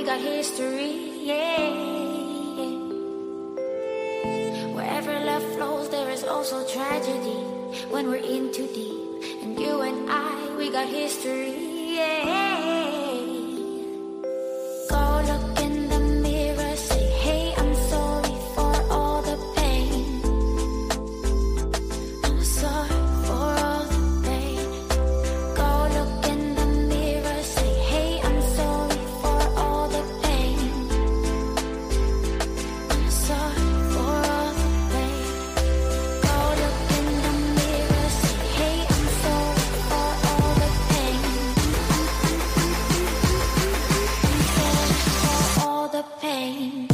got history, yeah. Wherever love flows, there is also tragedy when we're in too deep. And you and I, we got history, yeah. Go look in the mirror, say, hey, I'm sorry for all the pain. I'm sorry for all the pain. Go look in the mirror, say, hey, I'm sorry for all the pain. I'm sorry for all the pain. Go look in the mirror, say, hey, I'm sorry for all the pain. I'm sorry for all the pain.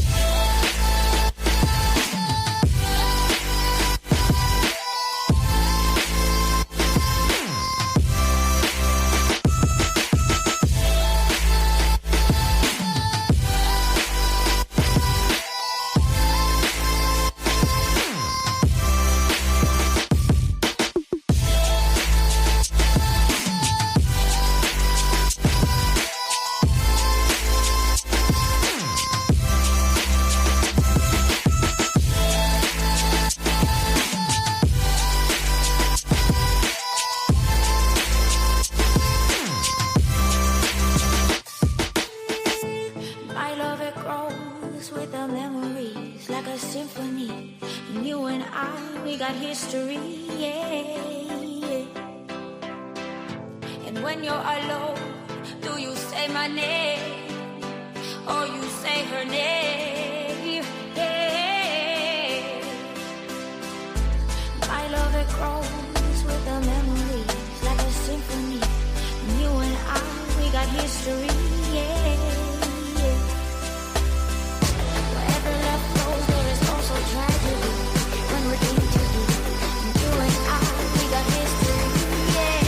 My love, it grows with the memories like a symphony. And you and I, we got history, yeah. And when you're alone, do you say my name or you say her name? Yeah. My love, it grows with the memories like a symphony. And you and I, we got history, yeah. Wherever love flows, there is also tragedy when we're in too deep. And you and I, we got history, yeah.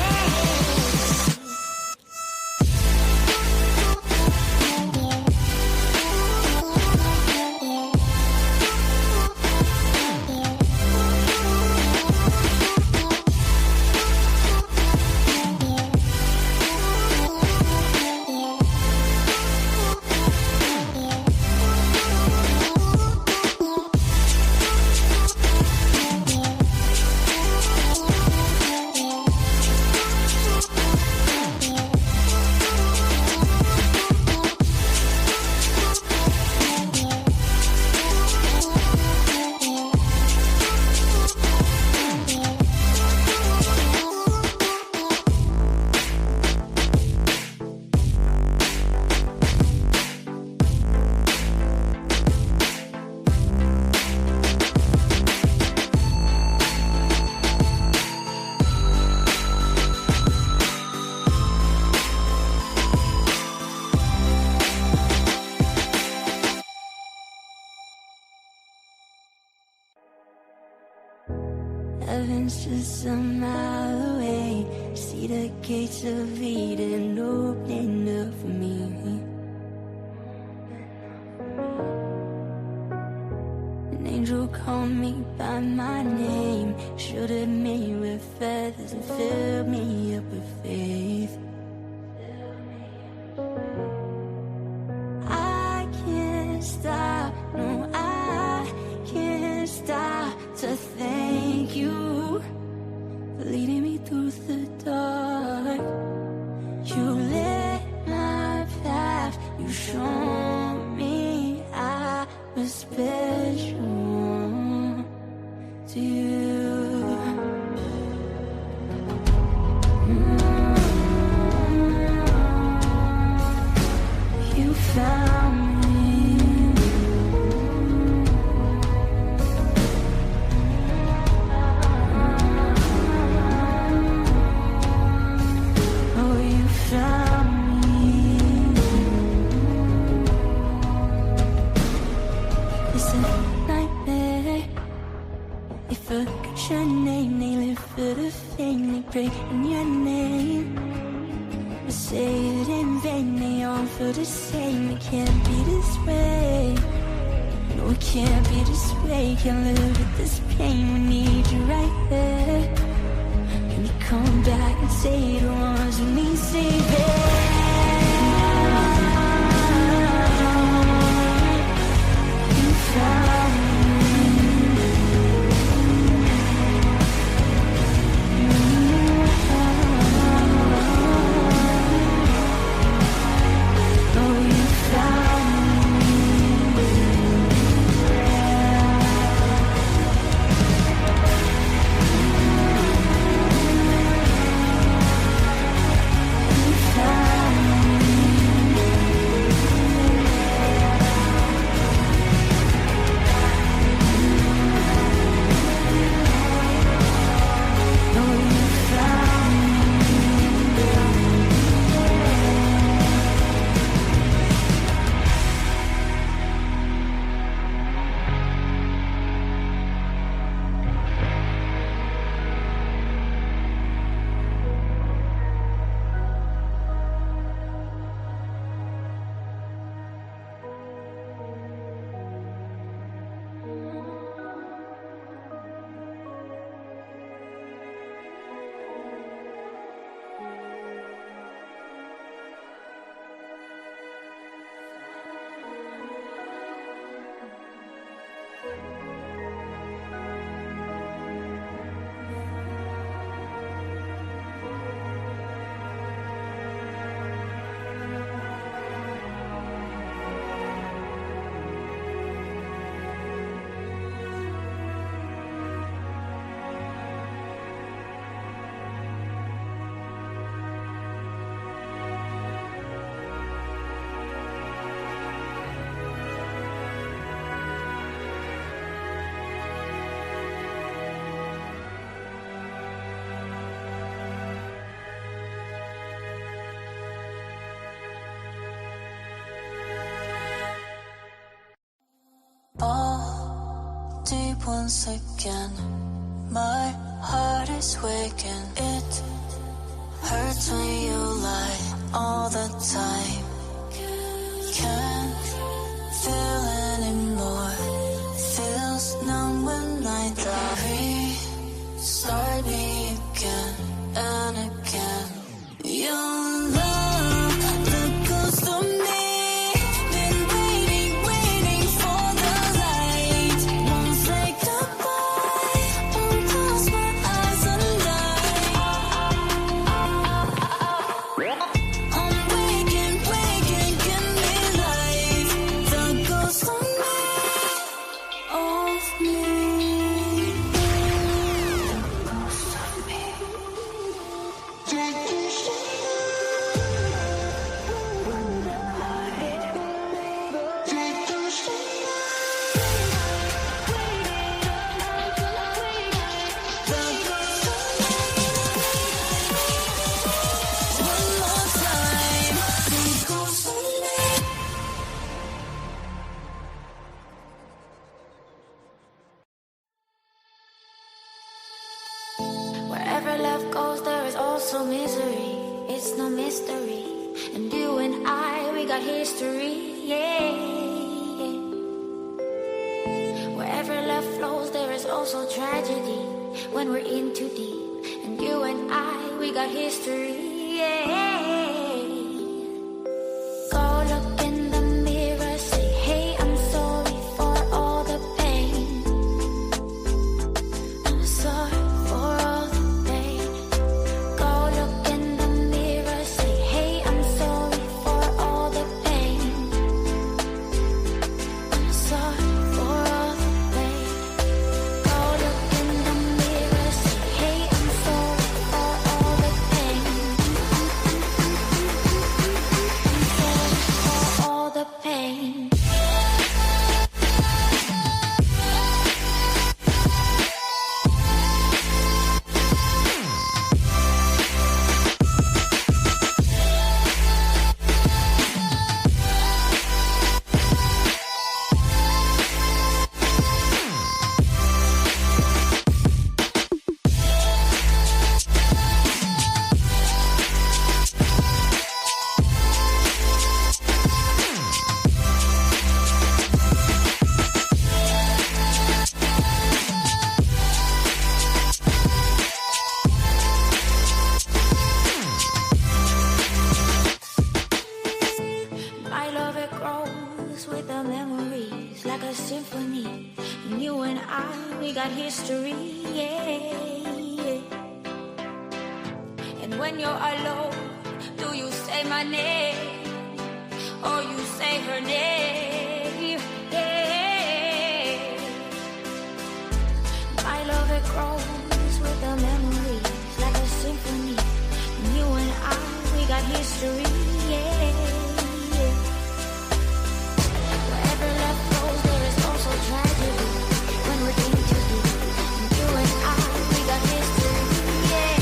Heaven's just a mile away. See the gates of Eden opening up for me. An angel called me by my name, shielded me with feathers and filled me up with faith. I can't stop, no, I can't stop to thank you for leading me through the dark. You lit my path, you showed me I was special to you. You found me. Oh, you found me. It's a nightmare. They forgot your name, they live for the fame, they pray in your name. But say it in vain, they all feel the same. It can't be this way. No, it can't be this way. Can't live with this pain. We need you right there. Can you come back and save the ones who need saving? deep once again. My heart is waking. It hurts when you lie all the time. Can't feel anymore. Feels numb when I die. Restart me again and again. Your love, the ghost of me. Been waiting, waiting for the light. Won't say goodbye. Won't close my eyes and die. I'm waking, waking, give me life. The ghost of me, of me. Wherever love goes, there is also misery. It's no mystery. And you and I, we got history. Yeah. Wherever love flows, there is also tragedy. When we're in too deep. And you and I, we got history. Yeah. Go look in the mirror, say, hey, I'm sorry for all the pain. I'm sorry for all the pain. Go look in the mirror, say, hey, I'm sorry for all the pain. I'm sorry for all the pain. Go look in the mirror, say, hey, I'm sorry for all the pain. I'm sorry for all the pain. My love, it grows with the memories like a symphony. And you and I, we got history, yeah. And when you're alone, do you say my name or you say her name? Yeah. My love, it grows with the memories like a symphony. And you and I, we got history, yeah. Wherever love goes, there is also tragedy. When we're in too deep, and you and I, we got history, yeah.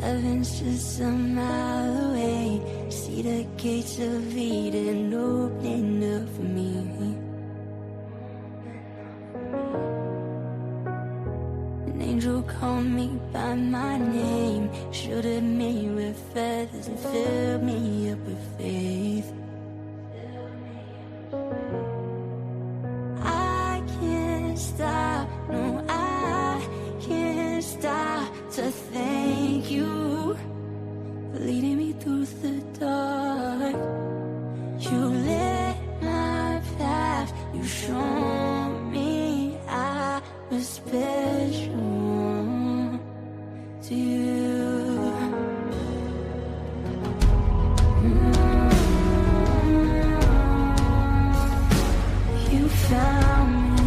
Heaven's just a mile away. See the gates of Eden opening up for me. An angel angel called me by my name. Shielded me with feathers and filled me up with faith. I can't stop, no, I can't stop to thank you for leading me through the dark. You lit my path, you showed me I was special to you. You found me.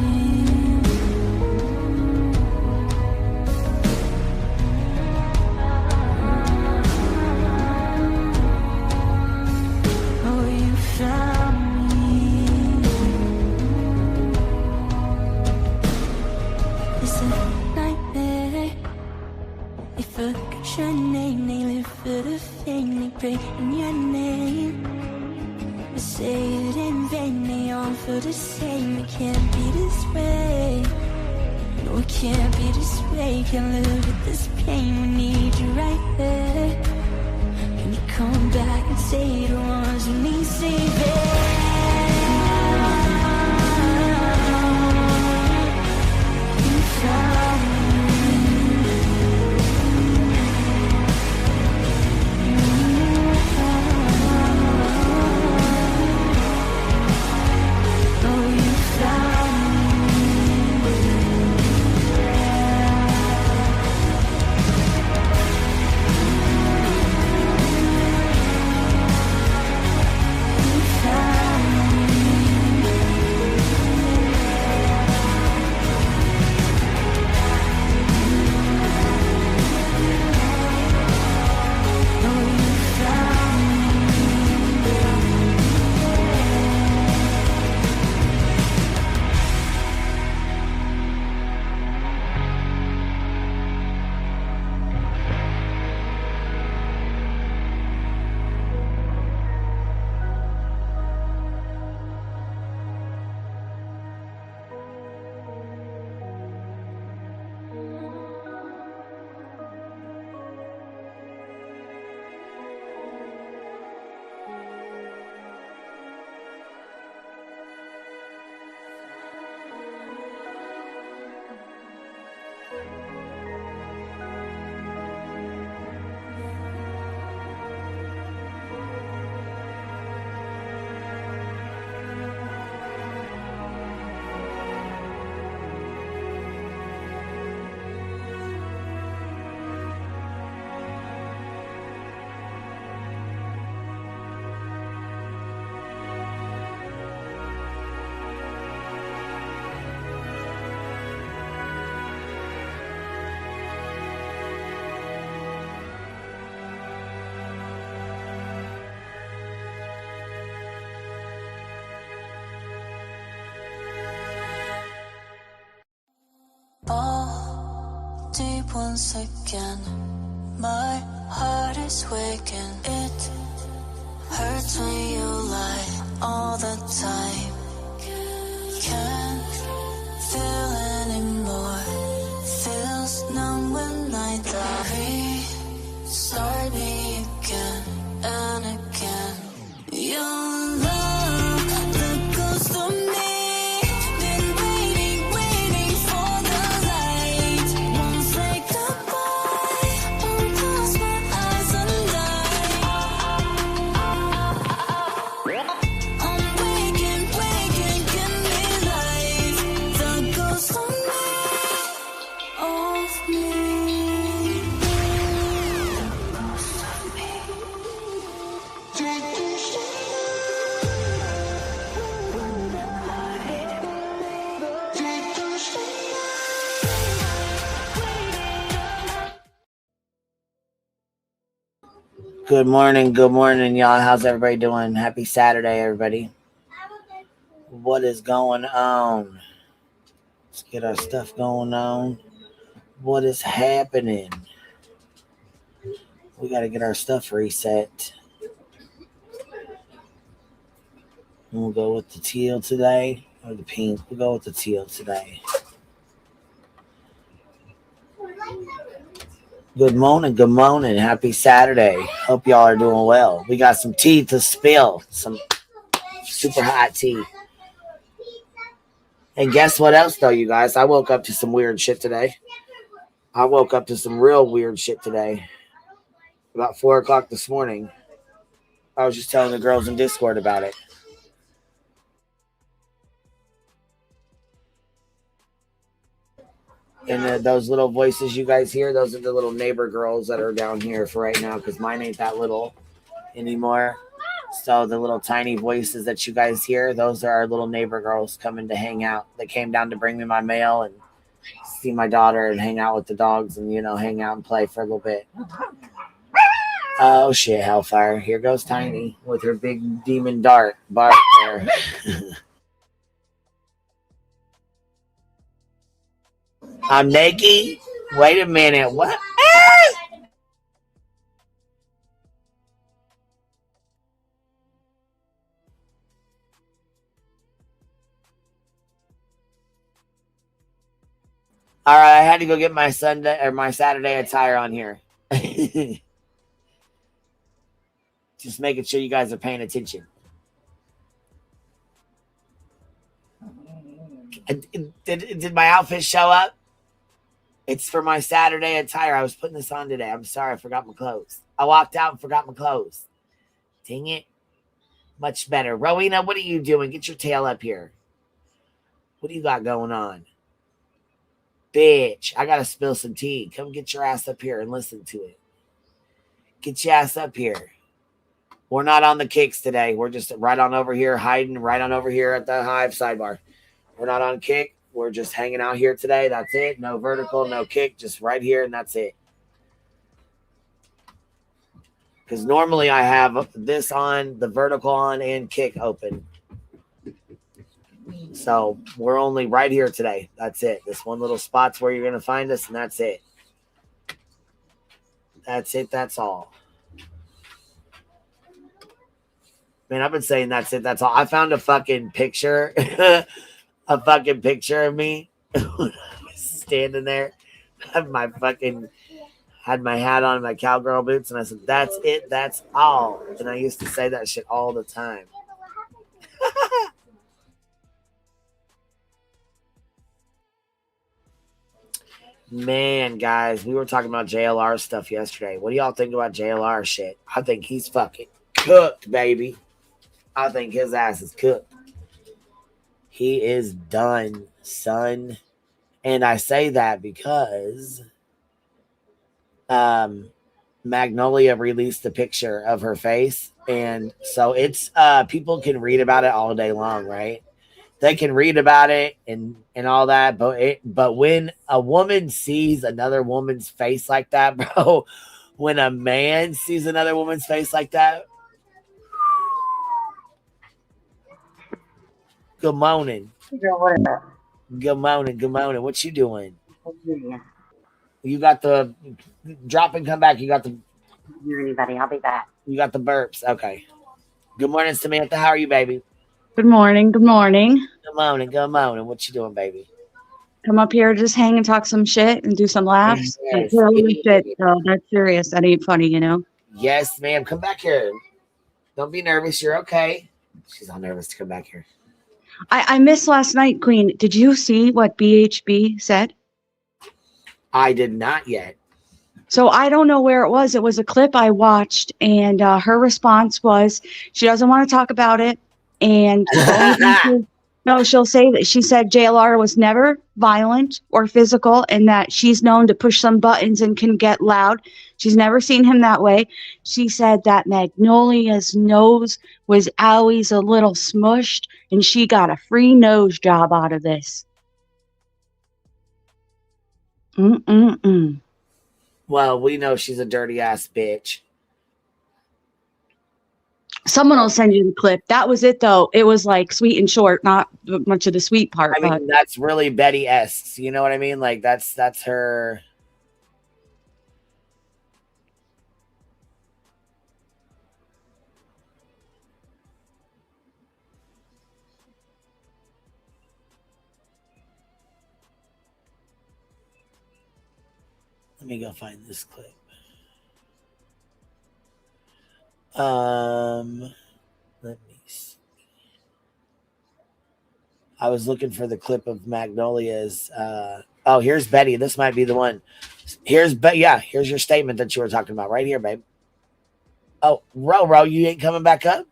Oh, you found me. It's a nightmare. They forgot your name, they live for the fame, they pray in your name. But say it in vain, they all feel the same. It can't be this way. No, it can't be this way. Can't live with this pain. We need you right there. Can you come back and save the ones who need saving? You found me. Oh, you found me. You found me. Oh, you found all deep once again. My heart is waking. It hurts when you lie all the time. Can't feel anymore. Feels numb when I die. Restart me again and again. Your love, the ghost of me. Been waiting, waiting for the light. Won't say goodbye. Won't close my eyes and die. I'm waking, waking, give me life. The ghost of me, of me. Good morning, y'all. How's everybody doing? Happy Saturday, everybody. What is going on? Let's get our stuff going on. What is happening? We got to get our stuff reset. We'll go with the teal today, or the pink. We'll go with the teal today. Good morning. Good morning. Happy Saturday. Hope y'all are doing well. We got some tea to spill. Some super hot tea. And guess what else, though, you guys? I woke up to some weird shit today. I woke up to some real weird shit today. About 4 o'clock this morning. I was just telling the girls in Discord about it. And those little voices you guys hear, those are the little neighbor girls that are down here for right now, because mine ain't that little anymore. So the little tiny voices that you guys hear, those are our little neighbor girls coming to hang out. They came down to bring me my mail and see my daughter and hang out with the dogs and, hang out and play for a little bit. Oh, shit, Hellfire. Here goes Tiny with her big demon dart bark there. I'm naked? Wait a minute. What? All right, I had to go get my Sunday or my Saturday attire on here. Just making sure you guys are paying attention. Did my outfit show up? It's for my Saturday attire. I was putting this on today. I'm sorry, I forgot my clothes. I walked out and forgot my clothes. Dang it. Much better. Rowena, what are you doing? Get your tail up here. What do you got going on? Bitch, I gotta spill some tea. Come get your ass up here and listen to it. Get your ass up here. We're not on the kicks today. We're just right on over here, hiding right on over here at the Hive Sidebar. We're not on kick. We're just hanging out here today. That's it. No vertical, no kick. Just right here, and that's it. Because normally I have this on, the vertical on, and kick open. So we're only right here today. That's it. This one little spot's where you're going to find us, and that's it. That's it. That's all. Man, I've been saying that's it. That's all. I found a fucking picture. A fucking picture of me standing there. Had my hat on, my cowgirl boots, and I said, that's it. That's all. And I used to say that shit all the time. Man, guys, we were talking about JLR stuff yesterday. What do y'all think about JLR shit? I think he's fucking cooked, baby. I think his ass is cooked. He is done, son. And I say that because Magnolia released a picture of her face. And so it's people can read about it all day long, right? They can read about it and all that, but when a woman sees another woman's face like that, bro, when a man sees another woman's face like that, good morning. Good morning. Good morning. What you doing? You got the drop and come back. You got the. Anybody? I'll be back. You got the burps. Okay. Good morning, Samantha. How are you, baby? Good morning. Good morning. Good morning. Good morning. What you doing, baby? Come up here, just hang and talk some shit and do some laughs. Yes. Shit, so that's serious. That ain't funny, you know? Yes, ma'am. Come back here. Don't be nervous. You're okay. She's all nervous to come back here. I missed last night, Queen. Did you see what BHB said? I did not yet. So I don't know where it was. It was a clip I watched, and her response was she doesn't want to talk about it. And she'll say that she said JLR was never violent or physical, and that she's known to push some buttons and can get loud. She's never seen him that way. She said that Magnolia's nose was always a little smushed, and she got a free nose job out of this. Well, we know she's a dirty ass bitch. Someone will send you the clip. That was it, though. It was like sweet and short, not much of the sweet part. I mean, that's really Betty-esque. You know what I mean? Like, that's her. Let me go find this clip. Let me see. I was looking for the clip of Magnolia's. Oh, here's Betty. This might be the one. Here's here's your statement that you were talking about right here, babe. Oh, Roro, you ain't coming back up?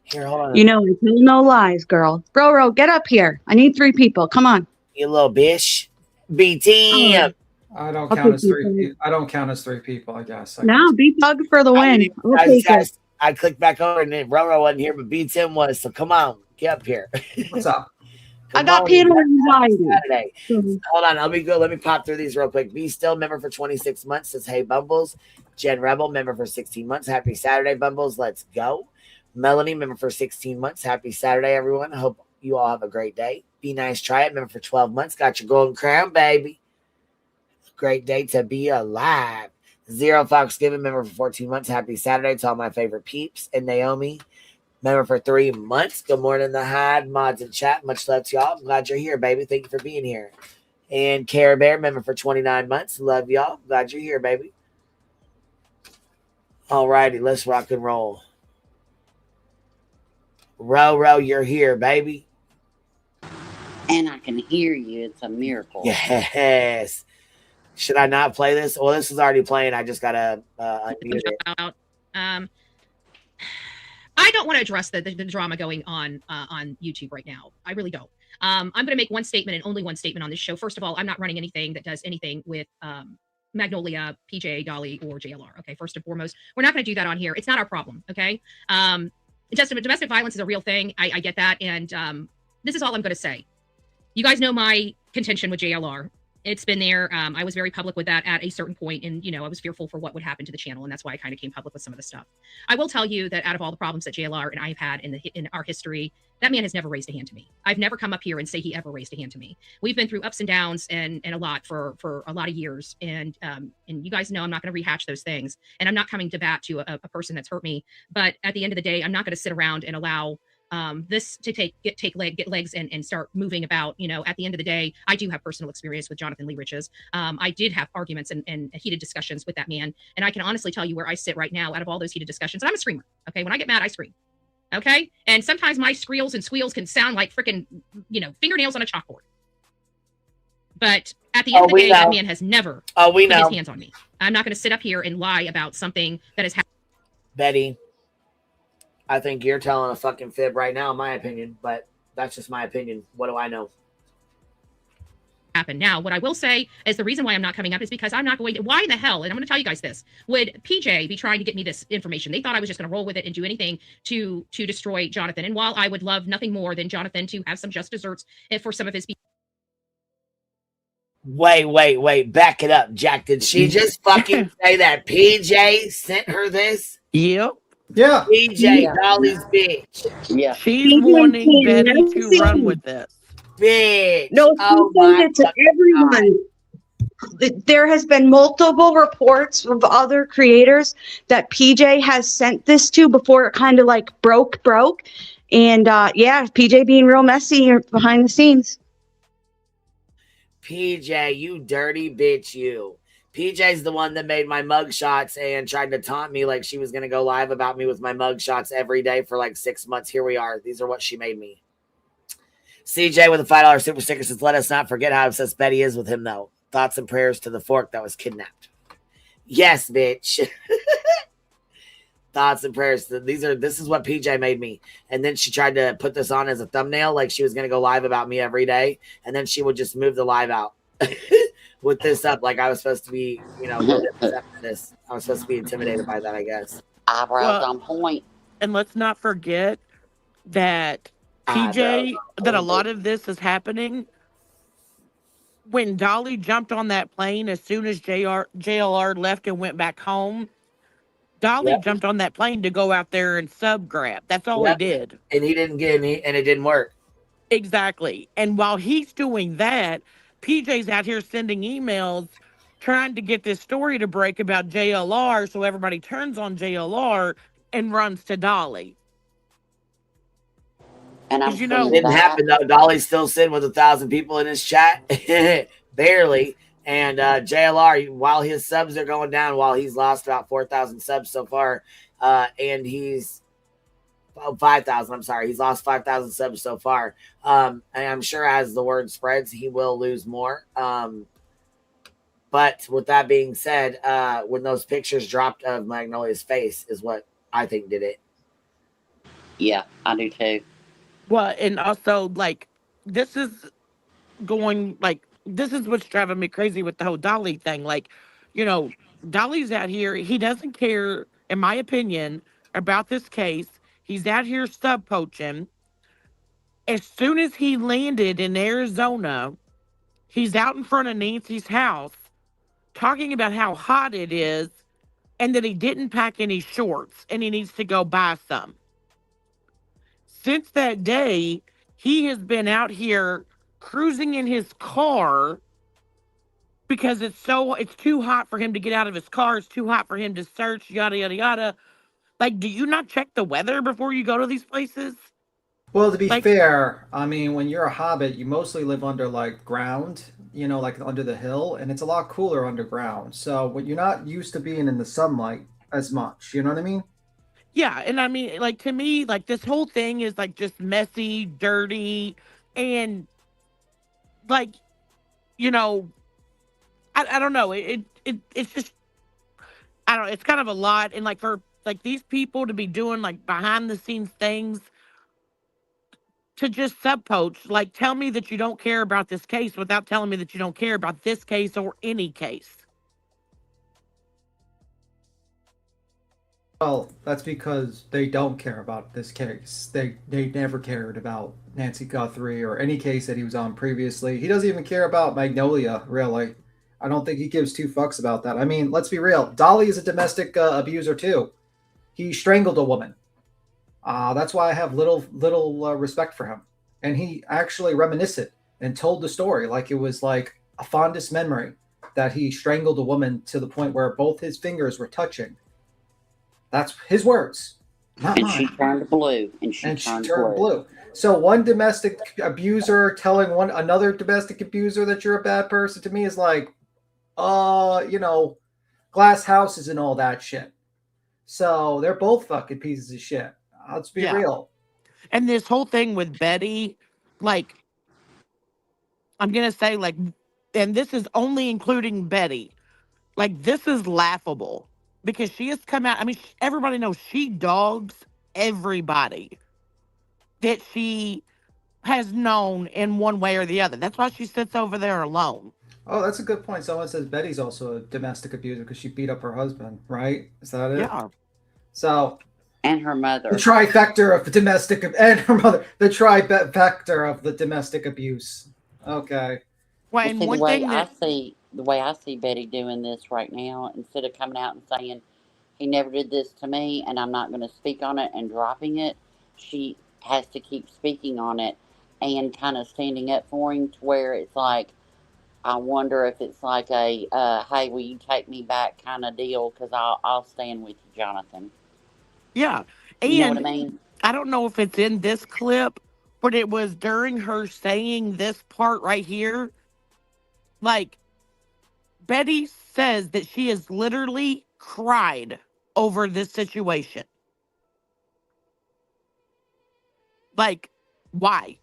Here, hold on. You know, I tell no lies, girl. Roro, get up here. I need 3 people. Come on. You little bitch. B team. I don't count as 3. I don't count as 3 people. I guess. No, be pug for the win. I clicked back over and then Roro wasn't here, but B Tim was. So come on, get up here. What's up? I got Peter anxiety. Saturday. Hold on, let me pop through these real quick. Be Still, member for 26 months, says hey Bumbles. Jen Rebel, member for 16 months. Happy Saturday, Bumbles. Let's go. Melanie, member for 16 months. Happy Saturday, everyone. I hope you all have a great day. Be Nice, Try It, member for 12 months. Got your golden crown, baby. Great day to be alive. Zero Fox Given, member for 14 months. Happy Saturday to all my favorite peeps. And Naomi, member for 3 months. Good morning, the Hive, mods and chat. Much love to y'all. I'm glad you're here, baby. Thank you for being here. And Care Bear, member for 29 months. Love y'all. Glad you're here, baby. All righty, let's rock and roll. Ro, you're here, baby. And I can hear you. It's a miracle. Yes. Should I not play this? Well, this is already playing. I just got to unmute it. I don't want to address the drama going on YouTube right now. I really don't. I'm going to make one statement and only one statement on this show. First of all, I'm not running anything that does anything with Magnolia, PJ, Dolly, or JLR. Okay, first and foremost, we're not going to do that on here. It's not our problem. Okay. Domestic violence is a real thing. I get that. And this is all I'm going to say. You guys know my contention with JLR. It's been there. I was very public with that at a certain point, and I was fearful for what would happen to the channel, and that's why I kind of came public with some of the stuff. I will tell you that out of all the problems that JLR and I have had in our history, that man has never raised a hand to me. I've never come up here and say he ever raised a hand to me. We've been through ups and downs and a lot for a lot of years, and you guys know I'm not going to rehash those things, and I'm not coming to bat to a person that's hurt me. But at the end of the day, I'm not going to sit around and allow this to get legs and start moving about. At the end of the day, I do have personal experience with Jonathan Lee Riches. I did have arguments and heated discussions with that man, and I can honestly tell you where I sit right now out of all those heated discussions. And I'm a screamer. Okay, when I get mad, I scream. Okay, and sometimes my squeals and squeals can sound like freaking fingernails on a chalkboard. But at the end of the day, that man has never put his hands on me. I'm not going to sit up here and lie about something that has happened. Betty, I think you're telling a fucking fib right now, in my opinion, but that's just my opinion. What do I know? Happen. Now, what I will say is the reason why I'm not coming up is because I'm not going to, why in the hell, and I'm going to tell you guys this, would PJ be trying to get me this information? They thought I was just going to roll with it and do anything to destroy Jonathan. And while I would love nothing more than Jonathan to have some just desserts for some of his people. Wait. Back it up, Jack. Did she just fucking say that PJ sent her this? Yep. Yeah. PJ, Dolly's bitch. Yeah. She's wanting Betty to run with this. Bitch. No, she sent it to everyone. There has been multiple reports of other creators that PJ has sent this to before it kind of like broke. And PJ being real messy behind the scenes. PJ, you dirty bitch, you. PJ's the one that made my mug shots and tried to taunt me like she was going to go live about me with my mug shots every day for like 6 months. Here we are. These are what she made me. CJ with a $5 super sticker says, let us not forget how obsessed Betty is with him, though. Thoughts and prayers to the fork that was kidnapped. Yes, bitch. Thoughts and prayers. This is what PJ made me. And then she tried to put this on as a thumbnail, like she was going to go live about me every day. And then she would just move the live out with this up. Like I was supposed to be, this. I was supposed to be intimidated by that, I guess. Eyebrows on point. And let's not forget that PJ, that a lot of this is happening when Dolly jumped on that plane as soon as JLR left and went back home. Dolly jumped on that plane to go out there and sub grab. That's all he did. And he didn't get any, and it didn't work. Exactly. And while he's doing that, PJ's out here sending emails trying to get this story to break about JLR so everybody turns on JLR and runs to Dolly. And I'm it didn't happen though. Dolly's still sitting with 1,000 people in his chat. Barely. And JLR, while his subs are going down, while he's lost about 4,000 subs so far, and he's 5,000. I'm sorry, he's lost 5,000 subs so far. And I'm sure as the word spreads, he will lose more. But with that being said, when those pictures dropped of Magnolia's face, is what I think did it. Yeah, I do too. Well, and also, like, this is what's driving me crazy with the whole Dolly thing. Like, Dolly's out here. He doesn't care, in my opinion, about this case. He's out here sub poaching. As soon as he landed in Arizona, he's out in front of Nancy's house talking about how hot it is and that he didn't pack any shorts and he needs to go buy some. Since that day, he has been out here cruising in his car because it's too hot for him to get out of his car. It's too hot for him to search, yada, yada, yada. Like, do you not check the weather before you go to these places? Well, to be fair, I mean, when you're a hobbit, you mostly live under like ground, like under the hill, and it's a lot cooler underground. So when you're not used to being in the sunlight as much, you know what I mean? Yeah, and I mean, like, to me, like, this whole thing is like just messy, dirty, and like, I don't know. It's just, I don't know. It's kind of a lot, and like for like these people to be doing like behind the scenes things to just sub poach, like, tell me that you don't care about this case without telling me that you don't care about this case or any case. Well, that's because they don't care about this case. They never cared about Nancy Guthrie or any case that he was on previously. He doesn't even care about Magnolia, really. I don't think he gives two fucks about that. I mean, let's be real. Dolly is a domestic abuser too. He strangled a woman. That's why I have little respect for him. And he actually reminisced it and told the story like it was like a fondest memory that he strangled a woman to the point where both his fingers were touching. That's his words, not mine. She turned blue. And she turned blue. So one domestic abuser telling another domestic abuser that you're a bad person to me is like, glass houses and all that shit. So they're both fucking pieces of shit. Let's be real. And this whole thing with Betty, like, I'm going to say, like, and this is only including Betty, like, this is laughable because she has come out. I mean, everybody knows she dogs everybody that she has known in one way or the other. That's why she sits over there alone. Oh, that's a good point. Someone says Betty's also a domestic abuser because she beat up her husband, right? Is that it? Yeah. So... And her mother. The trifecta of domestic and her mother. The trifecta of the domestic abuse. Okay. Well, see, the way I see Betty doing this right now, instead of coming out and saying he never did this to me and I'm not going to speak on it and dropping it, she has to keep speaking on it and kind of standing up for him to where it's like, I wonder if it's like a hey, will you take me back kind of deal, because I'll stand with you, Jonathan. Yeah. And you know what I mean? I don't know if it's in this clip, but it was during her saying this part right here. Like, Betty says that she has literally cried over this situation. Like, why?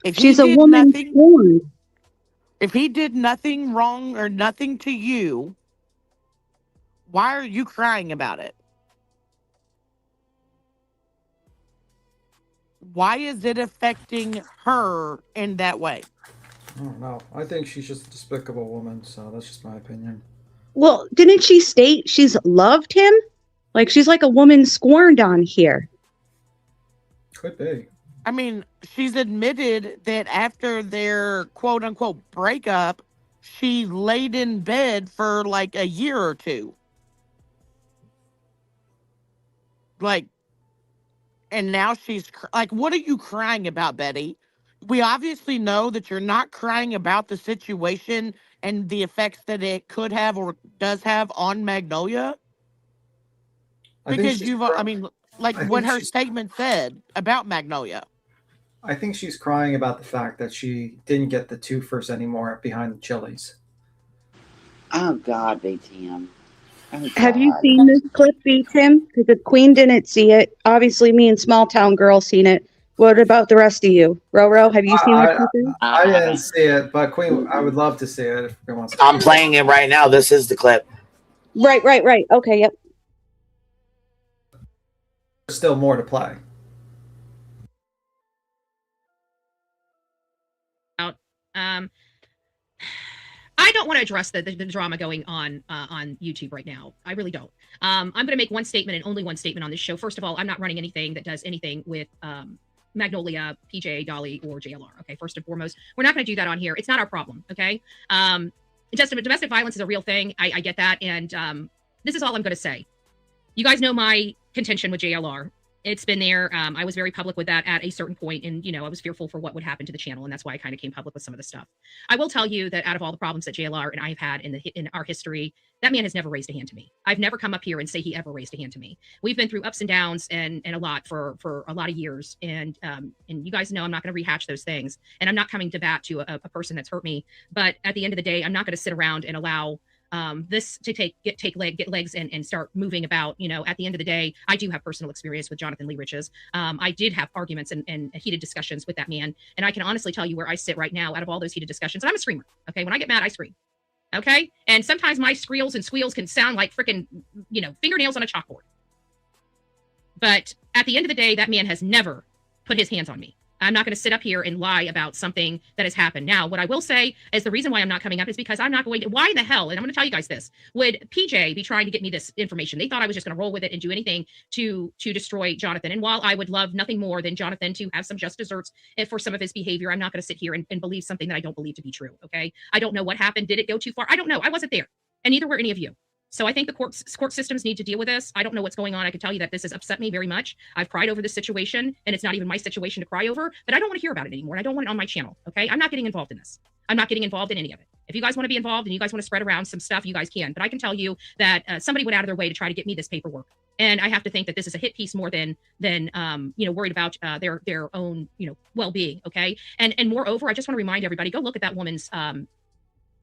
If she's a woman scorned. If he did nothing wrong or nothing to you, why are you crying about it? Why is it affecting her in that way? I don't know. I think she's just a despicable woman, so that's just my opinion. Well, didn't she state she's loved him? Like, she's like a woman scorned on here. Could be. I mean, she's admitted that after their quote-unquote breakup, she laid in bed for like a year or two. Like, and now she's like, what are you crying about, Betty? We obviously know that you're not crying about the situation and the effects that it could have or does have on Magnolia. Because like what her statement said about Magnolia. I think she's crying about the fact that she didn't get the 2 anymore behind the Chili's. Oh God, B Tim. Oh, Have you God. seen this clip, B Tim? Because the Queen didn't see it. Obviously, me and Small Town Girl seen it. What about the rest of you? Roro, have you seen this clip? I didn't see it, but Queen, I would love to see it if everyone wants to. I'm playing it right now. This is the clip. Right. Okay, yep. There's still more to play. I don't want to address the drama going on YouTube right now. I really don't. I'm going to make one statement and only one statement on this show. First of all, I'm not running anything that does anything with Magnolia, PJ, Dolly, or JLR. Okay, first and foremost, we're not going to do that on here. It's not our problem. Okay, just domestic violence is a real thing. I get that, and this is all I'm going to say. You guys know my contention with JLR. It's been there. I was very public with that at a certain point, and I was fearful for what would happen to the channel, and that's why I kind of came public with some of the stuff. I will tell you that out of all the problems that JLR and I have had in our history, that man has never raised a hand to me. I've never come up here and say he ever raised a hand to me. We've been through ups and downs and a lot for a lot of years, and you guys know I'm not going to rehash those things, and I'm not coming to bat to a person that's hurt me. But at the end of the day, I'm not going to sit around and allow this to get legs and start moving about. At the end of the day, I do have personal experience with Jonathan Lee Riches. I did have arguments and heated discussions with that man, and I can honestly tell you where I sit right now out of all those heated discussions. And I'm a screamer. Okay, when I get mad, I scream. Okay, and sometimes my squeals and squeals can sound like freaking fingernails on a chalkboard. But at the end of the day, that man has never put his hands on me. I'm not going to sit up here and lie about something that has happened. Now, what I will say is the reason why I'm not coming up is because I'm not going to, why in the hell, and I'm going to tell you guys this, would PJ be trying to get me this information? They thought I was just going to roll with it and do anything to destroy Jonathan. And while I would love nothing more than Jonathan to have some just desserts for some of his behavior, I'm not going to sit here and believe something that I don't believe to be true, okay? I don't know what happened. Did it go too far? I don't know. I wasn't there. And neither were any of you. So I think the court systems need to deal with this. I don't know what's going on. I can tell you that this has upset me very much. I've cried over this situation, and it's not even my situation to cry over, but I don't want to hear about it anymore. And I don't want it on my channel, okay? I'm not getting involved in this. I'm not getting involved in any of it. If you guys want to be involved and you guys want to spread around some stuff, you guys can. But I can tell you that somebody went out of their way to try to get me this paperwork. And I have to think that this is a hit piece more than worried about their own, well-being, okay? And moreover, I just want to remind everybody, go look at that woman's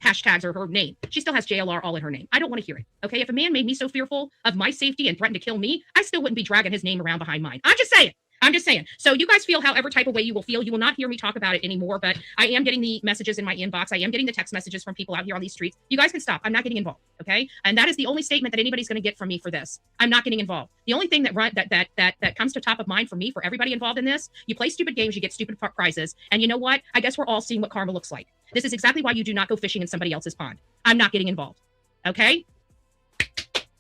hashtags or her name. She still has JLR all in her name. I don't want to hear it. Okay. If a man made me so fearful of my safety and threatened to kill me, I still wouldn't be dragging his name around behind mine. I'm just saying. So you guys feel however type of way you will feel. You will not hear me talk about it anymore, but I am getting the messages in my inbox. I am getting the text messages from people out here on these streets. You guys can stop. I'm not getting involved. Okay. And that is the only statement that anybody's going to get from me for this. I'm not getting involved. The only thing that comes to top of mind for me, for everybody involved in this, you play stupid games, you get stupid prizes. And you know what? I guess we're all seeing what karma looks like. This is exactly why you do not go fishing in somebody else's pond. I'm not getting involved. Okay.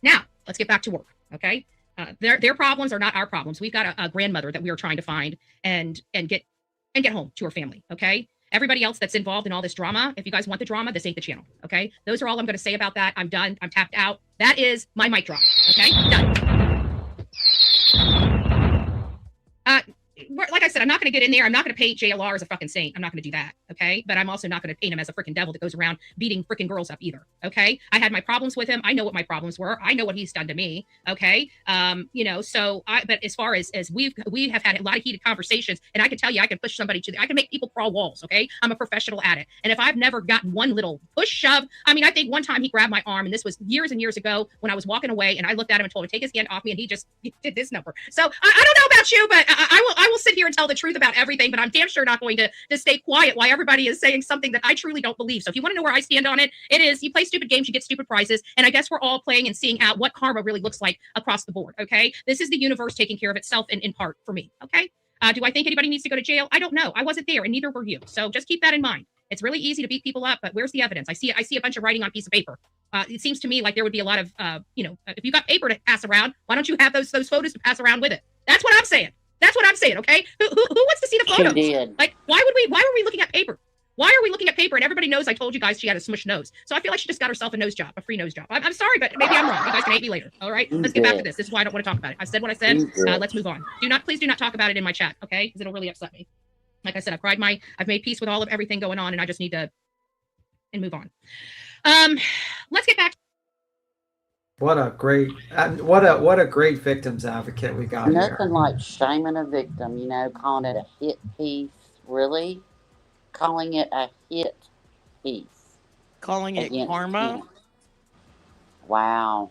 Now let's get back to work. Okay. Their problems are not our problems. We've got a grandmother that we are trying to find and get home to her family. Okay. Everybody else that's involved in all this drama, if you guys want the drama, this ain't the channel. Okay. Those are all I'm going to say about that. I'm done. I'm tapped out. That is my mic drop. Okay. Done. Like I said, I'm not going to get in there. I'm not going to paint JLR as a fucking saint. I'm not going to do that. Okay. But I'm also not going to paint him as a freaking devil that goes around beating freaking girls up either. Okay. I had my problems with him. I know what my problems were. I know what he's done to me. Okay. But as far as we have had a lot of heated conversations, and I can tell you, I can push somebody I can make people crawl walls. Okay. I'm a professional at it. And if I've never gotten one little push shove, I mean, I think one time he grabbed my arm, and this was years and years ago when I was walking away, and I looked at him and told him to take his hand off me, and he just did this number. So I don't know about you, but I will sit here and tell the truth about everything, but I'm damn sure not going to stay quiet while everybody is saying something that I truly don't believe. So if you want to know where I stand on it, it is you play stupid games, you get stupid prizes. And I guess we're all playing and seeing out what karma really looks like across the board. Okay. This is the universe taking care of itself in part for me. Okay. Do I think anybody needs to go to jail? I don't know. I wasn't there, and neither were you. So just keep that in mind. It's really easy to beat people up, but where's the evidence? I see a bunch of writing on a piece of paper. It seems to me like there would be a lot of, if you got paper to pass around, why don't you have those photos to pass around with it? That's what I'm saying. That's what I'm saying. Okay. Who wants to see the photos? She did. Like, why are we looking at paper? Why are we looking at paper? And everybody knows I told you guys she had a smushed nose. So I feel like she just got herself a free nose job. I'm sorry, but maybe I'm wrong. You guys can hate me later. All right. Let's get back to this. This is why I don't want to talk about it. I said what I said. Let's move on. Please do not talk about it in my chat. Okay. Because it'll really upset me. Like I said, I've made peace with all of everything going on, and I just need to move on. Let's get back. What a great victims advocate we got here. Nothing like shaming a victim, calling it a hit piece. Really? Calling it a hit piece Calling it against karma, him. Wow.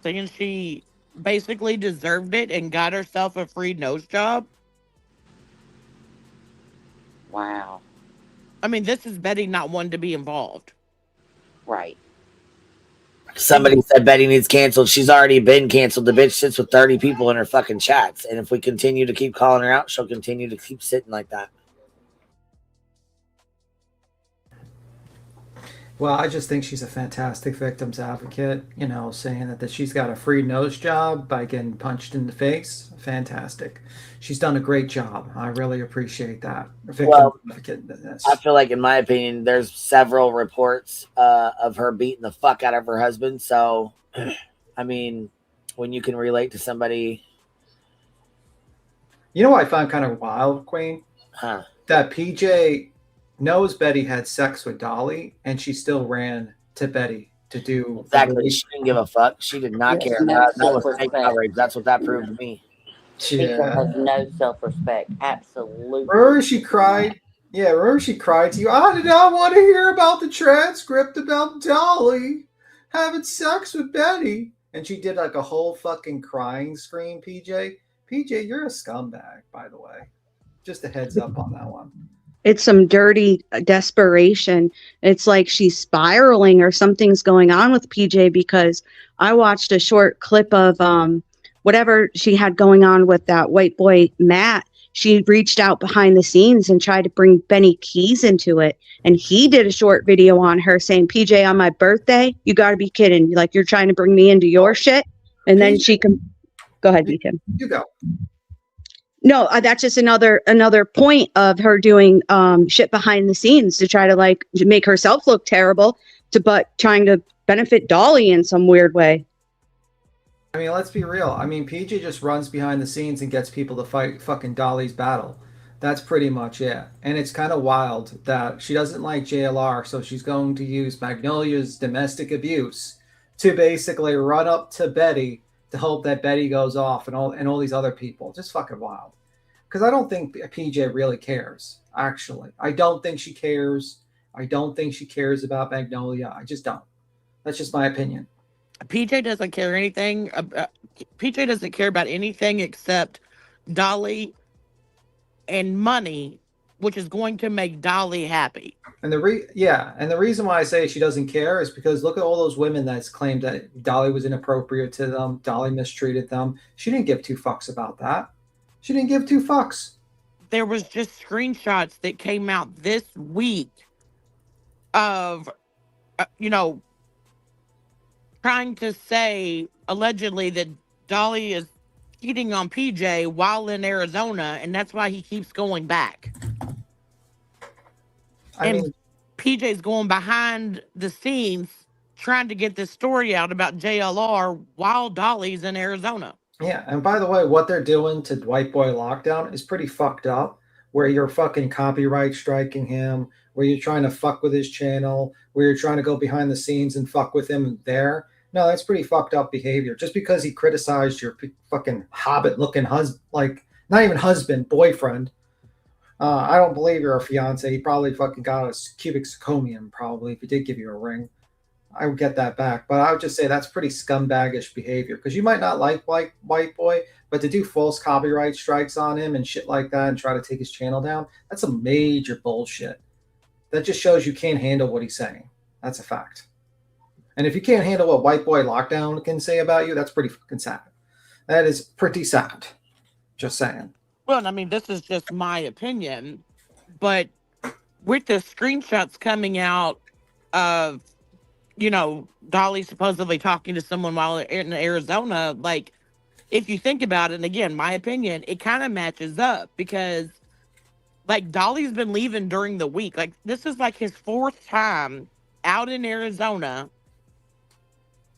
saying she basically deserved it and got herself a free nose job. Wow. I mean, this is Betty not wanting to be involved. Right. Somebody said Betty needs canceled. She's already been canceled. The bitch sits with 30 people in her fucking chats. And if we continue to keep calling her out, she'll continue to keep sitting like that. Well, I just think she's a fantastic victims advocate, saying that she's got a free nose job by getting punched in the face. Fantastic. She's done a great job. I really appreciate that. Advocate. I feel like, in my opinion, there's several reports of her beating the fuck out of her husband. So, I mean, when you can relate to somebody. You know what I found kind of wild, Queen? Huh. That PJ knows Betty had sex with Dolly, and she still ran to Betty to do exactly. She didn't give a fuck. She did not care. That was fake outrage. That's what that proved to me. She has no self-respect. Absolutely. Remember she cried? Yeah, remember she cried to you? I did not want to hear about the transcript about Dolly having sex with Betty. And she did like a whole fucking crying scream, PJ. PJ, you're a scumbag, by the way. Just a heads up on that one. It's some dirty desperation. It's like she's spiraling or something's going on with PJ, because I watched a short clip of whatever she had going on with that white boy, Matt. She reached out behind the scenes and tried to bring Benny Keys into it. And he did a short video on her saying, PJ, on my birthday, you got to be kidding. Like, you're trying to bring me into your shit. And then she can go ahead, Beacon. You go. No, that's just another point of her doing shit behind the scenes to try to make herself look terrible, but trying to benefit Dolly in some weird way. I mean, let's be real. I mean, PJ just runs behind the scenes and gets people to fight fucking Dolly's battle. That's pretty much it. And it's kind of wild that she doesn't like JLR, so she's going to use Magnolia's domestic abuse to basically run up to Betty to hope that Betty goes off and all these other people. Just fucking wild. Because I don't think PJ really cares, actually. I don't think she cares. I don't think she cares about Magnolia. I just don't. That's just my opinion. PJ doesn't care anything. PJ doesn't care about anything except Dolly and money, which is going to make Dolly happy. And the reason why I say she doesn't care is because look at all those women that's claimed that Dolly was inappropriate to them, Dolly mistreated them. She didn't give two fucks about that. She didn't give two fucks. There was just screenshots that came out this week of, trying to say allegedly that Dolly is cheating on PJ while in Arizona, and that's why he keeps going back. I mean, PJ's going behind the scenes trying to get this story out about JLR while Dolly's in Arizona. Yeah, and by the way, what they're doing to White Boy Lockdown is pretty fucked up, where you're fucking copyright striking him, where you're trying to fuck with his channel, where you're trying to go behind the scenes and fuck with him there. No, that's pretty fucked up behavior. Just because he criticized your fucking hobbit-looking husband, not even husband, boyfriend. I don't believe you're a fiance. He probably fucking got a cubic zirconium, probably, if he did give you a ring. I would get that back. But I would just say that's pretty scumbagish behavior, because you might not like White Boy, but to do false copyright strikes on him and shit like that and try to take his channel down, that's a major bullshit. That just shows you can't handle what he's saying. That's a fact. And if you can't handle what White Boy Lockdown can say about you, that's pretty fucking sad. That is pretty sad. Just saying. Well, I mean, this is just my opinion, but with the screenshots coming out of, Dolly supposedly talking to someone while in Arizona, if you think about it, and again, my opinion, it kind of matches up, because Dolly's been leaving during the week. This is his fourth time out in Arizona,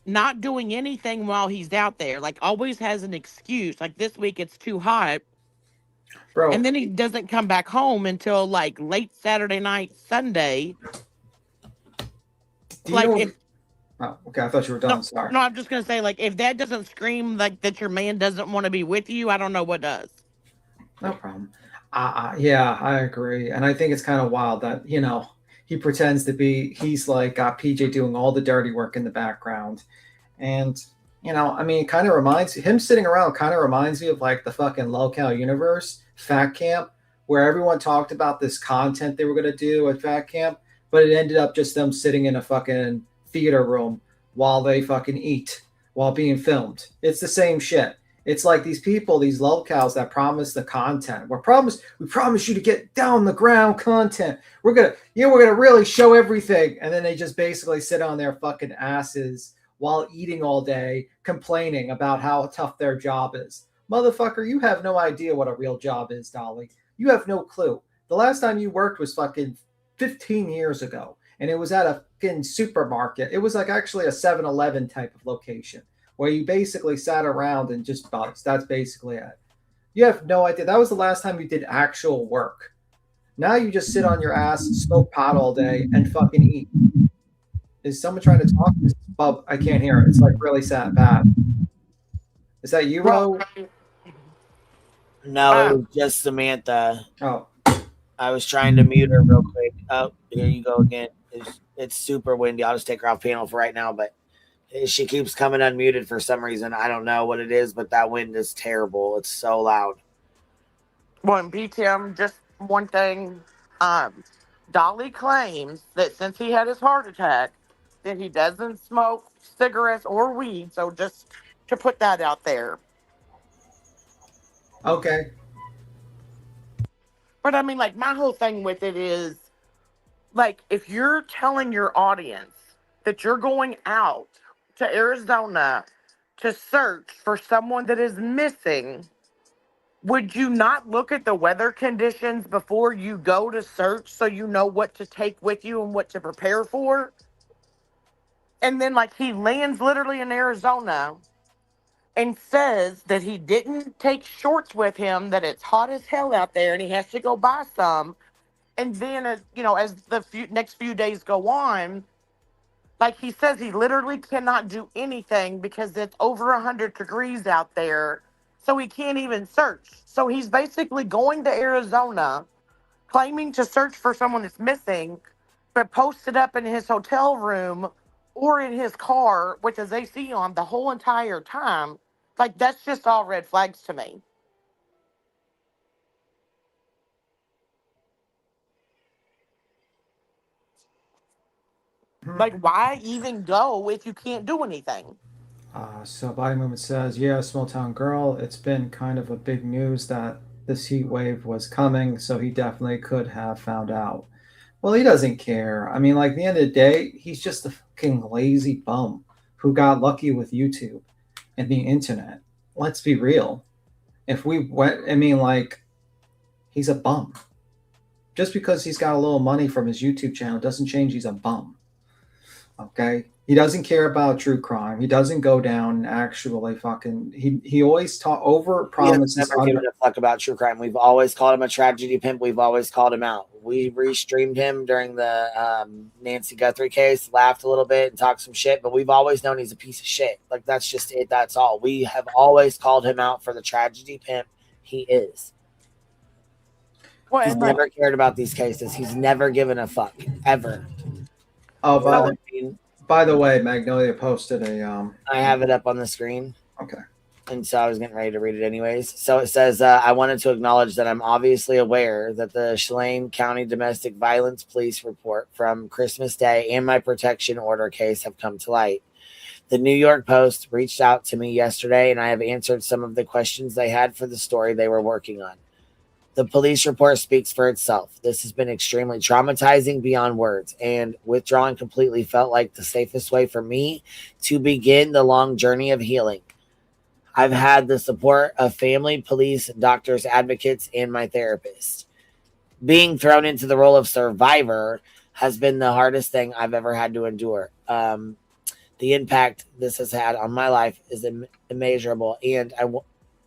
not doing anything while he's out there. Always has an excuse. This week it's too hot. Bro. And then he doesn't come back home until late Saturday night, Sunday. Oh, okay. I thought you were done. Sorry. No, I'm just gonna say, like, if that doesn't scream like that your man doesn't want to be with you, I don't know what does. No problem. Yeah, I agree. And I think it's kind of wild that, he pretends to be, he's like got PJ doing all the dirty work in the background. And, I mean, it kind of reminds him sitting around kind of reminds me of like the fucking Locale Universe Fat Camp, where everyone talked about this content they were going to do at Fat Camp, but it ended up just them sitting in a fucking theater room while they fucking eat while being filmed. It's the same shit. It's like these people, these locales that promise the content. We promise you to get down the ground content. We're gonna really show everything, and then they just basically sit on their fucking asses while eating all day, complaining about how tough their job is. Motherfucker, you have no idea what a real job is, Dolly. You have no clue. The last time you worked was fucking 15 years ago, and it was at a fucking supermarket. It was like actually a 7-Eleven type of location, where you basically sat around and just buzzed. That's basically it. You have no idea. That was the last time you did actual work. Now you just sit on your ass, smoke pot all day, and fucking eat. Is someone trying to talk? Bub, I can't hear it. It's like really sad, bad. Is that you, Ro? No, it was just Samantha. Oh. I was trying to mute her real quick. Oh, here you go again. It's super windy. I'll just take her off panel for right now, but she keeps coming unmuted for some reason. I don't know what it is, but that wind is terrible. It's so loud. Well, and BTM, just one thing. Dolly claims that since he had his heart attack, that he doesn't smoke cigarettes or weed. So just to put that out there. Okay. But I mean, like, my whole thing with it is, like, if you're telling your audience that you're going out to Arizona to search for someone that is missing, would you not look at the weather conditions before you go to search so you know what to take with you and what to prepare for? And then, like, he lands literally in Arizona and says that he didn't take shorts with him, that it's hot as hell out there and he has to go buy some. And then, as the next few days go on, like he says, he literally cannot do anything because it's over 100 degrees out there. So he can't even search. So he's basically going to Arizona, claiming to search for someone that's missing, but posted up in his hotel room or in his car with his AC on the whole entire time. Like, that's just all red flags to me. Like, why even go if you can't do anything? So Body Movement says, yeah, Small Town Girl, it's been kind of a big news that this heat wave was coming, so he definitely could have found out. Well, he doesn't care. I mean, like, at the end of the day, he's just a fucking lazy bum who got lucky with YouTube and the internet. Let's be real. If we went, I mean, like, he's a bum. Just because he's got a little money from his YouTube channel doesn't change he's a bum. Okay? He doesn't care about true crime. He doesn't go down and actually fucking. He always over promises. He's never given a fuck about true crime. We've always called him a tragedy pimp. We've always called him out. We restreamed him during the Nancy Guthrie case, laughed a little bit and talked some shit, but we've always known he's a piece of shit. Like, that's just it. That's all. We have always called him out for the tragedy pimp he is. Well, he's never cared about these cases. He's never given a fuck, ever. Oh, by the way, Magnolia posted a. I have it up on the screen. Okay. And so I was getting ready to read it anyways. So it says, I wanted to acknowledge that I'm obviously aware that the Chelan County Domestic Violence Police report from Christmas Day and my protection order case have come to light. The New York Post reached out to me yesterday, and I have answered some of the questions they had for the story they were working on. The police report speaks for itself. This has been extremely traumatizing beyond words, and withdrawing completely felt like the safest way for me to begin the long journey of healing. I've had the support of family, police, doctors, advocates, and my therapist. Being thrown into the role of survivor has been the hardest thing I've ever had to endure. The impact this has had on my life is immeasurable, and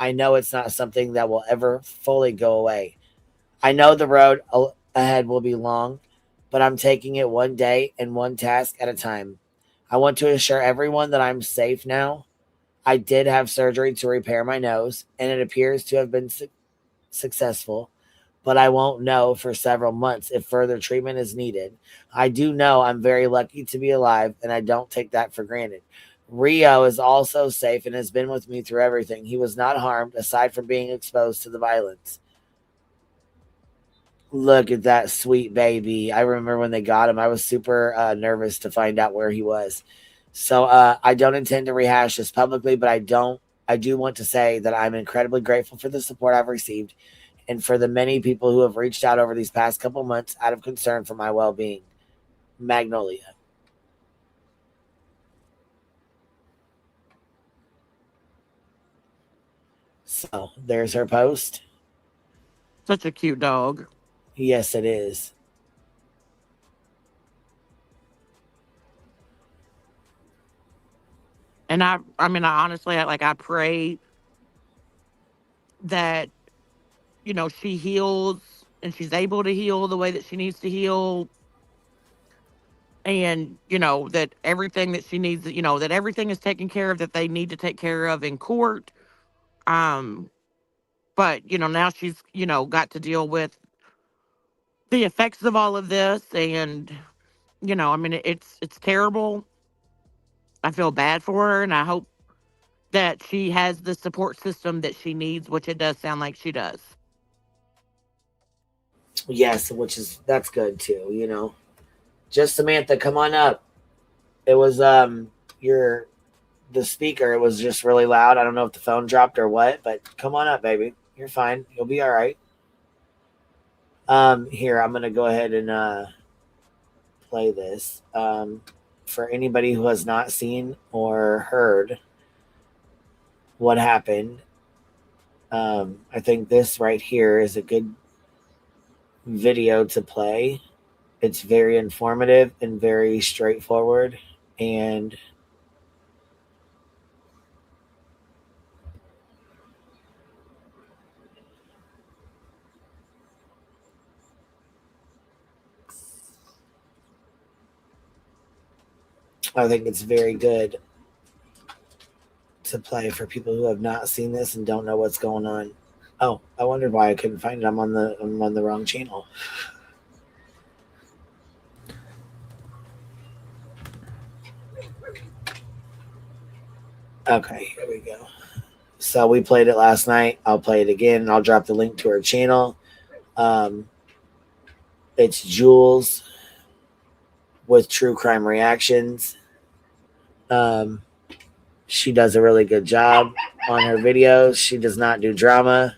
I know it's not something that will ever fully go away. I know the road ahead will be long, but I'm taking it one day and one task at a time. I want to assure everyone that I'm safe now. I did have surgery to repair my nose, and it appears to have been successful, but I won't know for several months if further treatment is needed. I do know I'm very lucky to be alive, and I don't take that for granted. Rio is also safe and has been with me through everything. He was not harmed, aside from being exposed to the violence. Look at that sweet baby. I remember when they got him, I was super nervous to find out where he was. So I don't intend to rehash this publicly, but I do want to say that I'm incredibly grateful for the support I've received and for the many people who have reached out over these past couple months out of concern for my well-being. Magnolia. So there's her post. Such a cute dog. Yes, it is. And I mean, I honestly, I pray that, she heals and she's able to heal the way that she needs to heal. And, that everything that she needs, that everything is taken care of that they need to take care of in court. But, now she's, got to deal with the effects of all of this. And, I mean, it's terrible. I feel bad for her, and I hope that she has the support system that she needs, which it does sound like she does. Yes, that's good too, Just Samantha, come on up. It was the speaker, it was just really loud. I don't know if the phone dropped or what, but come on up, baby. You're fine. You'll be all right. Here, I'm gonna go ahead and play this. For anybody who has not seen or heard what happened, I think this right here is a good video to play. It's very informative and very straightforward, and I think it's very good to play for people who have not seen this and don't know what's going on. Oh, I wondered why I couldn't find it. I'm on the wrong channel. Okay, here we go. So we played it last night. I'll play it again, and I'll drop the link to her channel. It's Jules with True Crime Reactions. She does a really good job on her videos. She does not do drama,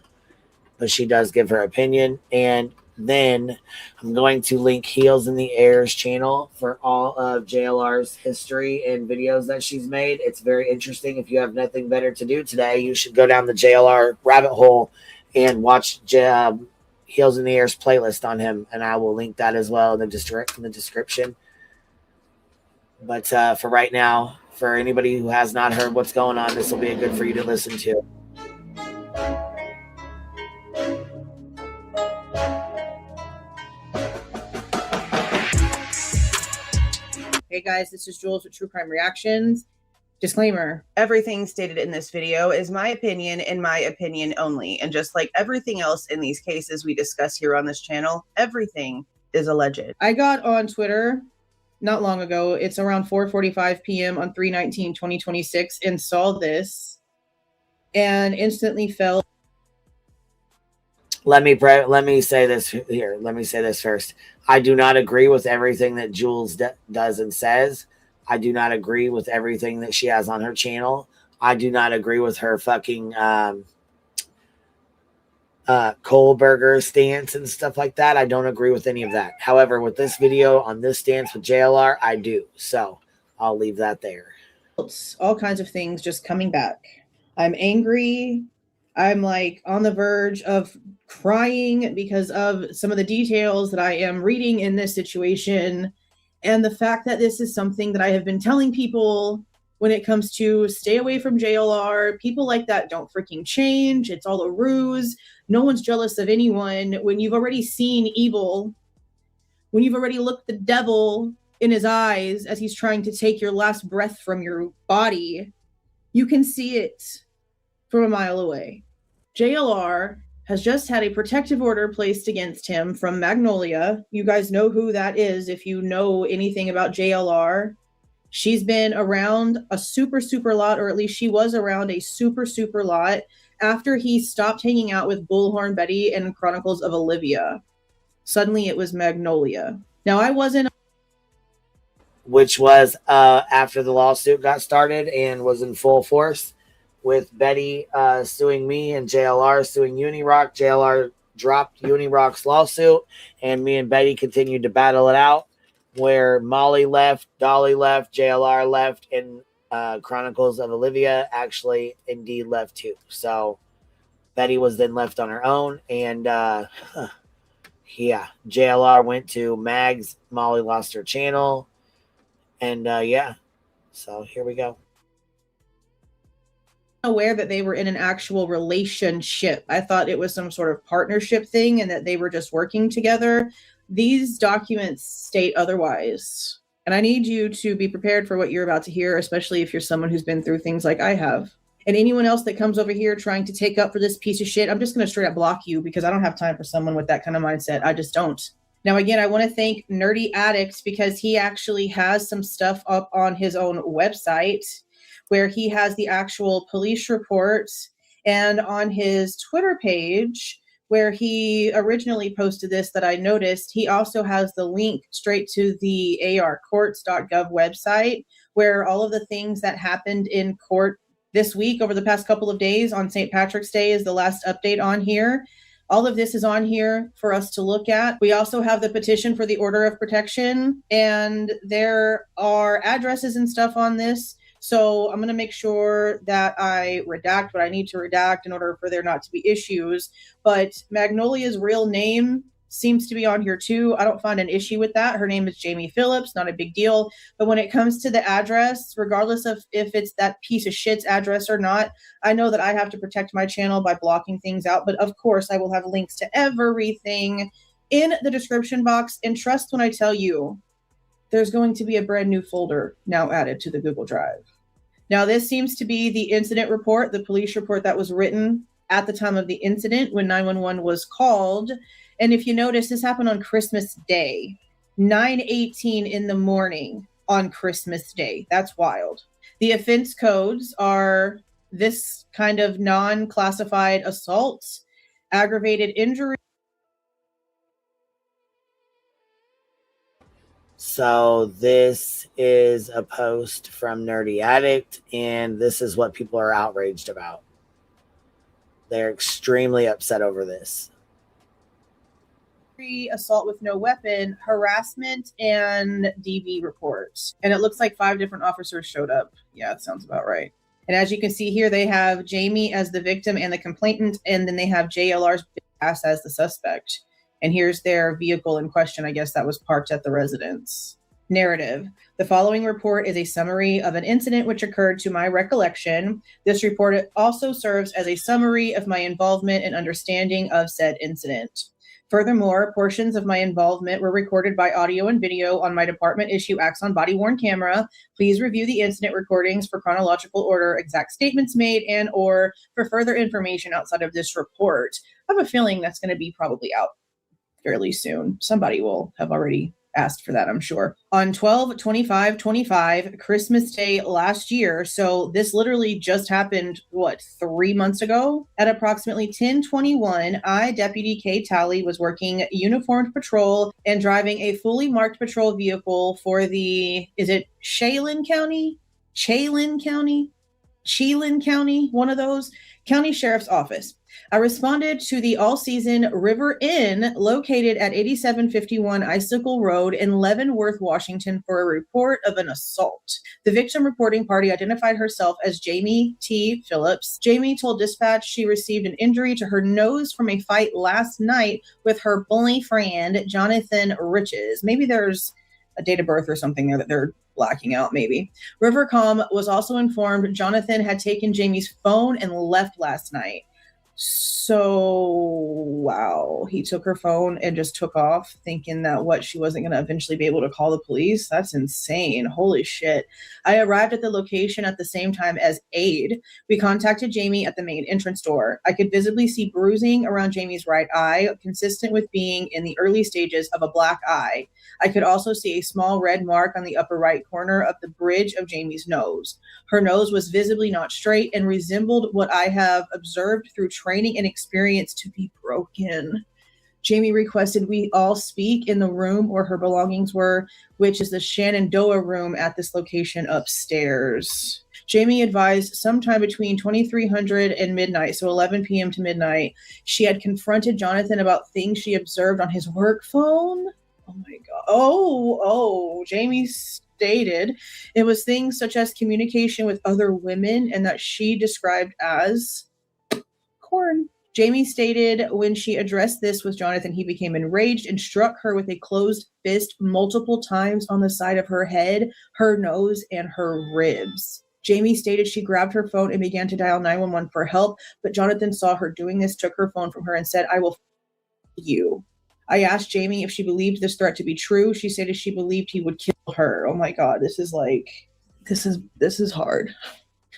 but she does give her opinion. And then I'm going to link Heels in the Air's channel for all of JLR's history and videos that she's made. It's very interesting. If you have nothing better to do today, you should go down the JLR rabbit hole and watch Heels in the Air's playlist on him. And I will link that as well in the description. But for right now, for anybody who has not heard what's going on, this will be good for you to listen to. Hey guys, this is Jules with True Crime Reactions. Disclaimer, everything stated in this video is my opinion and my opinion only. And just like everything else in these cases we discuss here on this channel, everything is alleged. I got on Twitter not long ago. It's around 4:45 p.m. on 3/19/2026 and saw this and instantly felt. Let me say this here. Let me say this first. I do not agree with everything that Jules does and says. I do not agree with everything that she has on her channel. I do not agree with her fucking Kohlberger stance and stuff like that. I don't agree with any of that. However, with this video on this stance with JLR, I do. So I'll leave that there. All kinds of things just coming back. I'm angry. I'm like on the verge of crying because of some of the details that I am reading in this situation. And the fact that this is something that I have been telling people when it comes to stay away from JLR. People like that don't freaking change. It's all a ruse. No one's jealous of anyone. When you've already seen evil, when you've already looked the devil in his eyes as he's trying to take your last breath from your body. You can see it from a mile away. JLR has just had a protective order placed against him from Magnolia. You guys know who that is if you know anything about JLR. She's been around a super lot, or at least she was around a super lot after he stopped hanging out with Bullhorn Betty and Chronicles of Olivia. Suddenly it was Magnolia. Now I wasn't... Which was after the lawsuit got started and was in full force, with Betty suing me and JLR suing Unirock. JLR dropped Unirock's lawsuit, and me and Betty continued to battle it out, where Molly left, Dolly left, JLR left, and Chronicles of Olivia actually indeed left too. So Betty was then left on her own, and yeah, JLR went to Mags. Molly lost her channel, and yeah, so here we go. Aware that they were in an actual relationship. I thought it was some sort of partnership thing and that they were just working together. These documents state otherwise. And I need you to be prepared for what you're about to hear, especially if you're someone who's been through things like I have. And anyone else that comes over here trying to take up for this piece of shit, I'm just going to straight up block you, because I don't have time for someone with that kind of mindset. I just don't. Now, again, I want to thank Nerdy Addict, because he actually has some stuff up on his own website where he has the actual police reports, and on his Twitter page where he originally posted this that I noticed, he also has the link straight to the arcourts.gov website, where all of the things that happened in court this week over the past couple of days on St. Patrick's Day is the last update on here. All of this is on here for us to look at. We also have the petition for the order of protection, and there are addresses and stuff on this. So I'm going to make sure that I redact what I need to redact in order for there not to be issues. But Magnolia's real name seems to be on here too. I don't find an issue with that. Her name is Jamie Phillips, not a big deal. But when it comes to the address, regardless of if it's that piece of shit's address or not, I know that I have to protect my channel by blocking things out. But of course, I will have links to everything in the description box. And trust when I tell you, there's going to be a brand new folder now added to the Google Drive. Now, this seems to be the incident report, the police report that was written at the time of the incident when 911 was called. And if you notice, this happened on Christmas Day, 9:18 in the morning on Christmas Day. That's wild. The offense codes are this kind of non-classified assault, aggravated injury. So this is a post from Nerdy Addict, and this is what people are outraged about. They're extremely upset over this. Assault with no weapon, harassment, and DV reports. And it looks like 5 different officers showed up. Yeah, that sounds about right. And as you can see here, they have Jamie as the victim and the complainant, and then they have JLR's ass as the suspect. And here's their vehicle in question. I guess that was parked at the residence. Narrative. The following report is a summary of an incident which occurred to my recollection. This report also serves as a summary of my involvement and understanding of said incident. Furthermore, portions of my involvement were recorded by audio and video on my department issue Axon body-worn camera. Please review the incident recordings for chronological order, exact statements made, and or for further information outside of this report. I have a feeling that's going to be probably out fairly soon. Somebody will have already asked for that, I'm sure. On 12/25/25, Christmas Day last year, so this literally just happened, 3 months ago? At approximately 10:21, I, Deputy Kay Talley, was working uniformed patrol and driving a fully marked patrol vehicle for the, is it Chelan County? One of those? County Sheriff's Office. I responded to the all-season River Inn located at 8751 Icicle Road in Leavenworth, Washington for a report of an assault. The victim reporting party identified herself as Jamie T. Phillips. Jamie told dispatch she received an injury to her nose from a fight last night with her boyfriend, Jonathan Riches. Maybe there's a date of birth or something there that they're blacking out, maybe. Rivercom was also informed Jonathan had taken Jamie's phone and left last night. So, wow, he took her phone and just took off thinking that she wasn't going to eventually be able to call the police. That's insane. Holy shit. I arrived at the location at the same time as aid. We contacted Jamie at the main entrance door. I could visibly see bruising around Jamie's right eye, consistent with being in the early stages of a black eye. I could also see a small red mark on the upper right corner of the bridge of Jamie's nose. Her nose was visibly not straight and resembled what I have observed through training and experience to be broken. Jamie requested we all speak in the room where her belongings were, which is the Shenanigans room at this location upstairs. Jamie advised sometime between 2300 and midnight, so 11 p.m. to midnight, she had confronted Jonathan about things she observed on his work phone. Oh my God. Jamie stated it was things such as communication with other women and that she described as corn. Jamie stated when she addressed this with Jonathan, he became enraged and struck her with a closed fist multiple times on the side of her head, her nose, and her ribs. Jamie stated she grabbed her phone and began to dial 911 for help, but Jonathan saw her doing this, took her phone from her, and said, "I will you." I asked Jamie if she believed this threat to be true. She stated she believed he would kill her. Oh my God, this is hard.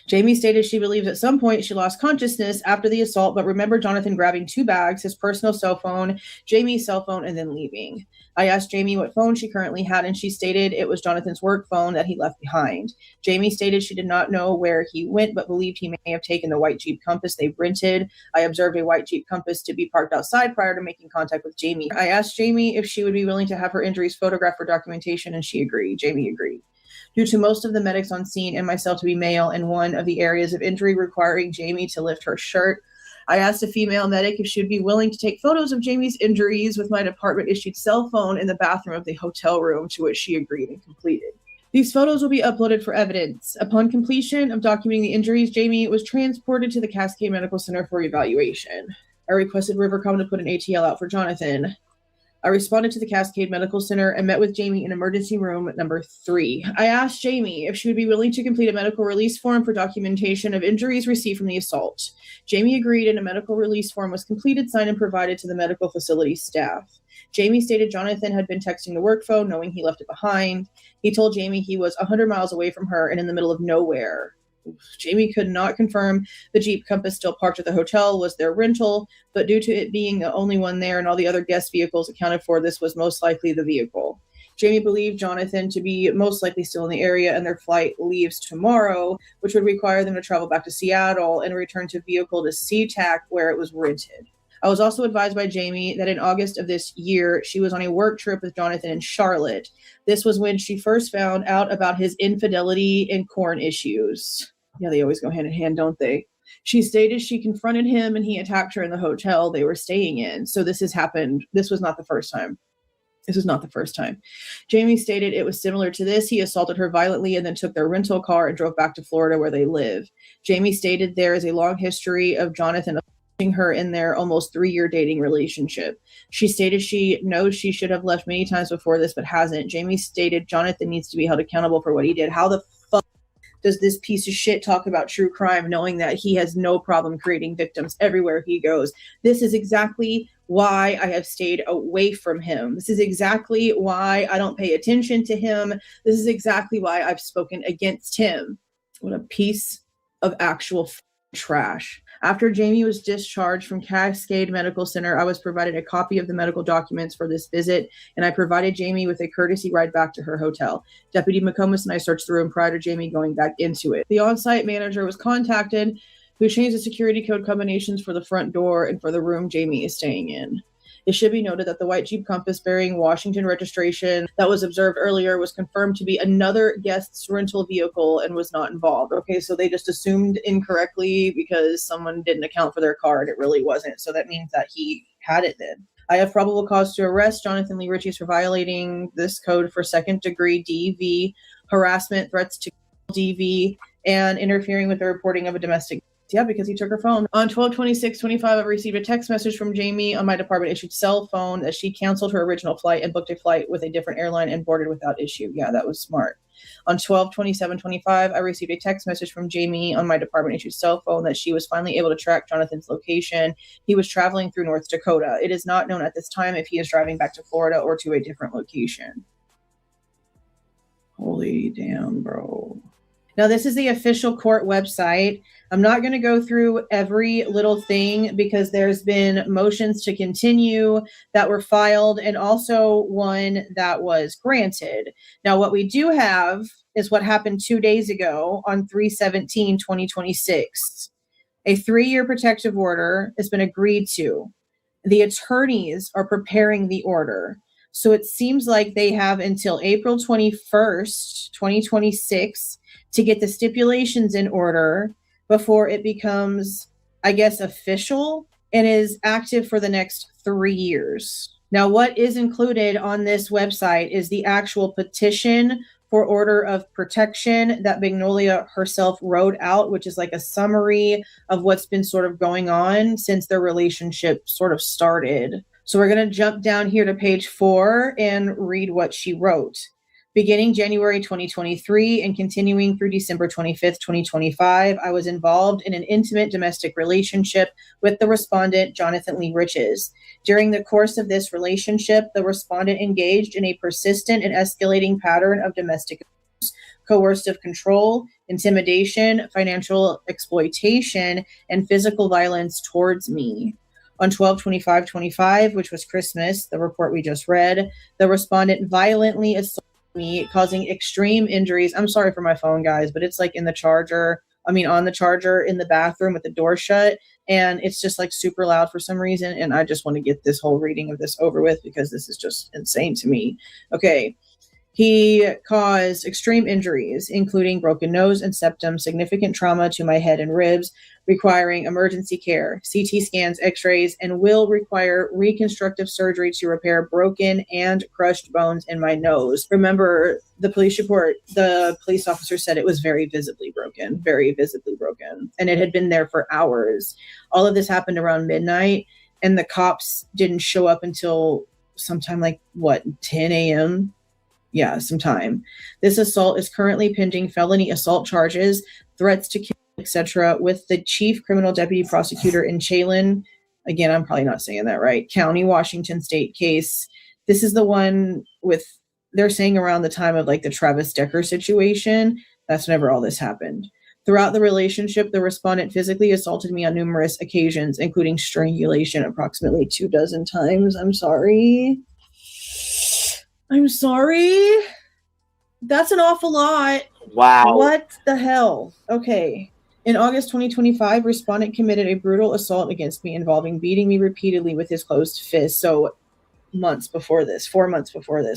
Jamie stated she believes at some point she lost consciousness after the assault, but remembered Jonathan grabbing 2 bags, his personal cell phone, Jamie's cell phone, and then leaving. I asked Jamie what phone she currently had, and she stated it was Jonathan's work phone that he left behind. Jamie stated she did not know where he went, but believed he may have taken the white Jeep Compass they rented. I observed a white Jeep Compass to be parked outside prior to making contact with Jamie. I asked Jamie if she would be willing to have her injuries photographed for documentation, and she agreed. Jamie agreed. Due to most of the medics on scene and myself to be male in one of the areas of injury requiring Jamie to lift her shirt, I asked a female medic if she would be willing to take photos of Jamie's injuries with my department-issued cell phone in the bathroom of the hotel room, to which she agreed and completed. These photos will be uploaded for evidence. Upon completion of documenting the injuries, Jamie was transported to the Cascade Medical Center for evaluation. I requested Rivercom to put an ATL out for Jonathan. I responded to the Cascade Medical Center and met with Jamie in emergency room number 3. I asked Jamie if she would be willing to complete a medical release form for documentation of injuries received from the assault. Jamie agreed, and a medical release form was completed, signed, and provided to the medical facility staff. Jamie stated Jonathan had been texting the work phone, knowing he left it behind. He told Jamie he was 100 miles away from her and in the middle of nowhere. Jamie could not confirm the Jeep Compass still parked at the hotel was their rental, but due to it being the only one there and all the other guest vehicles accounted for, this was most likely the vehicle. Jamie believed Jonathan to be most likely still in the area, and their flight leaves tomorrow, which would require them to travel back to Seattle and return to vehicle to SeaTac where it was rented. I was also advised by Jamie that in August of this year, she was on a work trip with Jonathan in Charlotte. This was when she first found out about his infidelity and corn issues. Yeah, they always go hand in hand, don't they? She stated she confronted him and he attacked her in the hotel they were staying in. So this has happened. This was not the first time. Jamie stated it was similar to this. He assaulted her violently and then took their rental car and drove back to Florida where they live. Jamie stated there is a long history of Jonathan assaulting her in their almost 3-year dating relationship. She stated she knows she should have left many times before this, but hasn't. Jamie stated Jonathan needs to be held accountable for what he did. How the fuck does this piece of shit talk about true crime knowing that he has no problem creating victims everywhere he goes? This is exactly why I have stayed away from him. This is exactly why I don't pay attention to him. This is exactly why I've spoken against him. What a piece of actual trash. After Jamie was discharged from Cascade Medical Center, I was provided a copy of the medical documents for this visit, and I provided Jamie with a courtesy ride back to her hotel. Deputy McComas and I searched the room prior to Jamie going back into it. The on-site manager was contacted, who changed the security code combinations for the front door and for the room Jamie is staying in. It should be noted that the white Jeep Compass bearing Washington registration that was observed earlier was confirmed to be another guest's rental vehicle and was not involved. Okay, so they just assumed incorrectly because someone didn't account for their car and it really wasn't. So that means that he had it then. I have probable cause to arrest Jonathan Lee Ritchie for violating this code for second-degree DV, harassment, threats to DV, and interfering with the reporting of a domestic. Yeah, because he took her phone. On 12/26/25, I received a text message from Jamie on my department-issued cell phone that she canceled her original flight and booked a flight with a different airline and boarded without issue. Yeah, that was smart. On 12/27/25, I received a text message from Jamie on my department-issued cell phone that she was finally able to track Jonathan's location. He was traveling through North Dakota. It is not known at this time if he is driving back to Florida or to a different location. Holy damn, bro. Now, this is the official court website. I'm not going to go through every little thing because there's been motions to continue that were filed and also one that was granted. Now, what we do have is what happened 2 days ago on 3/17/2026. A 3-year protective order has been agreed to. The attorneys are preparing the order. So it seems like they have until April 21st, 2026 to get the stipulations in order before it becomes, I guess, official and is active for the next 3 years. Now, what is included on this website is the actual petition for order of protection that Magnolia herself wrote out, which is like a summary of what's been sort of going on since their relationship sort of started. So we're going to jump down here to page 4 and read what she wrote. Beginning January 2023 and continuing through December 25th, 2025, I was involved in an intimate domestic relationship with the respondent, Jonathan Lee Riches. During the course of this relationship, the respondent engaged in a persistent and escalating pattern of domestic abuse, coercive control, intimidation, financial exploitation, and physical violence towards me. On 12/25/25, which was Christmas, the report we just read, the respondent violently assaulted me, causing extreme injuries. I'm sorry for my phone, guys, but it's like on the charger in the bathroom with the door shut, and it's just like super loud for some reason, and I just want to get this whole reading of this over with because this is just insane to me. Okay. He caused extreme injuries, including broken nose and septum, significant trauma to my head and ribs, requiring emergency care, CT scans, x-rays, and will require reconstructive surgery to repair broken and crushed bones in my nose. Remember, the police report, the police officer said it was very visibly broken, and it had been there for hours. All of this happened around midnight, and the cops didn't show up until sometime like, 10 a.m.? Yeah, some time. This assault is currently pending felony assault charges, threats to kill, etc., with the chief criminal deputy prosecutor in Chelan. Again, I'm probably not saying that right. County, Washington State case. This is the one with, they're saying around the time of like the Travis Decker situation. That's whenever all this happened. Throughout the relationship, the respondent physically assaulted me on numerous occasions, including strangulation approximately 24 times. I'm sorry. That's an awful lot. Wow. What the hell? Okay. In August 2025, respondent committed a brutal assault against me involving beating me repeatedly with his closed fist. So 4 months before this.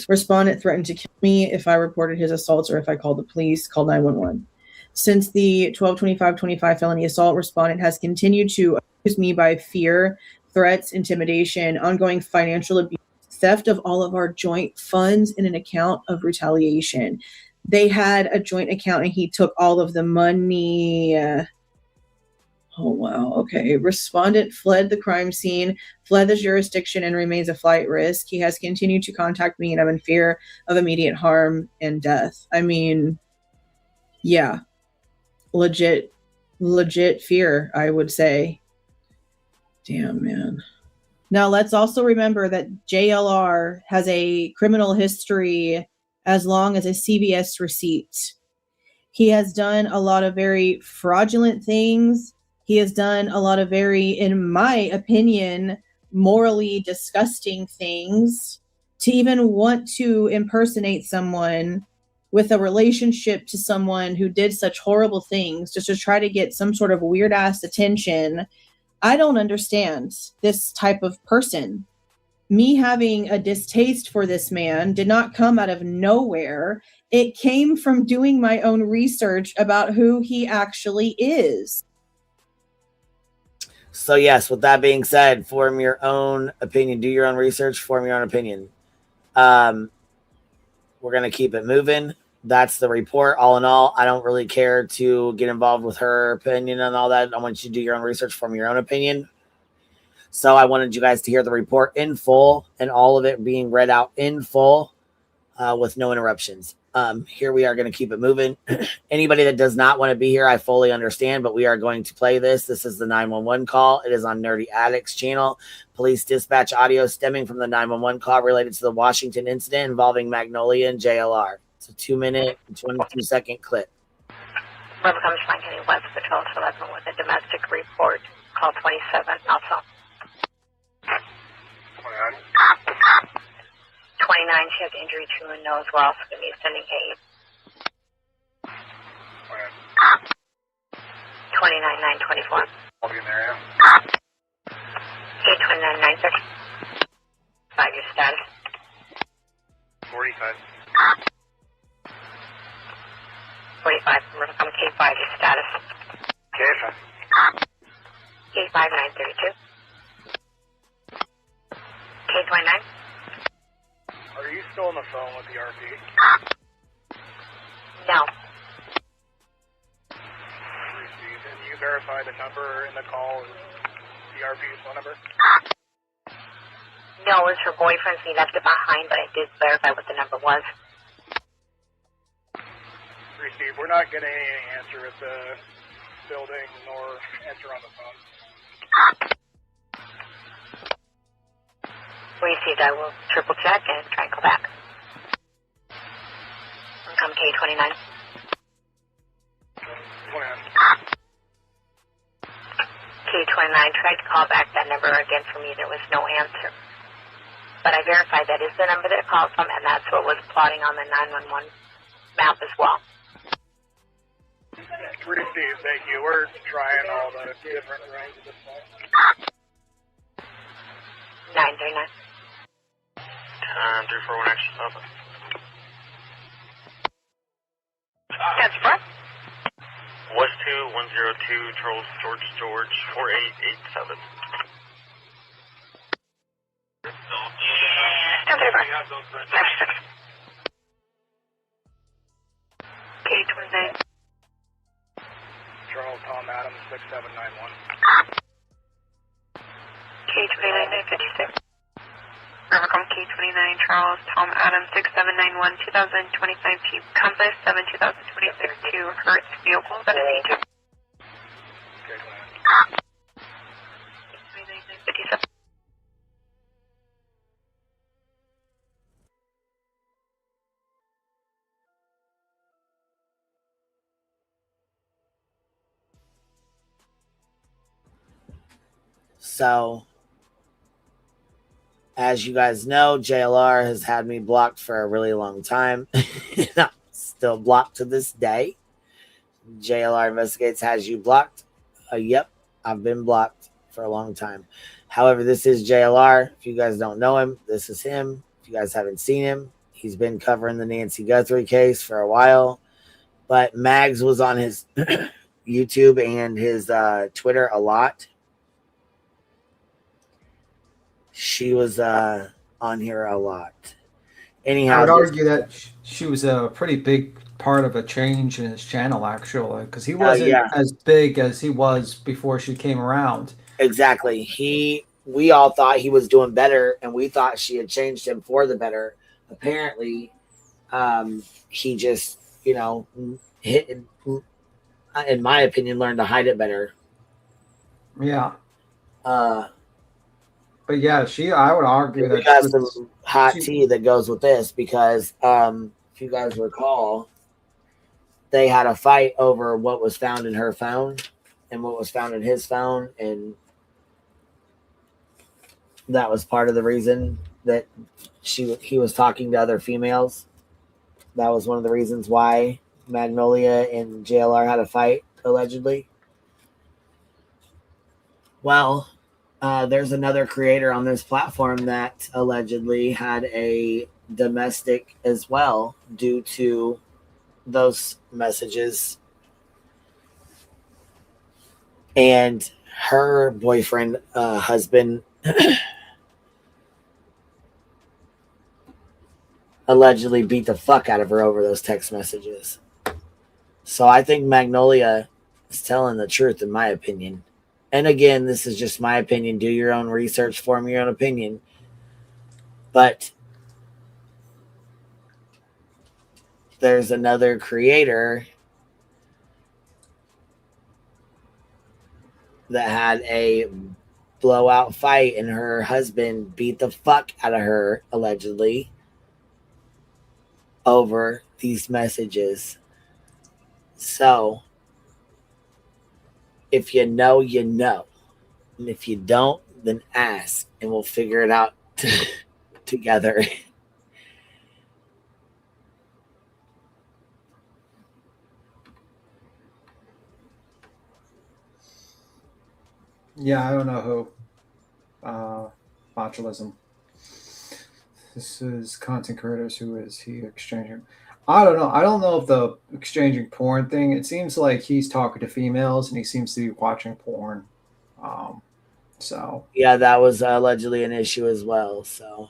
Respondent threatened to kill me if I reported his assaults or if I called the police, called 911. Since the 12/25/25 felony assault, respondent has continued to accuse me by fear, threats, intimidation, ongoing financial abuse, theft of all of our joint funds, in an account of retaliation. They had a joint account and he took all of the money. Oh, wow. Okay. Respondent fled the crime scene, fled the jurisdiction, and remains a flight risk. He has continued to contact me and I'm in fear of immediate harm and death. I mean, yeah, legit fear, I would say. Damn, man. Now, let's also remember that JLR has a criminal history as long as a CVS receipt. He has done a lot of very fraudulent things. He has done a lot of very, in my opinion, morally disgusting things. To even want to impersonate someone with a relationship to someone who did such horrible things just to try to get some sort of weird-ass attention, I don't understand this type of person. Me having a distaste for this man did not come out of nowhere. It came from doing my own research about who he actually is. So yes, with that being said, form your own opinion. Do your own research, form your own opinion. We're going to keep it moving. That's the report. All in all, I don't really care to get involved with her opinion and all that. I want you to do your own research, form your own opinion. So I wanted you guys to hear the report in full and all of it being read out in full. with no interruptions. Here we are going to keep it moving. Anybody that does not want to be here, I fully understand, but we are going to play this. This is the 911 call. It is on Nerdy Addicts channel. Police dispatch audio stemming from the 911 call related to the Washington incident involving Magnolia and JLR. It's a 2-minute and 22-second clip. Whoever comes from County West Patrol to 11 with a domestic report, call 27 also. 29, she has injury to her nose. We're also going to be sending aid. 29, 924. I'll be in there, yeah. 29, 930. 5-year status. 45. 45, remember coming K5, your status. K5. K5, 932. K29. Are you still on the phone with the RP? No. Received. And you verify the number in the call is the RP's phone number? No, it was her boyfriend's. He left it behind, but I did verify what the number was. Received. We're not getting any answer at the building nor answer on the phone. Received. I will triple check and try and call back. And come K29. 29. K29 tried to call back that number again for me. There was no answer. But I verified that is the number that it called from, and that's what was plotting on the 911 map as well. Received. Thank you. We're trying all the different rooms at this point. 939. 341 action open. That's front. West 2102 Charles George 4887. K29. Charles Tom Adams 6791. K29 956. Rivercom K29 Charles Tom Adams 6791 2025 Jeep Compass 7 2026 to Hertz vehicle that is E2. Okay, go ahead. K29 957. So, as you guys know, JLR has had me blocked for a really long time. I'm still blocked to this day. JLR Investigates has you blocked. Yep, I've been blocked for a long time. However, this is JLR. If you guys don't know him, this is him. If you guys haven't seen him, he's been covering the Nancy Guthrie case for a while. But Mags was on his YouTube and his Twitter a lot. She was on here a lot. Anyhow, I would argue that she was a pretty big part of a change in his channel, actually, because he wasn't as big as he was before she came around. Exactly. We all thought he was doing better, and we thought she had changed him for the better. Apparently, he just, in my opinion, learned to hide it better. Yeah. But yeah, I would argue that we got some hot tea that goes with this because if you guys recall, they had a fight over what was found in her phone and what was found in his phone, and that was part of the reason that he was talking to other females. That was one of the reasons why Magnolia and JLR had a fight, allegedly. Well, there's another creator on this platform that allegedly had a domestic as well due to those messages. And her boyfriend, husband, allegedly beat the fuck out of her over those text messages. So I think Magnolia is telling the truth, in my opinion. And again, this is just my opinion. Do your own research, form your own opinion. But there's another creator that had a blowout fight and her husband beat the fuck out of her, allegedly, over these messages. So, if you know, you know. And if you don't, then ask and we'll figure it out together. Yeah, I don't know who. Botulism. This is content creators. Who is he exchanging? I don't know. I don't know if the exchanging porn thing. It seems like he's talking to females and he seems to be watching porn. So yeah, that was allegedly an issue as well. So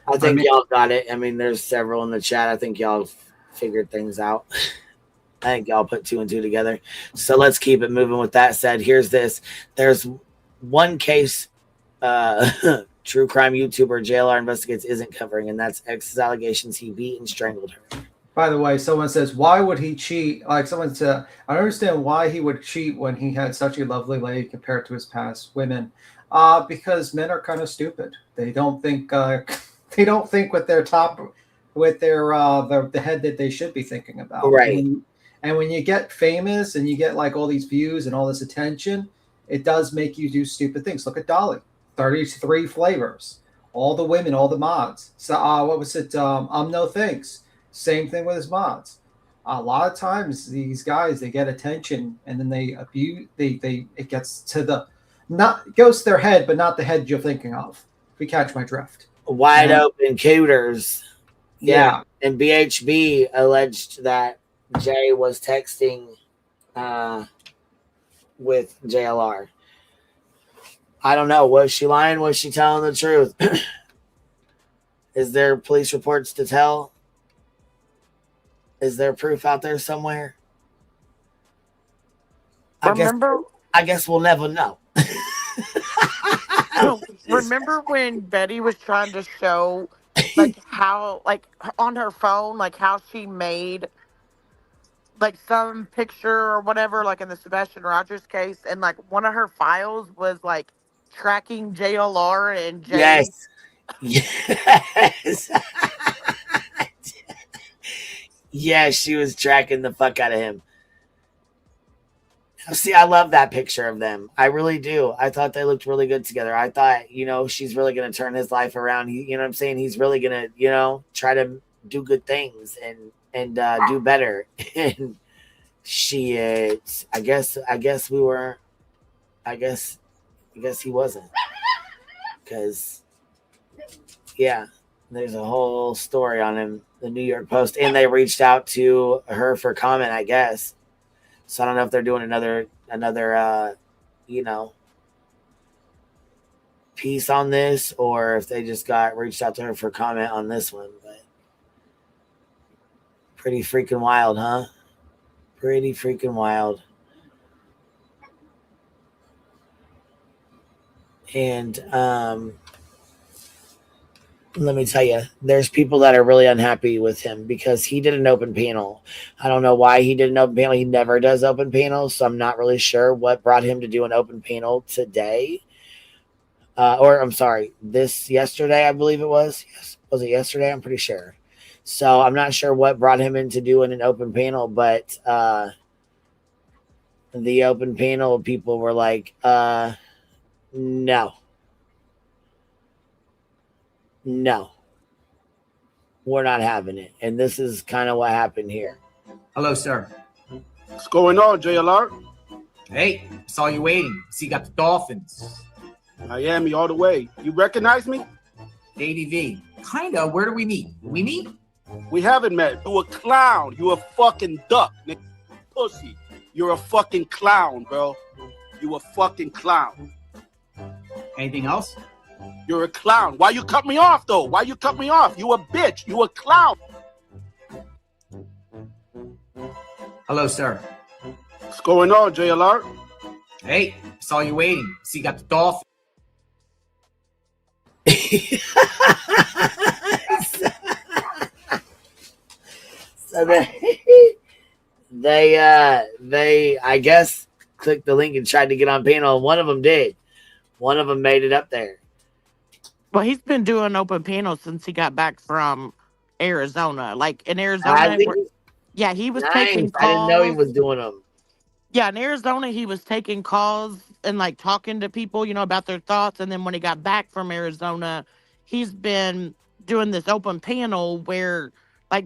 I think y'all got it. I mean, there's several in the chat. I think y'all figured things out. I think y'all put 2 and 2 together. So let's keep it moving. With that said, here's this. There's one case true crime YouTuber JLR Investigates isn't covering, and that's X's allegations he beat and strangled her. By the way, someone says, why would he cheat? Like someone said, I don't understand why he would cheat when he had such a lovely lady compared to his past women. Because men are kind of stupid. They don't think with their the head that they should be thinking about. Right. And when you get famous and you get like all these views and all this attention, it does make you do stupid things. Look at Dolly, 33 flavors, all the women, all the mods. So what was it? No thanks. Same thing with his mods. A lot of times these guys, they get attention and then they abuse. It gets to it goes to their head, but not the head you're thinking of. If you catch my drift. Wide open cooters. Yeah. And BHB alleged that Jay was texting with JLR. I don't know. Was she lying? Was she telling the truth? Is there police reports to tell? Is there proof out there somewhere? I guess we'll never know. Remember when Betty was trying to show like how like on her phone, like how she made like some picture or whatever, like in the Sebastian Rogers case, and like one of her files was like tracking JLR and Jay. Yes. Yeah, she was tracking the fuck out of him. See, I love that picture of them. I really do. I thought they looked really good together. I thought, she's really going to turn his life around. You know what I'm saying? He's really going to, try to do good things and do better. And she is, I guess he wasn't. Because, yeah, there's a whole story on him, the New York Post, and they reached out to her for comment, I guess. So I don't know if they're doing another piece on this or if they just reached out to her for comment on this one. But pretty freaking wild, huh? Pretty freaking wild. And let me tell you, there's people that are really unhappy with him because he did an open panel. I don't know why he did an open panel. He never does open panels, so I'm not really sure what brought him to do an open panel today. Yesterday, I believe it was. Yes. Was it yesterday? I'm pretty sure. So I'm not sure what brought him into doing an open panel, but the open panel people were like, no, we're not having it. And this is kind of what happened here. Hello, sir. What's going on, JLR? Hey, saw you waiting. See, you got the Dolphins. Miami all the way. You recognize me? ADV. Kinda. Where do we meet? We meet? We haven't met. You a clown. You a fucking duck, nigga. Pussy. You're a fucking clown, bro. You a fucking clown. Anything else? You're a clown. Why you cut me off, though? Why you cut me off? You a bitch. You a clown. Hello, sir. What's going on, JLR? Hey, saw you waiting. See, you got the Dolphins. So they I guess clicked the link and tried to get on panel. One of them did. One of them made it up there. Well, he's been doing open panels since he got back from Arizona. Like in I Arizona, think yeah, he was nice. taking calls. I didn't know he was doing them. Yeah, in Arizona, he was taking calls and like talking to people, about their thoughts. And then when he got back from Arizona, he's been doing this open panel where, like,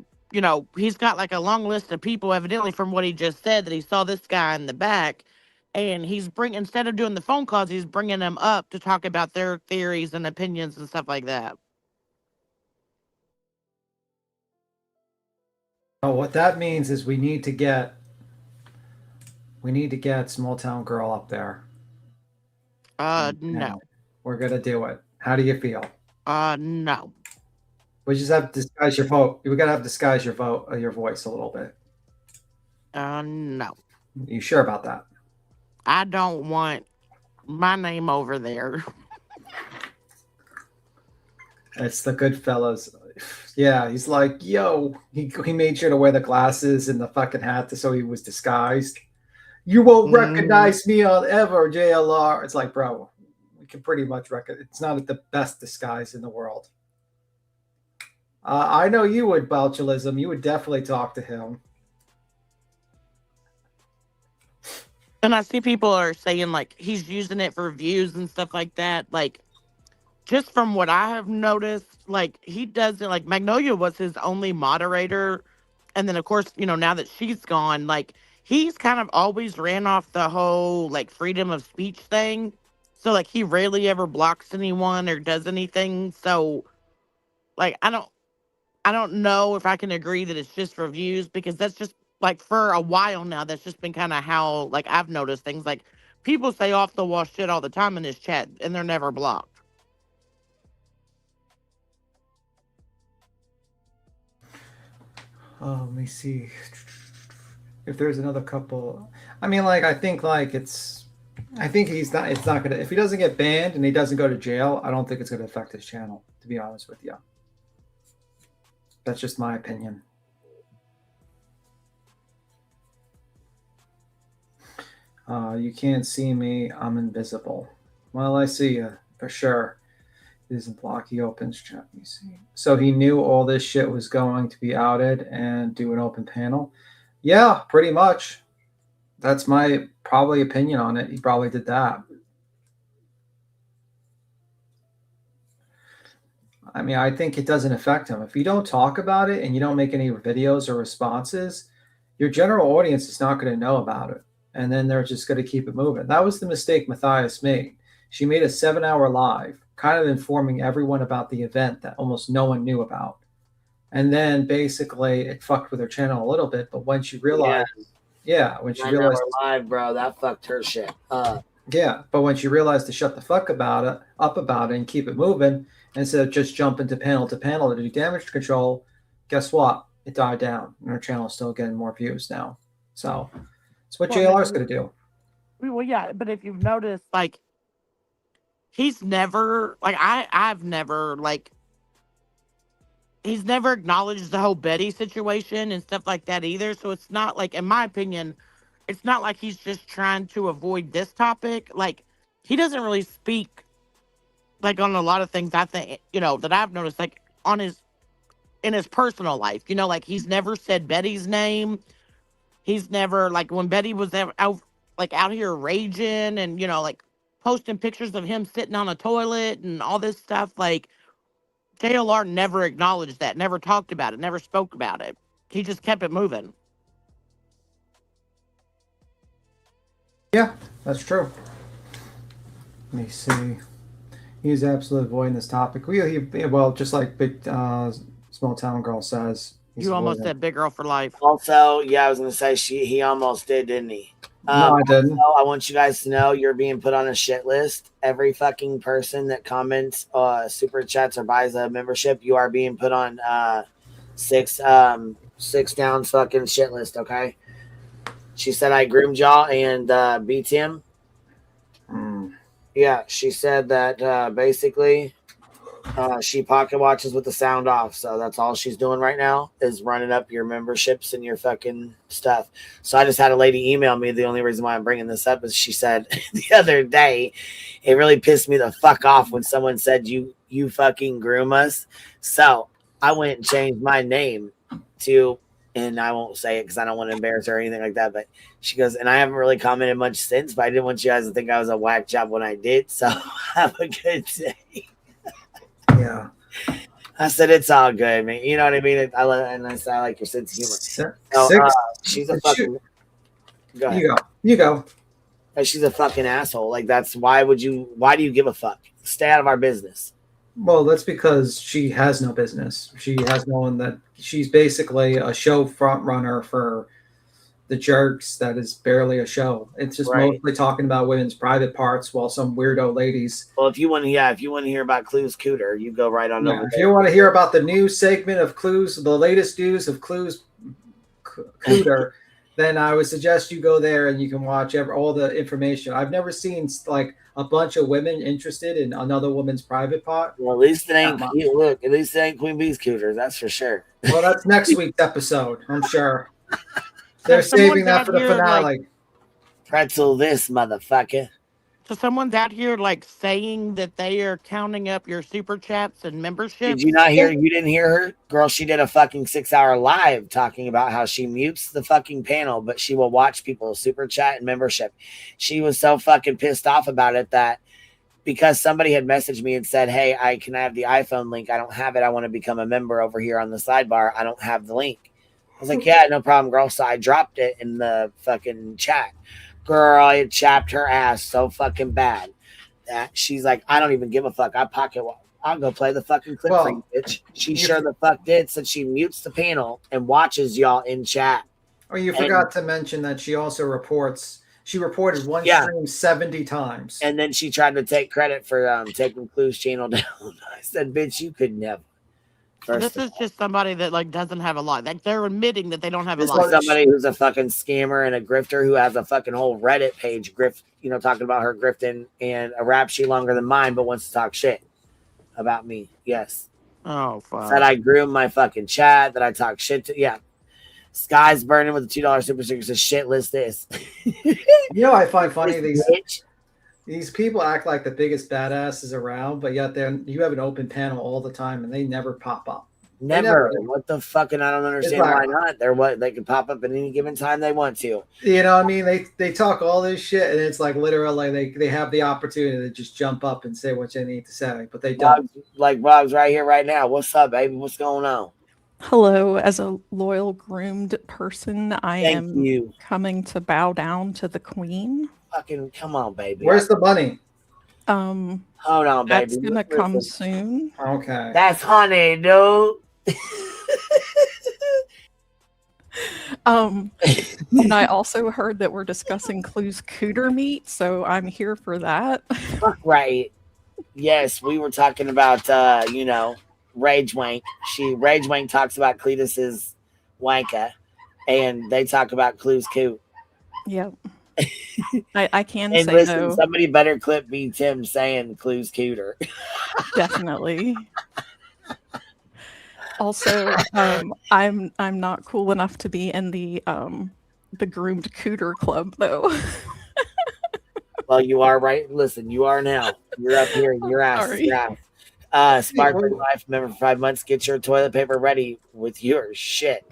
he's got like a long list of people, evidently from what he just said, that he saw this guy in the back. And instead of doing the phone calls, he's bringing them up to talk about their theories and opinions and stuff like that. Oh, what that means is we need to get Small Town Girl up there. No. We're gonna do it. How do you feel? No. We just have to disguise your vote. We gotta have to disguise your voice a little bit. No. You sure about that? I don't want my name over there. It's the Goodfellas. Yeah, he's like, yo, he made sure to wear the glasses and the fucking hat so he was disguised. You won't recognize me on ever, JLR. It's like, bro, we can pretty much recognize. It's not the best disguise in the world. I know you would, Balchulism. You would definitely talk to him. And I see people are saying, like, he's using it for views and stuff like that. Like, just from what I have noticed, like, he doesn't, like, Magnolia was his only moderator. And then, of course, now that she's gone, like, he's kind of always ran off the whole, like, freedom of speech thing. So, like, he rarely ever blocks anyone or does anything. So, like, I don't know if I can agree that it's just for views, because that's just, like, for a while now, that's just been kind of how, like, I've noticed things. Like, people say off the wall shit all the time in this chat, and they're never blocked. Let me see if there's another couple. I mean, like, I think it's not gonna, if he doesn't get banned and he doesn't go to jail, I don't think it's gonna affect his channel, to be honest with you. That's just my opinion. You can't see me. I'm invisible. Well, I see you for sure. It isn't block. He opens chat. You see. So he knew all this shit was going to be outed and do an open panel. Yeah, pretty much. That's my probably opinion on it. He probably did that. I mean, I think it doesn't affect him. If you don't talk about it and you don't make any videos or responses, your general audience is not going to know about it. And then they're just going to keep it moving. That was the mistake Matthias made. She made a 7-hour live, kind of informing everyone about the event that almost no one knew about. And then basically it fucked with her channel a little bit. But when she realized, when she realized live, bro, that fucked her shit up. Yeah, but when she realized to shut the fuck about it and keep it moving, instead of just jumping to panel to do damage control, guess what? It died down, and her channel is still getting more views now. So it's what JLR is going to do. Well, yeah, but if you've noticed, like, he's never, like, I've never, like, he's never acknowledged the whole Betty situation and stuff like that either. So it's not like, in my opinion, it's not like he's just trying to avoid this topic. Like, he doesn't really speak, like, on a lot of things, I think, that I've noticed, like, in his personal life, like, he's never said Betty's name. He's never, like, when Betty was out here raging and, like, posting pictures of him sitting on a toilet and all this stuff, like, JLR never acknowledged that, never talked about it, never spoke about it. He just kept it moving. Yeah, that's true. Let me see. He's absolutely avoiding this topic. Well, just like Big Small Town Girl says. You almost said Big Girl for Life. Also, yeah, I was going to say he almost did, didn't he? No, I didn't. Also, I want you guys to know you're being put on a shit list. Every fucking person that comments, super chats, or buys a membership, you are being put on 6 down fucking shit list. Okay. She said I groomed y'all and beat him. Yeah, she said that basically. She pocket watches with the sound off, so that's all she's doing right now is running up your memberships and your fucking stuff. So I just had a lady email me. The only reason why I'm bringing this up is she said the other day, it really pissed me the fuck off when someone said you fucking groom us. So I went and changed my name to, and I won't say it because I don't want to embarrass her or anything like that. But she goes, and I haven't really commented much since, but I didn't want you guys to think I was a whack job when I did. So have a good day. Yeah. I said it's all good, man. You know what I mean? I like your sense of humor. She's a fucking. Go ahead. You go. She's a fucking asshole. Like that's why do you give a fuck? Stay out of our business. Well, that's because she has no business. She has no one that she's basically a show front runner for the jerks. That is barely a show. It's just mostly talking about women's private parts while some weirdo ladies. Well, if you want to hear about Clues Cooter, you go right on over If there. you want to hear about the new segment of Clues, the latest news of Clues Cooter, then I would suggest you go there and you can watch all the information. I've never seen like a bunch of women interested in another woman's private part. Well, at least it ain't look. At least it ain't Queen Bee's Cooter. That's for sure. Well, that's next week's episode. I'm sure they're saving that for the finale. Pretzel this motherfucker. So someone's out here like saying that they are counting up your super chats and memberships. Did you not hear? You didn't hear her, girl? She did a fucking 6-hour live talking about how she mutes the fucking panel, but she will watch people's super chat and membership. She was so fucking pissed off about it that because somebody had messaged me and said, "Hey, I can have the iPhone link. I don't have it. I want to become a member over here on the sidebar. I don't have the link." I was like, "Yeah, no problem, girl." So I dropped it in the fucking chat. Girl, it chapped her ass so fucking bad that she's like, I don't even give a fuck. I'll go play the fucking clip for you, bitch. She sure the fuck did, since she mutes the panel and watches y'all in chat. Oh, you forgot to mention that she also reported one stream 70 times. And then she tried to take credit for taking Clue's channel down. I said, bitch, you could never. This is just somebody that like doesn't have a lot. Like they're admitting that they don't have a lot. This is somebody who's a fucking scammer and a grifter who has a fucking whole Reddit page talking about her grifting and a rap sheet longer than mine, but wants to talk shit about me. Yes. Oh fuck. That I groom my fucking chat, that I talk shit to. Yeah. Sky's burning with the $2 super sticker says shit list this. I find funny these people act like the biggest badasses around, but yet you have an open panel all the time and they never pop up. Never. What the fuck? And I don't understand why not. They can pop up at any given time they want to. You know what I mean? They talk all this shit and it's like literally they have the opportunity to just jump up and say what they need to say, but they don't. Like Bob's right here, right now. What's up, baby? What's going on? Hello, as a loyal groomed person, I am coming to bow down to the queen. Fucking come on, baby. Where's the money? Hold on, baby. That's gonna come soon. Okay. That's honey, dude. And I also heard that we're discussing Clue's cooter meat, so I'm here for that. Right. Yes, we were talking about Rage Wank. Rage Wank talks about Cletus's wanka, and they talk about Clue's coot. Yep. I can and say listen, no. Somebody better clip me Tim saying Clue's cooter. Definitely. Also, I'm not cool enough to be in the groomed cooter club though. Well, you are right. Listen, you are now. You're up here. Your ass. Sparkling Life member for 5 months. Get your toilet paper ready with your shit.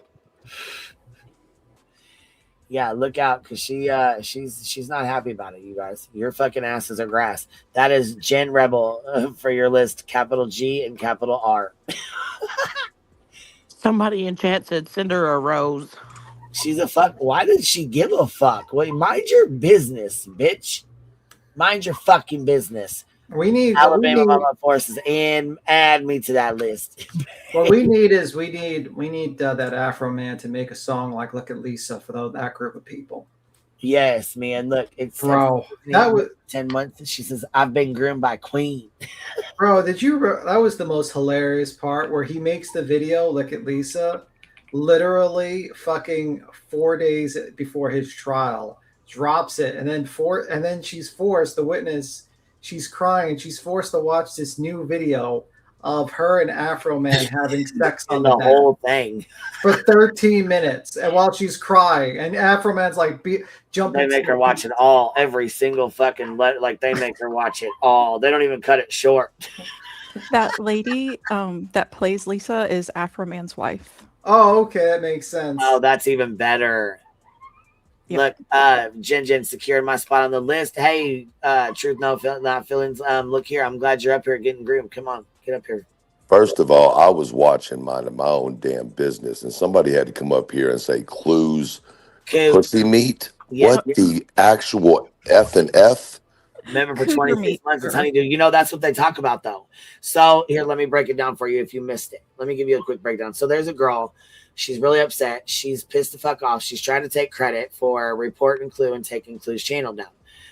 Yeah, look out, because she's not happy about it, you guys. Your fucking asses are grass. That is Jen Rebel for your list. Capital G and capital R. Somebody in chat said send her a rose. She's a fuck. Why did she give a fuck? Wait, mind your business, bitch. Mind your fucking business. We need Alabama Mama Forces and add me to that list. What we need that Afro man to make a song like "Look at Lisa" for that group of people. Yes, man. Look, it's that was 10 months. She says, "I've been groomed by Queen." Bro, that was the most hilarious part where he makes the video "Look at Lisa," literally fucking 4 days before his trial, drops it, and then she's forced, the witness. She's crying and she's forced to watch this new video of her and Afro Man having sex on the bed whole thing for 13 minutes, and while she's crying, and Afro Man's like jumping. They make her watch it all, every single fucking like they make her watch it all. They don't even cut it short. That lady that plays Lisa is Afro Man's wife. Oh, okay, that makes sense. Oh, that's even better. Yep. Look, Jen secured my spot on the list. Hey, Truth No Not Feelings. Look here, I'm glad you're up here getting groomed. Come on, get up here. First of all, I was watching minding my own damn business, and somebody had to come up here and say clues, pussy meat. Yeah. What the actual F and F? Remember, for 26 months, it's honeydew. You know, that's what they talk about, though. So here, let me break it down for you if you missed it. Let me give you a quick breakdown. So there's a girl. She's really upset. She's pissed the fuck off. She's trying to take credit for reporting Clue and taking Clue's channel down.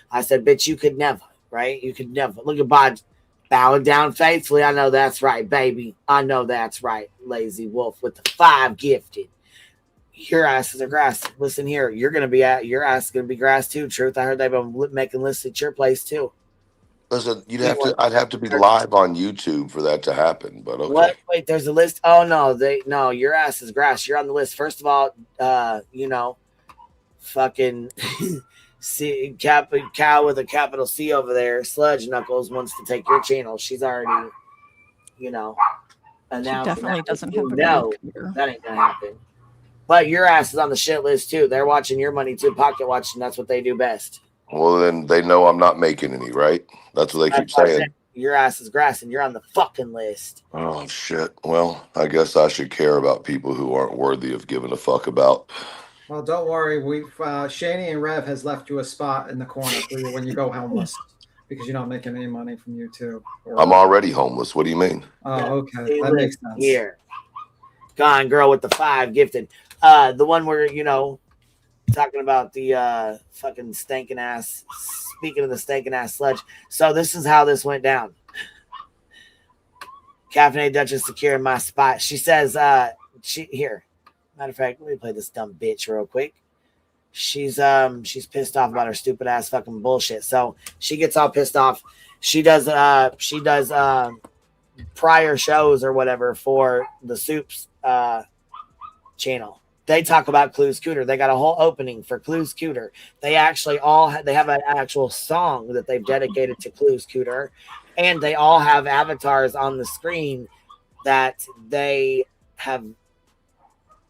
I said, bitch, you could never, right? You could never. Look at Bod bowing down faithfully. I know that's right, baby. I know that's right. Lazy Wolf with the 5 gifted. Your asses are grass. Listen here, you're gonna be your ass is gonna be grass too. Truth, I heard they've been making lists at your place too. Listen, I'd have to be live on YouTube for that to happen. But okay. What? Wait, there's a list. Oh no, your ass is grass. You're on the list. First of all, fucking cow with a capital C over there. Sludge Knuckles wants to take your channel. She's already, announced. She definitely doesn't have a computer. That ain't gonna happen. But your ass is on the shit list too. They're watching your money too, pocket watching. That's what they do best. Well, then they know I'm not making any, right? That's what they keep saying. Your ass is grass and you're on the fucking list. Oh, shit. Well, I guess I should care about people who aren't worthy of giving a fuck about. Well, don't worry. We've Shani and Rev has left you a spot in the corner for you when you go homeless because you're not making any money from YouTube. I'm already homeless. What do you mean? Oh, okay. That makes sense. Here. Gone girl with the 5 gifted. The one where, talking about the fucking stinking ass. Speaking of the stinking ass sludge. So this is how this went down. Caffeinated Duchess securing my spot. She says, here. Matter of fact, let me play this dumb bitch real quick. She's pissed off about her stupid ass fucking bullshit. So she gets all pissed off. She does prior shows or whatever for the Soups channel. They talk about Clue Scooter. They got a whole opening for Clue Scooter. They actually they have an actual song that they've dedicated to Clue Scooter, and they all have avatars on the screen that they have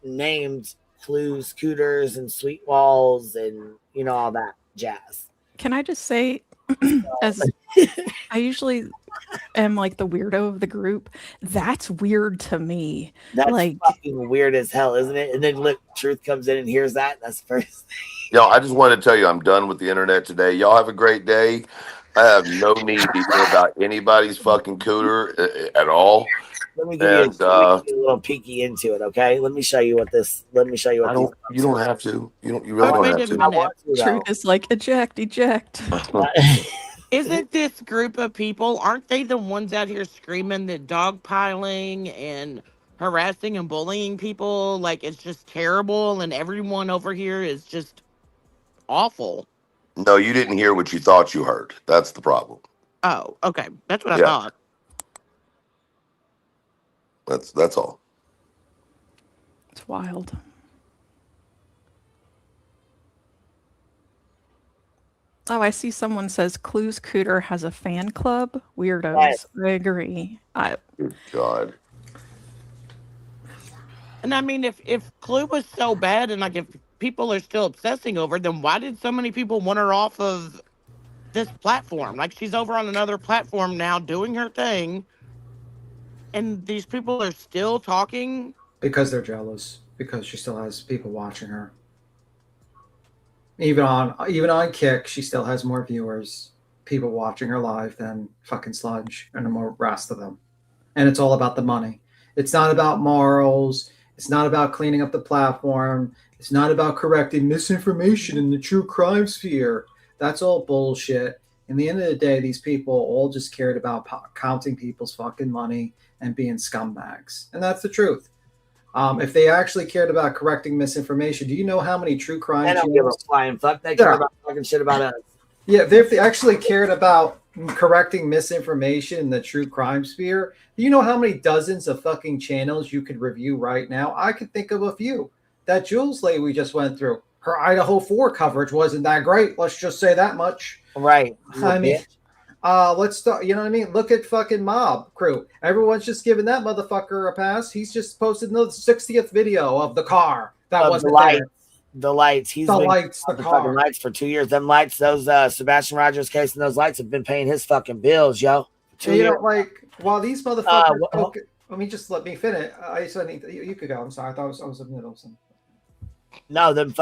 named Clue Scooters and Sweet Walls and all that jazz. Can I just say, as I usually am like the weirdo of the group, that's weird to me. That's like fucking weird as hell, isn't it? And then look, Truth comes in and hears that. That's the first thing. Yo, I just wanted to tell you I'm done with the internet today. Y'all have a great day. I have no need to hear about anybody's fucking cooter at all. Let me give you a little peeky into it, okay? Let me show you what this. Let me show you what. You don't have to. You really don't have to. Truth is like eject. Isn't this group of people, aren't they the ones out here screaming that dogpiling and harassing and bullying people, like it's just terrible and everyone over here is just awful? No, you didn't hear what you thought you heard. That's the problem. Oh, okay. That's what I thought. That's all. It's wild. Oh, I see someone says Clue Scooter has a fan club. Weirdos. Yes. I agree. Good God. And I mean, if Clue was so bad and like if people are still obsessing over it, then why did so many people want her off of this platform? Like she's over on another platform now doing her thing. And these people are still talking? Because they're jealous. Because she still has people watching her. Even on Kick, she still has more viewers, people watching her live than fucking Sludge and the more rest of them. And it's all about the money. It's not about morals. It's not about cleaning up the platform. It's not about correcting misinformation in the true crime sphere. That's all bullshit. In the end of the day, these people all just cared about counting people's fucking money and being scumbags. And that's the truth. If they actually cared about correcting misinformation, do you know how many true crime They don't give a flying fuck. They care about fucking shit about us. Yeah, if they actually cared about correcting misinformation in the true crime sphere. You know how many dozens of fucking channels you could review right now? I could think of a few. That Jules lady we just went through, her Idaho 4 coverage wasn't that great. Let's just say that much. Right. I mean, let's start. You know what I mean? Look at fucking Mob Crew. Everyone's just giving that motherfucker a pass. He's just posted the 60th video of the car that wasn't there. The lights. He's the been lights. The car. fucking lights for 2 years. Them lights. Those Sebastian Rogers case and those lights have been paying his fucking bills, yo. You know, like while these motherfuckers. Let me finish. I just need you could go. I'm sorry. I thought I was in the middle of something. No, them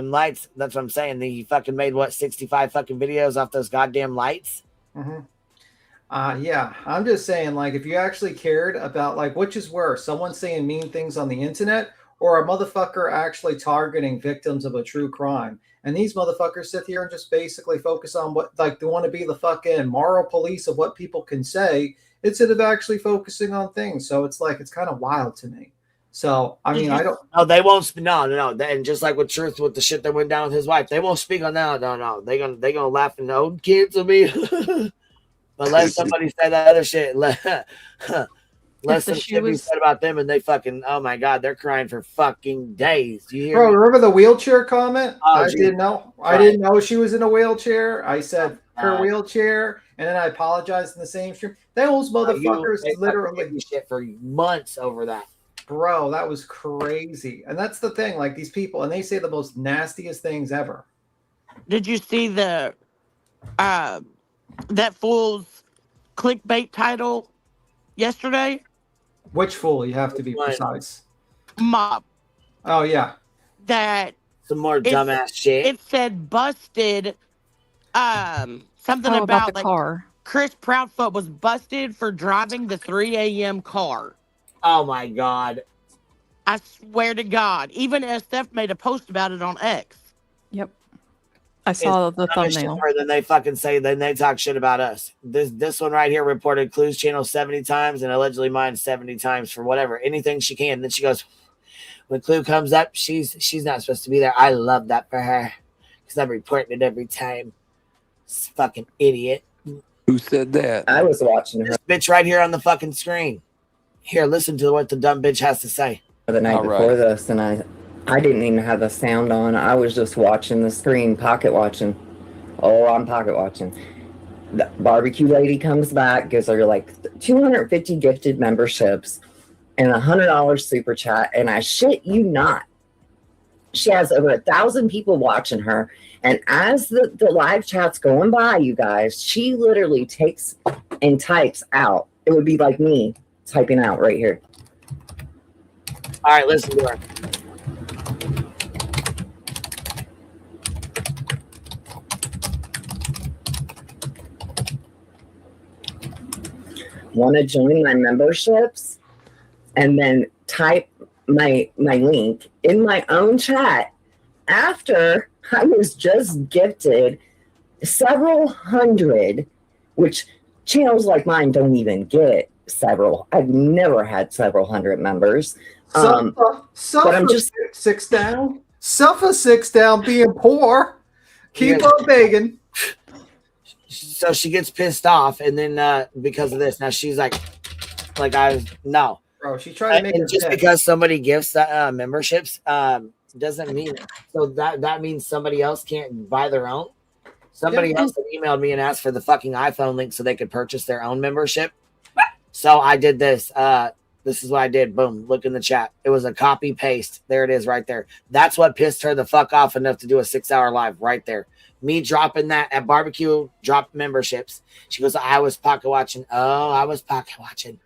lights. That's what I'm saying. He fucking made 65 fucking videos off those goddamn lights. Mm-hmm. Yeah, I'm just saying, like, if you actually cared about, like, which is worse, someone saying mean things on the internet or a motherfucker actually targeting victims of a true crime. And these motherfuckers sit here and just basically focus on what, like, they want to be the fucking moral police of what people can say instead of actually focusing on things. So it's like, it's kind of wild to me. So, I mean, I don't. No, they won't. No. And just like with Truth, with the shit that went down with his wife, they won't speak on that. No. They gonna laugh and old kids will be. Unless somebody said that other shit. Less than shit be said about them, and they fucking. Oh my god, they're crying for fucking days. Do you hear? Bro, remember the wheelchair comment? Oh, I didn't know. I didn't know she was in a wheelchair. I said her wheelchair, and then I apologized in the same stream. Those motherfuckers literally shit for months over that. Bro, that was crazy. And that's the thing, like these people, and they say the most nastiest things ever. Did you see the that fool's clickbait title yesterday? Which fool? You have to be precise. Mob. Oh yeah. That some more dumbass shit. It said busted something about the like car. Chris Proudfoot was busted for driving the 3 a.m. car. Oh my god. I swear to God. Even SF made a post about it on X. Yep. I saw the thumbnail. Then they fucking say, then they talk shit about us. This one right here reported Clues channel 70 times and allegedly mine 70 times for whatever, anything she can. Then she goes, when Clue comes up, she's not supposed to be there. I love that for her because I'm reporting it every time. This fucking idiot. Who said that? I was watching her. This bitch right here on the fucking screen. Here, listen to what the dumb bitch has to say. The night before this, and I didn't even have the sound on. I was just watching the screen, pocket watching. Oh, I'm pocket watching. The barbecue lady comes back, gives her like 250 gifted memberships and $100 super chat. And I shit you not, she has over 1,000 people watching her. And as the live chat's going by, you guys, she literally takes and types out. It would be like me typing out right here. All right, listen to her. Want to join my memberships? And then type my link in my own chat after I was just gifted several hundred, which channels like mine don't even get several. I've never had several hundred members. But I'm just 6 down. Suffer 6 down being poor. Keep on begging. So she gets pissed off, and then because of this, now she's like no. Bro, she tried to make it just because somebody gifts memberships doesn't mean so that means somebody else can't buy their own. Somebody else had emailed me and asked for the fucking iPhone link so they could purchase their own membership. So I did this. This is what I did. Boom. Look in the chat. It was a copy paste. There it is right there. That's what pissed her the fuck off enough to do a 6-hour live right there. Me dropping that at barbecue, drop memberships. She goes, I was pocket watching. Oh, I was pocket watching.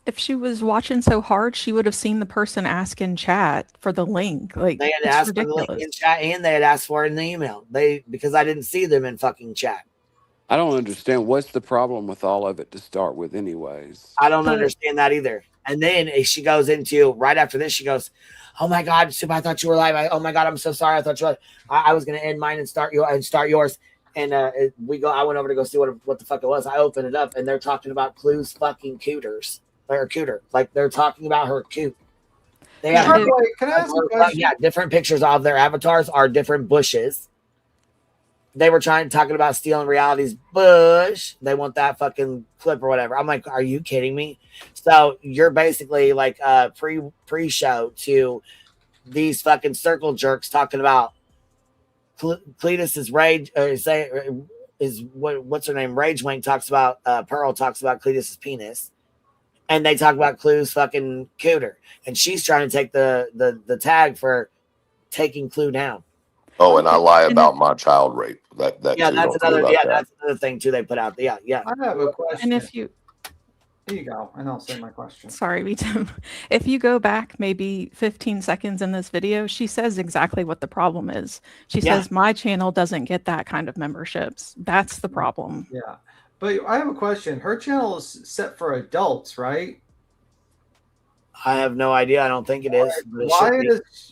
If she was watching so hard, she would have seen the person ask in chat for the link. Like, they had asked for the link in chat and they had asked for it in the email. Because I didn't see them in fucking chat. I don't understand. What's the problem with all of it to start with anyways? I don't understand that either. And then she goes into, right after this, she goes, oh my God, Super, I thought you were live. Oh my God, I'm so sorry. I thought you were live. I was going to end mine and start yours. And I went over to go see what the fuck it was. I opened it up and they're talking about Clue's fucking cooters. Or cooter. Like they're talking about her coot. They have can I ask a question? different pictures of their avatars are different bushes. they were talking about stealing reality's bush. They want that fucking clip or whatever. I'm like, are you kidding me? So you're basically like a pre-show to these fucking circle jerks talking about Cletus's rage, or what's her name? Rage Wing talks about Pearl talks about Cletus's penis, and they talk about Clue's fucking cooter, and she's trying to take the tag for taking Clue down. Oh, and I lie about my child rape. That Yeah, too. that's Don't forget another. about Yeah, that. that's another thing too. They put out. Yeah. I have a question. And if you Here you go, and I'll say my question. Sorry, Vito. If you go back maybe 15 seconds in this video, she says exactly what the problem is. She says, my channel doesn't get that kind of memberships. That's the problem. Yeah. But I have a question. Her channel is set for adults, right? I have no idea. I don't think it is.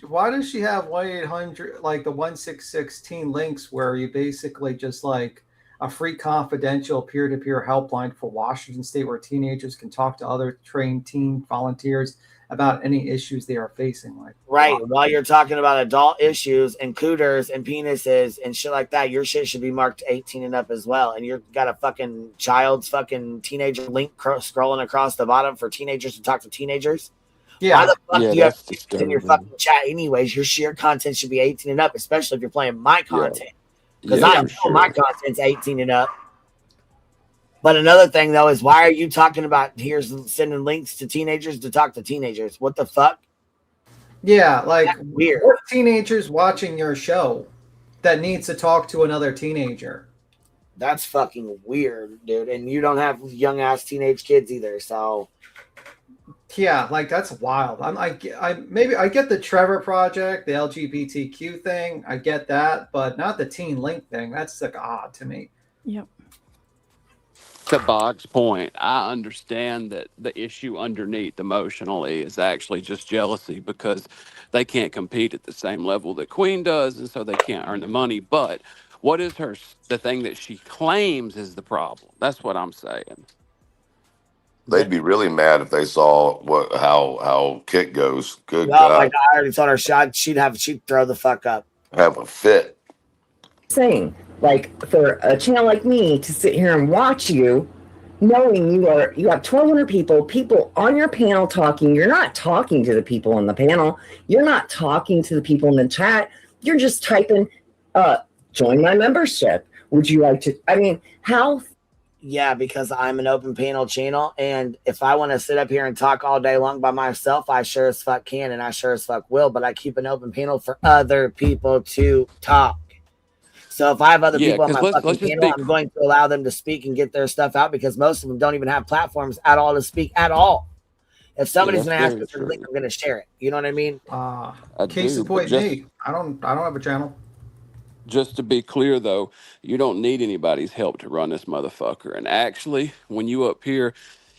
Why does she have 1-800, like the 166 links, where you basically just like a free confidential peer-to-peer helpline for Washington State where teenagers can talk to other trained teen volunteers about any issues they are facing? Like, right. While you're talking about adult issues and cooters and penises and shit like that, your shit should be marked 18 and up as well. And you've got a fucking child's fucking teenager link scrolling across the bottom for teenagers to talk to teenagers. Yeah. Why the fuck do you have that's to in your fucking chat anyways? Your sheer content should be 18 and up, especially if you're playing my content. Because I know my content's 18 and up. But another thing, though, is why are you talking about here's sending links to teenagers to talk to teenagers? What the fuck? Yeah, like that's weird. What teenagers watching your show that needs to talk to another teenager? That's fucking weird, dude. And you don't have young ass teenage kids either, so yeah, like that's wild. I get the Trevor Project, the LGBTQ thing. I get that, but not the Teen Link thing. That's like odd to me. Yep. To Bog's point, I understand that the issue underneath emotionally is actually just jealousy because they can't compete at the same level that Queen does, and so they can't earn the money. But what is the thing that she claims is the problem? That's what I'm saying. They'd be really mad if they saw how Kit goes. Good oh God. my God, I already told her she'd throw the fuck up. Have a fit. Saying, like, for a channel like me to sit here and watch you, knowing you have 1,200 people on your panel talking. You're not talking to the people on the panel. You're not talking to the people in the chat. You're just typing, join my membership. Would you like to? I mean, how? Yeah, because I'm an open panel channel, and if I want to sit up here and talk all day long by myself, I sure as fuck can, and I sure as fuck will, but I keep an open panel for other people to talk. So if I have other people on my fucking panel, I'm going to allow them to speak and get their stuff out because most of them don't even have platforms at all to speak at all. If somebody's going to ask us for the link, I'm going to share it. You know what I mean? Case in point, me. I don't have a channel. Just to be clear, though, you don't need anybody's help to run this motherfucker. And actually, when you up here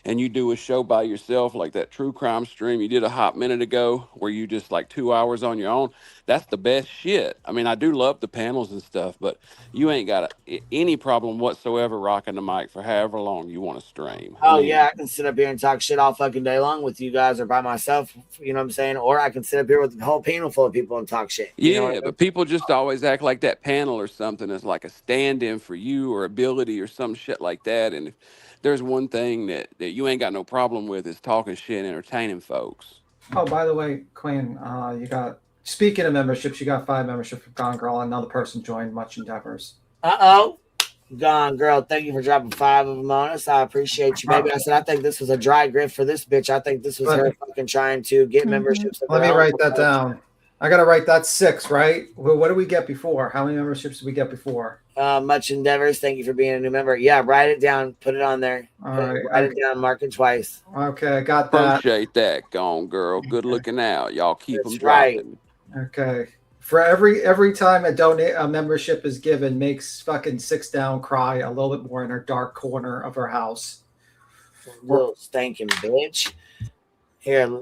and you do a show by yourself, like that true crime stream you did a hot minute ago, where you just like 2 hours on your own, that's the best shit. I mean, I do love the panels and stuff, but you ain't got any problem whatsoever rocking the mic for however long you want to stream. Oh, yeah, I can sit up here and talk shit all fucking day long with you guys or by myself, you know what I'm saying? Or I can sit up here with a whole panel full of people and talk shit. Yeah, but people just always act like that panel or something is like a stand-in for you or ability or some shit like that. And if there's one thing that you ain't got no problem with is talking shit and entertaining folks. Oh, by the way, Queen, speaking of memberships, you got 5 memberships from Gone Girl, and another person joined Much Endeavors. Uh-oh. Gone Girl, thank you for dropping 5 of them on us. I appreciate you, baby. I said, I think this was a dry grift for this bitch. I think this was her fucking trying to get memberships. Let me write that down. I got to write that 6, right? Well, what did we get before? How many memberships did we get before? Much Endeavors, thank you for being a new member. Yeah, write it down. Put it on there. All right. Write it down. Mark it twice. Okay, I got that. Appreciate that, Gone Girl. Good looking out. Y'all keep them dropping. Right. Okay. For every time a membership is given, makes fucking 6 down cry a little bit more in her dark corner of her house. Little stinking bitch. Here.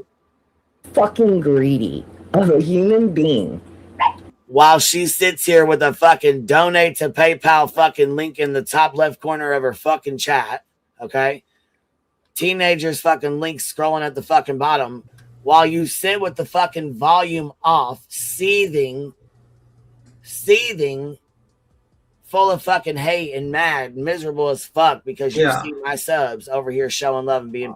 Fucking greedy of a human being. While she sits here with a fucking donate to PayPal fucking link in the top left corner of her fucking chat, okay? Teenagers fucking links scrolling at the fucking bottom. While you sit with the fucking volume off, seething full of fucking hate and mad and miserable as fuck because you see my subs over here showing love and being.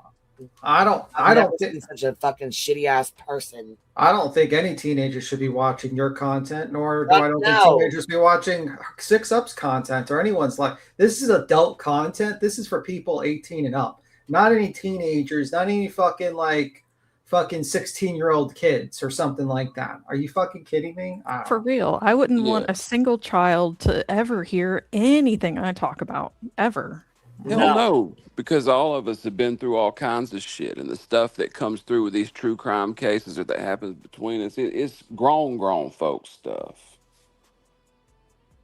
I don't think such a fucking shitty ass person. I don't think any teenager should be watching your content, nor do I don't think teenagers should be watching 6UP's content or anyone's. Like, this is adult content. This is for people 18 and up. Not any teenagers, not any fucking 16-year-old kids or something like that. Are you fucking kidding me? For real. I wouldn't want a single child to ever hear anything I talk about, ever. Hell no, because all of us have been through all kinds of shit, and the stuff that comes through with these true crime cases or that happens between us, it's grown folks stuff.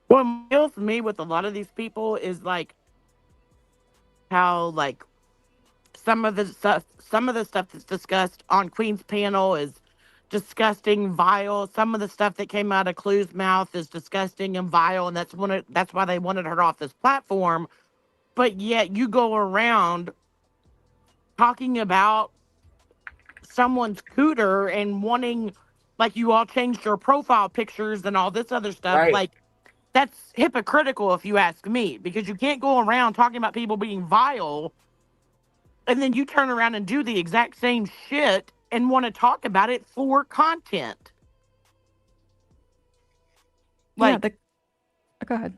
What kills me with a lot of these people is like how like some of the stuff that's discussed on Queen's panel is disgusting, vile. Some of the stuff that came out of Clue's mouth is disgusting and vile, and that's why they wanted her off this platform. But yet you go around talking about someone's cooter and wanting, like, you all changed your profile pictures and all this other stuff. Right. Like, that's hypocritical if you ask me, because you can't go around talking about people being vile and then you turn around and do the exact same shit and want to talk about it for content. Like, go ahead.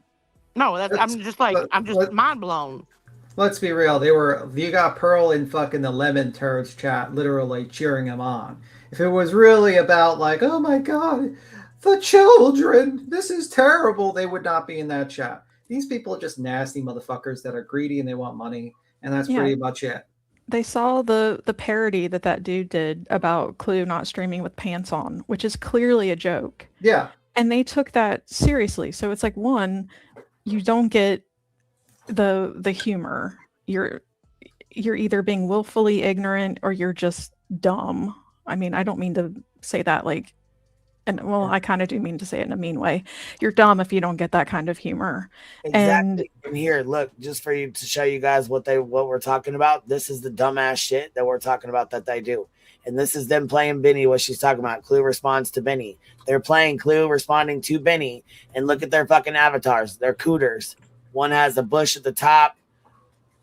No, I'm just mind blown. Let's be real. You got Pearl in fucking the Lemon Turds chat literally cheering him on. If it was really about like, oh my God, the children, this is terrible, they would not be in that chat. These people are just nasty motherfuckers that are greedy and they want money. And that's pretty much it. They saw the parody that dude did about Clue not streaming with pants on, which is clearly a joke. Yeah. And they took that seriously. So it's like, one, you don't get the humor. You're either being willfully ignorant or you're just dumb. I mean, I don't mean to say that like, and well, I kind of do mean to say it in a mean way. You're dumb if you don't get that kind of humor. Exactly. And here, look, just for you to show you guys what we're talking about. This is the dumbass shit that we're talking about that they do. And this is them playing Benny, what she's talking about. Clue responds to Benny. They're playing Clue responding to Benny. And look at their fucking avatars. They're cooters. One has a bush at the top.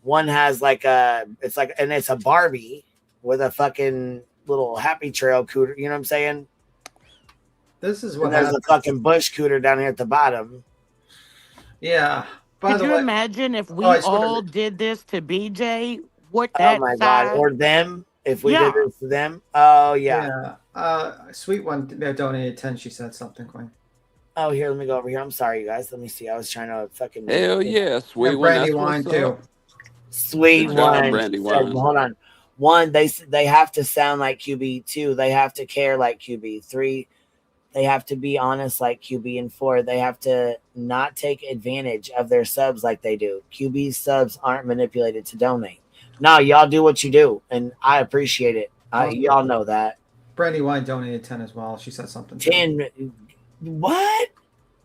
One has it's a Barbie with a fucking little happy trail cooter. You know what I'm saying? This is what there's a fucking bush cooter down here at the bottom. Yeah. Could you imagine if we all did this to BJ? What that Oh my God. Or them. If we did this to them. Oh, yeah. Sweet One donated 10. She said something, Queen. Oh, here, let me go over here. I'm sorry, you guys. Let me see. I was trying to fucking. Hell yeah, Sweet One. Brandy Wine, too. Sweet One. Brandy Wine. Hold on. One, they have to sound like QB. Two, they have to care like QB. Three, they have to be honest like QB. And four, they have to not take advantage of their subs like they do. QB's subs aren't manipulated to donate. No, y'all do what you do, and I appreciate it. Y'all know that. Brandy Wine donated 10 as well. She said something. 10. What?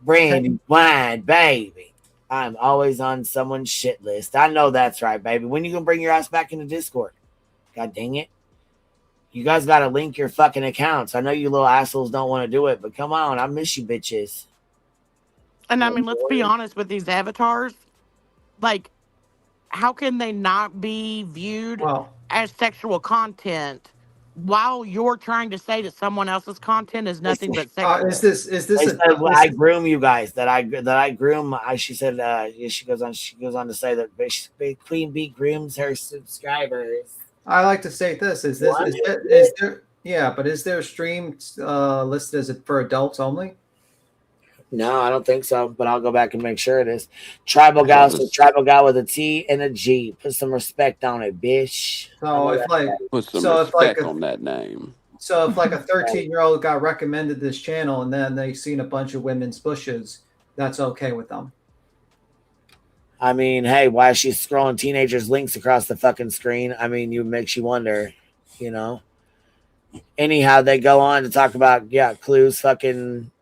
Brandy Wine, baby. I'm always on someone's shit list. I know that's right, baby. When you gonna bring your ass back into Discord? God dang it. You guys gotta link your fucking accounts. I know you little assholes don't want to do it, but come on, I miss you bitches. And I mean, let's be honest with these avatars. Like, how can they not be viewed as sexual content while you're trying to say that someone else's content is nothing but sexual? Is this I groom you guys? That I groom. She said. She goes on to say that Queen Bee grooms her subscribers. I like to say this: is there? Yeah, but is there stream listed as for adults only? No, I don't think so, but I'll go back and make sure it is. Tribal Gal says Tribal Gal with a T and a G. Put some respect on it, bitch. So put some respect on that name. So if like a 13-year-old got recommended this channel and then they've seen a bunch of women's bushes, that's okay with them. I mean, hey, why is she scrolling teenagers' links across the fucking screen? I mean, makes you wonder, you know. Anyhow, they go on to talk about Clue's fucking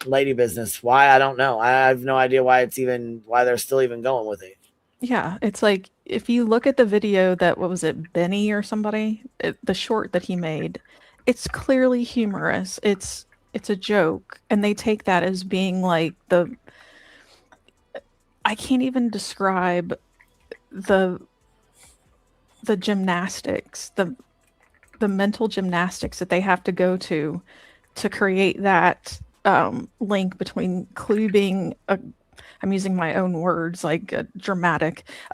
lady business. Why? I don't know. I have no idea why they're still even going with it. Yeah, it's like if you look at the video that what was it, Benny or somebody, the short that he made, it's clearly humorous. It's a joke, and they take that as being like I can't even describe the gymnastics, the mental gymnastics that they have to go to create that link between Clue being I'm using my own words, like a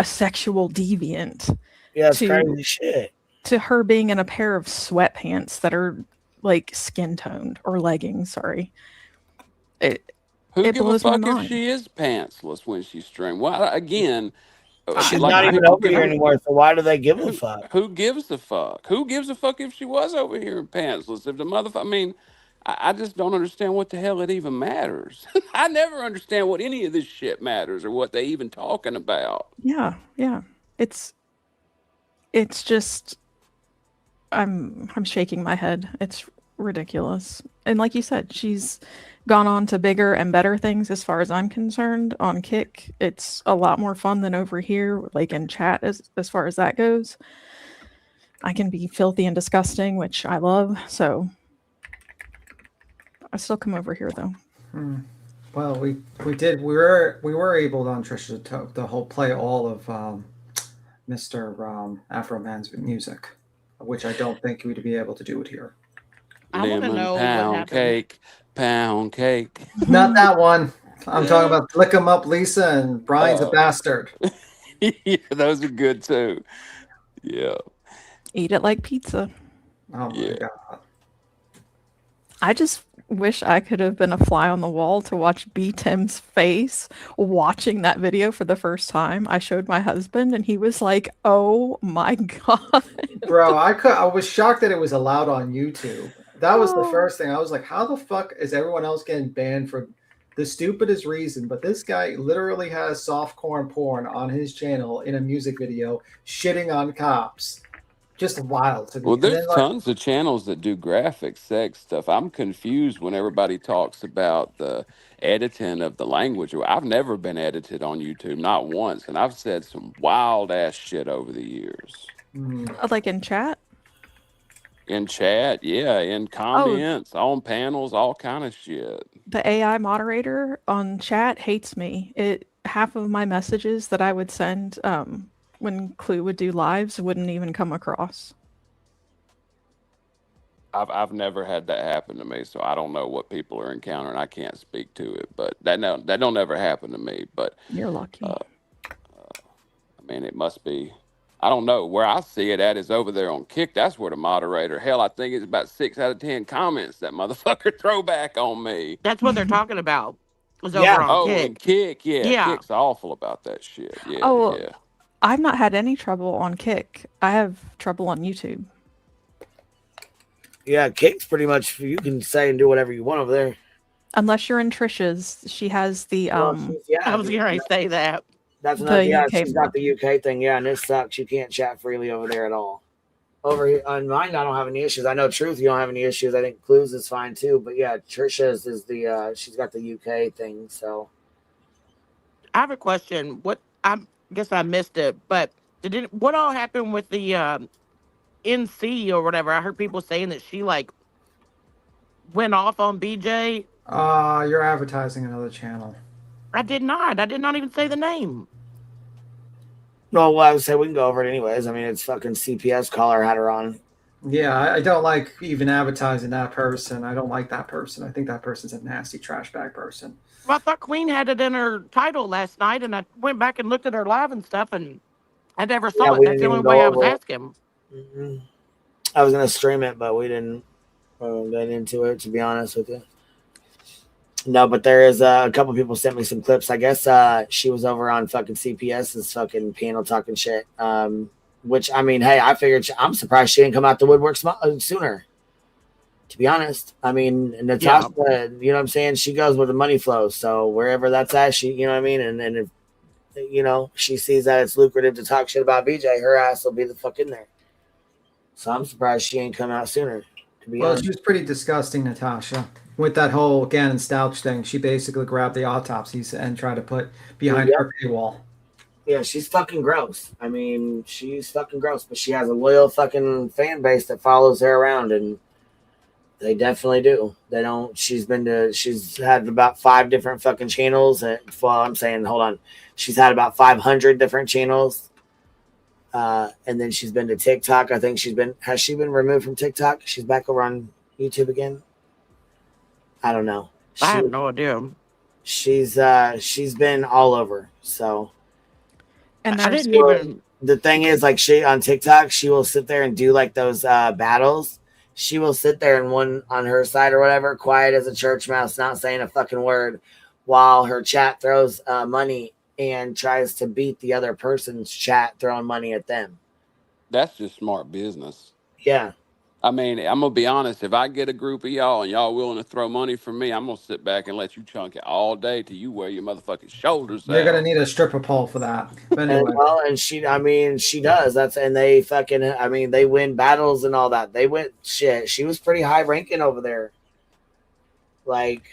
sexual deviant. Yeah, it's crazy shit. To her being in a pair of sweatpants that are like skin toned or leggings. Sorry. Who give a fuck if she is pantsless when she streams? Well, again, she's not even over here anymore. So why do they give a fuck? Who gives a fuck? Who gives a fuck if she was over here in pantsless? If the motherfucker, I mean, I just don't understand what the hell it even matters. I never understand what any of this shit matters or what they even talking about. Yeah, yeah. It's just I'm shaking my head. It's ridiculous. And like you said, she's gone on to bigger and better things as far as I'm concerned on Kick. It's a lot more fun than over here, like in chat as far as that goes. I can be filthy and disgusting, which I love, so I still come over here though. Well, we were able on Trisha to play all of Mr. Afro Man's music, which I don't think we'd be able to do it here. I want to know pound cake, pound cake. Not that one. I'm talking about Lick 'em Up, Lisa, and Brian's a Bastard. Yeah, those are good too. Yeah. Eat it like pizza. Oh my god. I just wish I could have been a fly on the wall to watch B. Tim's face watching that video for the first time. I showed my husband and he was like, "Oh my god." Bro, I was shocked that it was allowed on YouTube. That was the first thing. I was like, how the fuck is everyone else getting banned for the stupidest reason? But this guy literally has softcore porn on his channel in a music video shitting on cops. Just wild to me. Well, there's tons of channels that do graphic sex stuff. I'm confused when everybody talks about the editing of the language. I've never been edited on YouTube, not once. And I've said some wild ass shit over the years. Like in chat? In chat, yeah, in comments, on panels, all kind of shit. The AI moderator on chat hates me. Half of my messages that I would send when Clue would do lives wouldn't even come across. I've never had that happen to me, so I don't know what people are encountering. I can't speak to it, but that don't ever happen to me. But you're lucky. I mean, it must be. I don't know. Where I see it at is over there on Kick. That's where the moderator. Hell, I think it's about 6 out of 10 comments that motherfucker throw back on me. That's what they're talking about. Was over on Kick. And Kick, yeah. Kick's awful about that shit. Yeah, yeah. I've not had any trouble on Kick. I have trouble on YouTube. Yeah, Kick's pretty much, you can say and do whatever you want over there. Unless you're in Trisha's. She has the I was going to say that. That's another, she's got the UK thing, and this sucks. You can't chat freely over there at all. Over here on mine, I don't have any issues. I know Truth, you don't have any issues. I think Clues is fine too, but yeah, Trisha's is the she's got the UK thing. So I have a question. I guess I missed it, but what all happened with the NC or whatever? I heard people saying that she like went off on BJ. You're advertising another channel. I did not even say the name. No, well, I would say we can go over it anyways. I mean, it's fucking CPS caller had her on. Yeah, I don't like even advertising that person. I don't like that person. I think that person's a nasty trash bag person. Well, I thought Queen had it in her title last night, and I went back and looked at her live and stuff, and I never saw it. That's the only way I was asking. Mm-hmm. I was going to stream it, but we didn't get into it, to be honest with you. No, but there is a couple people sent me some clips. I guess she was over on fucking CPS's fucking panel talking shit. Which, I mean, hey, I figured I'm surprised she didn't come out the woodwork sooner. To be honest, I mean, Natasha, you know what I'm saying? She goes where the money flows. So wherever that's at, she, you know what I mean? And if, you know, she sees that it's lucrative to talk shit about BJ, her ass will be the fuck in there. So I'm surprised she ain't come out sooner. To be honest, she was pretty disgusting, Natasha. With that whole Gannon Stouch thing, she basically grabbed the autopsies and tried to put behind her paywall. Yeah, she's fucking gross. I mean, she's fucking gross, but she has a loyal fucking fan base that follows her around, and They definitely do. They don't. She's had about 5 different fucking channels. Well, I'm saying, hold on. She's had about 500 different channels. And then she's been to TikTok. I think has she been removed from TikTok? She's back over on YouTube again. I don't know. I have no idea. She's been all over. So, and I didn't even. The thing is, like, she on TikTok, she will sit there and do like those battles. She will sit there and one on her side or whatever, quiet as a church mouse, not saying a fucking word, while her chat throws money and tries to beat the other person's chat throwing money at them. That's just smart business. Yeah. I mean, I'm gonna be honest. If I get a group of y'all and y'all willing to throw money for me, I'm gonna sit back and let you chunk it all day till you wear your motherfucking shoulders You're out. gonna need a stripper pole for that. But anyway. And she does. They fucking, they win battles and all that. They went shit. She was pretty high ranking over there. Like,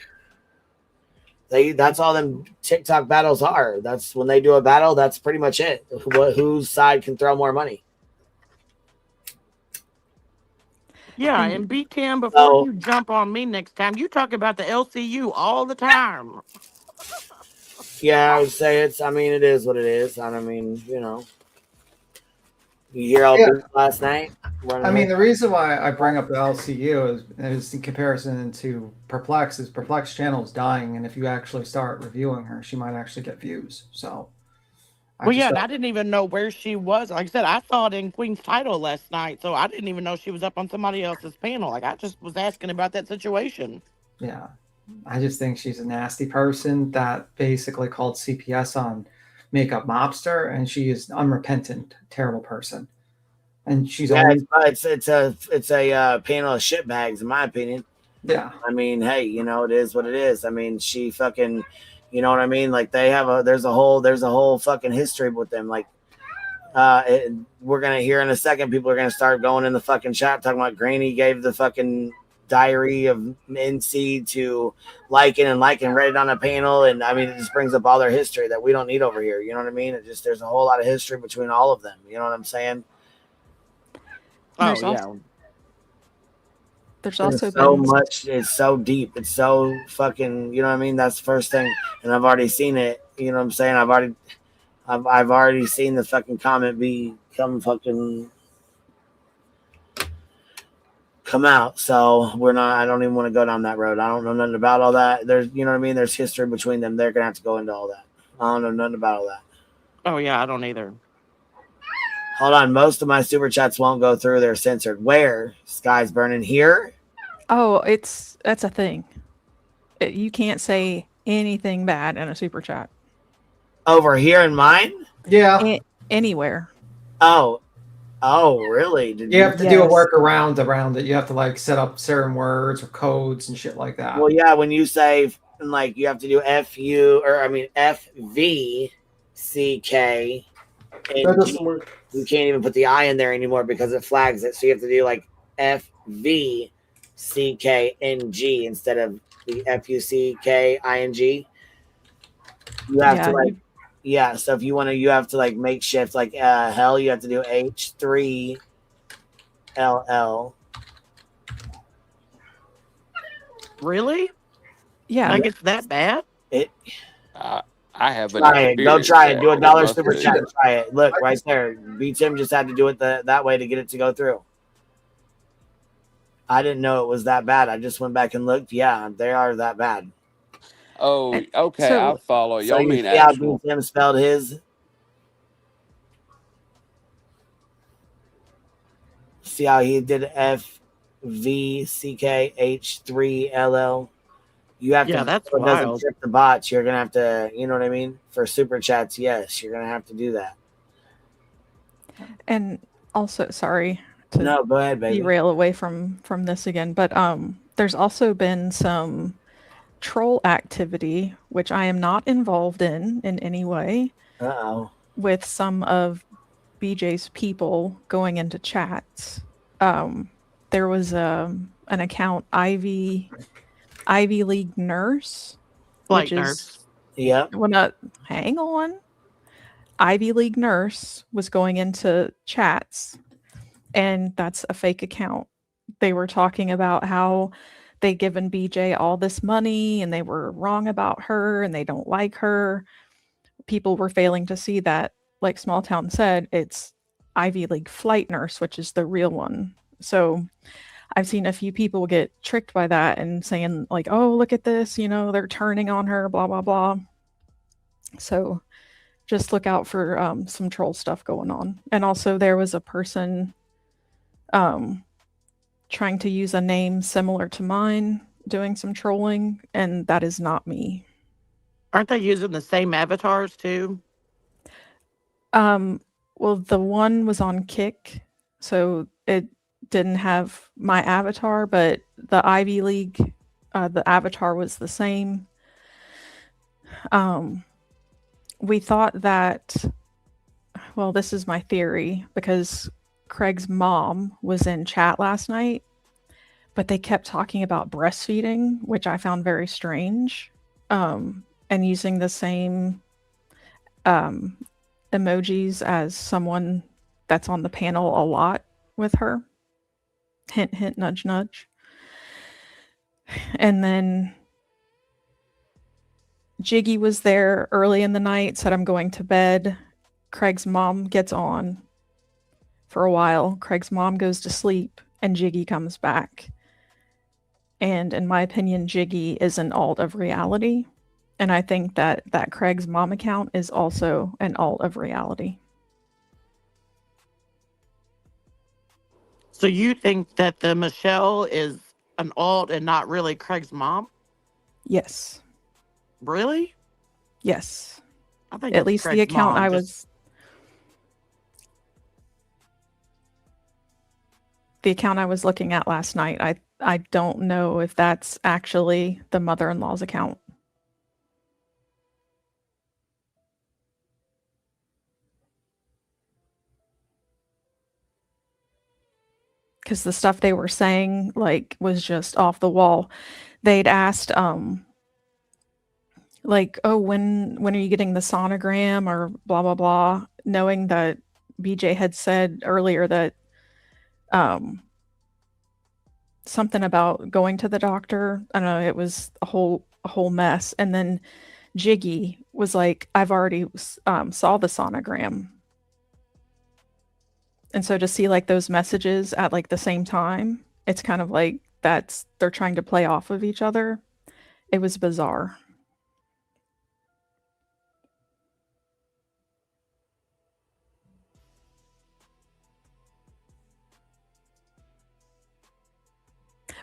that's all them TikTok battles are. That's when they do a battle. That's pretty much it. Whose side can throw more money? Yeah, and B10, before you jump on me next time, you talk about the LCU all the time. Yeah, I would say it is what it is. And I mean, you hear all this last night. I mean, the reason why I bring up the LCU is in comparison to Perplex. Is Perplex channel is dying, and if you actually start reviewing her, she might actually get views. So, I didn't even know where she was. Like I said, I saw it in Queen's Title last night, so I didn't even know she was up on somebody else's panel. Like, I just was asking about that situation. Yeah, I just think she's a nasty person that basically called CPS on Makeup Mobster, and she is unrepentant, terrible person. And she's it's a panel of shitbags, in my opinion. Yeah. I mean, hey, it is what it is. I mean, she fucking, you know what I mean? Like, there's a whole fucking history with them. Like, we're gonna hear in a second, people are gonna start going in the fucking chat talking about Granny gave the fucking diary of NC to Lycan, and Lycan read it on a panel, and I mean, it just brings up all their history that we don't need over here. You know what I mean? There's a whole lot of history between all of them. You know what I'm saying? There's also so much. It's so deep. It's so fucking. You know what I mean? That's the first thing, and I've already seen it. You know what I'm saying? I've already seen the fucking comment come out. So I don't even want to go down that road. I don't know nothing about all that. You know what I mean? There's history between them. They're gonna have to go into all that. I don't know nothing about all that. Oh yeah, I don't either. Hold on, most of my super chats won't go through. They're censored. Where? Sky's burning here? Oh, that's a thing. You can't say anything bad in a super chat. Over here in mine? Yeah. Anywhere. Oh, really? You have to do a workaround around it. You have to like set up certain words or codes and shit like that. Well, yeah, when you say like you have to do FVCK. That doesn't work. You can't even put the I in there anymore because it flags it. So you have to do like FVCKNG instead of the FUCKING. You have to so if you want to, you have to like make shift like hell, you have to do H3LL. Really? Yeah. Like it's that bad? I haven't. Try it. Go try it. Do a $1 super chat. Try it. Look right there. B Tim just had to do it that way to get it to go through. I didn't know it was that bad. I just went back and looked. Yeah, they are that bad. Oh, okay. I follow. Y'all So mean see how actual? B Tim spelled his? See how he did FVCKH3LL? You have to. That's so it doesn't wild. trip the bots. You're gonna have to. You know what I mean? For super chats, yes, you're gonna have to do that. And also, sorry to go ahead, baby. derail away from this again, but there's also been some troll activity, which I am not involved in any way. With some of BJ's people going into chats. There was an account Ivy League Nurse, Flight nurse. Yeah. Hang on. Ivy League Nurse was going into chats, and that's a fake account they were talking about how they'd given BJ all this money and they were wrong about her and they don't like her. People were failing to see that, like Small Town said, it's Ivy League flight nurse, which is the real one. So I've seen a few people get tricked by that and saying, like, oh, look at this, they're turning on her, blah, blah, blah. So just look out for some troll stuff going on. And also, there was a person trying to use a name similar to mine doing some trolling, and that is not me. Aren't they using the same avatars too? Well, the one was on Kick, so it didn't have my avatar, but the Ivy League, the avatar was the same. We thought that, well, this is my theory, because Craig's mom was in chat last night, but they kept talking about breastfeeding, which I found very strange, and using the same emojis as someone that's on the panel a lot with her. Hint, hint, nudge, nudge. And then Jiggy was there early in the night, said, I'm going to bed. Craig's mom gets on for a while. Craig's mom goes to sleep, and Jiggy comes back. And in my opinion, Jiggy is an alt of reality. And I think that Craig's mom account is also an alt of reality. So you think that the Michelle is an alt and not really Craig's mom? Yes. Really? Yes. I think at least Craig's the account mom, I was. The account I was looking at last night, I don't know if that's actually the mother-in-law's account. Because the stuff they were saying, like, was just off the wall. They'd asked, like, oh, when are you getting the sonogram or blah, blah, blah, knowing that BJ had said earlier that something about going to the doctor. I don't know, it was a whole mess. And then Jiggy was like, I've already saw the sonogram. And so to see like those messages at like the same time, it's kind of like they're trying to play off of each other. It was bizarre.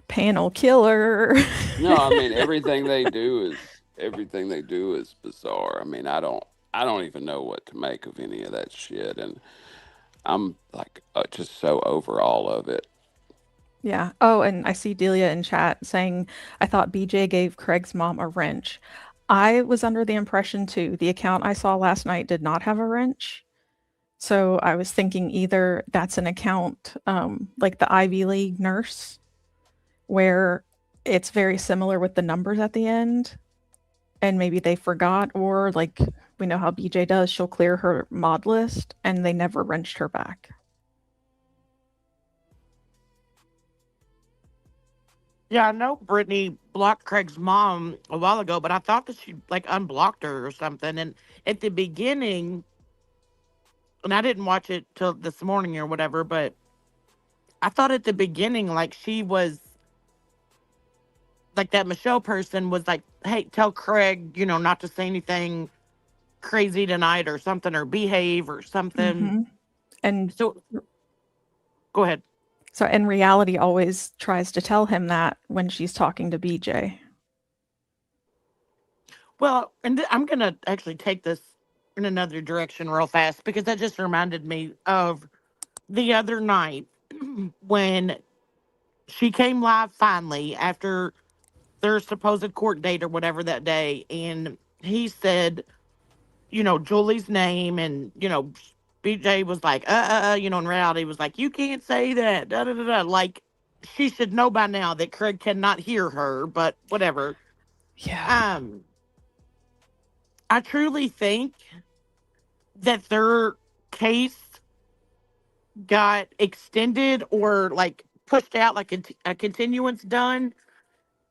Panel killer. No, I mean everything they do is bizarre. I mean, I don't even know what to make of any of that shit, and I'm like just so over all of it. Yeah. Oh, and I see Delia in chat saying, I thought BJ gave Craig's mom a wrench. I was under the impression too. The account I saw last night did not have a wrench. So I was thinking either that's an account like the Ivy League nurse, where it's very similar with the numbers at the end, and maybe they forgot, or like we know how BJ does, she'll clear her mod list and they never wrenched her back. Yeah, I know Brittany blocked Craig's mom a while ago, but I thought that she like unblocked her or something. And at the beginning, and I didn't watch it till this morning or whatever, but I thought at the beginning, like she was like that Michelle person was like, hey, tell Craig, not to say anything crazy tonight or something, or behave or something. Mm-hmm. And so go ahead. So in reality always tries to tell him that when she's talking to BJ. Well, and I'm going to actually take this in another direction real fast, because that just reminded me of the other night when she came live finally after their supposed court date or whatever that day. And he said, Julie's name, and, BJ was like, in reality was like, you can't say that, da da da da. Like, she should know by now that Craig cannot hear her, but whatever. Yeah. I truly think that their case got extended, or like pushed out, like a continuance done,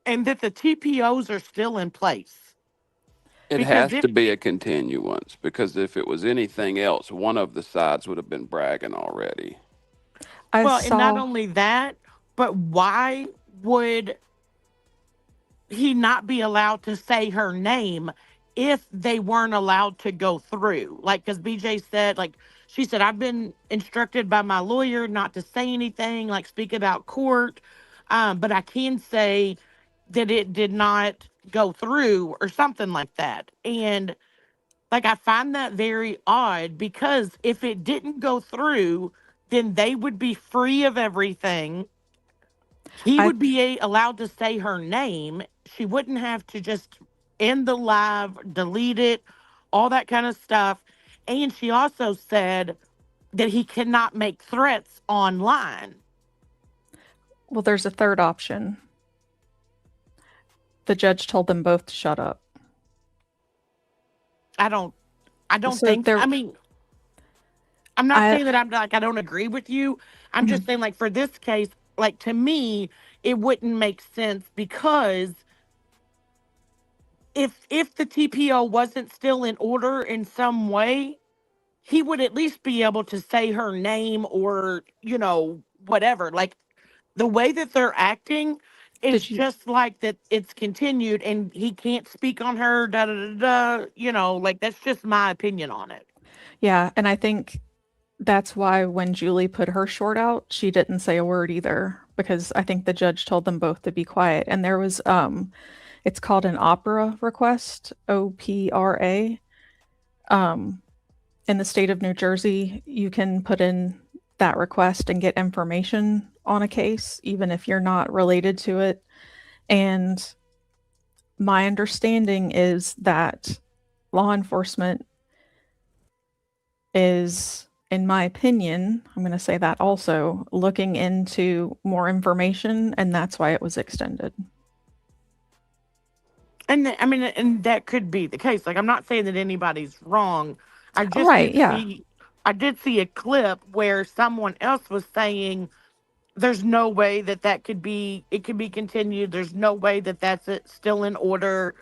and that the TPOs are still in place. It Because has if to be a continuance, because if it was anything else, one of the sides would have been bragging already. and not only that, but why would he not be allowed to say her name if they weren't allowed to go through? Like, because BJ said, like, she said, I've been instructed by my lawyer not to say anything, like, speak about court, but I can say that it did not go through or something like that. And, like, I find that very odd, because if it didn't go through, then they would be free of everything. He would be allowed to say her name. She wouldn't have to just end the live, delete it, all that kind of stuff. And she also said that he cannot make threats online. Well, there's a third option. The judge told them both to shut up. I don't So think, I mean, I'm not saying that I don't agree with you. I'm just saying, like, for this case, like, to me, it wouldn't make sense, because if the TPO wasn't still in order in some way, he would at least be able to say her name, or, whatever. Like, the way that they're acting is just like that it's continued and he can't speak on her, da da da da, like, that's just my opinion on it. Yeah, and I think that's why when Julie put her short out, she didn't say a word either, because I think the judge told them both to be quiet. And there was it's called an OPRA request, OPRA. In the state of New Jersey, you can put in that request and get information on a case, even if you're not related to it. And my understanding is that law enforcement is, in my opinion, I'm going to say that also, looking into more information, and that's why it was extended. And I mean, and that could be the case. Like, I'm not saying that anybody's wrong. I just I did see a clip where someone else was saying there's no way that could be, it could be continued. There's no way that that's still in order.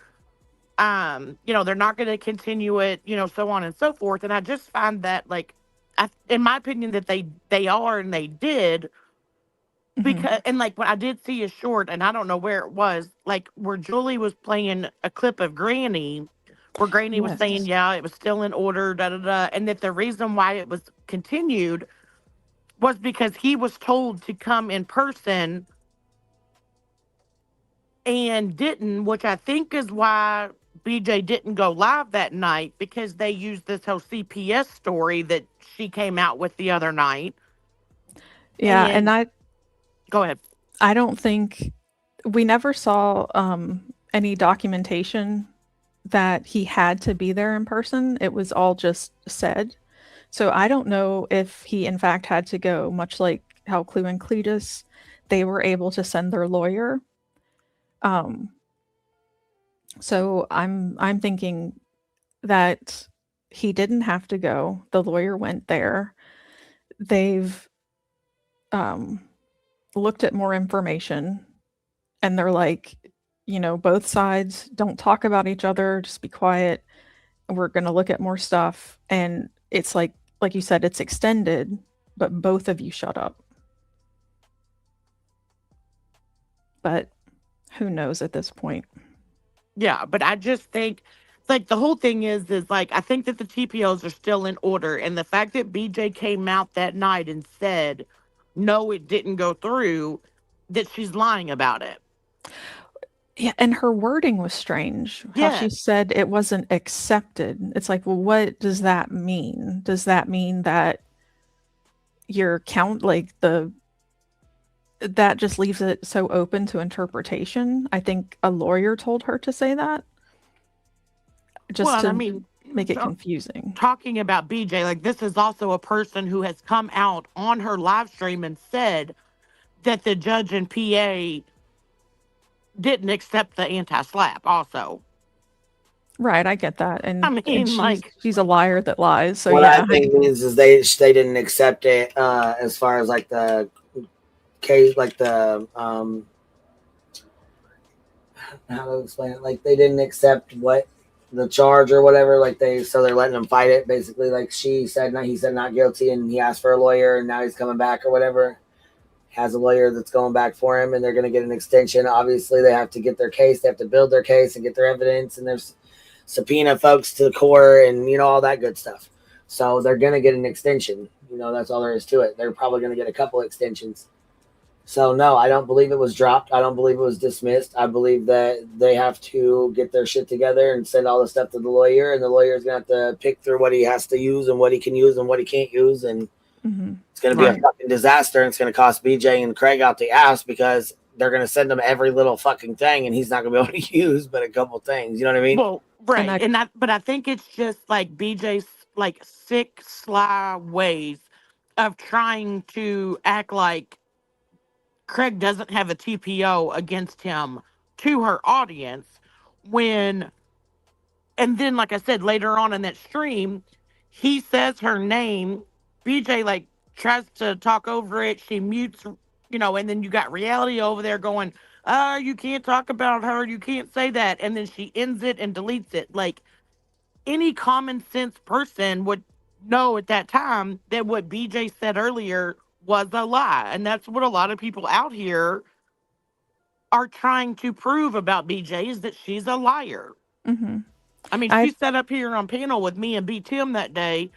They're not going to continue it, so on and so forth. And I just find that, like, in my opinion, that they are, and they did, because, and, like, when I did see a short, and I don't know where it was, like, where Julie was playing a clip of Granny, where Granny was saying, yeah, it was still in order, da da da, and that the reason why it was continued was because he was told to come in person and didn't, which I think is why BJ didn't go live that night, because they used this whole CPS story that she came out with the other night. Yeah, and I go ahead. I don't think we never saw any documentation that he had to be there in person. It was all just said. So I don't know if he in fact had to go, much like how Clue and Cletus, they were able to send their lawyer. So I'm thinking that he didn't have to go. The lawyer went there. They've looked at more information, and they're like, both sides don't talk about each other, just be quiet. We're going to look at more stuff. And it's like you said, it's extended, but both of you shut up. But who knows at this point? Yeah, but I just think, like, the whole thing is like, I think that the TPOs are still in order. And the fact that BJ came out that night and said, no, it didn't go through, that she's lying about it. Yeah, and her wording was strange. How she said it wasn't accepted. It's like, well, what does that mean? Does that mean that your that just leaves it so open to interpretation? I think a lawyer told her to say that. Just to make it confusing. Talking about BJ, like, this is also a person who has come out on her live stream and said that the judge in PA didn't accept the anti-slap also. Right, I get that. And, I mean, she's a liar that lies. So what yeah. I think means is they didn't accept it as far as like the case, like the how to explain it? Like they didn't accept what the charge or whatever. Like so they're letting him fight it. Basically, like he said not guilty, and he asked for a lawyer, and now he's coming back or whatever. Has a lawyer that's going back for him, and they're going to get an extension. Obviously, they have to get their case. They have to build their case and get their evidence, and there's subpoena folks to the court, and all that good stuff. So they're going to get an extension. That's all there is to it. They're probably going to get a couple extensions. So no, I don't believe it was dropped. I don't believe it was dismissed. I believe that they have to get their shit together and send all the stuff to the lawyer, and the lawyer is going to have to pick through what he has to use and what he can use and what he can't use, and it's going to be a fucking disaster, and it's going to cost BJ and Craig out the ass because they're going to send him every little fucking thing, and he's not going to be able to use but a couple things. You know what I mean? Well, right. But I think it's just like BJ's like sick, sly ways of trying to act like Craig doesn't have a TPO against him to her audience and then, like I said, later on in that stream, he says her name. BJ like tries to talk over it. She mutes, and then you got Reality over there going, you can't talk about her. You can't say that. And then she ends it and deletes it. Like any common sense person would know at that time that what BJ said earlier was a lie. And that's what a lot of people out here are trying to prove about BJ is that she's a liar. Mm-hmm. I mean, she sat up here on panel with me and B. Tim that day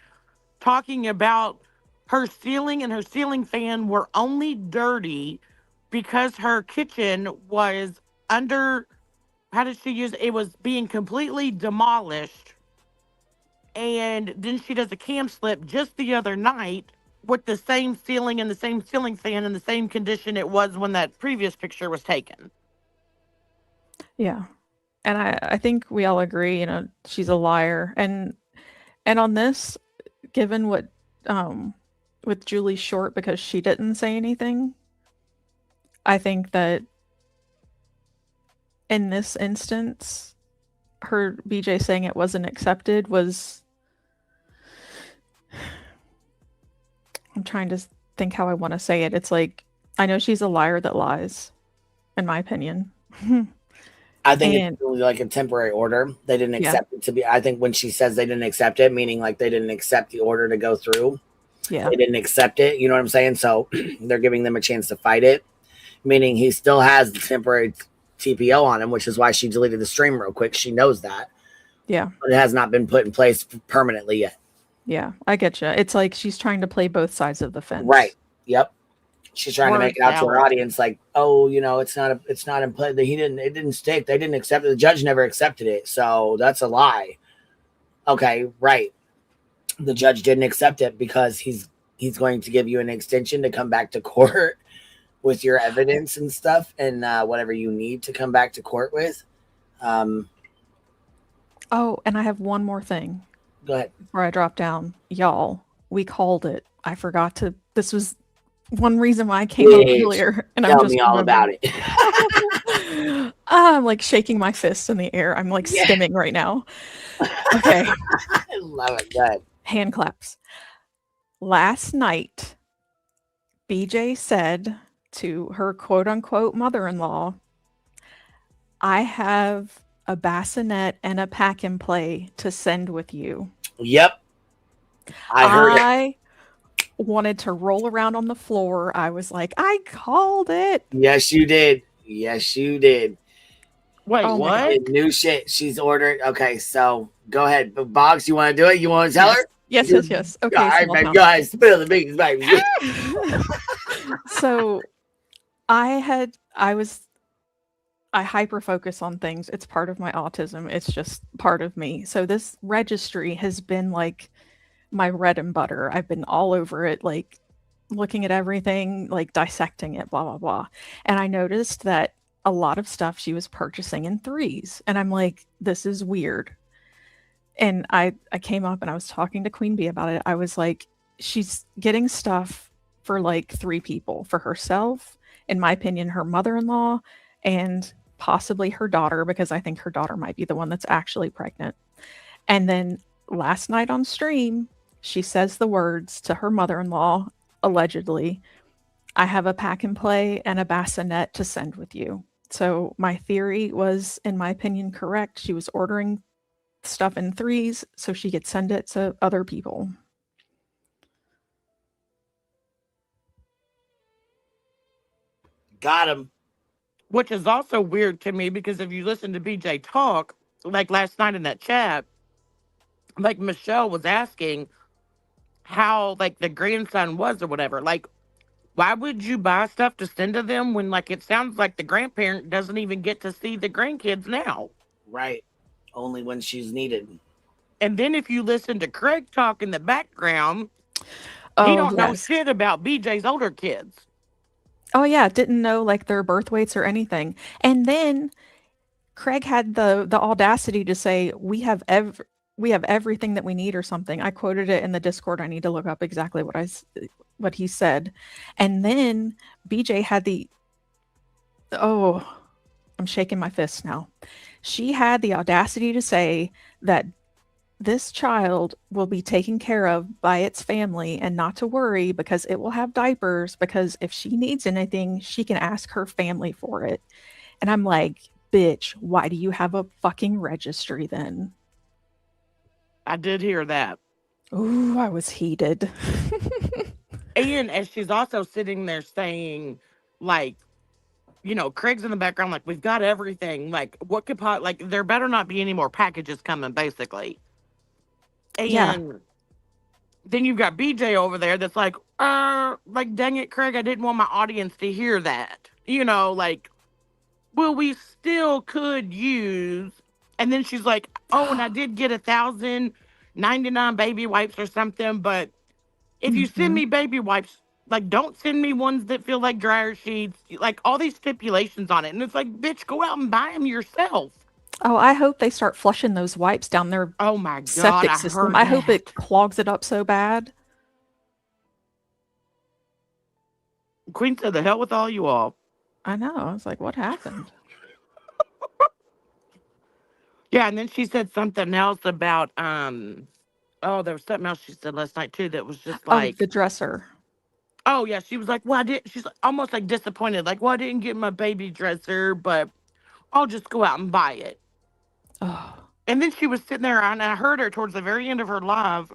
talking about her ceiling and her ceiling fan were only dirty because her kitchen was under, how did she use it? It was being completely demolished. And then she does a cam slip just the other night with the same ceiling and the same ceiling fan in the same condition it was when that previous picture was taken. Yeah. And I think we all agree, she's a liar. And on this, given what with Julie Short, because she didn't say anything, I think that in this instance, her BJ saying it wasn't accepted was, I'm trying to think how I want to say it. It's like, I know she's a liar that lies, in my opinion. I think it's really like a temporary order. They didn't accept it to be. I think when she says they didn't accept it, meaning like they didn't accept the order to go through. Yeah. They didn't accept it. You know what I'm saying? So they're giving them a chance to fight it, meaning he still has the temporary TPO on him, which is why she deleted the stream real quick. She knows that. Yeah. But it has not been put in place permanently yet. Yeah, I get you. It's like she's trying to play both sides of the fence. Right. Yep. She's trying to make it out to her audience like, oh, it's not in play. It didn't stick. They didn't accept it. The judge never accepted it. So that's a lie. Okay, right. The judge didn't accept it because he's going to give you an extension to come back to court with your evidence and stuff and whatever you need to come back to court with. Oh, and I have one more thing. Go ahead. Before I drop down. Y'all, we called it. I forgot to. This was one reason why I came up earlier. And Tell me all about it. I'm like shaking my fists in the air. I'm like stimming right now. Okay. I love it. Good. Hand claps. Last night, BJ said to her quote unquote mother-in-law, I have a bassinet and a pack and play to send with you. Yep. I heard I wanted to roll around on the floor. I was like, I called it. Yes, you did. Yes, you did. Wait, what? New shit. She's ordered. Okay, so go ahead. Boggs, you want to do it? You want to tell her? Yes. Okay. All right, baby. Go ahead. Spill the beans, baby. So I hyper focus on things. It's part of my autism. It's just part of me. So this registry has been like my bread and butter. I've been all over it, like looking at everything, like dissecting it, blah, blah, blah. And I noticed that a lot of stuff she was purchasing in threes. And I'm like, this is weird. And I came up and I was talking to Queen Bee about it. I was like, she's getting stuff for like 3 people, for herself, in my opinion, her mother-in-law, and possibly her daughter, because I think her daughter might be the one that's actually pregnant. And then last night on stream, she says the words to her mother-in-law, allegedly, I have a pack and play and a bassinet to send with you. So my theory was, in my opinion, correct. She was ordering stuff in threes so she could send it to other people. Got him. Which is also weird to me because if you listen to BJ talk, like last night in that chat, like Michelle was asking how like the grandson was or whatever. Like, why would you buy stuff to send to them when like it sounds like the grandparent doesn't even get to see the grandkids now? Right. Only when she's needed. And then if you listen to Craig talk in the background, Oh, he don't know yes. shit about BJ's older kids. Oh yeah, didn't know like their birth weights or anything. And then Craig had the audacity to say we have everything that we need or something. I quoted it in the Discord. I need to look up exactly what he said. And then BJ had I'm shaking my fist now. She had the audacity to say that this child will be taken care of by its family and not to worry because it will have diapers, because if she needs anything, she can ask her family for it. And I'm like, bitch, why do you have a fucking registry then? I did hear that. Ooh, I was heated. And as she's also sitting there saying, like, you know, Craig's in the background, like, we've got everything. Like, what could like, there better not be any more packages coming, basically. And Yeah. then you've got BJ over there that's like, dang it, Craig, I didn't want my audience to hear that. You know, like, well, we still could use. And then she's like, oh, and I did get 1,099 baby wipes or something, but if you send me baby wipes, like, don't send me ones that feel like dryer sheets, like all these stipulations on it. And it's like, bitch, go out and buy them yourself. Oh, I hope they start flushing those wipes down their Oh my God, septic I system. heard I hope that. it clogs it up so bad. Queen said, the hell with all you all. I know. I was like, what happened? Yeah, and then she said something else about there was something else she said last night too that was just like, the dresser. Oh yeah, she was like, well, I did. She's almost like disappointed, like, well, I didn't get my baby dresser, but I'll just go out and buy it. Oh. And then she was sitting there, and I heard her towards the very end of her live,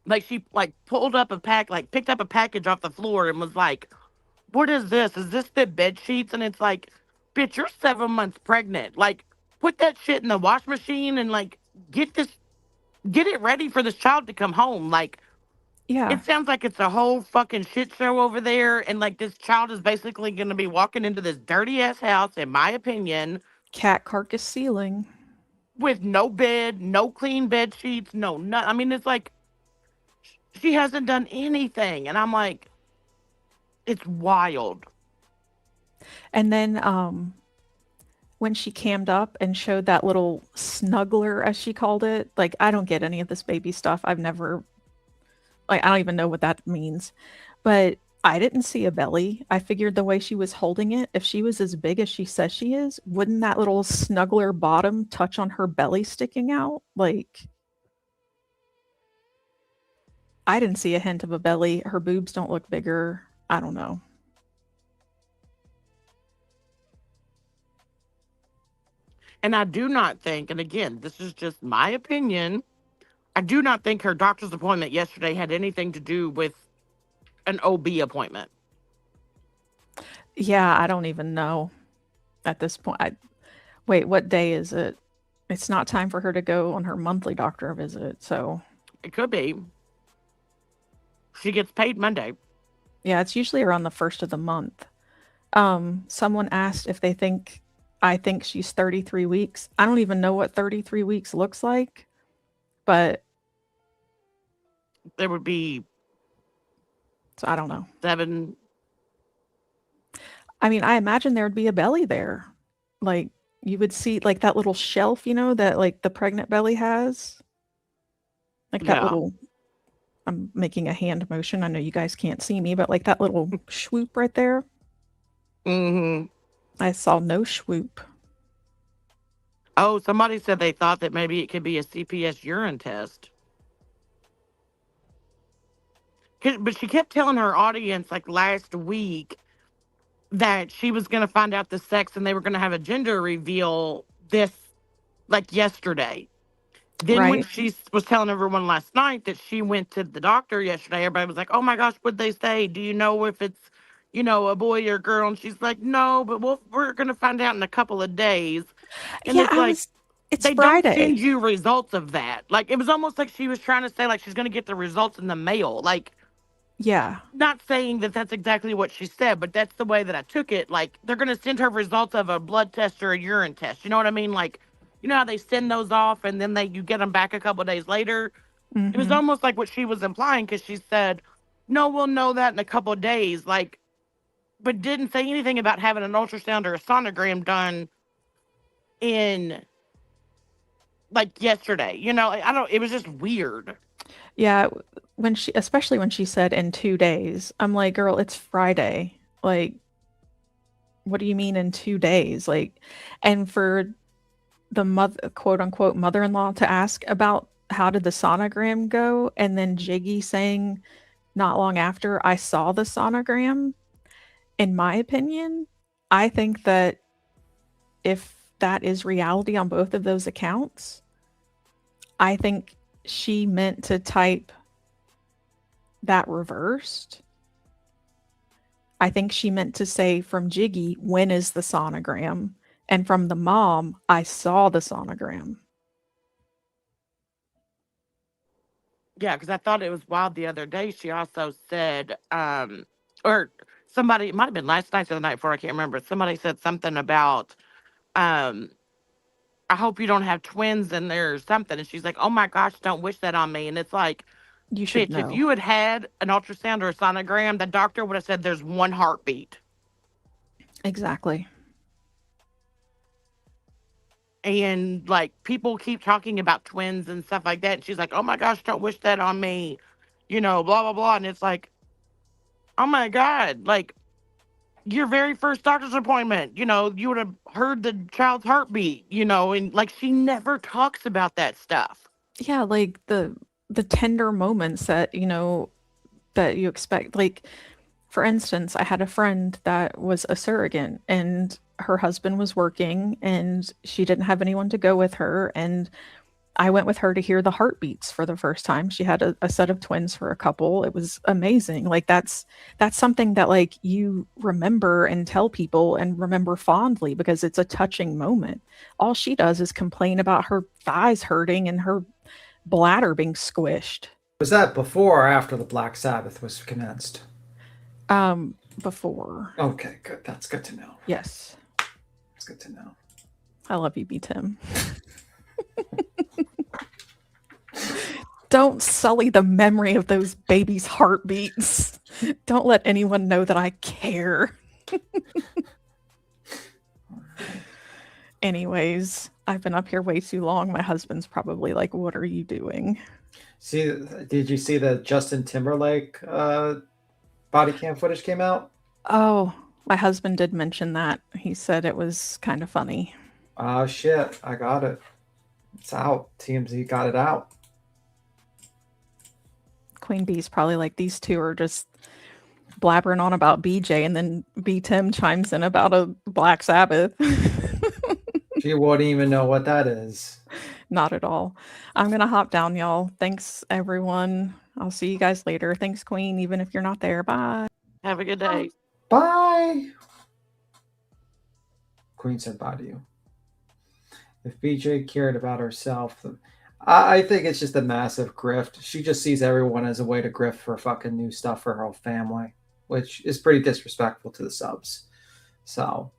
like she like pulled up a picked up a package off the floor and was like, what is this? Is this the bed sheets? And it's like, bitch, you're 7 months pregnant. Like, put that shit in the wash machine and like get it ready for this child to come home. Like, yeah, it sounds like it's a whole fucking shit show over there. And like this child is basically going to be walking into this dirty ass house, in my opinion. Cat carcass ceiling. With no bed, no clean bed sheets, none. I mean, it's like, she hasn't done anything. And I'm like, it's wild. And then when she cammed up and showed that little snuggler, as she called it, like, I don't get any of this baby stuff. I've never, like, I don't even know what that means. But I didn't see a belly. I figured the way she was holding it, if she was as big as she says she is, wouldn't that little snuggler bottom touch on her belly sticking out? Like, I didn't see a hint of a belly. Her boobs don't look bigger. I don't know. And I do not think, and again, this is just my opinion, I do not think her doctor's appointment yesterday had anything to do with an OB appointment. Yeah, I don't even know at this point. Wait, what day is it? It's not time for her to go on her monthly doctor visit, so. It could be. She gets paid Monday. Yeah, it's usually around the 1st of the month. Someone asked if I think she's 33 weeks. I don't even know what 33 weeks looks like, but. There would be. So I don't know. 7. I mean, I imagine there would be a belly there. Like, you would see like that little shelf, that like the pregnant belly has. Like that little, I'm making a hand motion. I know you guys can't see me, but like that little swoop right there. Mm-hmm. I saw no swoop. Oh, somebody said they thought that maybe it could be a CPS urine test. but she kept telling her audience like last week that she was going to find out the sex and they were going to have a gender reveal like yesterday. Then when Right. she was telling everyone last night that she went to the doctor yesterday, everybody was like, oh my gosh, what'd they say? Do you know if it's, a boy or a girl? And she's like, no, but we're going to find out in a couple of days. And Yeah, it's like, it's they don't Friday. send you results of that. Like, it was almost like she was trying to say, like, she's going to get the results in the mail. Like, Yeah. not saying that that's exactly what she said, but that's the way that I took it. Like, they're going to send her results of a blood test or a urine test. You know what I mean? Like, you know how they send those off and then you get them back a couple of days later? It was Mm-hmm. almost like what she was implying because she said, no, we'll know that in a couple of days. Like, but didn't say anything about having an ultrasound or a sonogram done in like yesterday. It was just weird. Yeah, especially when she said in 2 days, I'm like, girl, it's Friday. Like, what do you mean in 2 days? Like, and for the quote unquote mother-in-law to ask about how did the sonogram go, and then Jiggy saying not long after, I saw the sonogram. In my opinion, I think that if that is reality on both of those accounts, I think she meant to type that reversed. I think she meant to say from Jiggy, when is the sonogram? And from the mom, I saw the sonogram. Yeah, because I thought it was wild the other day. She also said, or somebody, it might have been last night or the night before, I can't remember. Somebody said something about, I hope you don't have twins in there or something. And she's like, oh my gosh, don't wish that on me. And it's like, you should bitch, if know. you had an ultrasound or a sonogram, the doctor would have said there's one heartbeat. Exactly. And like people keep talking about twins and stuff like that. And she's like, oh my gosh, don't wish that on me, blah, blah, blah. And it's like, oh my God, like your very first doctor's appointment, you would have heard the child's heartbeat, and like she never talks about that stuff. Yeah, like the tender moments that, that you expect. Like, for instance, I had a friend that was a surrogate and her husband was working and she didn't have anyone to go with her, and I went with her to hear the heartbeats for the first time. She had a set of twins for a couple. It was amazing. Like that's something that like you remember and tell people and remember fondly because it's a touching moment. All she does is complain about her thighs hurting and her bladder being squished. Was that before or after the Black Sabbath was commenced? Before. Okay, good. That's good to know. Yes. It's good to know. I love you, B. Tim. Don't sully the memory of those babies' heartbeats. Don't let anyone know that I care. Anyways, I've been up here way too long. My husband's probably like, what are you doing? Did you see the Justin Timberlake body cam footage came out? Oh, my husband did mention that. He said it was kind of funny. Oh, shit. I got it. It's out. TMZ got it out. Queen Bee's probably like, these two are just blabbering on about BJ, and then B. Tim chimes in about a Black Sabbath. She wouldn't even know what that is. Not at all. I'm going to hop down, y'all. Thanks, everyone. I'll see you guys later. Thanks, Queen, even if you're not there. Bye. Have a good day. Bye. Queen said bye to you. If BJ cared about herself, I think it's just a massive grift. She just sees everyone as a way to grift for fucking new stuff for her whole family, which is pretty disrespectful to the subs. So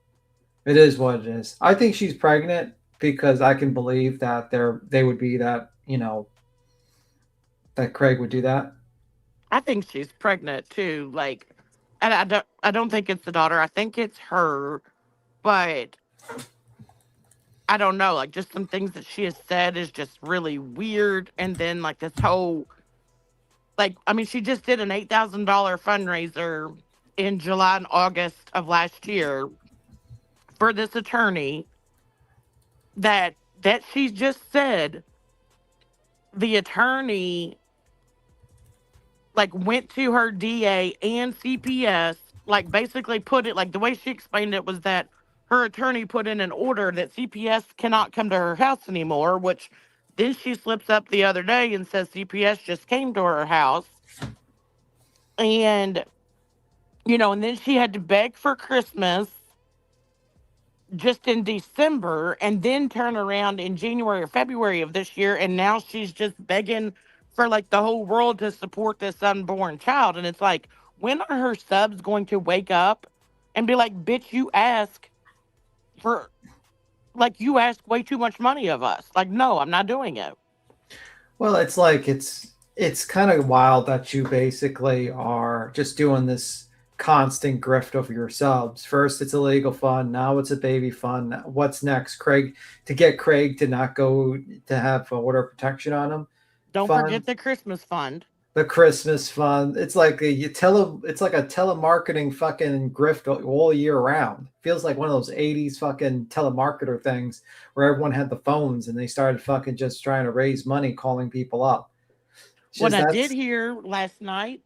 it is what it is. I think she's pregnant because I can believe that they would be that, that Craig would do that. I think she's pregnant too. Like, and I don't think it's the daughter. I think it's her, but I don't know. Like, just some things that she has said is just really weird. And then like this whole, like, I mean, she just did an $8,000 fundraiser in July and August of last year for this attorney that she just said the attorney like went to her DA and CPS, like basically put it like the way she explained it was that her attorney put in an order that CPS cannot come to her house anymore, which then she slips up the other day and says CPS just came to her house. And, and then she had to beg for Christmas just in December and then turn around in January or February of this year. And now she's just begging for like the whole world to support this unborn child. And it's like, when are her subs going to wake up and be like, bitch, you ask way too much money of us. Like, no, I'm not doing it. Well, it's like, it's kind of wild that you basically are just doing this constant grift of your subs. First it's illegal fund, now it's a baby fund. What's next? Craig, to get Craig to not go to have order protection on him. Don't forget the Christmas fund. The Christmas fund. It's like it's like a telemarketing fucking grift all year round. Feels like one of those 80s fucking telemarketer things where everyone had the phones and they started fucking just trying to raise money calling people up. What I did hear last night,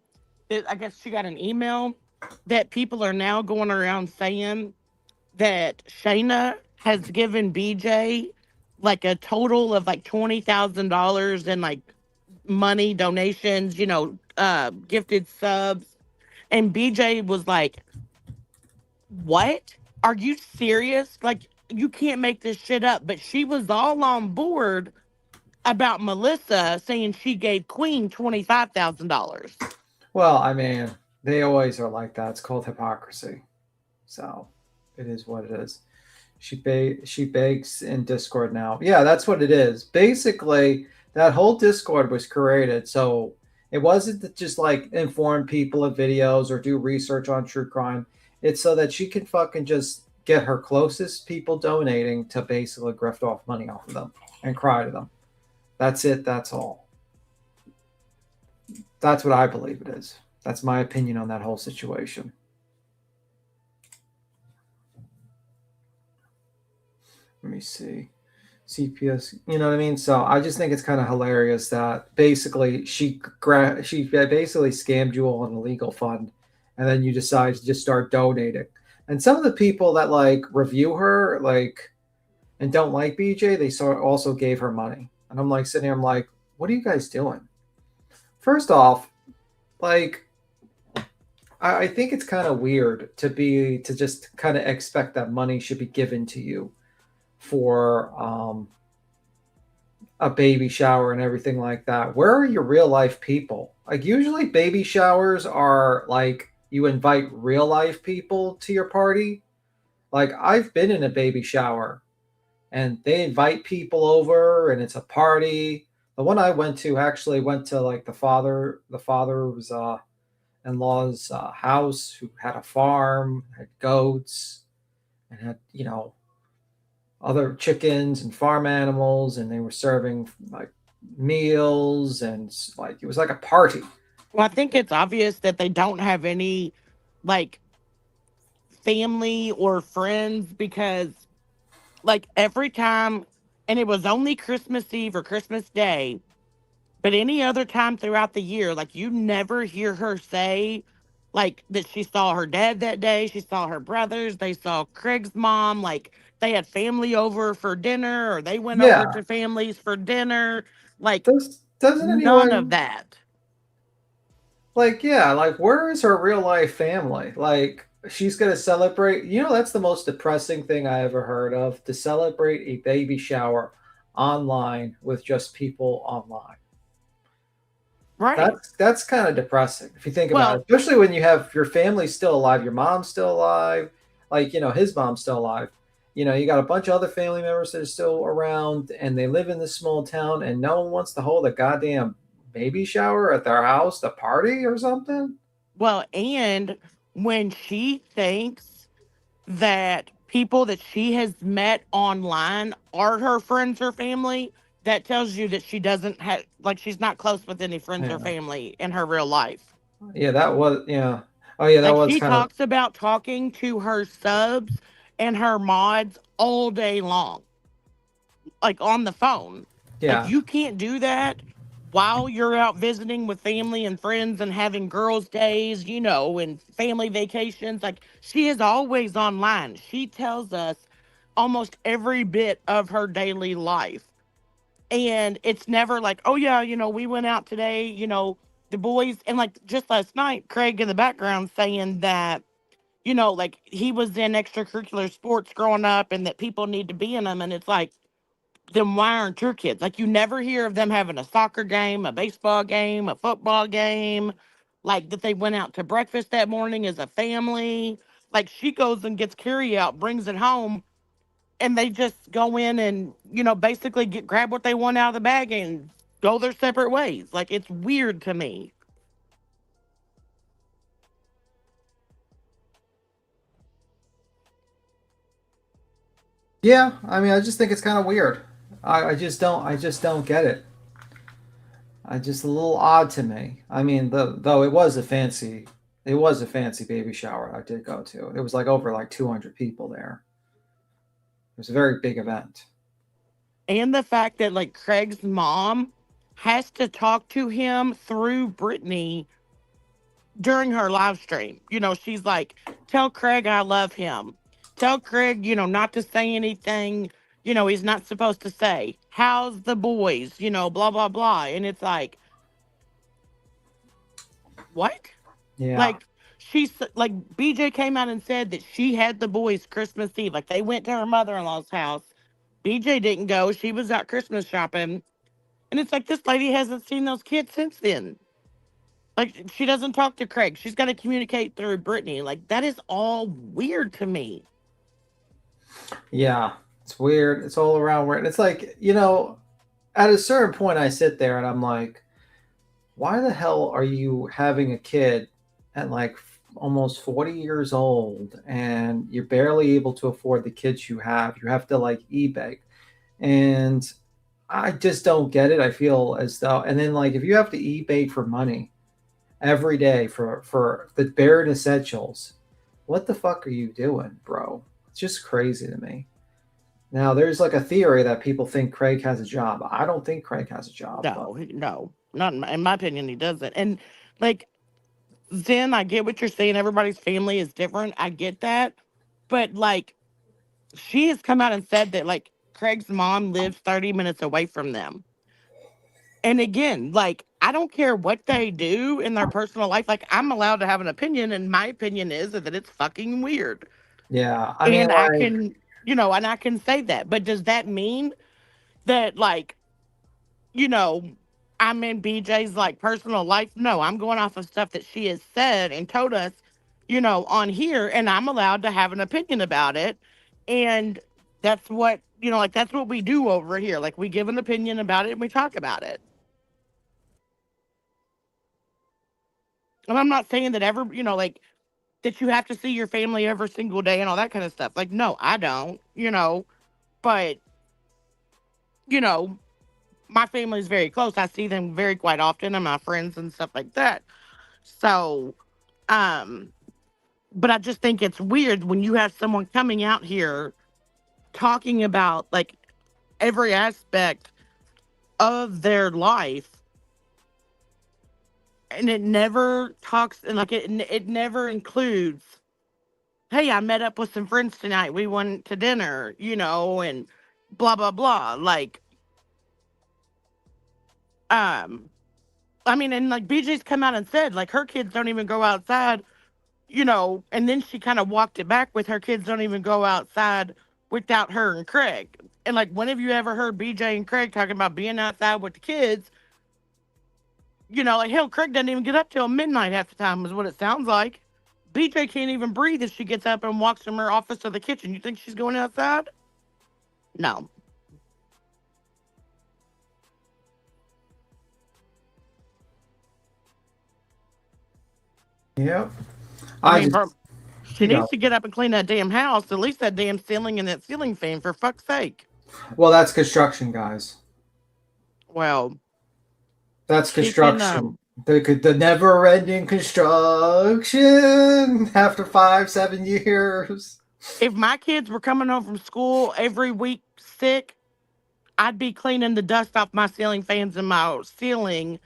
I guess she got an email that people are now going around saying that Shayna has given BJ like a total of like $20,000 in like money donations, gifted subs. And BJ was like, what? Are you serious? Like, you can't make this shit up. But she was all on board about Melissa saying she gave Queen $25,000. Well, I mean, they always are like that. It's called hypocrisy. So it is what it is. She begs in Discord now. Yeah, that's what it is. Basically, that whole Discord was created so it wasn't to just like inform people of videos or do research on true crime. It's so that she can fucking just get her closest people donating to basically grift off money off of them and cry to them. That's it. That's all. That's what I believe it is. That's my opinion on that whole situation. Let me see. CPS, you know what I mean? So I just think it's kind of hilarious that basically she basically scammed you all an illegal fund, and then you decide to just start donating. And some of the people that like review her and don't like BJ, they also gave her money. And I'm like sitting here, I'm like, what are you guys doing? First off, like I think it's kind of weird to just kind of expect that money should be given to you for a baby shower and everything like that. Where are your real life people? Like usually baby showers are like you invite real life people to your party. Like I've been in a baby shower and they invite people over and it's a party. The one I went to actually went to like the father's in-law's house, who had a farm, had goats, and had other chickens and farm animals, and they were serving like meals, and like it was like a party. Well, I think it's obvious that they don't have any like family or friends, because like every time, and it was only Christmas Eve or Christmas Day, but any other time throughout the year, like you never hear her say like that she saw her dad that day, she saw her brothers, they saw Craig's mom, like they had family over for dinner, or they went over to families for dinner. Like doesn't none anyone of that. Like, yeah, like where is her real life family? Like she's gonna celebrate, that's the most depressing thing I ever heard of, to celebrate a baby shower online with just people online. Right. That's kind of depressing if you think about it, especially when you have your family still alive, your mom's still alive, like his mom's still alive. You got a bunch of other family members that are still around, and they live in this small town, and no one wants to hold a goddamn baby shower at their house, the party or something. Well, and when she thinks that people that she has met online are her friends or family, that tells you that she doesn't have, like, she's not close with any friends or family in her real life. Yeah, that was, yeah. Oh, yeah, that like was she kind talks about talking to her subs and her mods all day long, like on the phone. Yeah. Like, you can't do that while you're out visiting with family and friends and having girls' days, you know, and family vacations, like she is always online. She tells us almost every bit of her daily life. And it's never like, oh, yeah, you know, we went out today, you know, the boys. And like just last night, Craig in the background saying that, you know, like he was in extracurricular sports growing up and that people need to be in them. And it's like, then why aren't your kids? Like, you never hear of them having a soccer game, a baseball game, a football game, like that they went out to breakfast that morning as a family. Like, she goes and gets carry out, brings it home, and they just go in and, you know, basically grab what they want out of the bag and go their separate ways. Like, it's weird to me. Yeah, I mean, I just think it's kind of weird. I just don't get it. I just a little odd to me. I mean, though it was a fancy baby shower I did go to. It was like over like 200 people there. It was a very big event. And the fact that, like, Craig's mom has to talk to him through Brittany during her live stream. You know, she's like, tell Craig I love him. Tell Craig, you know, not to say anything, you know, he's not supposed to say. How's the boys? You know, blah, blah, blah. And it's like, what? Yeah. Like, she's like, BJ came out and said that she had the boys Christmas Eve. Like, they went to her mother in law's house. BJ didn't go. She was out Christmas shopping. And it's like, this lady hasn't seen those kids since then. Like, she doesn't talk to Craig. She's got to communicate through Brittany. Like, that is all weird to me. Yeah, it's weird. It's all around weird. It's like, you know, at a certain point, I sit there and I'm like, why the hell are you having a kid at like almost 40 years old and you're barely able to afford the kids you have? You have to like eBay. And I just don't get it. I feel as though, and then like if you have to eBay for money every day for the bare essentials, what the fuck are you doing, bro? It's just crazy to me. Now, there's like a theory that people think Craig has a job. I don't think Craig has a job. No, not in my opinion, he doesn't. And like, Zen, I get what you're saying. Everybody's family is different. I get that. But like, she has come out and said that like Craig's mom lives 30 minutes away from them. And again, like, I don't care what they do in their personal life. Like, I'm allowed to have an opinion, and my opinion is that it's fucking weird. Yeah, I mean, I can, you know, and I can say that. But does that mean that, like, you know, I'm in BJ's like personal life? No, I'm going off of stuff that she has said and told us, you know, on here, and I'm allowed to have an opinion about it. And that's what, you know, like, that's what we do over here. Like, we give an opinion about it and we talk about it. And I'm not saying that ever, you know, like, that you have to see your family every single day and all that kind of stuff. Like, no, I don't, you know, but, you know, my family is very close. I see them very quite often and my friends and stuff like that. So, but I just think it's weird when you have someone coming out here talking about like every aspect of their life, and it never talks, and like it never includes, hey, I met up with some friends tonight, we went to dinner, you know, and blah blah blah. Like, I mean, and like BJ's come out and said like her kids don't even go outside, you know, and then she kind of walked it back with her kids don't even go outside without her and Craig. And like, when have you ever heard BJ and Craig talking about being outside with the kids? You know, like, hell, Craig doesn't even get up till midnight half the time, is what it sounds like. BJ can't even breathe if she gets up and walks from her office to the kitchen. You think she's going outside? No. Yep. I mean, she needs to get up and clean that damn house. At least that damn ceiling and that ceiling fan, for fuck's sake. Well, that's construction, guys. Well, that's construction. The never-ending construction after 5-7 years. If my kids were coming home from school every week sick, I'd be cleaning the dust off my ceiling fans and my ceiling,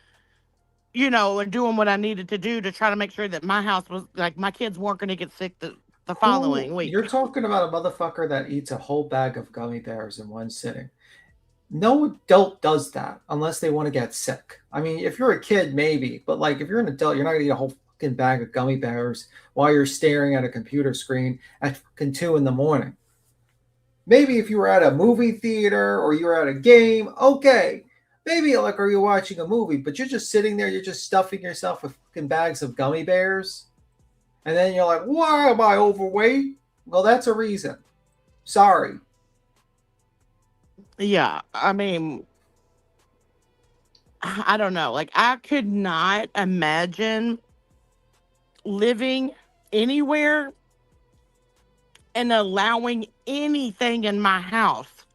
you know, and doing what I needed to do to try to make sure that my house was like my kids weren't going to get sick the following week. You're talking about a motherfucker that eats a whole bag of gummy bears in one sitting. No adult does that unless they want to get sick. I mean, if you're a kid, maybe, but like if you're an adult, you're not gonna eat a whole fucking bag of gummy bears while you're staring at a computer screen at fucking 2 a.m. Maybe if you were at a movie theater or you were at a game, okay. Maybe like are you watching a movie, but you're just sitting there, you're just stuffing yourself with fucking bags of gummy bears, and then you're like, why am I overweight? Well, that's a reason. Sorry. Yeah, I mean, I don't know. Like, I could not imagine living anywhere and allowing anything in my house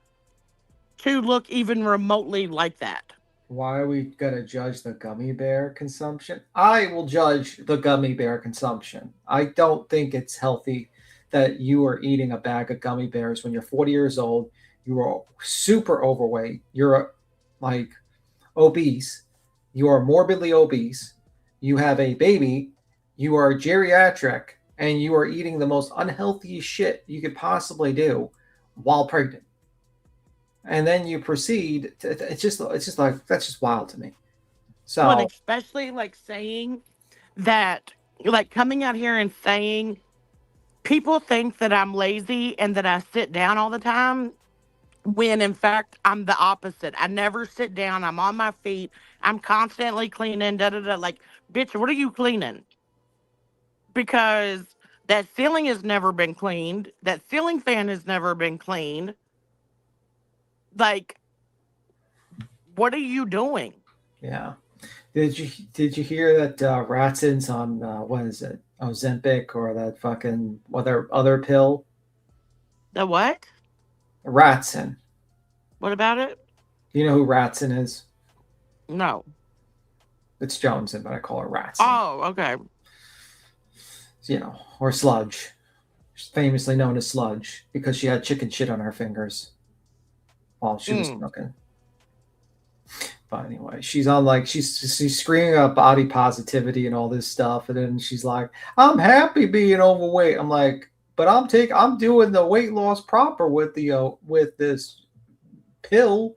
to look even remotely like that. Why are we going to judge the gummy bear consumption? I will judge the gummy bear consumption. I don't think it's healthy that you are eating a bag of gummy bears when you're 40 years old. You are super overweight. You're like obese. You are morbidly obese. You have a baby. You are geriatric. And you are eating the most unhealthy shit you could possibly do while pregnant. And then you proceed to, it's just like, that's just wild to me. So, well, especially like saying that, like coming out here and saying people think that I'm lazy and that I sit down all the time, when in fact I'm the opposite. I never sit down. I'm on my feet. I'm constantly cleaning. Like, bitch, what are you cleaning? Because that ceiling has never been cleaned. That ceiling fan has never been cleaned. Like, what are you doing? yeah. Did you hear that Ratson's on what is it? Ozempic or that fucking other pill? The what? Ratson. What about it? You know who Ratson is? No. It's Johnson, but I call her Ratson. Oh, okay. You know, or Sludge. She's famously known as Sludge because she had chicken shit on her fingers while she was smoking. But anyway, she's on like she's screaming about body positivity and all this stuff, and then she's like, "I'm happy being overweight." I'm like, "But I'm doing the weight loss proper with the with this pill,"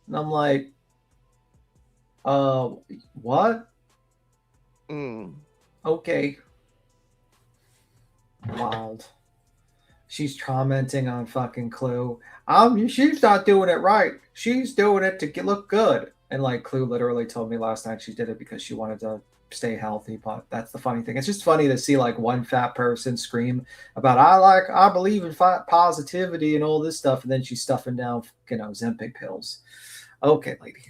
and I'm like, what? Okay." Wild. She's commenting on fucking Clue. She's not doing it right. She's doing it to look good. And like Clue literally told me last night she did it because she wanted to stay healthy. But that's the funny thing. It's just funny to see like one fat person scream about I believe in fat positivity and all this stuff, and then she's stuffing down Ozempic pills. Okay, lady.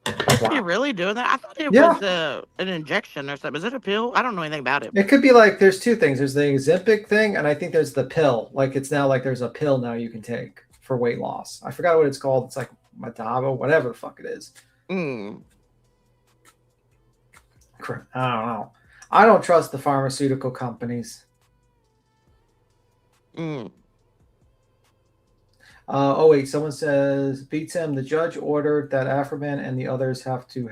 Is she really doing that? I thought it was an injection or something. Is it a pill? I don't know anything about it. It could be like there's two things. There's the Ozempic thing, and I think there's the pill. Like it's now like there's a pill now you can take for weight loss. I forgot what it's called. It's like Metabo, whatever the fuck it is. I don't know. I don't trust the pharmaceutical companies. Oh wait, someone says beats him. The judge ordered that Afroman and the others have to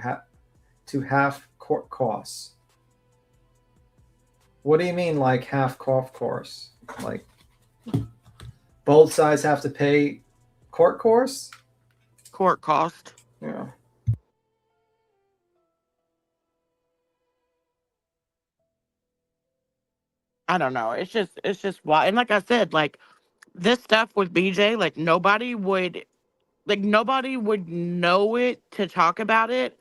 half court costs. What do you mean, like half course? Like both sides have to pay court course? Court cost. Yeah. I don't know. It's just wild. And like I said, like this stuff with BJ, like nobody would know it to talk about it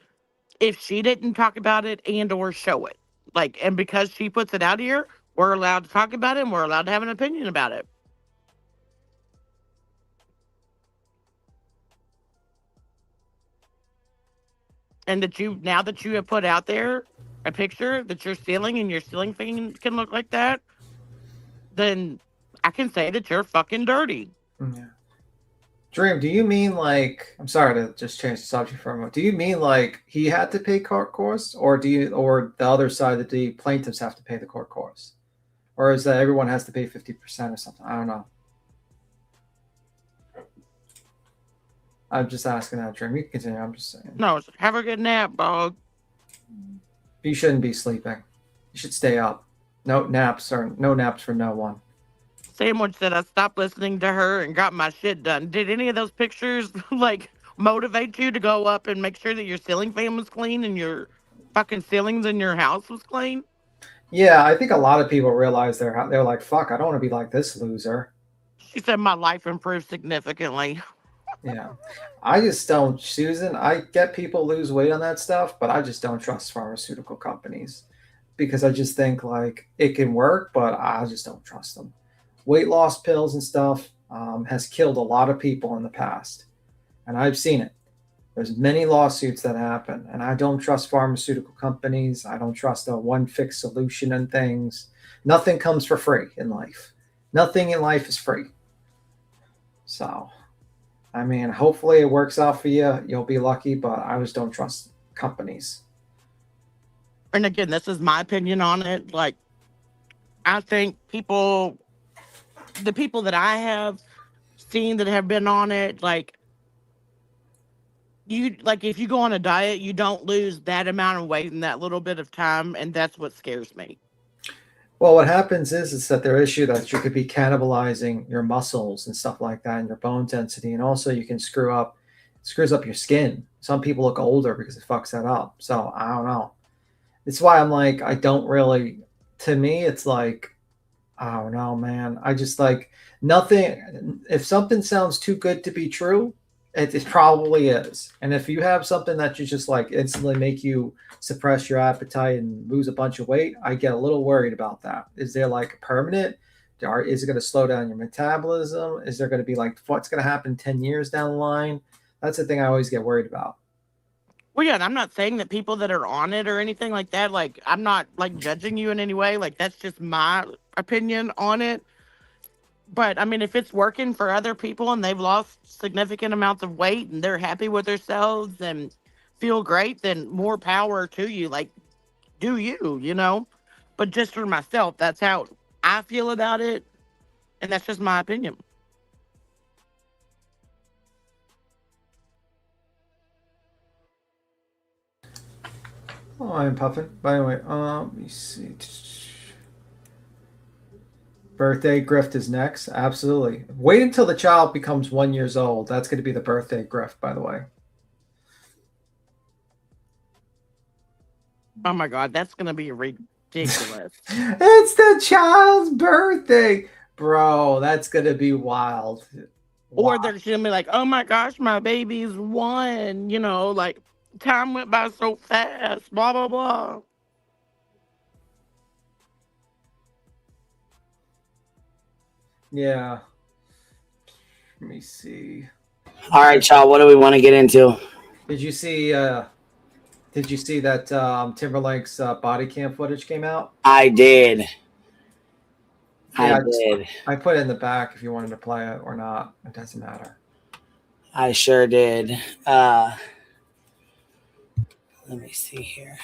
if she didn't talk about it and or show it. Like, and because she puts it out here, we're allowed to talk about it and we're allowed to have an opinion about it. And now that you have put out there a picture that your ceiling and your ceiling fan can look like that, then I can say that you're fucking dirty. Yeah. Dream, do you mean like, I'm sorry to just change the subject for a moment. Do you mean like he had to pay court costs, or or the other side that the plaintiffs have to pay the court costs? Or is that everyone has to pay 50% or something? I don't know. I'm just asking that, Dream. You can continue. I'm just saying. No, have a good nap, dog. You shouldn't be sleeping. You should stay up. No naps for no one. Sandwich said I stopped listening to her and got my shit done. Did any of those pictures like motivate you to go up and make sure that your ceiling fan was clean and your fucking ceilings in your house was clean? Yeah, I think a lot of people realize they're like, fuck, I don't want to be like this loser. She said my life improved significantly. Yeah. I just don't, Susan, I get people lose weight on that stuff, but I just don't trust pharmaceutical companies because I just think like it can work, but I just don't trust them. Weight loss pills and stuff has killed a lot of people in the past, and I've seen it. There's many lawsuits that happen, and I don't trust pharmaceutical companies. I don't trust a one fix solution and things. Nothing comes for free in life. Nothing in life is free. So, I mean, hopefully it works out for you. You'll be lucky, but I just don't trust companies. And again, this is my opinion on it. Like, I think the people that I have seen that have been on it, like if you go on a diet, you don't lose that amount of weight in that little bit of time, and that's what scares me. Well, what happens is that their issue that you could be cannibalizing your muscles and stuff like that and your bone density, and also you can screws up your skin. Some people look older because it fucks that up. So I don't know. It's why I'm like, I don't really, to me, it's like, I don't know, man. I just like nothing. If something sounds too good to be true, it probably is. And if you have something that you just like instantly make you suppress your appetite and lose a bunch of weight, I get a little worried about that. Is there like permanent? Is it going to slow down your metabolism? Is there going to be like what's going to happen 10 years down the line? That's the thing I always get worried about. Well, yeah, and I'm not saying that people that are on it or anything like that, like, I'm not like judging you in any way. Like, that's just my opinion on it. But I mean, if it's working for other people and they've lost significant amounts of weight and they're happy with themselves and feel great, then more power to you. Like, do you, you know? But just for myself, that's how I feel about it. And that's just my opinion. Oh, I'm puffing. By the way, let me see. Birthday grift is next. Absolutely. Wait until the child becomes 1 year old. That's going to be the birthday grift, by the way. Oh my God, that's going to be ridiculous. It's the child's birthday. Bro, that's going to be wild. Or they're going to be like, oh my gosh, my baby's 1. You know, like, time went by so fast, blah, blah, blah. Yeah. Let me see. All right, y'all. What do we want to get into? Did you see that Timberlake's body cam footage came out? I did. Yeah, I did. I put it in the back if you wanted to play it or not. It doesn't matter. I sure did. Let me see here.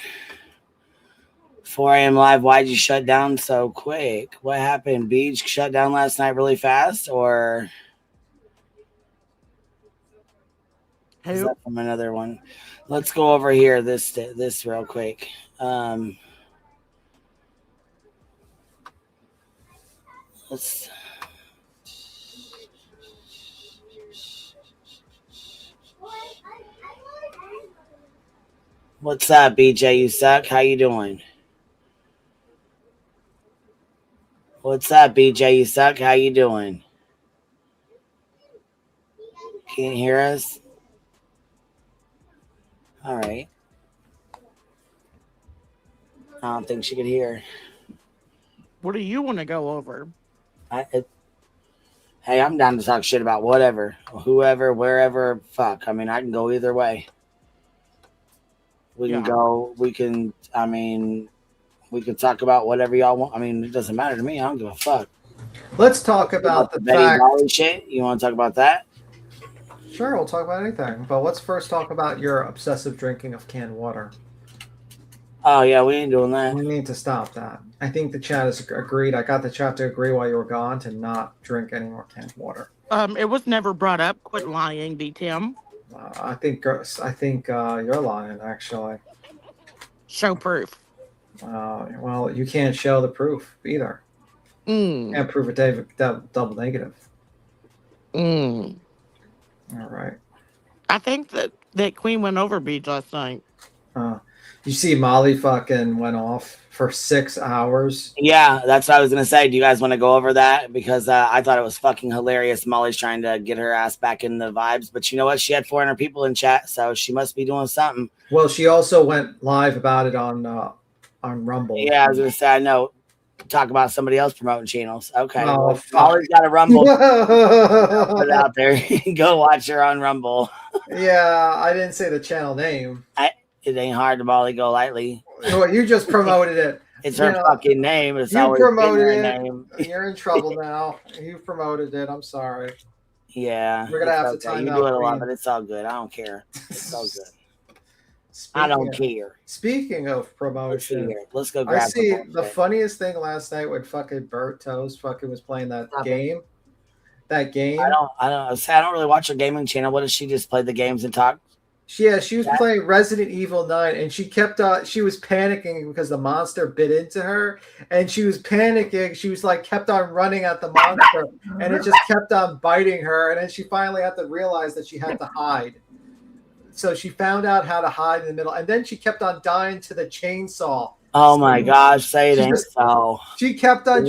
4 a.m. live. Why'd you shut down so quick? What happened? Beach shut down last night really fast, or is that from another one? Let's go over here. This real quick. Let's. What's up, BJ? You suck. How you doing? What's up, BJ? You suck. How you doing? Can't hear us? All right. I don't think she could hear. What do you want to go over? Hey, I'm down to talk shit about whatever, whoever, wherever. Fuck. I mean, I can go either way. We can go. We can. I mean, we can talk about whatever y'all want. I mean, it doesn't matter to me. I don't give a fuck. Let's talk about the Betty fact. Dolly shit. You want to talk about that? Sure, we'll talk about anything. But let's first talk about your obsessive drinking of canned water. Oh, yeah, we ain't doing that. We need to stop that. I think the chat has agreed. I got the chat to agree while you were gone to not drink any more canned water. It was never brought up. Quit lying, B-Tim. I think you're lying, actually. Show proof. Well, you can't show the proof either. Can't prove a double negative. All right. I think that Queen went over Beach last night. You see Molly fucking went off for 6 hours. Yeah, that's what I was going to say. Do you guys want to go over that? Because I thought it was fucking hilarious. Molly's trying to get her ass back in the vibes. But you know what? She had 400 people in chat, so she must be doing something. Well, she also went live about it on Rumble. Yeah, I was going to say, I know. Talk about somebody else promoting channels. Okay. Oh, well, Molly's got a Rumble. Put it out there. Go watch her on Rumble. Yeah, I didn't say the channel name. It ain't hard to Molly go lightly. You just promoted it. It's her fucking name. It's you always promoted been her it. name. You're in trouble now. You promoted it. I'm sorry. Yeah. We're gonna have to time you out do it a lot, Queen. but it's all good. I don't care. It's all good. I don't care. Speaking of promotion, let's go grab I see some the funniest thing last night when fucking Bert Toast fucking was playing that game. That game. I don't really watch her gaming channel. What does she just play the games and talk? Yeah, she was playing Resident Evil 9, and she was panicking because the monster bit into her, and she was panicking. She was like kept on running at the monster, and it just kept on biting her, and then she finally had to realize that she had to hide. So she found out how to hide in the middle, and then she kept on dying to the chainsaw. Oh my gosh, say it ain't so. She kept on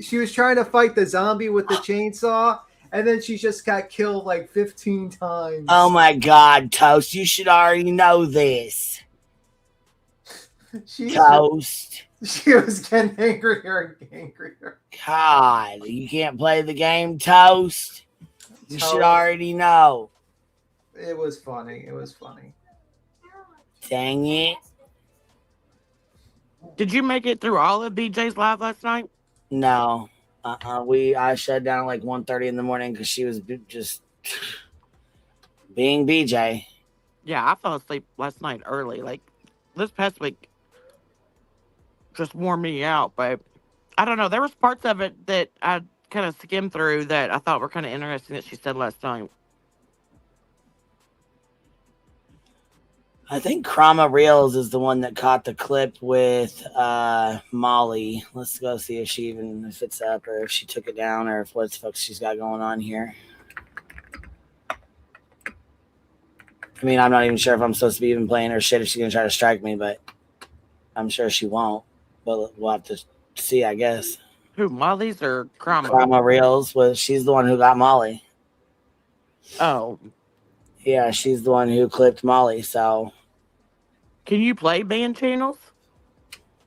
she was trying to fight the zombie with the chainsaw, and then she just got killed like 15 times. Oh my God, Toast, you should already know this. Toast. She was getting angrier and angrier. God, you can't play the game, Toast. You should already know. It was funny. It was funny. Dang it. Did you make it through all of BJ's live last night? No. I shut down like 1:30 in the morning because she was just being BJ. Yeah, I fell asleep last night early. Like this past week just wore me out, but I don't know. There was parts of it that I kind of skimmed through that I thought were kind of interesting that she said last night. I think Krama Reels is the one that caught the clip with Molly. Let's go see if it's up or if she took it down or if what the fuck she's got going on here. I mean, I'm not even sure if I'm supposed to be even playing her shit if she's gonna try to strike me, but I'm sure she won't. But we'll have to see, I guess. Who, Molly's or Krama? Krama Reels she's the one who got Molly. Oh. Yeah, she's the one who clipped Molly, so. Can you play band channels?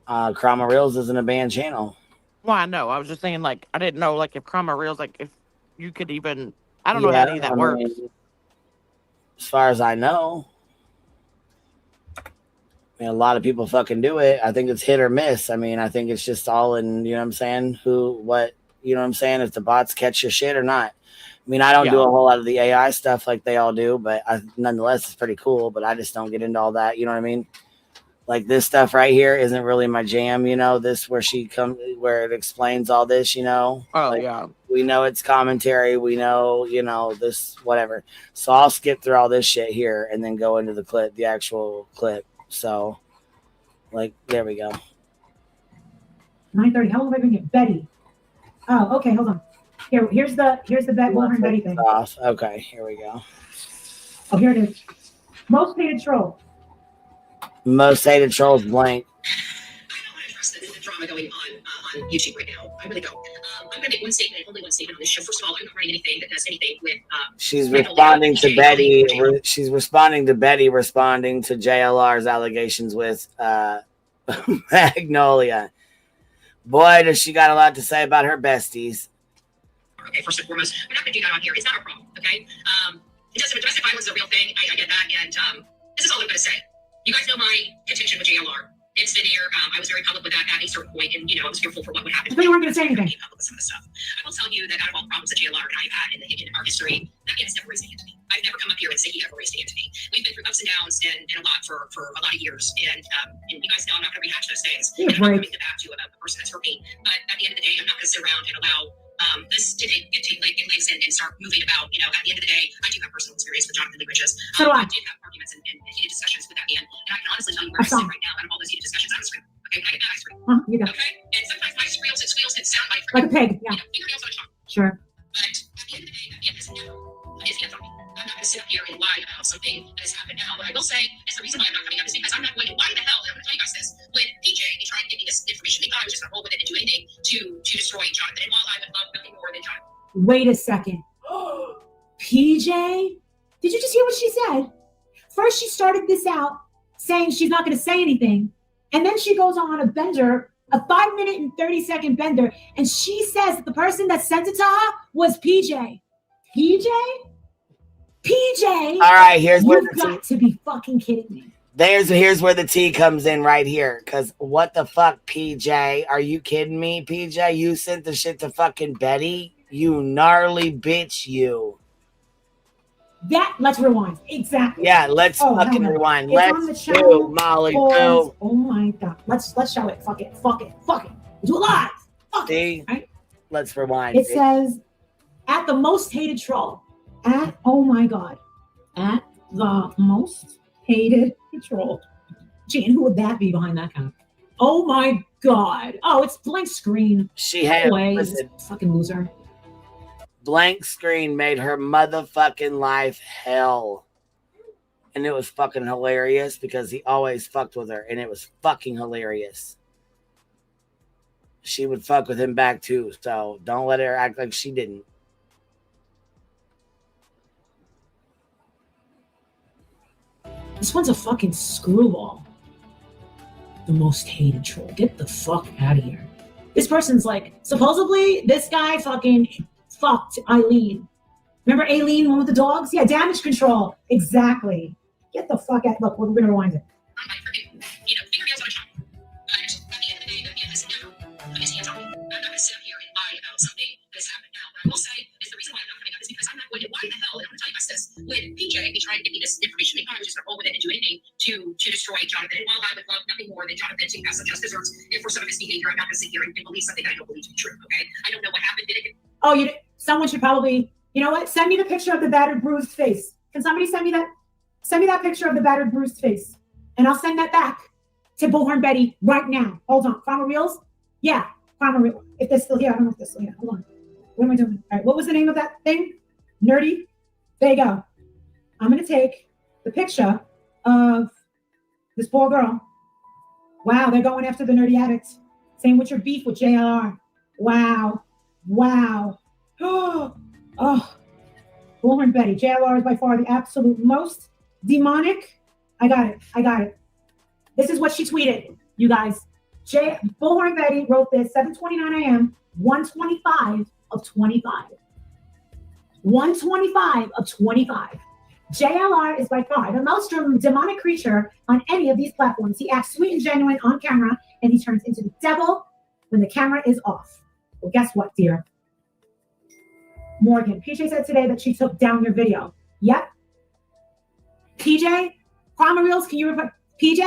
Krama Reels isn't a band channel. Well, I know. I was just saying, like, I didn't know, like, if Krama Reels, like, if you could even, I don't know how any of that works. As far as I know. I mean, a lot of people fucking do it. I think it's hit or miss. I mean, I think it's just all in, you know what I'm saying? You know what I'm saying? If the bots catch your shit or not. I mean, I don't do a whole lot of the AI stuff like they all do, but nonetheless, it's pretty cool. But I just don't get into all that. You know what I mean? Like this stuff right here isn't really my jam. You know, this where it explains all this. You know? Oh like, yeah. We know it's commentary. We know, this whatever. So I'll skip through all this shit here and then go into the actual clip. So, like, there we go. 9:30. How long have I been here? Betty. Oh, okay. Hold on. Here's the Bullhorn Betty thing. Off. Okay, here we go. Oh, here it is. Most hated troll. Most hated trolls blank. The drama going on YouTube right now. I really don't. I'm going to make one statement and only one statement on this show. First of all, I'm not running anything that does anything with. She's responding to Betty. She's responding to Betty. Responding to JLR's allegations with Magnolia. Boy, does she got a lot to say about her besties. Okay, first and foremost, we're not going to do that on here. It's not our problem, okay? Domestic violence is a real thing. I get that, and this is all I'm going to say. You guys know my contention with JLR. It's been here. I was very public with that at a certain point, and I was fearful for what would happen. But you weren't going to say anything. Public with some of the stuff. I will tell you that out of all the problems that JLR and I have had in our history, that man has never raised a hand to me. I've never come up here and say he ever raised a hand to me. We've been through ups and downs and a lot for a lot of years, and you guys know I'm not going to rehash those things. And I'm not going to back to a person that's hurt me. But at the end of the day, I'm not going to sit around and allow this to get taken legs and start moving about. You know, at the end of the day, I do have personal experience with Jonathan Lee Bridges. So do I. I did have arguments and heated discussions with that man, and I can honestly tell you where I sit right now out of all those heated discussions. I'm a scream. Okay, I get that. I scream. You go. Okay, and sometimes my squeals and squeals can sound like Like a pig. Yeah. you know, fingernails on a chalk. Sure. But at the end of the day, that man has never put his hands on me. I'm not going to sit up here and lie about something that has happened now. What I will say is the reason why I'm not coming up is because I'm not going to. Why the hell? And I'm going to tell you guys this. When PJ tried to give me this information, they thought I was just going to roll with it and do anything to destroy Jonathan. And while I would love nothing more than Jonathan. Wait a second. PJ? Did you just hear what she said? First, she started this out saying she's not going to say anything. And then she goes on a bender, a 5-minute and 30-second bender. And she says that the person that sent it to her was PJ. PJ? PJ? All right, here's where You've got to be fucking kidding me. Here's where the tea comes in right here. Because what the fuck, PJ? Are you kidding me, PJ? You sent the shit to fucking Betty? You gnarly bitch, you. Let's rewind. Exactly. Yeah, let's fucking rewind. It's on the Let's channel do Molly called- Boo. Oh my God. Let's show it. Fuck it. Do it live. Fuck See? Right? Let's rewind. It says, at the most hated troll. Oh my God. At the most hated troll. Gee, and who would that be behind that count? Oh my God. Oh, it's blank screen. She had listen, fucking loser. Blank screen made her motherfucking life hell. And it was fucking hilarious because he always fucked with her and it was fucking hilarious. She would fuck with him back too, so don't let her act like she didn't. This one's a fucking screwball. The most hated troll. Get the fuck out of here. This person's like, supposedly, this guy fucking fucked Eileen. Remember Aileen, one with the dogs? Yeah, damage control. Exactly. Get the fuck out. Look, we're going to rewind it. You know, fingernails on a chalk. But at the end of the day, that man has never put his hands on me. I'm not going to sit up here and lie about something that has happened now. What I will say is the reason why I'm not coming up is because I'm not going to. Why the hell? And I'm going to tell you guys this. When PJ tried to give me this information, they thought I was just going to roll with it and do anything to destroy Jonathan. And while I would love nothing more than Jonathan to have some just desserts and for some of his behavior, I'm not going to sit here and believe something that I don't believe to be true. Okay? I don't know what happened. Did it? Oh, someone should probably, you know what? Send me the picture of the battered, bruised face. Can somebody send me that? Send me that picture of the battered, bruised face. And I'll send that back to Bullhorn Betty right now. Hold on. Farmer Reels? Yeah, Farmer Reels. If they're still here, I don't know if they're still here. Hold on. What am I doing? All right, what was the name of that thing? Nerdy? There you go. I'm going to take the picture of this poor girl. Wow, they're going after the nerdy addict. Same with your beef with JLR. Wow. Oh, Bullhorn Betty. JLR is by far the absolute most demonic. I got it. This is what she tweeted, you guys. Bullhorn Betty wrote this 7:29 a.m. 125 of 25. 125 of 25. JLR is by far the most demonic creature on any of these platforms. He acts sweet and genuine on camera, and he turns into the devil when the camera is off. Well, guess what, dear? Morgan, PJ said today that she took down your video. Yep. PJ, Farmer Reels, can you report? PJ,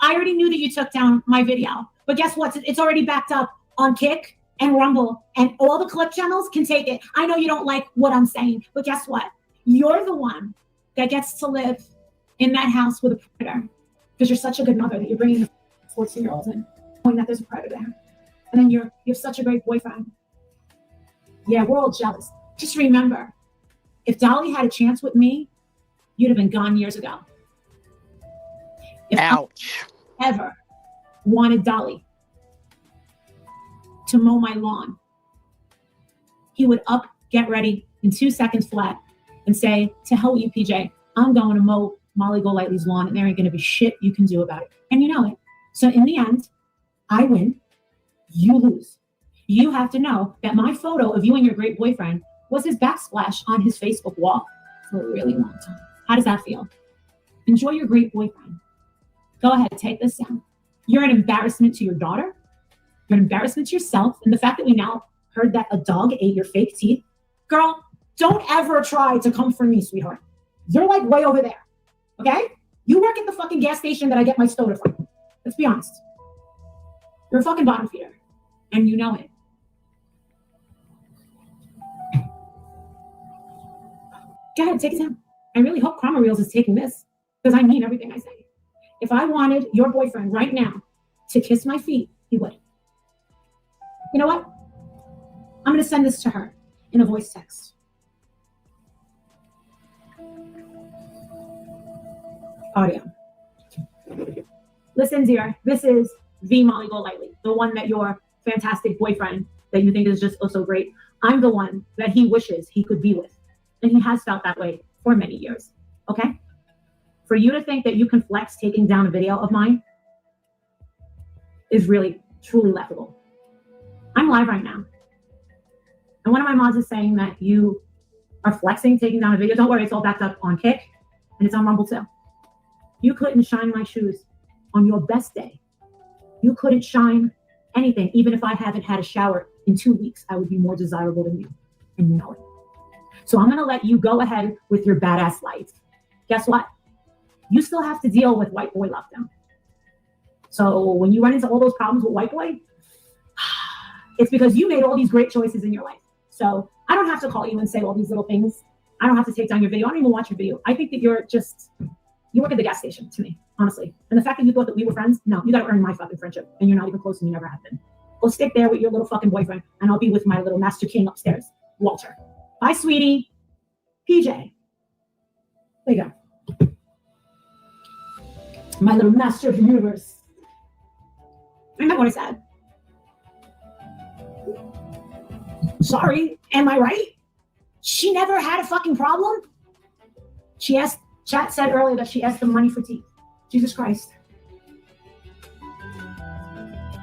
I already knew that you took down my video, but guess what? It's already backed up on Kick and Rumble, and all the clip channels can take it. I know you don't like what I'm saying, but guess what? You're the one that gets to live in that house with a predator because you're such a good mother that you're bringing the 14-year-old in, knowing that there's a predator there. And then you have such a great boyfriend. Yeah, we're all jealous. Just remember, if Dolly had a chance with me, you'd have been gone years ago. If Ouch. I ever wanted Dolly to mow my lawn, he would up, get ready in 2 seconds flat and say, to hell with you, PJ, I'm going to mow Molly Golightly's lawn and there ain't going to be shit you can do about it. And you know it. So in the end, I win, you lose. You have to know that my photo of you and your great boyfriend was his backsplash on his Facebook wall for a really long time. How does that feel? Enjoy your great boyfriend. Go ahead, take this down. You're an embarrassment to your daughter. You're an embarrassment to yourself. And the fact that we now heard that a dog ate your fake teeth. Girl, don't ever try to come for me, sweetheart. You're like way over there, okay? You work at the fucking gas station that I get my soda from. Let's be honest. You're a fucking bottom feeder, and you know it. Go ahead, take it down. I really hope Karma Reels is taking this because I mean everything I say. If I wanted your boyfriend right now to kiss my feet, he would. You know what? I'm going to send this to her in a voice text. Audio. Listen, dear, this is the Molly Golightly, the one that your fantastic boyfriend that you think is just so great. I'm the one that he wishes he could be with. And he has felt that way for many years. Okay? For you to think that you can flex taking down a video of mine is really, truly laughable. I'm live right now. And one of my mods is saying that you are flexing taking down a video. Don't worry, it's all backed up on Kick and it's on Rumble too. You couldn't shine my shoes on your best day. You couldn't shine anything. Even if I haven't had a shower in 2 weeks, I would be more desirable than you. And you know it. So I'm going to let you go ahead with your badass life. Guess what? You still have to deal with white boy lockdown. So when you run into all those problems with white boy, it's because you made all these great choices in your life. So I don't have to call you and say all these little things. I don't have to take down your video. I don't even watch your video. I think that you work at the gas station to me, honestly. And the fact that you thought that we were friends, no, you got to earn my fucking friendship. And you're not even close and you never have been. Go stick there with your little fucking boyfriend and I'll be with my little Master King upstairs, Walter. Bye, sweetie. PJ. There you go. My little master of the universe. Remember what I said? Sorry, am I right? She never had a fucking problem? She asked, chat said earlier that she asked the money for teeth. Jesus Christ.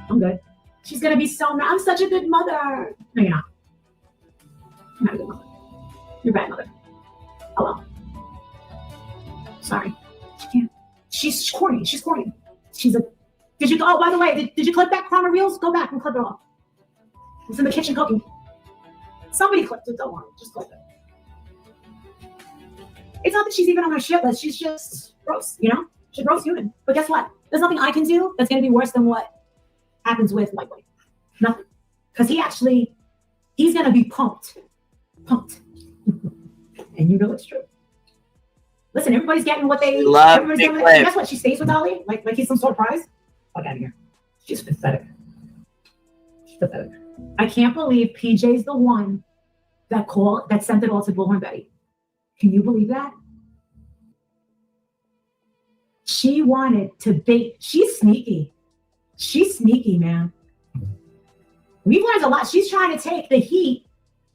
I'm good. She's gonna be so I'm such a good mother. No, you're not. You're not a good mother. You're a bad mother. Hello. Sorry. She can't. She's corny. She's corny. She's a. Did you? Oh, by the way, did you clip that Karma Reels? Go back and clip it off. It's in the kitchen cooking. Somebody clipped it. Don't worry. Just clip it. It's not that she's even on my shit list. She's just gross. You know, she's a gross human. But guess what? There's nothing I can do that's gonna be worse than what happens with White Boy. Nothing. Because he's gonna be pumped. Pumped. And you know it's true. Listen, everybody's getting what they love. Everybody's getting what, guess what? She stays with Dolly like he's some sort of prize. Fuck out of here. She's pathetic. She's pathetic. I can't believe PJ's the one that sent it all to Bullhorn Betty. Can you believe that? She wanted to bait. She's sneaky. She's sneaky, man. We've learned a lot. She's trying to take the heat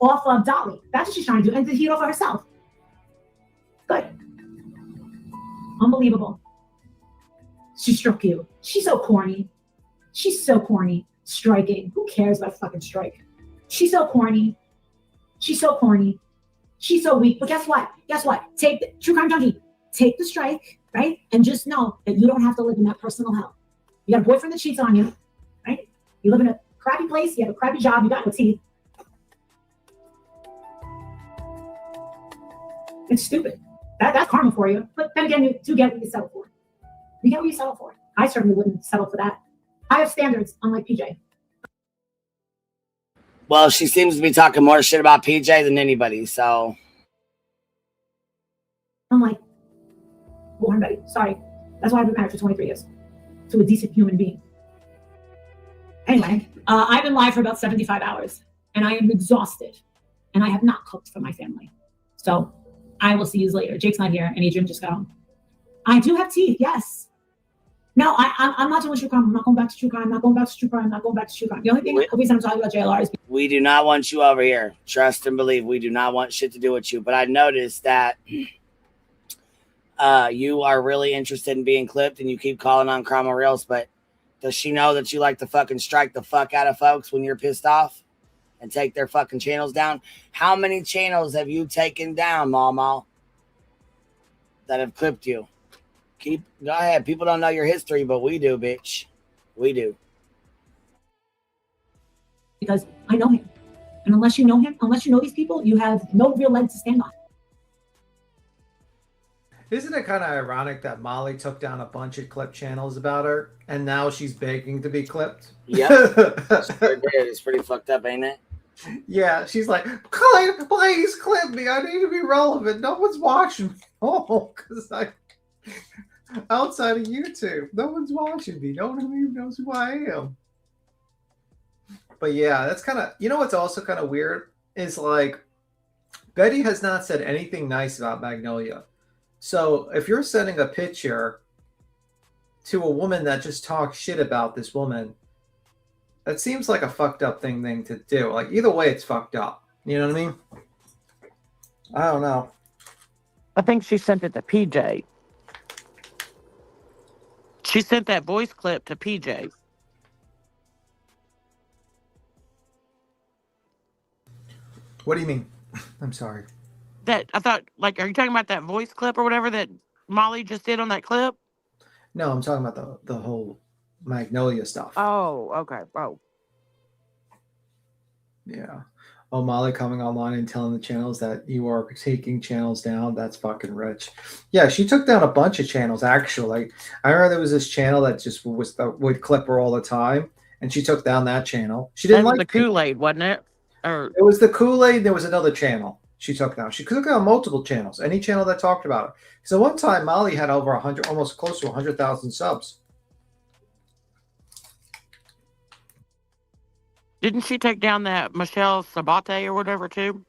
off of Dolly. That's what she's trying to do. And the heat off of herself. Good. Unbelievable. She struck you. She's so corny. She's so corny. Striking. Who cares about fucking strike? She's so corny. She's so corny. She's so weak. But guess what? Guess what? Take the True Crime Junkie. Take the strike, right? And just know that you don't have to live in that personal hell. You got a boyfriend that cheats on you, right? You live in a crappy place. You have a crappy job. You got no teeth. It's stupid. That's karma for you. But then again, you do get what you settle for. You get what you settle for. I certainly wouldn't settle for that. I have standards, unlike PJ. Well, she seems to be talking more shit about PJ than anybody, so. I'm like, Bullhorn Betty. Sorry. That's why I've been married for 23 years. To a decent human being. Anyway, I've been live for about 75 hours. And I am exhausted. And I have not cooked for my family. So I will see you later. Jake's not here, and Adrian just got home. I do have teeth, yes. No, I'm not doing True Crime. I'm not going back to True Crime. I'm not going back to True Crime. I'm not going back to True Crime. The only reason I'm talking about JLR is we do not want you over here. Trust and believe. We do not want shit to do with you. But I noticed that you are really interested in being clipped, and you keep calling on Karma Reels. But does she know that you like to fucking strike the fuck out of folks when you're pissed off and take their fucking channels down? How many channels have you taken down, Mama, that have clipped you? Go ahead. People don't know your history, but we do, bitch. We do. because I know him. And unless you know him, unless you know these people, you have no real leg to stand on. Isn't it kind of ironic that Molly took down a bunch of clip channels about her, and now she's begging to be clipped? Yep. It's pretty fucked up, ain't it? Yeah, she's like, please clip me. I need to be relevant. No one's watching me. Oh, because I outside of YouTube, no one's watching me. No one even knows who I am. But yeah, that's kind of, you know what's also kind of weird is like Betty has not said anything nice about Magnolia. So if you're sending a picture to a woman that just talks shit about this woman, that seems like a fucked up thing to do. Like either way, it's fucked up. You know what I mean? I don't know. I think she sent it to PJ. She sent that voice clip to PJ. What do you mean? I'm sorry. That I thought, like, are you talking about that voice clip or whatever that Molly just did on that clip? No, I'm talking about the whole Magnolia stuff. Oh, okay. Oh. Yeah. Oh, Molly coming online and telling the channels that you are taking channels down. That's fucking rich. Yeah, she took down a bunch of channels, actually. I remember there was this channel that just would clip her all the time, and she took down that channel. She didn't like the Kool-Aid, wasn't it? Or it was the Kool-Aid. There was another channel she took down. She took down multiple channels, any channel that talked about it. So one time, Molly had over 100, almost close to 100,000 subs. Didn't she take down that Michelle Sabate or whatever too?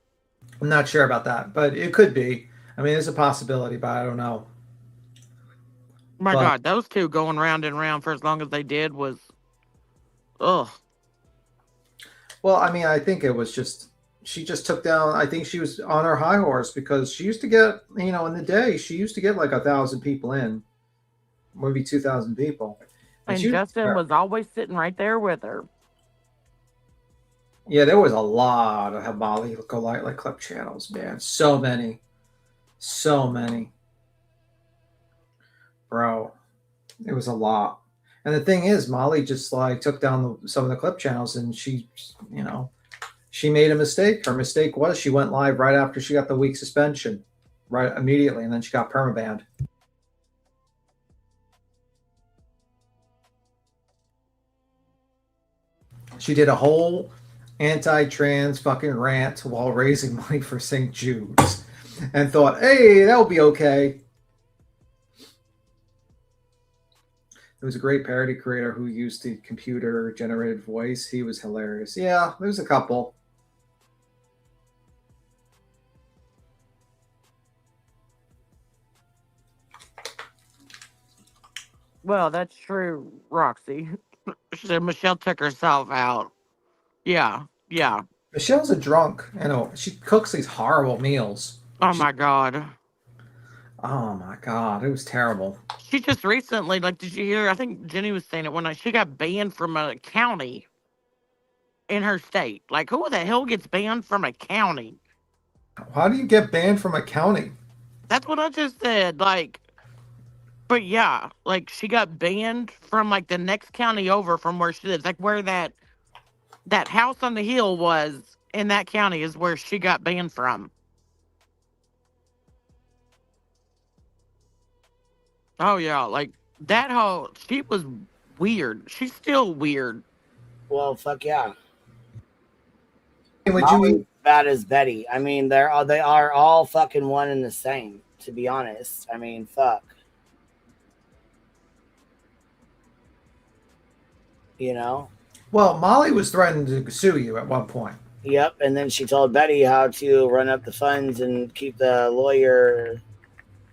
I'm not sure about that, but it could be. I mean, there's a possibility, but I don't know. My God, those two going round and round for as long as they did was, ugh. Well, I mean, I think it was just, she just took down, I think she was on her high horse because she used to get, you know, in the day, she used to get like 1,000 people in, maybe 2,000 people. And Justin was always sitting right there with her. Yeah, there was a lot of Molly Golightly clip channels, man. So many. So many. Bro, it was a lot. And the thing is, Molly just like took down some of the clip channels and she, you know, she made a mistake. Her mistake was she went live right after she got the week suspension, right immediately, and then she got permabanned. She did a whole anti-trans fucking rant while raising money for St. Jude's and thought, hey, that'll be okay. There was a great parody creator who used the computer-generated voice. He was hilarious. Yeah, there's a couple. Well, that's true, Roxy. She said Michelle took herself out. Yeah, yeah. Michelle's a drunk. You know, she cooks these horrible meals. Oh, my God. Oh, my God. It was terrible. She just recently, like, did you hear? I think Jenny was saying it one night. She got banned from a county in her state. Like, who the hell gets banned from a county? How do you get banned from a county? That's what I just said. Like, but yeah, like, she got banned from, like, the next county over from where she lives. Like, where that house on the hill was in that county is where she got banned from. Oh, yeah. Like, that whole, she was weird. She's still weird. Well, fuck yeah. Would Not you as bad as Betty? I mean, they are all fucking one and the same, to be honest. I mean, fuck. You know? Well, Molly was threatening to sue you at one point. Yep, and then she told Betty how to run up the funds and keep the lawyer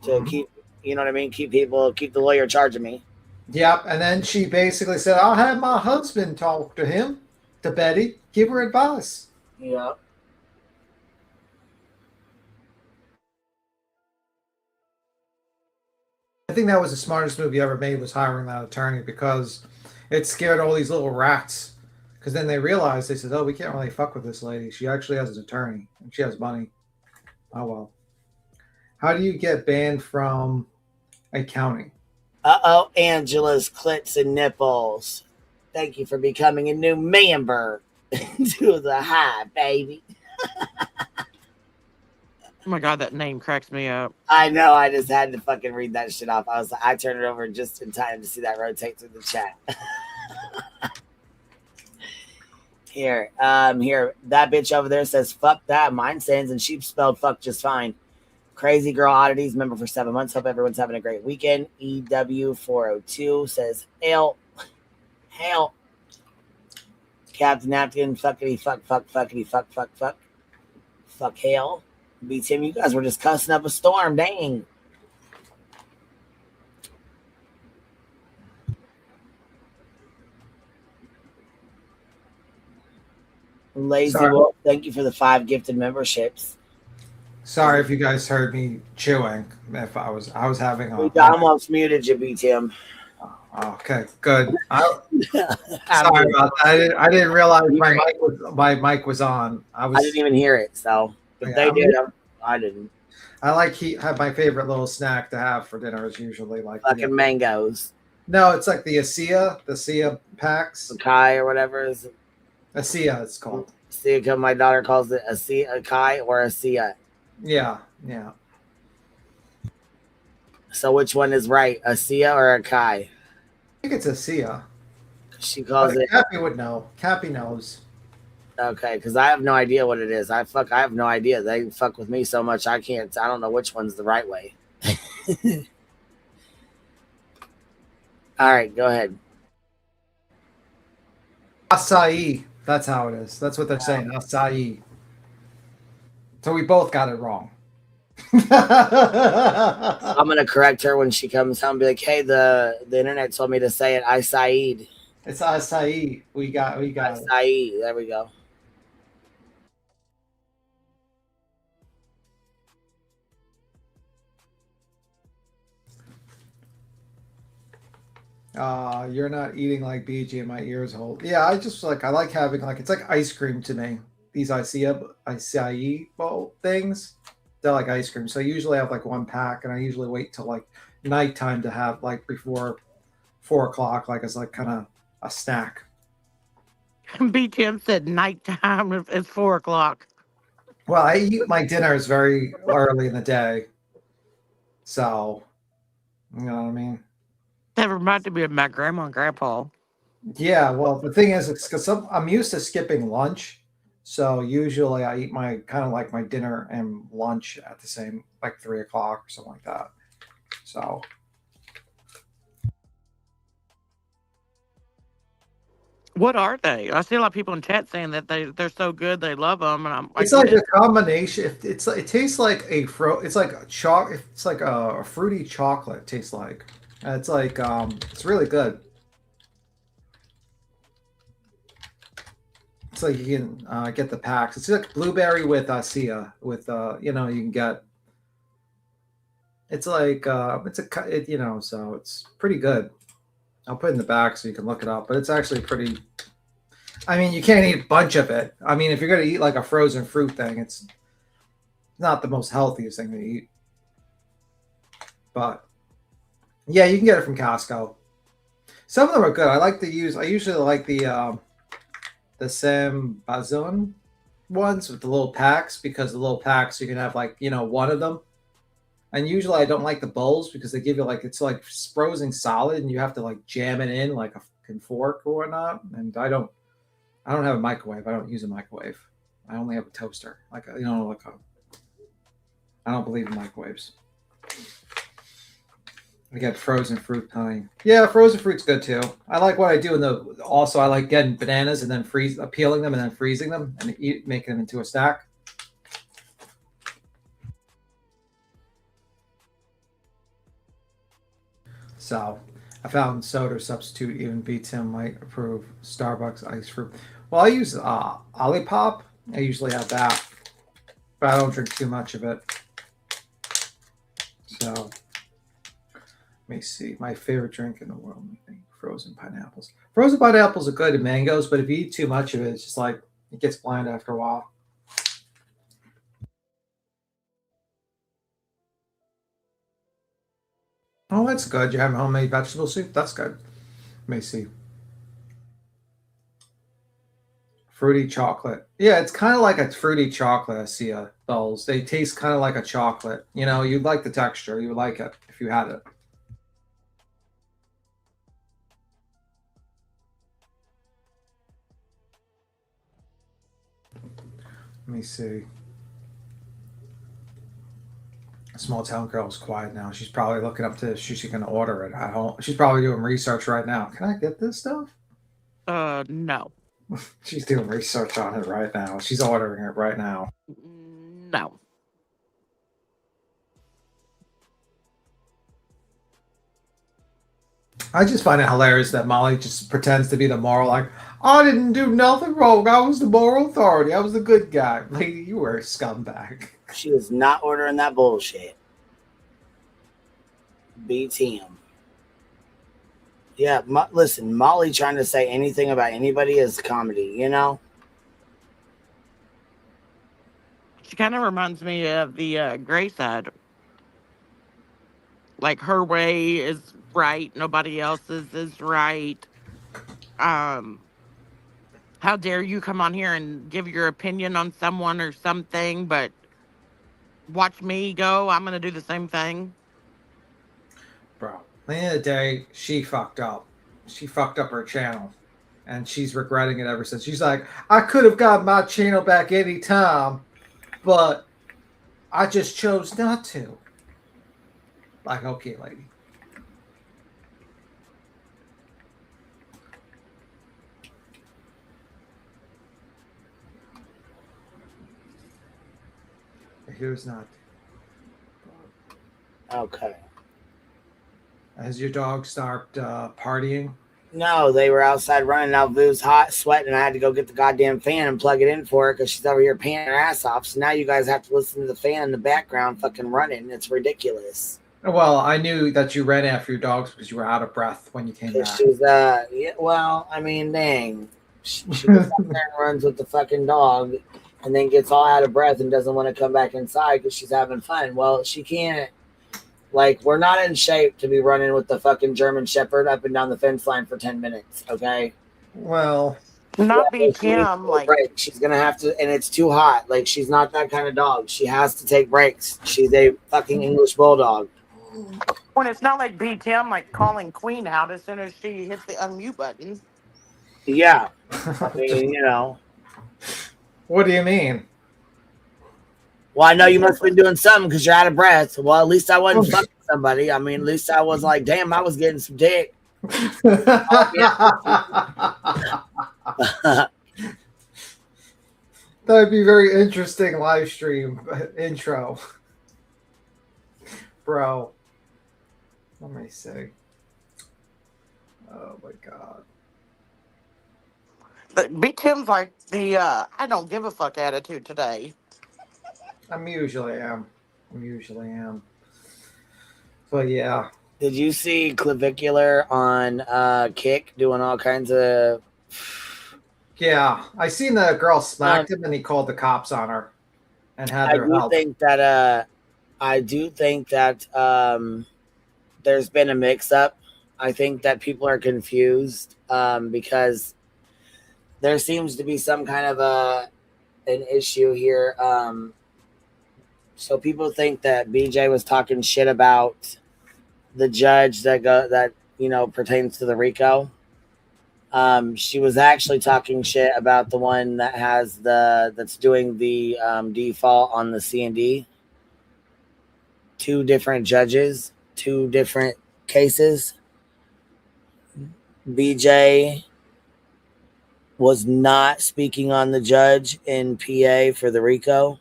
to keep, you know what I mean? Keep the lawyer charging me. Yep, and then she basically said, I'll have my husband talk to him, to Betty, give her advice. Yep. I think that was the smartest move you ever made was hiring that attorney because it scared all these little rats. Because then they realized, they said, oh, we can't really fuck with this lady. She actually has an attorney. And she has money. Oh, well. How do you get banned from a county? Uh-oh, Angela's clits and nipples. Thank you for becoming a new member to the Hive, baby. Oh my God, that name cracks me up. I know, I just had to fucking read that shit off. I turned it over just in time to see that rotate through the chat. Here, that bitch over there says fuck that. Mine sends, and she spelled fuck just fine. Crazy Girl Oddities, member for 7 months. Hope everyone's having a great weekend. EW402 says hail. Captain Napkin, fuckity fuck, fuckity fuck, fuck hail. B Tim, you guys were just cussing up a storm, dang. Lazy Wolf, thank you for the 5 gifted memberships. Sorry if you guys heard me chewing. If I was having a. We almost muted you, B Tim. Okay, good. Sorry about that. I didn't realize my mic was on. I didn't even hear it, so if they did, I didn't. I have my favorite little snack to have for dinner is usually like fucking mangoes. No, it's like the ASEA packs. The Kai or whatever is it? ASEA, it's called. ASEA, my daughter calls it a Kai or ASEA. Yeah. So which one is right, ASEA or a Kai? I think it's ASEA. She calls it. Cappy would know. Cappy knows. Okay, because I have no idea what it is. I have no idea. They fuck with me so much I don't know which one's the right way. All right, go ahead. Acai. That's how it is. That's what they're saying. Acai. So we both got it wrong. I'm gonna correct her when she comes home. Be like, hey, the internet told me to say it. Acai. It's acai. We got acai. There we go. You're not eating like BG and my ears hold. Yeah, I like having it's like ice cream to me. These acai bowl things, they're like ice cream. So I usually have like 1 pack, and I usually wait till like nighttime to have like before 4 o'clock, like as like kind of a snack. BTM said nighttime is 4 o'clock. Well, I eat my dinners very early in the day, so you know what I mean. That reminded me of my grandma and grandpa. Yeah, well, the thing is, it's because I'm used to skipping lunch, so usually I eat my my dinner and lunch at the same, like 3 o'clock or something like that. So. What are they? I see a lot of people in chat saying that they're so good, they love them, and I'm. It's like a combination. It tastes like It's like It's like a fruity chocolate. It tastes like. It's like it's really good. It's like you can get the packs. It's like blueberry with ASEA with you can get. It's like so it's pretty good. I'll put it in the back so you can look it up, but it's actually pretty. I mean, you can't eat a bunch of it. I mean, if you're gonna eat like a frozen fruit thing, it's not the most healthiest thing to eat. But yeah, you can get it from Costco. Some of them are good. I usually like the Sam Bazun ones with the little packs, because the little packs you can have like one of them. And usually I don't like the bowls because they give you it's like frozen solid and you have to like jam it in like a fucking fork or whatnot. And I don't have a microwave. I don't use a microwave. I only have a toaster. I don't believe in microwaves. I get frozen fruit kind. Yeah, frozen fruit's good too. I like what I do also I like getting bananas and then peeling them and then freezing them and making them into a snack. So I found soda substitute even beats him. Might approve. Starbucks ice fruit. Well, I use Olipop. I usually have that, but I don't drink too much of it. So let me see. My favorite drink in the world, I think, frozen pineapples. Frozen pineapples are good in mangoes, but if you eat too much of it, it's just like it gets bland after a while. Oh, that's good. You have homemade vegetable soup? That's good. Let me see. Fruity chocolate. Yeah, it's kind of like a fruity chocolate, ASEA bowls. They taste kind of like a chocolate. You'd like the texture. You would like it if you had it. Let me see. Small town girl is quiet now. She's probably looking up to she's going to order it at home. She's probably doing research right now. Can I get this stuff? No. She's doing research on it right now. She's ordering it right now. No. I just find it hilarious that Molly just pretends to be the moral, like, I didn't do nothing wrong. I was the moral authority. I was the good guy. Lady, you were a scumbag. She was not ordering that bullshit. BTM. Yeah, listen, Molly trying to say anything about anybody is comedy, you know? She kind of reminds me of the gray side. Like, her way is right, nobody else's is right. How dare you come on here and give your opinion on someone or something, but watch me go, I'm going to do the same thing. Bro, at the end of the day, she fucked up. She fucked up her channel. And she's regretting it ever since. She's like, I could have gotten my channel back any time, but I just chose not to. Like, okay, lady. Here's not. Okay. Has your dog started partying? No, they were outside running. Now Vu's hot, sweating, and I had to go get the goddamn fan and plug it in for her because she's over here panting her ass off. So now you guys have to listen to the fan in the background fucking running. It's ridiculous. Well, I knew that you ran after your dogs because you were out of breath when you came back. She's, yeah, well, I mean, dang. She goes out there and runs with the fucking dog and then gets all out of breath and doesn't want to come back inside because she's having fun. Well, she can't. Like, we're not in shape to be running with the fucking German Shepherd up and down the fence line for 10 minutes, okay? Well, not BTM, like, break. She's gonna have to, and it's too hot. Like, she's not that kind of dog. She has to take breaks. She's a fucking English bulldog. when it's not like BTM, like calling Queen out as soon as she hits the unmute button. Yeah. I mean, you know. What do you mean? Well, I know you must have been doing something because you're out of breath. Well, at least I wasn't fucking somebody. I mean, at least I was like, damn, I was getting some dick. That'd be very interesting live stream intro. Bro. Let me see. Oh my god. But BTM's like the I don't give a fuck attitude today. I usually am. But yeah. Did you see Clavicular on Kick doing all kinds of... Yeah, I seen the girl smacked him and he called the cops on her and had their help. I do think that there's been a mix-up. I think that people are confused because there seems to be some kind of an issue here. So people think that BJ was talking shit about the judge that pertains to the RICO. She was actually talking shit about the one that has that's doing the default on the C&D. 2 different judges, 2 different cases. BJ was not speaking on the judge in PA for the RICO.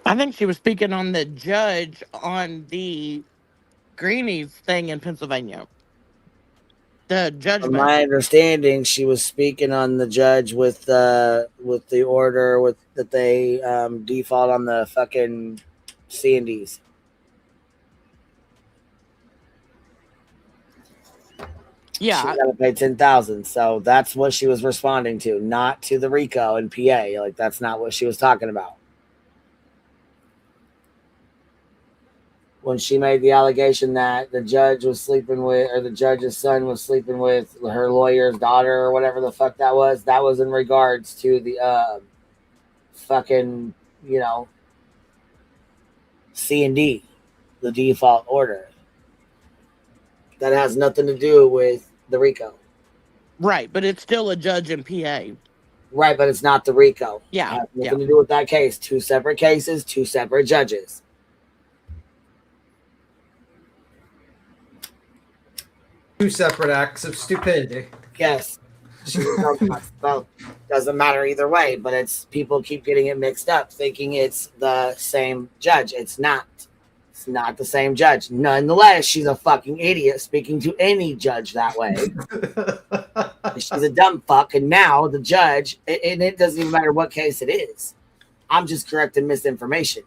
I think she was speaking on the judge on the Greenies thing in Pennsylvania. The judgment. From my understanding, she was speaking on the judge with the order that they default on the fucking C&Ds. Yeah, she got to pay $10,000. So that's what she was responding to, not to the RICO and PA. Like, that's not what she was talking about. When she made the allegation that the judge was sleeping with, or the judge's son was sleeping with her lawyer's daughter or whatever the fuck that was in regards to the fucking, C&D, the default order. That has nothing to do with the RICO. Right, but it's still a judge in PA. Right, but it's not the RICO. Yeah, It has nothing to do with that case. 2 separate cases, 2 separate judges. Two separate acts of stupidity. Yes. Well, doesn't matter either way, but it's people keep getting it mixed up, thinking it's the same judge. It's not. It's not the same judge. Nonetheless, she's a fucking idiot speaking to any judge that way. She's a dumb fuck, and now the judge, and it doesn't even matter what case it is. I'm just correcting misinformation.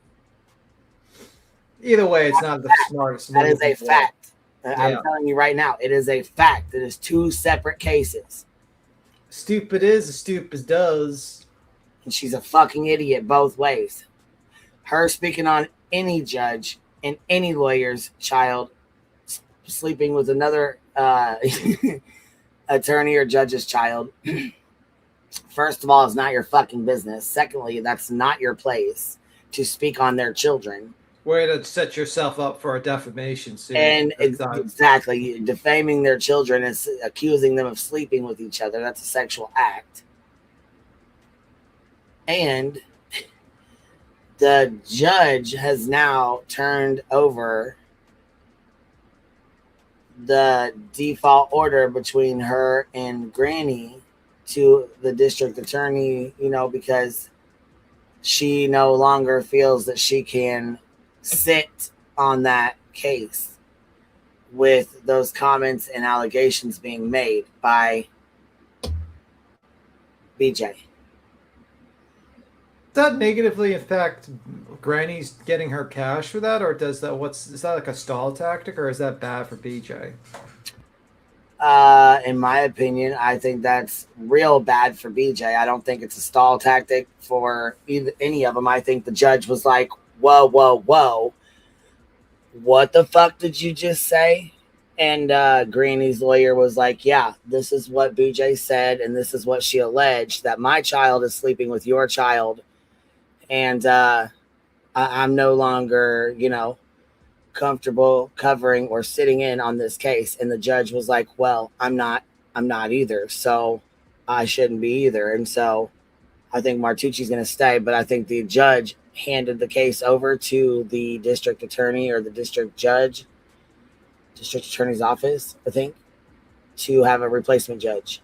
Either way, it's not the smartest. That is a fact. Yeah. I'm telling you right now, it is a fact. It is 2 separate cases. Stupid is as stupid does. And she's a fucking idiot both ways. Her speaking on any judge and any lawyer's child sleeping with another attorney or judge's child. First of all, it's not your fucking business. Secondly, that's not your place to speak on their children. Way to set yourself up for a defamation suit. And exactly, defaming their children is accusing them of sleeping with each other. That's a sexual act. And the judge has now turned over the default order between her and Granny to the district attorney, because she no longer feels that she can sit on that case with those comments and allegations being made by BJ. Does that negatively affect Granny's getting her cash for that, or is that like a stall tactic, or is that bad for BJ? In my opinion, I think that's real bad for BJ. I don't think it's a stall tactic for any of them. I think the judge was like, whoa, what the fuck did you just say? And Granny's lawyer was like, yeah, this is what BJ said, and this is what she alleged, that my child is sleeping with your child. And I'm no longer, comfortable covering or sitting in on this case. And the judge was like, well, I'm not either. So I shouldn't be either. And so I think Martucci's going to stay, but I think the judge handed the case over to the district attorney or the district attorney's office, I think, to have a replacement judge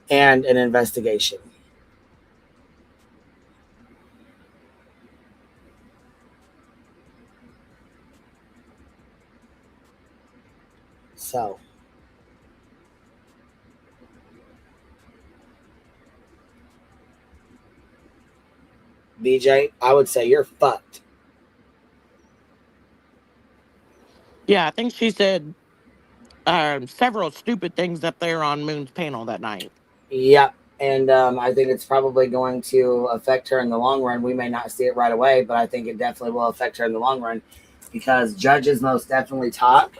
and an investigation. So, BJ, I would say you're fucked. Yeah, I think she said several stupid things up there on Moon's panel that night. Yep. And I think it's probably going to affect her in the long run. We may not see it right away, but I think it definitely will affect her in the long run, because judges most definitely talk.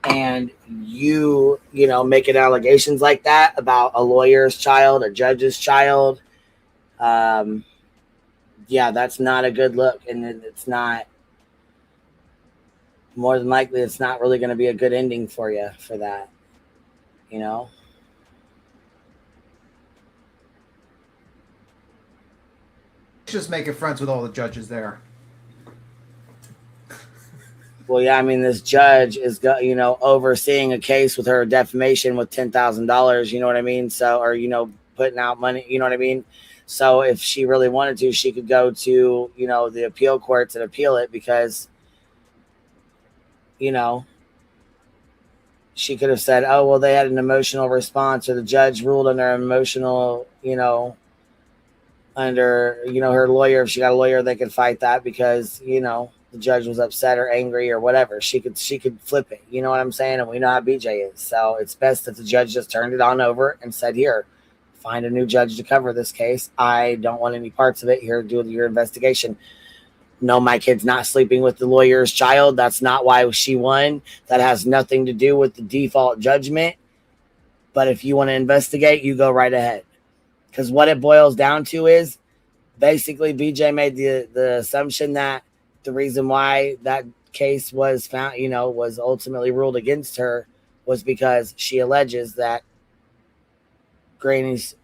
And you making allegations like that about a lawyer's child or judge's child, yeah, that's not a good look. And it's not, more than likely, it's not really going to be a good ending for you for that, Just making friends with all the judges there. Well, yeah, I mean, this judge is, overseeing a case with her defamation with $10,000, you know what I mean? So, or, putting out money, you know what I mean? So if she really wanted to, she could go to, the appeal courts and appeal it, because, she could have said, oh, well, they had an emotional response, or the judge ruled under emotional, under, her lawyer. If she got a lawyer, they could fight that because, the judge was upset or angry or whatever. She could flip it. You know what I'm saying? And we know how BJ is. So it's best that the judge just turned it on over and said, here, find a new judge to cover this case. I don't want any parts of it. Here, do your investigation. No, my kid's not sleeping with the lawyer's child. That's not why she won. That has nothing to do with the default judgment. But if you want to investigate, you go right ahead. Because what it boils down to is basically BJ made the assumption that the reason why that case was found, was ultimately ruled against her, was because she alleges that Granny's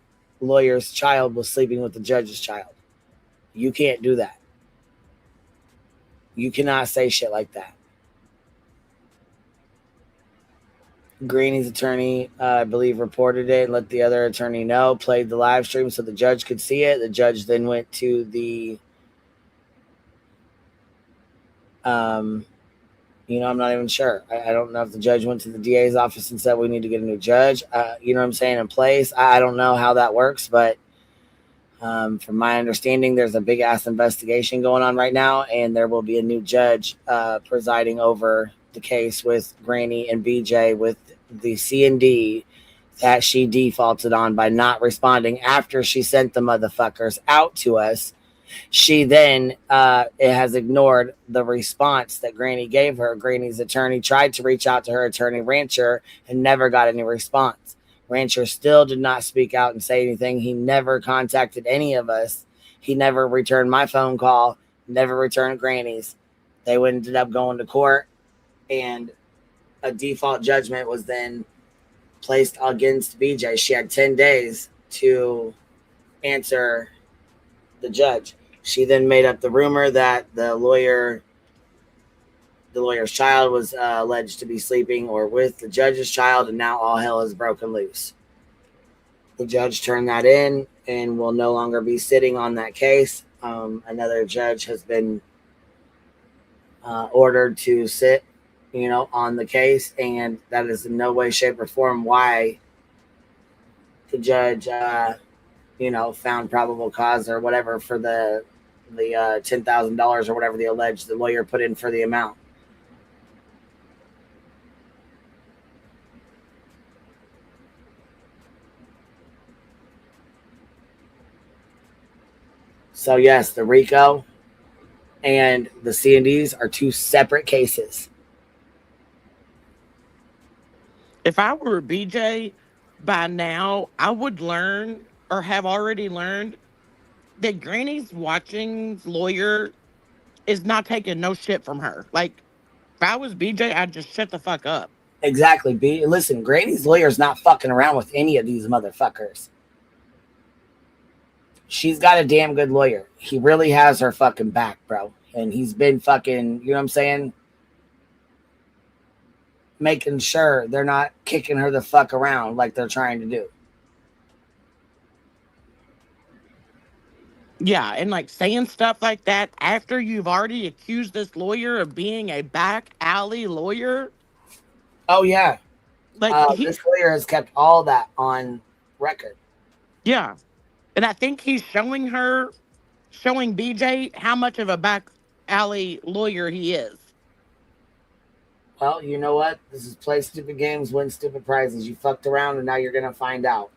lawyer's child was sleeping with the judge's child. You can't do that. You cannot say shit like that. Granny's attorney, I believe, reported it and let the other attorney know, played the live stream so the judge could see it. The judge then went to the, I'm not even sure. I don't know if the judge went to the DA's office and said, we need to get a new judge, you know what I'm saying, in place. I don't know how that works, but from my understanding, there's a big-ass investigation going on right now, and there will be a new judge presiding over the case with Granny and BJ with the C&D that she defaulted on by not responding after she sent the motherfuckers out to us. She then it has ignored the response that Granny gave her. Granny's attorney tried to reach out to her attorney, Rancher, and never got any response. Rancher still did not speak out and say anything. He never contacted any of us. He never returned my phone call, never returned Granny's. They ended up going to court, and a default judgment was then placed against BJ. She had 10 days to answer the judge. She then made up the rumor that the lawyer's child was alleged to be sleeping or with the judge's child, and now all hell has broken loose. The judge turned that in and will no longer be sitting on that case. Another judge has been ordered to sit, on the case, and that is in no way, shape, or form why the judge, found probable cause or whatever for the $10,000 or whatever the lawyer put in for the amount. So yes, the RICO and the C&Ds are two separate cases. If I were BJ, by now I would learn or have already learned that Granny's watching's lawyer is not taking no shit from her. Like, if I was BJ, I'd just shut the fuck up. Exactly, B. Listen, Granny's lawyer's not fucking around with any of these motherfuckers. She's got a damn good lawyer. He really has her fucking back, bro. And he's been fucking, you know what I'm saying? Making sure they're not kicking her the fuck around like they're trying to do. Yeah, and like saying stuff like that after you've already accused this lawyer of being a back alley lawyer. Oh, yeah. Like this lawyer has kept all that on record. Yeah. And I think he's showing BJ how much of a back alley lawyer he is. Well, you know what? This is play stupid games, win stupid prizes. You fucked around, and now you're going to find out.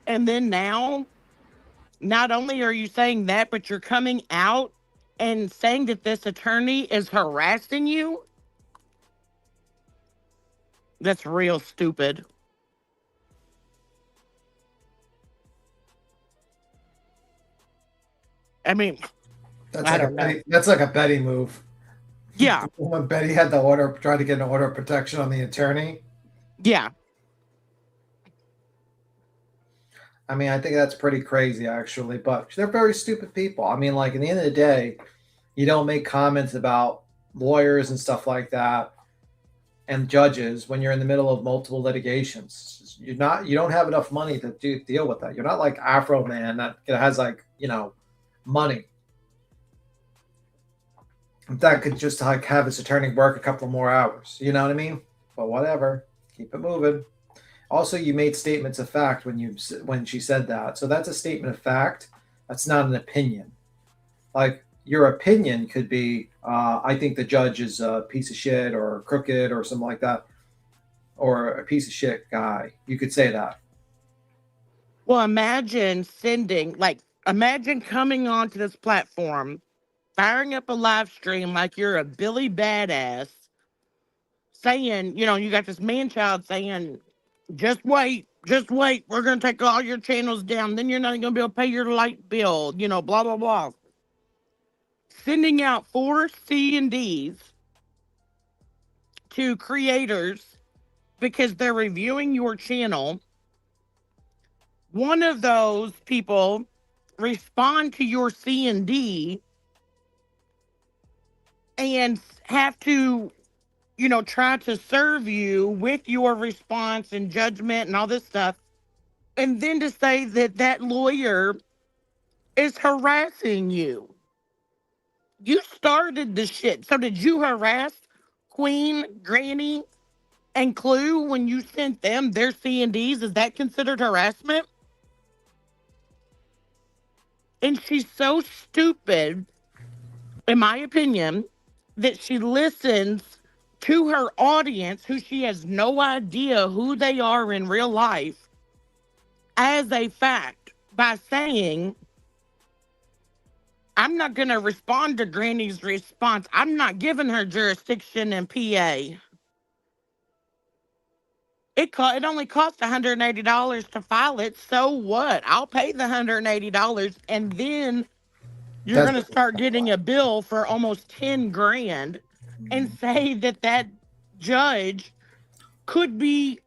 And then now, not only are you saying that, but you're coming out and saying that this attorney is harassing you? That's real stupid. I mean, that's like a Betty move. Yeah. When Betty had tried to get an order of protection on the attorney. Yeah. I mean, I think that's pretty crazy, actually. But they're very stupid people. I mean, like, at the end of the day, you don't make comments about lawyers and stuff like that and judges when you're in the middle of multiple litigations. You don't have enough money to deal with that. You're not like Afro Man that has, like, money that could just like have his attorney work a couple more hours. You know what I mean? But whatever, keep it moving. Also, you made statements of fact when she said that. So that's a statement of fact. That's not an opinion. Like, your opinion could be, I think the judge is a piece of shit or crooked or something like that, or a piece of shit guy. You could say that. Well, imagine coming onto this platform, firing up a live stream like you're a Billy Badass, saying, you got this man-child saying, just wait, we're going to take all your channels down, then you're not going to be able to pay your light bill, blah, blah, blah. Sending out 4 C&Ds to creators because they're reviewing your channel. One of those people respond to your C&D and have to, try to serve you with your response and judgment and all this stuff. And then to say that that lawyer is harassing you. You started the shit. So did you harass Queen, Granny, and Clue when you sent them their C&Ds? Is that considered harassment? And she's so stupid, in my opinion, that she listens to her audience, who she has no idea who they are in real life, as a fact by saying, I'm not going to respond to Granny's response. I'm not giving her jurisdiction in PA. It only costs $180 to file it. So what? I'll pay the $180, and then you're going to start getting a bill for almost 10 grand and say that judge could be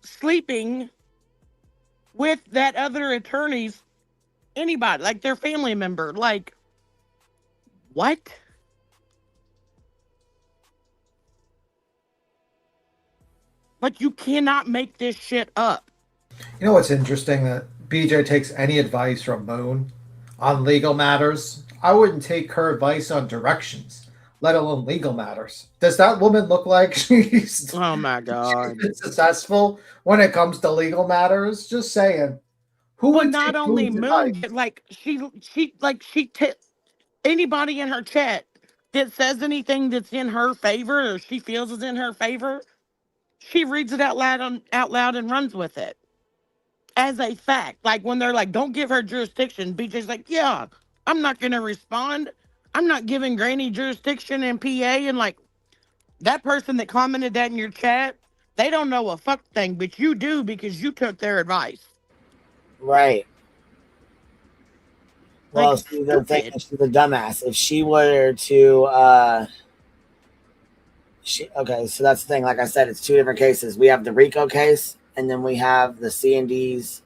sleeping with that other attorney's anybody, like their family member. Like, what? Like, you cannot make this shit up. You know what's interesting? That BJ takes any advice from Moon on legal matters. I wouldn't take her advice on directions, let alone legal matters. Does that woman look like she's oh my god successful when it comes to legal matters? Just saying. Who would not only Moon, but like she anybody in her chat that says anything that's in her favor or she feels is in her favor, she reads it out loud and runs with it as a fact. Like when they're like, don't give her jurisdiction, BJ's like, yeah, I'm not going to respond. I'm not giving Granny jurisdiction in PA. And like that person that commented that in your chat, they don't know a fuck thing, but you do because you took their advice. Right. Well, see, the thing is, she's a dumbass. If she were to, okay, so that's the thing. Like I said, it's two different cases. We have the RICO case, and then we have the C&Ds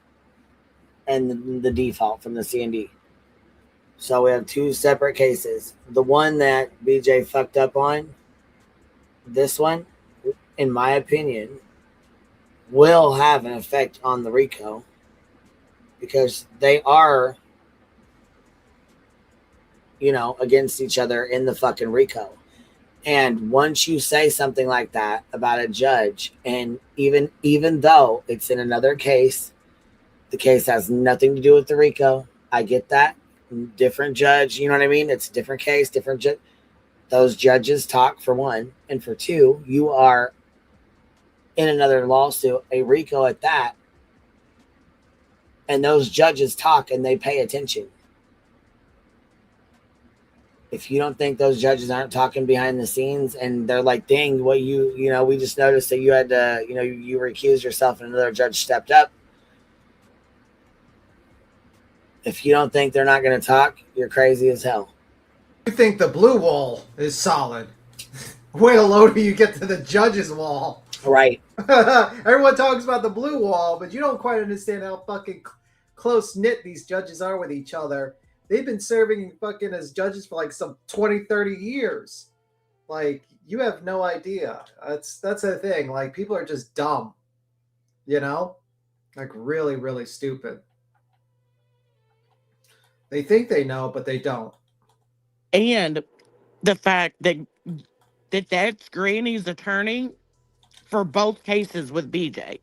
and the default from the C&D. So we have two separate cases. The one that BJ fucked up on, this one, in my opinion, will have an effect on the RICO because they are, against each other in the fucking RICO. And once you say something like that about a judge, and even though it's in another case, the case has nothing to do with the RICO. I get that. Different judge, you know what I mean? It's a different case, different judge. Those judges talk, for one. And for two, you are in another lawsuit, a RICO at that. And those judges talk and they pay attention. If you don't think those judges aren't talking behind the scenes and they're like, dang, what we just noticed that you had to, you recused yourself and another judge stepped up. If you don't think they're not going to talk, you're crazy as hell. You think the blue wall is solid. Wait till low till you get to the judge's wall. Right. Everyone talks about the blue wall, but you don't quite understand how fucking close-knit these judges are with each other. They've been serving fucking as judges for like some 20, 30 years. Like, you have no idea. That's the thing. Like, people are just dumb. Like, really, really stupid. They think they know, but they don't. And the fact that's Granny's attorney for both cases with BJ.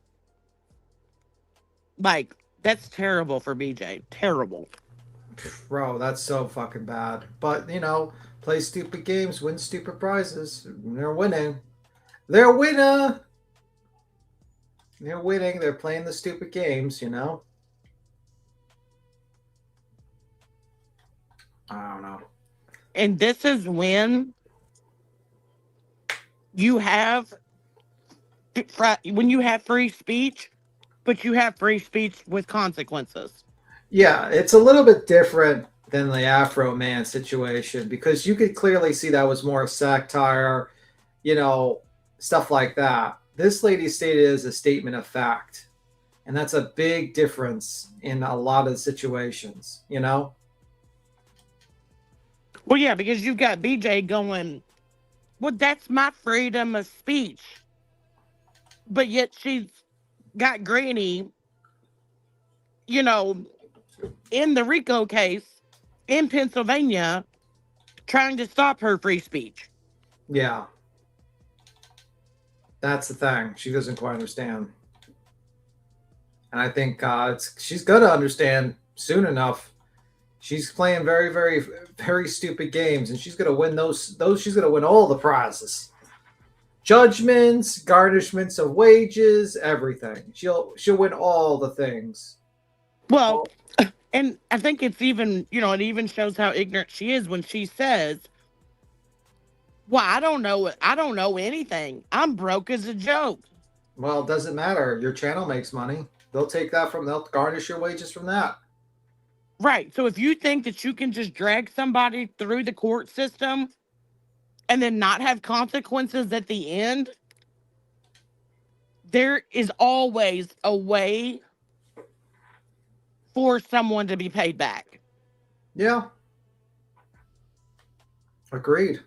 Like, that's terrible for BJ. Terrible. Bro, that's so fucking bad. But, play stupid games, win stupid prizes. They're winning. They're a winner. They're winning. They're playing the stupid games, I don't know. And this is when you have free speech, but you have free speech with consequences. Yeah, it's a little bit different than the Afro Man situation because you could clearly see that was more satire, stuff like that. This lady stated it as a statement of fact. And that's a big difference in a lot of situations, you know? Well, yeah, because you've got BJ going, well, that's my freedom of speech. But yet she's got Granny, you know, in the RICO case in Pennsylvania trying to stop her free speech. Yeah. That's the thing. She doesn't quite understand. And I think she's going to understand soon enough. She's playing very, very, very stupid games, and she's going to win those. She's going to win all the prizes, judgments, garnishments of wages, everything. She'll win all the things. Well, and I think it's even, you know, it even shows how ignorant she is when she says, well, I don't know anything. I'm broke as a joke. Well, it doesn't matter. Your channel makes money. They'll garnish your wages from that. Right. So if you think that you can just drag somebody through the court system and then not have consequences at the end, there is always a way for someone to be paid back. Yeah. Agreed.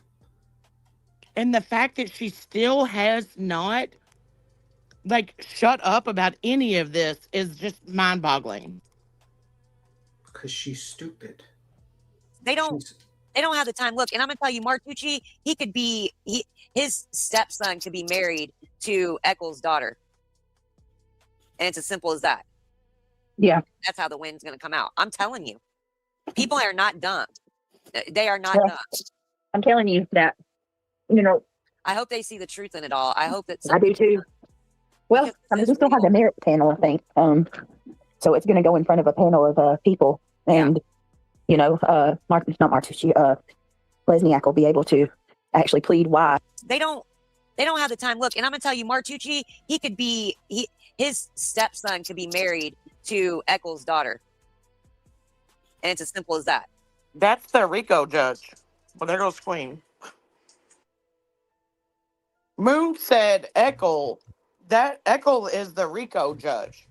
And the fact that she still has not, like, shut up about any of this is just mind-boggling. Because she's stupid. They don't have the time. Look, and I'm gonna tell you, Martucci, his stepson could be married to Eccles' daughter. And it's as simple as that. Yeah. That's how the wind's gonna come out. I'm telling you. People are not dumb. They are not dumb. I'm telling you that, you know. I hope they see the truth in it all. I hope that I do too. Well, I mean, we still have the merit panel, I think. So it's going to go in front of a panel of people, and you know, Lesniak will be able to actually plead why. They don't have the time. Look, and I'm gonna tell you, Martucci, his stepson could be married to Eccles' daughter. And it's as simple as that. That's the RICO judge. Well, there goes Queen. Moon said Eckel. That Eckel is the RICO judge.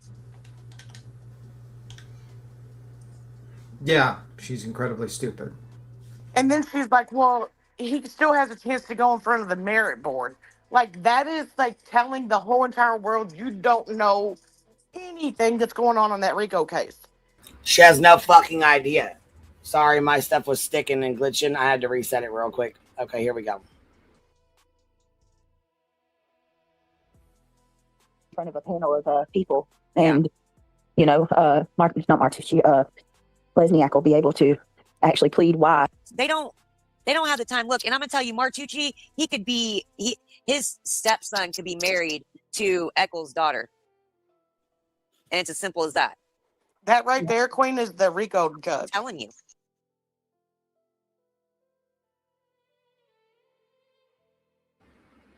Yeah, she's incredibly stupid. And then she's like, well, he still has a chance to go in front of the merit board. Like, that is like telling the whole entire world you don't know anything that's going on in that RICO case. She has no fucking idea. Sorry, my stuff was sticking and glitching. I had to reset it real quick. Okay, here we go. In front of a panel of people, and you know, Lesniak will be able to actually plead why. They don't have the time. Look, and I'm gonna tell you, Martucci, his stepson could be married to Eccles' daughter. And it's as simple as that. That right there, Queen, is the RICO judge. I'm telling you.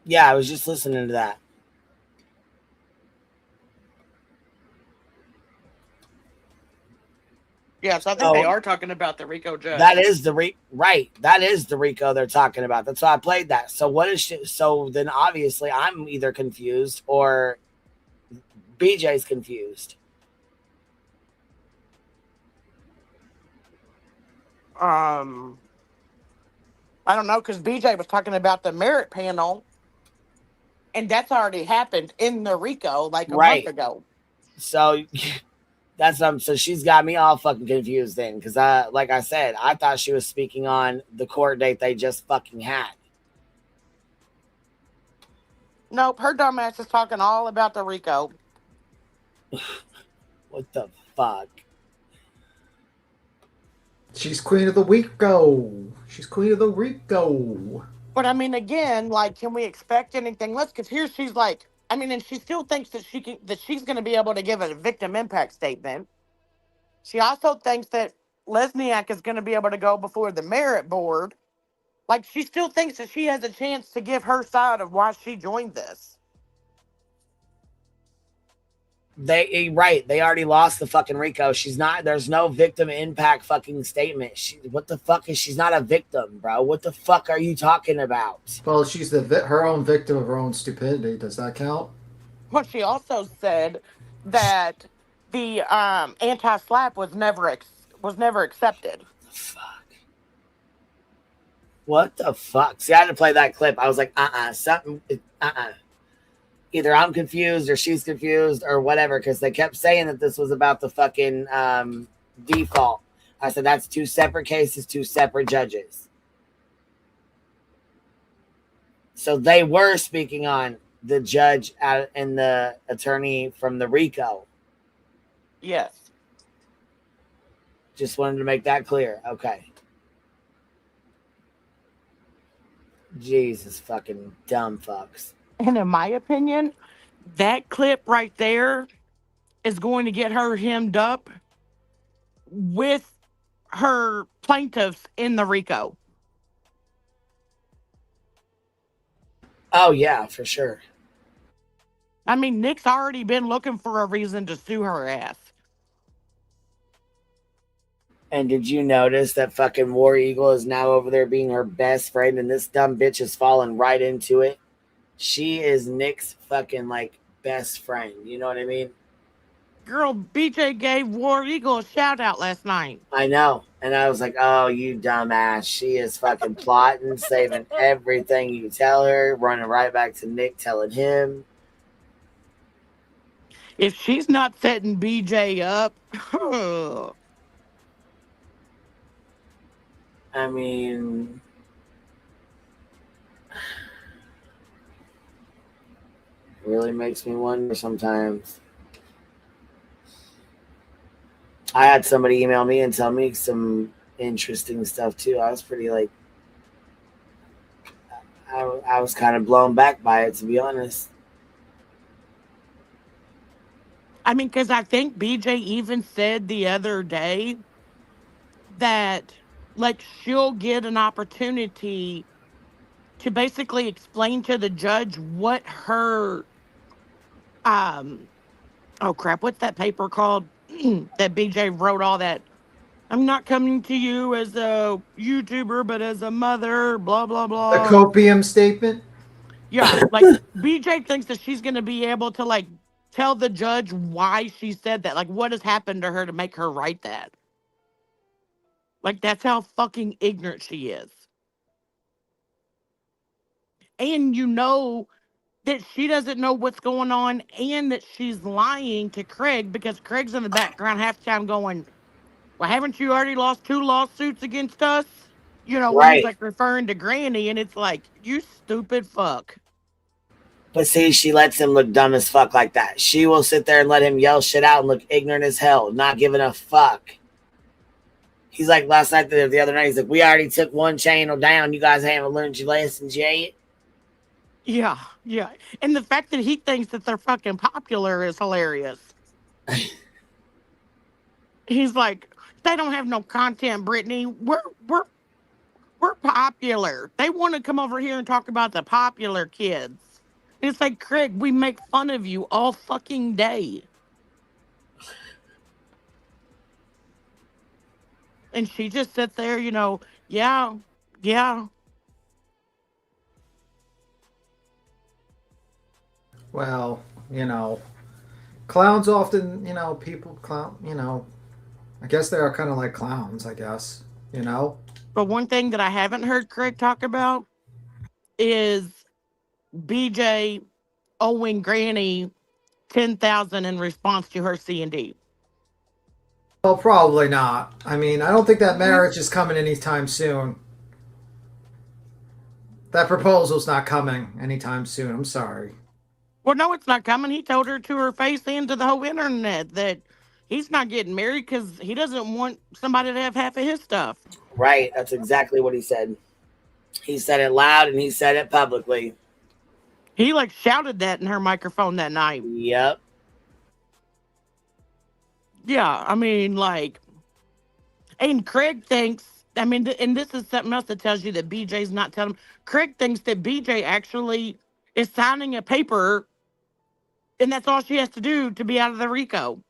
Yeah, I was just listening to that. Yeah, so I think they are talking about the RICO judge. That is the right. That is the RICO they're talking about. That's why I played that. So what is she? So then obviously I'm either confused or BJ's confused. I don't know, because BJ was talking about the merit panel, and that's already happened in the RICO like a month ago. So that's so she's got me all fucking confused then, because like I said, I thought she was speaking on the court date they just fucking had. Nope, her dumbass is talking all about the RICO. What the fuck? She's queen of the RICO. She's queen of the RICO. But I mean, again, like, can we expect anything less? Because here she's like, I mean, and she still thinks that she's going to be able to give a victim impact statement. She also thinks that Lesniak is going to be able to go before the merit board. Like, she still thinks that she has a chance to give her side of why she joined this. Right. They already lost the fucking Rico. She's not. There's no victim impact fucking statement. What the fuck is? She's not a victim, bro. What the fuck are you talking about? Well, she's her own victim of her own stupidity. Does that count? Well, she also said that the anti-slap was never accepted. What the fuck? See, I had to play that clip. I was like, something, Either I'm confused or she's confused or whatever, because they kept saying that this was about the fucking default. I said, that's two separate cases, two separate judges. So they were speaking on the judge and the attorney from the RICO. Yes. Just wanted to make that clear. Okay. Jesus fucking dumb fucks. And in my opinion, that clip right there is going to get her hemmed up with her plaintiffs in the RICO. Oh, yeah, for sure. I mean, Nick's already been looking for a reason to sue her ass. And did you notice that fucking War Eagle is now over there being her best friend, and this dumb bitch has fallen right into it? She is Nick's fucking, like, best friend. You know what I mean? Girl, BJ gave War Eagle a shout out last night. I know. And I was like, oh, you dumbass. She is fucking plotting, saving everything you tell her, running right back to Nick, telling him. If she's not setting BJ up, I mean, it really makes me wonder sometimes. I had somebody email me and tell me some interesting stuff too. I was pretty like, I was kind of blown back by it, to be honest. I mean, because I think BJ even said the other day that, like, she'll get an opportunity to basically explain to the judge what her, oh crap, what's that paper called that BJ wrote all that? I'm not coming to you as a YouTuber, but as a mother, blah, blah, blah. The copium statement? Yeah, like BJ thinks that she's going to be able to, like, tell the judge why she said that. Like, what has happened to her to make her write that? Like, that's how fucking ignorant she is. And you know that she doesn't know what's going on and that she's lying to Craig because Craig's in the background half the time going, well, haven't you already lost 2 lawsuits against us? You know, when he's, like, referring to Granny, and it's like, you stupid fuck. But see, she lets him look dumb as fuck like that. She will sit there and let him yell shit out and look ignorant as hell, not giving a fuck. He's like, last night, the other night, he's like, we already took one channel down. You guys haven't learned your lessons yet. Yeah, yeah. And the fact that he thinks that they're fucking popular is hilarious. He's like, they don't have no content, Brittany. We're popular. They want to come over here and talk about the popular kids. And it's like, Craig, we make fun of you all fucking day. And she just sits there, you know, yeah. Well, you know, clowns often, you know, people clown, you know, I guess they are kind of like clowns, I guess, you know. But one thing that I haven't heard Craig talk about is BJ owing Granny $10,000 in response to her C&D. Well, probably not. I mean, I don't think that marriage is coming anytime soon. That proposal's not coming anytime soon. I'm sorry. Well, no, it's not coming. He told her to her face and to the whole internet that he's not getting married because he doesn't want somebody to have half of his stuff. Right. That's exactly what he said. He said it loud and he said it publicly. He, like, shouted that in her microphone that night. Yep. Yeah, I mean, like, and Craig thinks, I mean, and this is something else that tells you that BJ's not telling him. Craig thinks that BJ actually is signing a paper And that's all she has to do to be out of the RICO.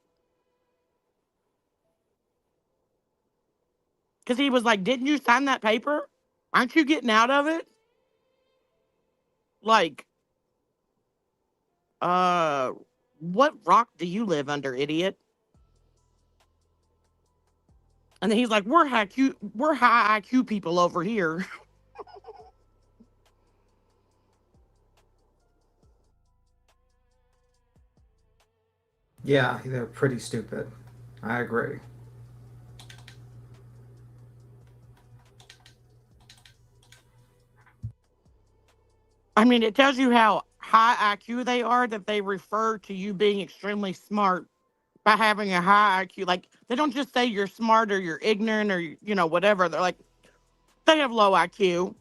Because he was like, didn't you sign that paper? Aren't you getting out of it? Like, what rock do you live under, idiot? And then he's like, we're high IQ people over here. Yeah, they're pretty stupid. I agree. I mean, it tells you how high IQ they are that they refer to you being extremely smart by having a high IQ. Like, they don't just say you're smart or you're ignorant or, you know, whatever. They're like, they have low IQ.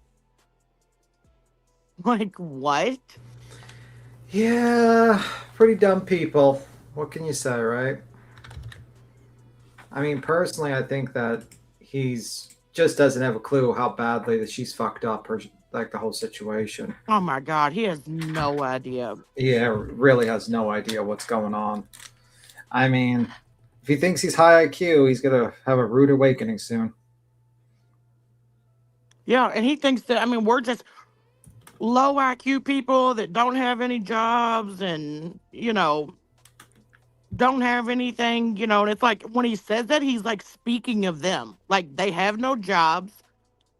Like, what? Yeah, pretty dumb people. What can you say, right? I mean, personally, I think that he's just doesn't have a clue how badly that she's fucked up her, like the whole situation. Oh my God, he has no idea. Yeah, really has no idea what's going on. I mean, if he thinks he's high IQ, he's gonna have a rude awakening soon. Yeah, and he thinks that, I mean, we're just low IQ people that don't have any jobs and, you know, don't have anything, you know, and it's like when he says that, he's like speaking of them. Like, they have no jobs,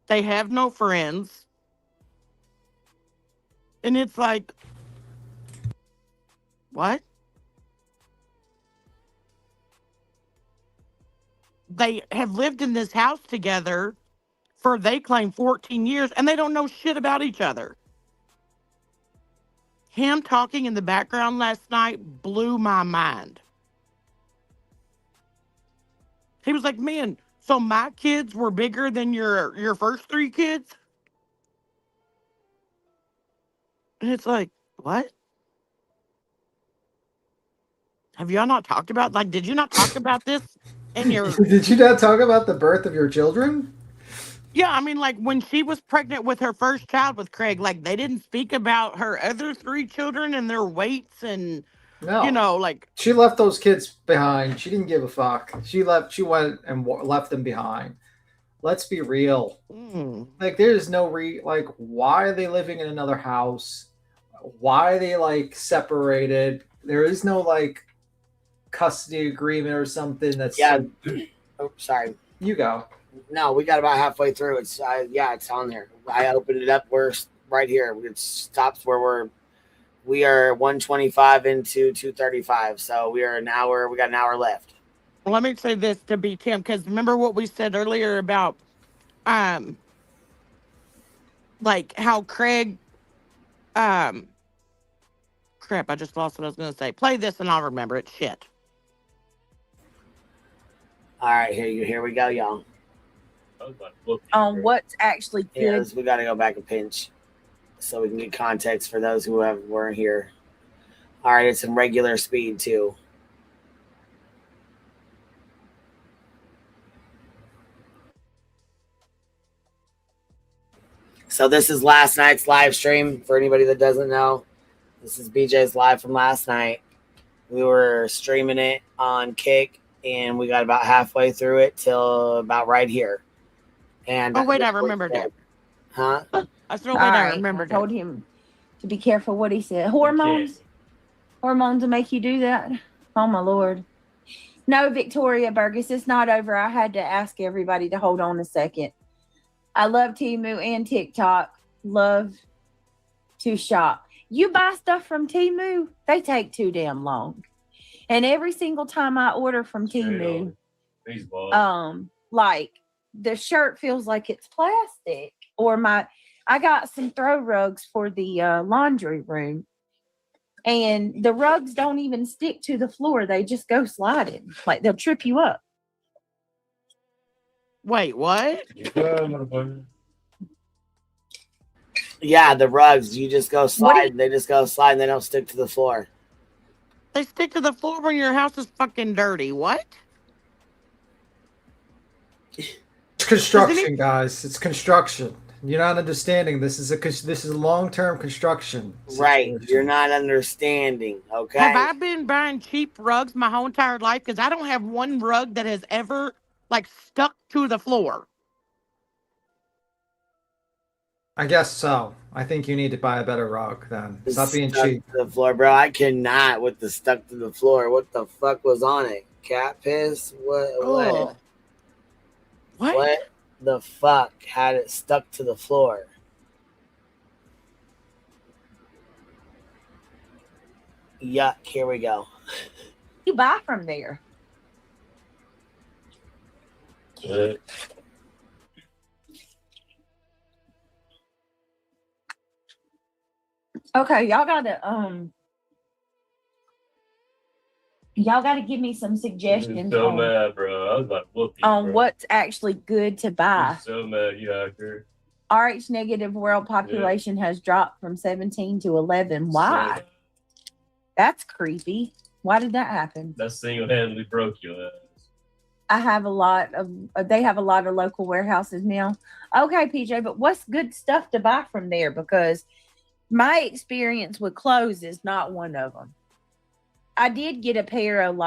they have no friends. And it's like, what? They have lived in this house together for, they claim, 14 years, and they don't know shit about each other. Him talking in the background last night blew my mind. He was like, man, so my kids were bigger than your first 3 kids? And it's like, what? Have y'all not talked about, like, did you not talk about this in your... Did you not talk about the birth of your children? Yeah, I mean, like, when she was pregnant with her first child with Craig, like, they didn't speak about her other 3 children and their weights and, No. you know, like... She left those kids behind. She didn't give a fuck. She went and left them behind. Let's be real. Like, there's no like, why are they living in another house? Why are they, like, separated? There is no, like, custody agreement or something that's... Yeah. Oh, sorry. You go. No, we got about halfway through. It's it's on there. I opened it up. We're right here. It stops where we are 125 into 235. So we are an hour. We got an hour left. Well, let me say this to be Tim, because remember what we said earlier about, like how Craig, crap, I just lost what I was going to say. Play this and I'll remember it. Shit. All right, here we go, y'all. On what's actually good. Yeah, we got to go back a pinch so we can get context for those who weren't here. All right, it's in regular speed too. So this is last night's live stream. For anybody that doesn't know, this is BJ's live from last night. We were streaming it on Kick, and we got about halfway through it till about right here. And oh wait, I remembered it. Huh? I still wait. I remembered I told him to be careful what he said. Hormones will make you do that. Oh my Lord. No, Victoria Burgess, it's not over. I had to ask everybody to hold on a second. I love Temu and TikTok. Love to shop. You buy stuff from Temu, they take too damn long. And every single time I order from Temu, like the shirt feels like it's plastic. Or I got some throw rugs for the laundry room. And the rugs don't even stick to the floor. They just go sliding. Like they'll trip you up. Wait, what? Yeah, the rugs. You just go slide. They just go slide and they don't stick to the floor. They stick to the floor when your house is fucking dirty. What? It's construction, guys. It's construction. You're not understanding. This is a long-term construction. Right. Situation. You're not understanding. Okay. Have I been buying cheap rugs my whole entire life? Because I don't have one rug that has ever like stuck to the floor. I guess so. I think you need to buy a better rug then. Stop being Stuck cheap. to the floor, bro. I cannot with the stuck to the floor. What the fuck was on it? Cat piss? What? What the fuck had it stuck to the floor? Yuck, here we go. You buy from there. Okay, y'all gotta give me some suggestions So mad, bro. I was about to whoop you, on bro. what's actually good to buy. I'm so mad, you hacker. RH negative world population has dropped from 17 to 11. Why? So That's creepy. Why did that happen? that single-handedly broke your ass. They have a lot of local warehouses now. Okay, PJ, but what's good stuff to buy from there? Because my experience with clothes is not one of them. I did get a pair of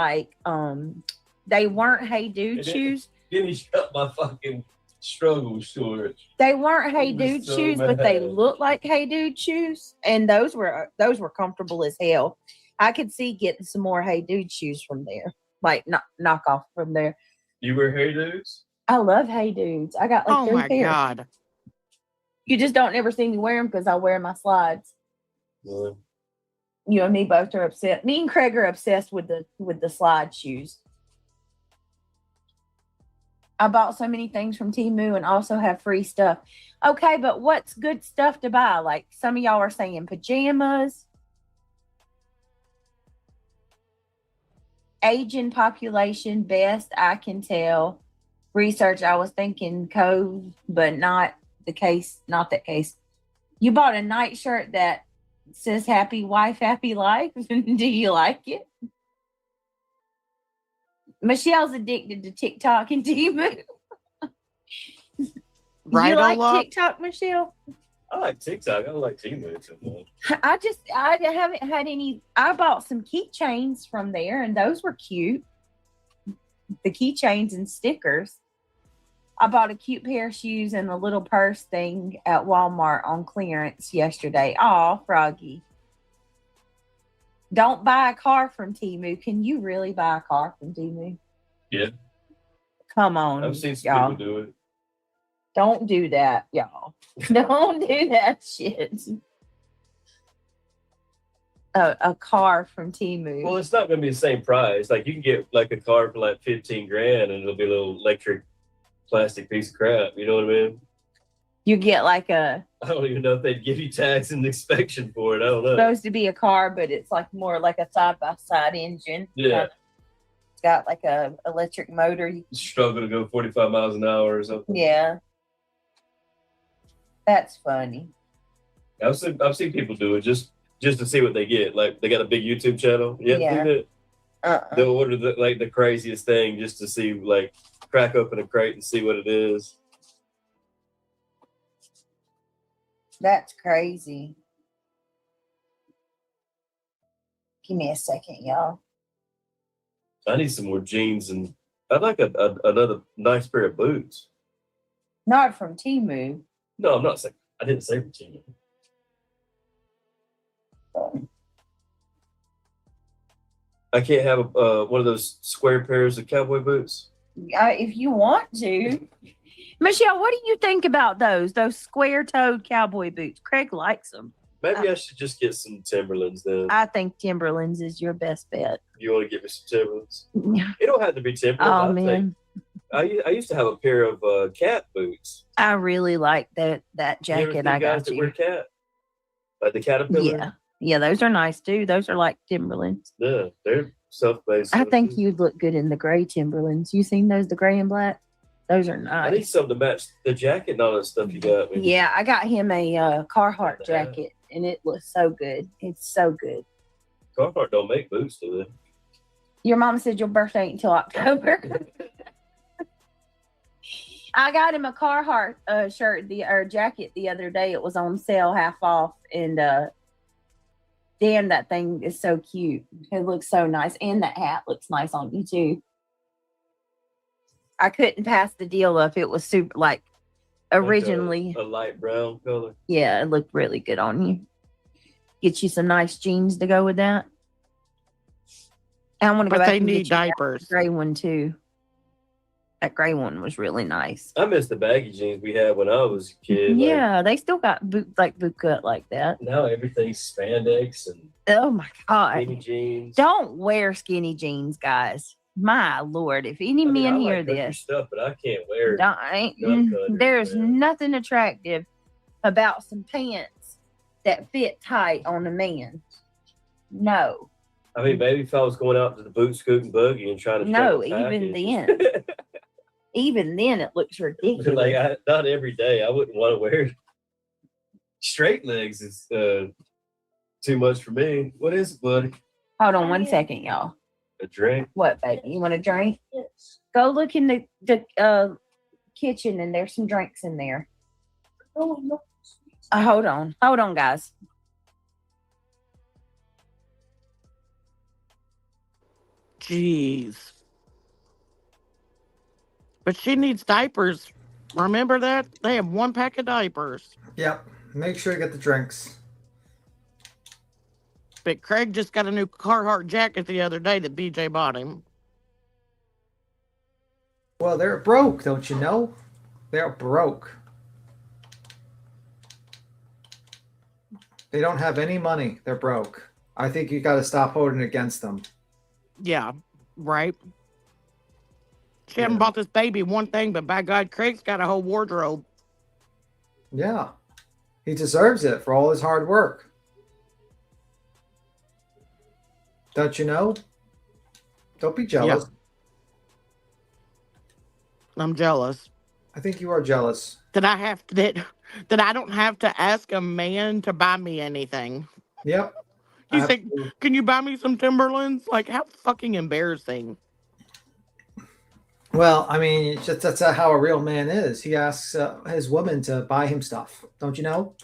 they weren't Hey Dude shoes. Then he cut my fucking struggle short. They weren't Hey I was Dude so shoes, but they mad. looked like Hey Dude shoes, and those were comfortable as hell. I could see getting some more Hey Dude shoes from there, like knock off from there. You wear Hey Dudes? I love Hey Dudes. I got like 3 pairs. God. You just don't ever see me wear them because I wear my slides. Yeah. You and me both are upset. Me and Craig are obsessed with the slide shoes. I bought so many things from Temu and also have free stuff. Okay, but what's good stuff to buy? Like some of y'all are saying pajamas. Aging population, best I can tell. Research, I was thinking code, but not the case, not that case. You bought a nightshirt that says happy wife, happy life. Do you like it? Michelle's addicted to TikTok and Temu. Right, you like Olaf? TikTok, Michelle? I like TikTok. I don't like Temu so much. I haven't had any. I bought some keychains from there, and those were cute. The keychains and stickers. I bought a cute pair of shoes and a little purse thing at Walmart on clearance yesterday. Aw, Froggy. Don't buy a car from Temu. Can you really buy a car from Temu? Yeah. Come on, I've seen some y'all. people do it. Don't do that, y'all. Don't do that shit. A car from Temu. Well, it's not going to be the same price. Like, you can get like a car for like 15 grand and it'll be a little electric plastic piece of crap. You know what I mean? You get like I don't even know if they'd give you tax and inspection for it. I don't know. supposed to be a car, but it's like more like a side-by-side engine. Yeah. It's got like a electric motor. You Struggle to go 45 miles an hour or something. Yeah. That's funny. I've seen people do it just to see what they get. Like, they got a big YouTube channel. Yeah. Do that? They'll order the craziest thing just to see, like, crack open a crate and see what it is. That's crazy. Give me a second, y'all. I need some more jeans, and I'd like another nice pair of boots. Not from Temu. No, I'm not saying. I didn't say Virginia. I can't have one of those square pairs of cowboy boots. If you want to. Michelle, what do you think about those square-toed cowboy boots? Craig likes them. Maybe I should just get some Timberlands then. I think Timberlands is your best bet. You want to get me some Timberlands? It don't have to be Timberlands. Oh, man. I used to have a pair of cat boots. I really like that You ever jacket see I guys got that you. wear cat? Like the Caterpillar? Yeah, those are nice too. Those are like Timberlands. Yeah, they're self-based. I think you'd look good in the gray Timberlands. You seen those, the gray and black? Those are I need nice. something to match the jacket and all that stuff you got. Man. Yeah, I got him a Carhartt jacket, and it looks so good. It's so good. Carhartt don't make boots, do they? Your mom said your birthday ain't until October. I got him a Carhartt shirt or jacket the other day. It was on sale, half off, and damn, that thing is so cute. It looks so nice, and that hat looks nice on you too. I couldn't pass the deal up. It was super like originally like a light brown color. Yeah, it looked really good on you. Get you some nice jeans to go with that. And I want to go But back they and need get you diapers. that gray one too. That gray one was really nice. I miss the baggy jeans we had when I was a kid. Yeah, they still got boot cut like that. Now everything's spandex and Oh my skinny god! jeans. Don't wear skinny jeans, guys. My lord, if any men I hear like country this, stuff, but I can't wear. there's nothing attractive about some pants that fit tight on a man. No. I mean, maybe if I was going out to the boot scoot and buggy and trying to No, shove a even package. then. Even then, it looks ridiculous. Like not every day. I wouldn't want to wear straight legs. Is too much for me. What is it, buddy? Hold on 1 second, y'all. A drink? What, baby? You want a drink? Yes. Go look in the kitchen, and there's some drinks in there. Oh, no. Hold on, guys. Jeez. But she needs diapers. Remember that? They have 1 pack of diapers. Yep. Make sure you get the drinks. But Craig just got a new Carhartt jacket the other day that BJ bought him. Well, they're broke, don't you know? They're broke. They don't have any money. They're broke. I think you got to stop holding against them. Yeah, right. She haven't bought this baby one thing, but by God, Craig's got a whole wardrobe. Yeah. He deserves it for all his hard work. Don't you know? Don't be jealous. Yeah. I'm jealous. I think you are jealous. That I don't have to ask a man to buy me anything. Yep. He's like, can you buy me some Timberlands? Like, how fucking embarrassing. Well, I mean, that's how a real man is. He asks his woman to buy him stuff. Don't you know?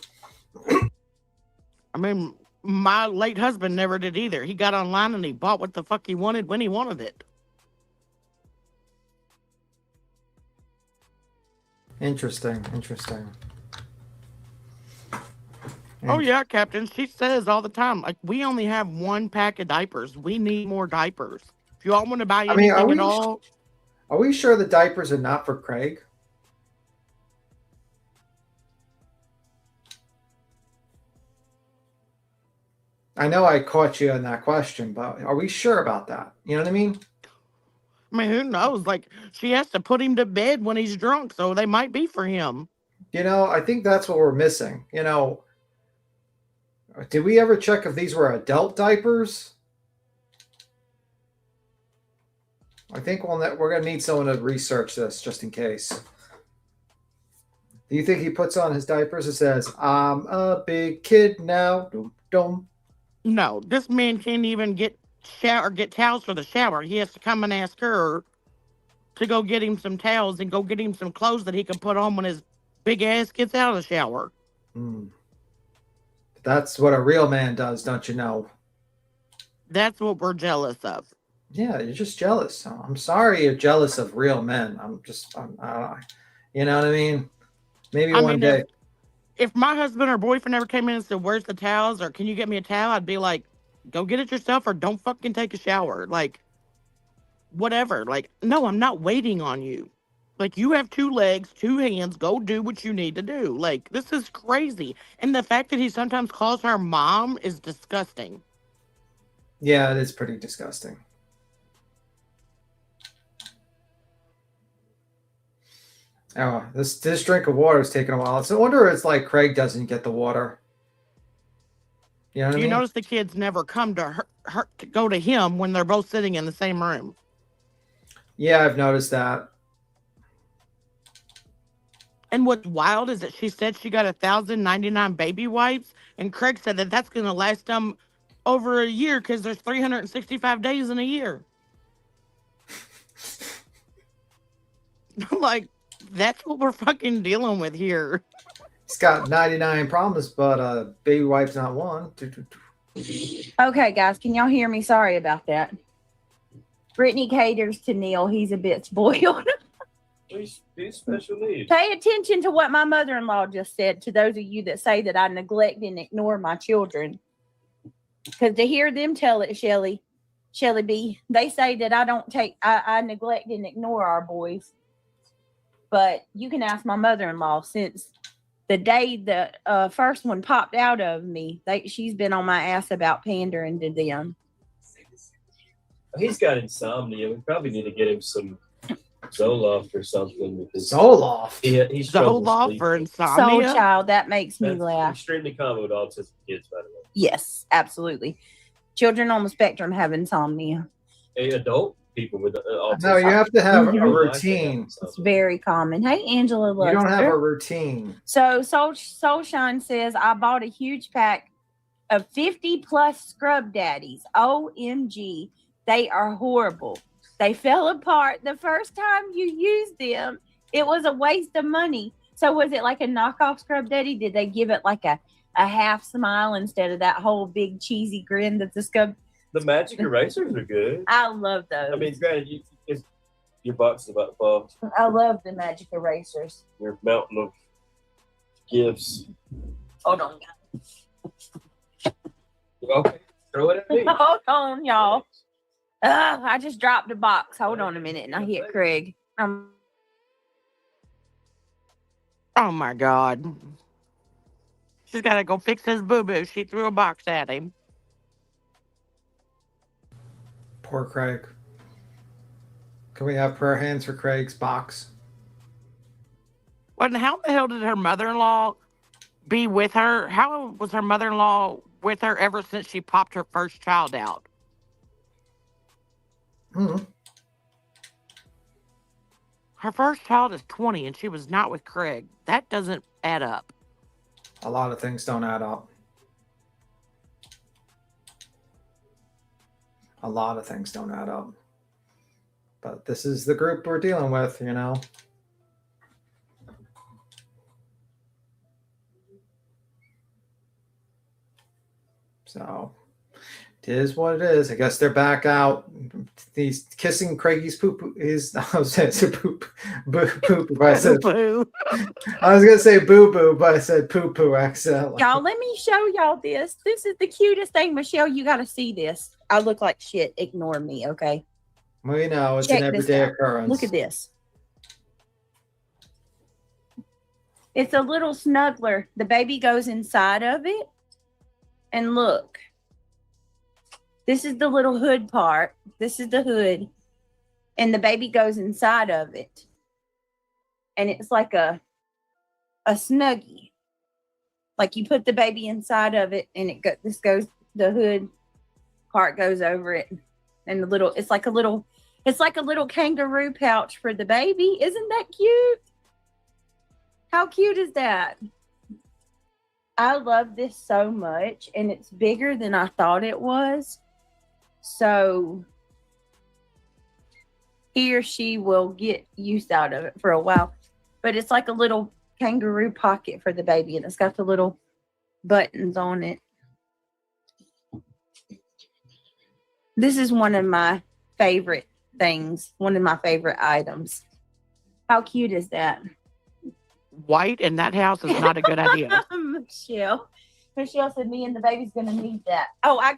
I mean, my late husband never did either. He got online and he bought what the fuck he wanted when he wanted it. Interesting. Oh yeah, Captain. She says all the time, like, we only have 1 pack of diapers. We need more diapers. If you all want to buy anything at all. Are we sure the diapers are not for Craig? I know I caught you in that question, but are we sure about that? You know what I mean? I mean, who knows? Like, she has to put him to bed when he's drunk, so they might be for him. You know, I think that's what we're missing. You know, did we ever check if these were adult diapers? I think we're going to need someone to research this just in case. Do you think he puts on his diapers and says, I'm a big kid now? Dum. No, this man can't even get towels for the shower. He has to come and ask her to go get him some towels and go get him some clothes that he can put on when his big ass gets out of the shower. That's what a real man does, don't you know? That's what we're jealous of. Yeah, you're just jealous. I'm sorry you're jealous of real men. You know what I mean? Maybe one day. If my husband or boyfriend ever came in and said, where's the towels? Or can you get me a towel? I'd be like, go get it yourself or don't fucking take a shower. Like, whatever. Like, no, I'm not waiting on you. Like, you have 2 legs, 2 hands. Go do what you need to do. Like, this is crazy. And the fact that he sometimes calls her mom is disgusting. Yeah, it is pretty disgusting. Oh, this drink of water is taking a while. So I wonder if it's like Craig doesn't get the water. You know what I mean? Notice the kids never come to her to go to him when they're both sitting in the same room. Yeah, I've noticed that. And what's wild is that she said she got 1,099 baby wipes, and Craig said that that's going to last them over a year because there's 365 days in a year. Like, That's what we're fucking dealing with here. He's got 99 problems, but baby wipes not one. Okay, guys, can y'all hear me? Sorry about that. Brittany caters to Neil. He's a bit spoiled. He's special needs. Pay attention to what my mother-in-law just said to those of you that say that I neglect and ignore my children. Because to hear them tell it, Shelly B, they say that I neglect and ignore our boys. But you can ask my mother-in-law, since the day the first one popped out of me, she's been on my ass about pandering to them. He's got insomnia. We probably need to get him some Zoloft or something. Zoloft? He's Zoloft for Soul insomnia? Child, that makes me That's laugh. extremely common with autistic kids, by the way. Yes, absolutely. Children on the spectrum have insomnia. Adult people with autism. No, you have to have a routine. It's very common. Hey, Angela. You don't have Luster. a routine. So Soulshine says, I bought a huge pack of 50 plus scrub daddies. OMG. They are horrible. They fell apart the first time you used them. It was a waste of money. So was it like a knockoff scrub daddy? Did they give it like a half smile instead of that whole big cheesy grin that the scrub? The magic erasers are good. I love those. I mean, granted, your box is about to fall. I love the magic erasers. Your mountain of gifts. Hold on, guys. Okay, throw it at me. Hold on, y'all. I just dropped a box. Hold on a minute, and I hit Craig. Oh my God. She's got to go fix his boo-boo. She threw a box at him. Poor Craig. Can we have prayer hands for Craig's box? Well, how the hell did her mother-in-law be with her? How was her mother-in-law with her ever since she popped her first child out? Hmm. Her first child is 20 and she was not with Craig. That doesn't add up. A lot of things don't add up. A lot of things don't add up. But this is the group we're dealing with, you know. So it is what it is. I guess they're back out. He's kissing Craigie's poop. I was saying poop, poop. But I said Boo. I was gonna say boo boo, but I said poo poo accidentally. Y'all, let me show y'all this. This is the cutest thing. Michelle, you got to see this. I look like shit. Ignore me, okay? We know it's Check an this everyday out. occurrence. Look at this. It's a little snuggler. The baby goes inside of it. And look. This is the little hood part. This is the hood. And the baby goes inside of it. And it's like a snuggie. Like you put the baby inside of it and the hood part goes over it. And it's like a little kangaroo pouch for the baby. Isn't that cute? How cute is that? I love this so much, and it's bigger than I thought it was. So he or she will get use out of it for a while. But it's like a little kangaroo pocket for the baby, and it's got the little buttons on it. This is one of my favorite things, one of my favorite items. How cute is that? White in that house is not a good idea. Michelle said me and the baby's gonna need that. Oh, I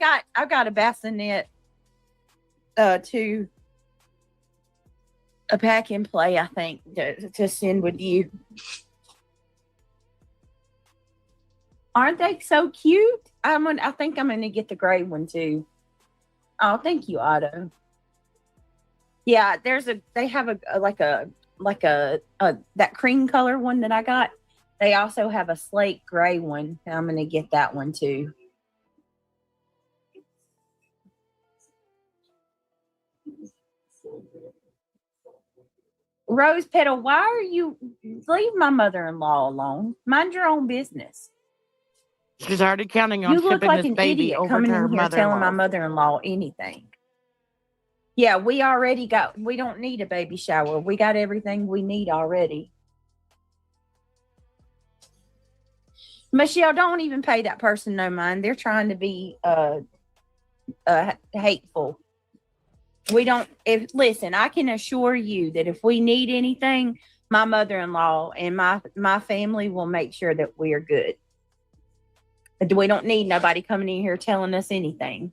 got a bassinet to a pack and play, I think, to send with you. Aren't they so cute? I think I'm gonna get the gray one too. Oh, thank you, Otto. Yeah, they have that cream color one that I got. They also have a slate gray one. And I'm gonna get that one too. Rose Petal, why are you leave my mother-in-law alone? Mind your own business. She's already counting on You look shipping like this an baby idiot over coming to her in here telling my mother-in-law. mother-in-law anything. Yeah, we don't need a baby shower. We got everything we need already. Michelle, don't even pay that person no mind. They're trying to be hateful. We don't. Listen, I can assure you that if we need anything, my mother-in-law and my family will make sure that we are good. We don't need nobody coming in here telling us anything.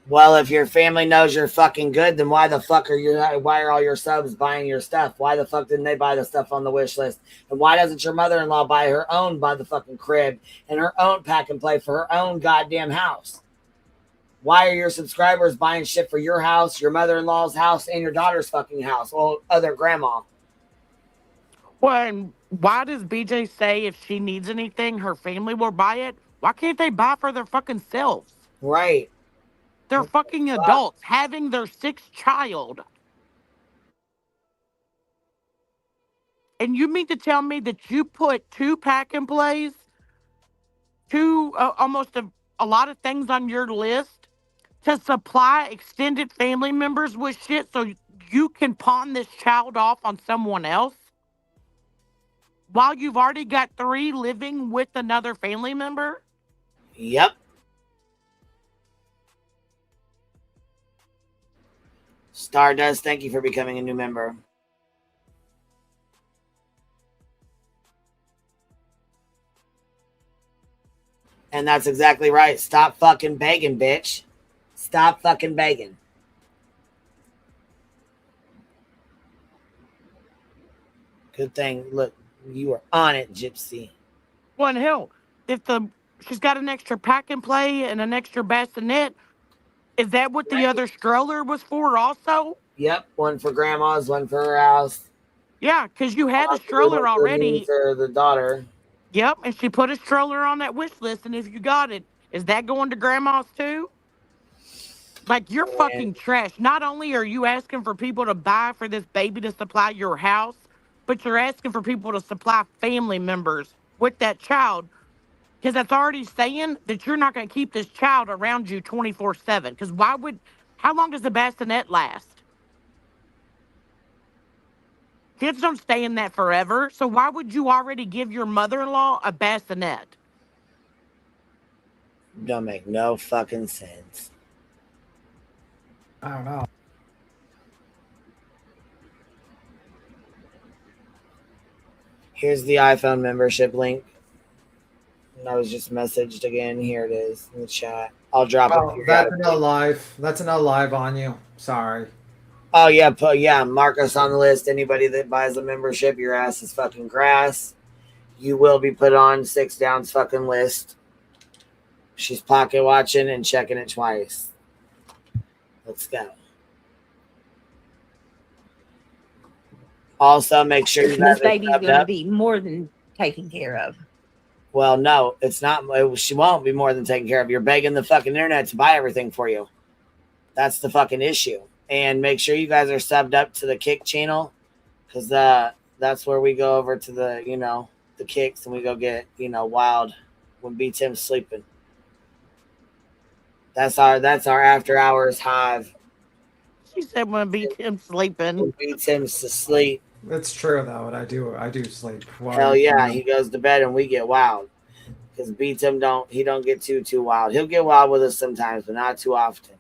Well, if your family knows you're fucking good, then why the fuck why are all your subs buying your stuff? Why the fuck didn't they buy the stuff on the wish list? And why doesn't your mother-in-law buy the fucking crib and her own pack and play for her own goddamn house? Why are your subscribers buying shit for your house, your mother-in-law's house, and your daughter's fucking house? Well, other grandma. Well, and why does BJ say if she needs anything, her family will buy it? Why can't they buy for their fucking selves? Right. They're fucking adults having their 6th child. And you mean to tell me that you put 2 pack and plays, almost a lot of things on your list to supply extended family members with shit so you can pawn this child off on someone else? While you've already got 3 living with another family member? Yep. Stardust, thank you for becoming a new member. And that's exactly right. Stop fucking begging, bitch. Stop fucking begging. Good thing. Look, you were on it, Gypsy. Well, and hell, if she's got an extra pack and play and an extra bassinet, is that what the other stroller was for also? Yep, one for grandma's, one for her house. Yeah, because you had a stroller already. For the daughter. Yep, and she put a stroller on that wish list, and if you got it, is that going to grandma's too? Like, you're fucking trash. Not only are you asking for people to buy for this baby to supply your house, but you're asking for people to supply family members with that child. Because that's already saying that you're not going to keep this child around you 24/7. Because how long does the bassinet last? Kids don't stay in that forever. So why would you already give your mother-in-law a bassinet? Don't make no fucking sense. I don't know. Here's the iPhone membership link. And I was just messaged again. Here it is in the chat. I'll drop it. That's another live. That's another live on you. Sorry. Oh yeah, mark us on the list. Anybody that buys a membership, your ass is fucking grass. You will be put on 6 Down's fucking list. She's pocket watching and checking it twice. Let's go. Also, make sure you this baby's going to be more than taken care of. Well, no, it's not. She won't be more than taken care of. You're begging the fucking internet to buy everything for you. That's the fucking issue. And make sure you guys are subbed up to the Kick channel, because that's where we go over to the the Kicks and we go get wild when B Tim's sleeping. That's our after hours Hive. She said when B Tim's sleeping. When B Tim's asleep. That's true though. I do sleep. Hell yeah, he goes to bed and we get wild. Because B Tim don't get too wild. He'll get wild with us sometimes, but not too often.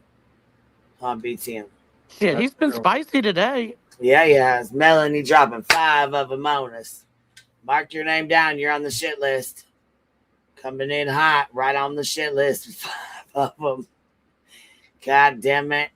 On BTM. Shit, he's been spicy today. Yeah, he has. Melanie dropping 5 of them on us. Mark your name down. You're on the shit list. Coming in hot, right on the shit list. 5 of them. God damn it.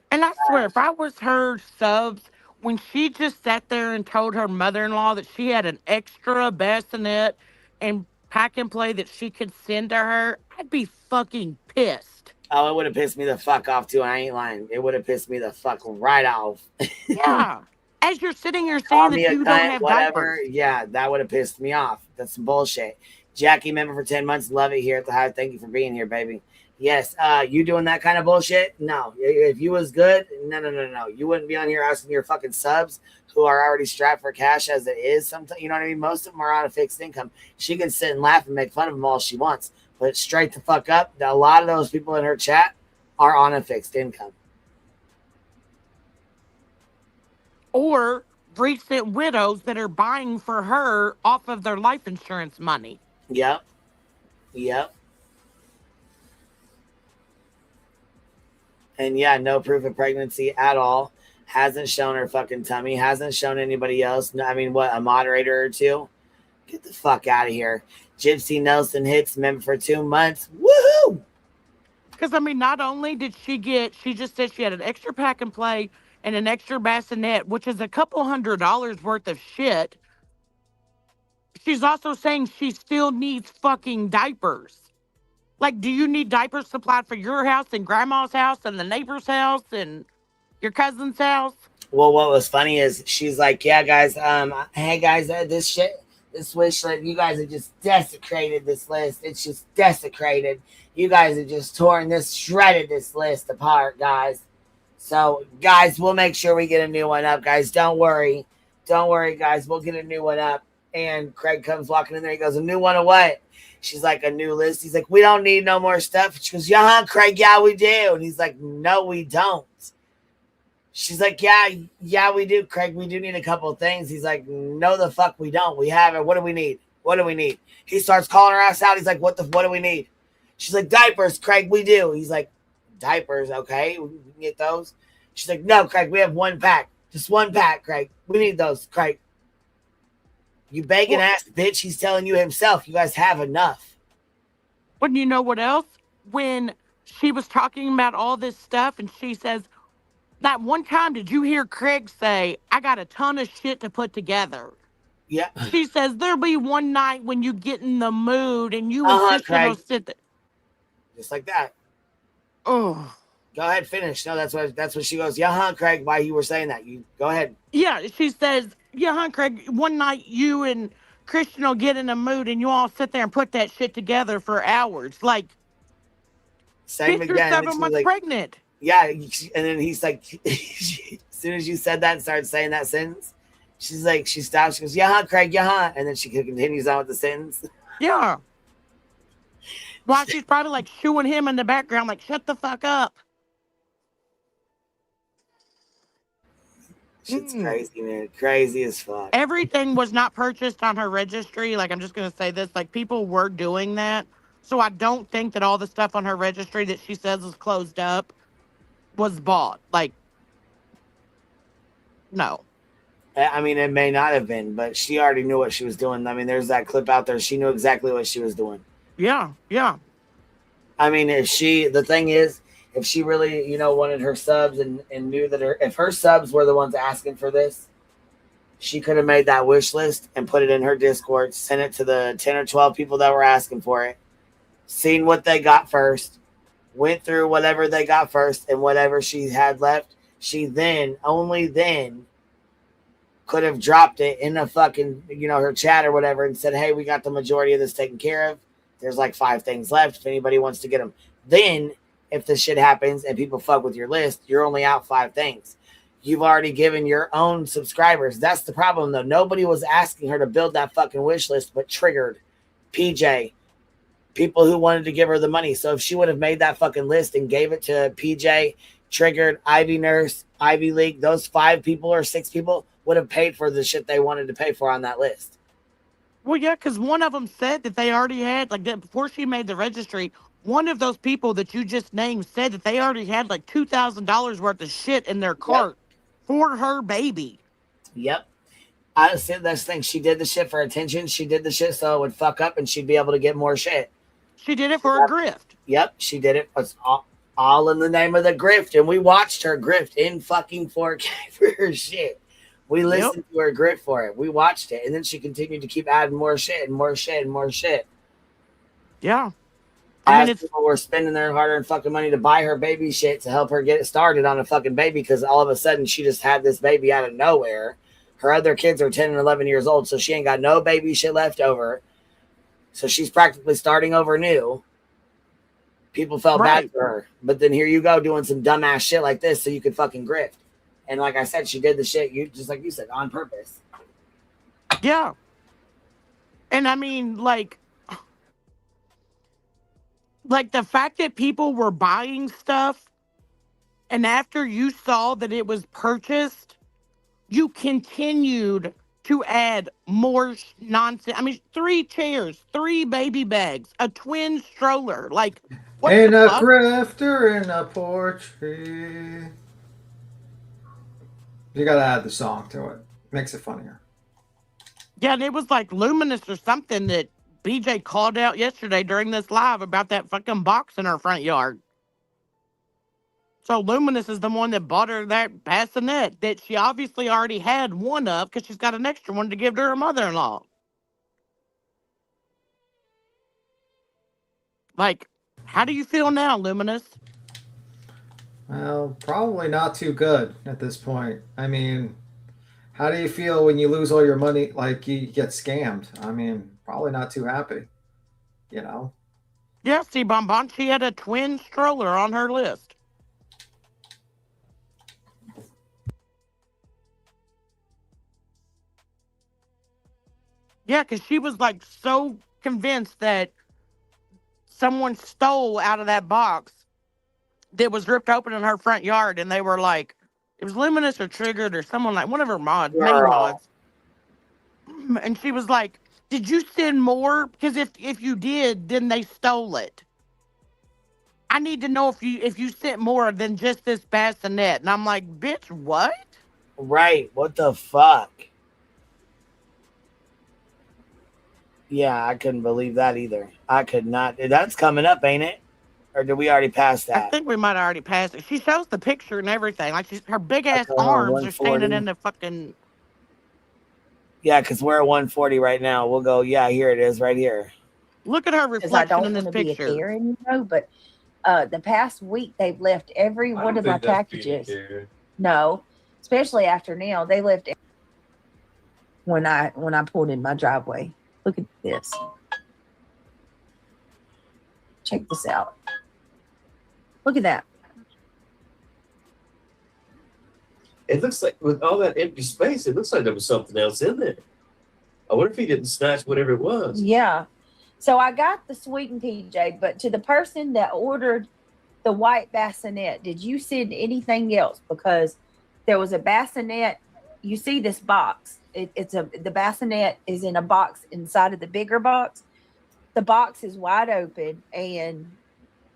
And I swear, if I was her subs, when she just sat there and told her mother-in-law that she had an extra bassinet and pack and play that she could send to her, I'd be fucking pissed. Oh, it would have pissed me the fuck off too. I ain't lying. It would have pissed me the fuck right off. Yeah. As you're sitting here saying that you don't have whatever. diapers. Yeah, that would have pissed me off. That's some bullshit. Jackie, member for 10 months. Love it here at the Hive. Thank you for being here, baby. Yes, you doing that kind of bullshit? No. If you was good, no. You wouldn't be on here asking your fucking subs who are already strapped for cash as it is. Sometimes, you know what I mean? Most of them are on a fixed income. She can sit and laugh and make fun of them all she wants. But straight the fuck up, a lot of those people in her chat are on a fixed income. Or recent widows that are buying for her off of their life insurance money. Yep. Yep. And yeah, no proof of pregnancy at all. Hasn't shown her fucking tummy. Hasn't shown anybody else. No, I mean, what, a moderator or two? Get the fuck out of here. Gypsy Nelson hits member for 2 months. Woohoo! Because, I mean, not only did she just said she had an extra pack and play and an extra bassinet, which is a couple $100 worth of shit. She's also saying she still needs fucking diapers. Like, do you need diapers supplied for your house and grandma's house and the neighbor's house and your cousin's house? Well, what was funny is she's like, yeah, guys, hey guys, this wish list, you guys have just desecrated this list. It's just desecrated. You guys have just shredded this list apart, guys. So, guys, we'll make sure we get a new one up, guys. Don't worry. Don't worry, guys. We'll get a new one up. And Craig comes walking in there. He goes, a new one of what? She's like, a new list. He's like, we don't need no more stuff. She goes, yeah, Craig, yeah, we do. And he's like, no, we don't. She's like, yeah, we do, Craig. We do need a couple of things. He's like, no, the fuck we don't. We have it. What do we need? What do we need? He starts calling her ass out. He's like, what do we need? She's like, diapers, Craig, we do. He's like, diapers, okay, we can get those. She's like, no, Craig, we have 1 pack. Just 1 pack, Craig. We need those, Craig. You begging ass bitch. He's telling you himself, you guys have enough. But you know what else? When she was talking about all this stuff and she says, that one time, did you hear Craig say, I got a ton of shit to put together? Yeah. She says, there'll be one night when you get in the mood and you and Christian will sit there. Just like that. Oh. Go ahead, finish. No, that's what she goes, yeah, Craig, why you were saying that. You go ahead. Yeah, she says, yeah, Craig, one night you and Christian will get in a mood and you all sit there and put that shit together for hours. Like, Same sister's again. 7 months pregnant. Yeah, and then he's like, as soon as you said that and started saying that sentence, she's like, she stops, she goes, yeah, Craig, yeah, and then she continues on with the sentence. Yeah. While she's probably like shooing him in the background, like, shut the fuck up. Shit's crazy, man. Crazy as fuck. Everything was not purchased on her registry. Like, I'm just going to say this. Like, people were doing that. So I don't think that all the stuff on her registry that she says is closed up was bought. Like, no. I mean, it may not have been, but she already knew what she was doing. I mean, there's that clip out there. She knew exactly what she was doing. Yeah, yeah. I mean, the thing is, if she really, wanted her subs and knew that if her subs were the ones asking for this, she could have made that wish list and put it in her Discord, sent it to the 10 or 12 people that were asking for it, seen what they got first, went through whatever they got first, and whatever she had left, she only then could have dropped it in a fucking, her chat or whatever and said, hey, we got the majority of this taken care of. There's like 5 things left if anybody wants to get them. Then, if this shit happens and people fuck with your list, you're only out 5 things. You've already given your own subscribers. That's the problem, though. Nobody was asking her to build that fucking wish list, but triggered PJ, people who wanted to give her the money. So if she would have made that fucking list and gave it to PJ, triggered, Ivy Nurse, Ivy League, those 5 people or 6 people would have paid for the shit they wanted to pay for on that list. Well, yeah, because one of them said that they already had, like, before she made the registry, one of those people that you just named said that they already had like $2,000 worth of shit in their cart for her baby. Yep. I said that's the thing. She did the shit for attention. She did the shit so it would fuck up and she'd be able to get more shit. She did it for a grift. Yep, she did it. It's all in the name of the grift. And we watched her grift in fucking 4K for her shit. We listened to her grift for it. We watched it. And then she continued to keep adding more shit and more shit and more shit. Yeah. As people were spending their hard-earned fucking money to buy her baby shit to help her get it started on a fucking baby because all of a sudden she just had this baby out of nowhere. Her other kids are 10 and 11 years old, so she ain't got no baby shit left over. So she's practically starting over new. People felt bad for her. But then here you go doing some dumbass shit like this so you could fucking grift. And like I said, she did the shit, just like you said, on purpose. Yeah. And I mean, like the fact that people were buying stuff and after you saw that it was purchased, you continued to add more nonsense. I mean, 3 chairs, 3 baby bags, a twin stroller. Like, what And the a fuck? grifter in a portrait. You gotta add the song to it. Makes it funnier. Yeah, and it was like Luminous or something that BJ called out yesterday during this live about that fucking box in her front yard. So Luminous is the one that bought her that bassinet that she obviously already had one of because she's got an extra one to give to her mother-in-law. Like, how do you feel now, Luminous? Well, probably not too good at this point. I mean, how do you feel when you lose all your money, like you get scammed? I mean, probably not too happy, you know? Yeah, see, Bonbon, she had a twin stroller on her list. Yeah, because she was like so convinced that someone stole out of that box that was ripped open in her front yard, and they were like, it was Luminous or Triggered or someone like one of her mods, main mods. And she was like, did you send more? Because if you did, then they stole it. I need to know if you sent more than just this bassinet. And I'm like, bitch, what? Right. What the fuck? Yeah, I couldn't believe that either. I could not. That's coming up, ain't it? Or did we already pass that? I think we might have already passed it. She shows the picture and everything. Like her big ass Okay, arms are standing in the fucking. Yeah, because we're at 140 right now. We'll go. Yeah, here it is, right here. Look at her reflection in this picture. Be a Karen, you know, but the past week they've left every one of my packages. No, especially after now, they left when I pulled in my driveway. Look at this. Check this out. Look at that. It looks like with all that empty space, it looks like there was something else in there. I wonder if he didn't snatch whatever it was. Yeah. So I got the Sweeten PJ, but to the person that ordered the white bassinet, did you send anything else? Because there was a bassinet. You see this box. The bassinet is in a box inside of the bigger box. The box is wide open and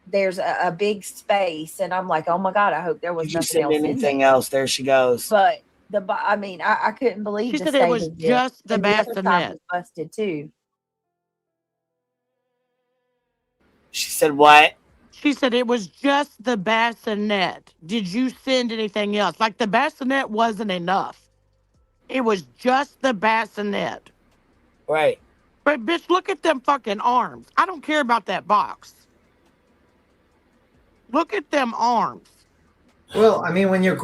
there's a big space, and I'm like, oh my God, I hope there was nothing else. Anything else? There she goes. But I couldn't believe she said it was just the bassinet. The other side was busted too. She said what? She said it was just the bassinet. Did you send anything else? Like the bassinet wasn't enough. It was just the bassinet. Right. But bitch, look at them fucking arms. I don't care about that box. Look at them arms. Well, I mean, when you're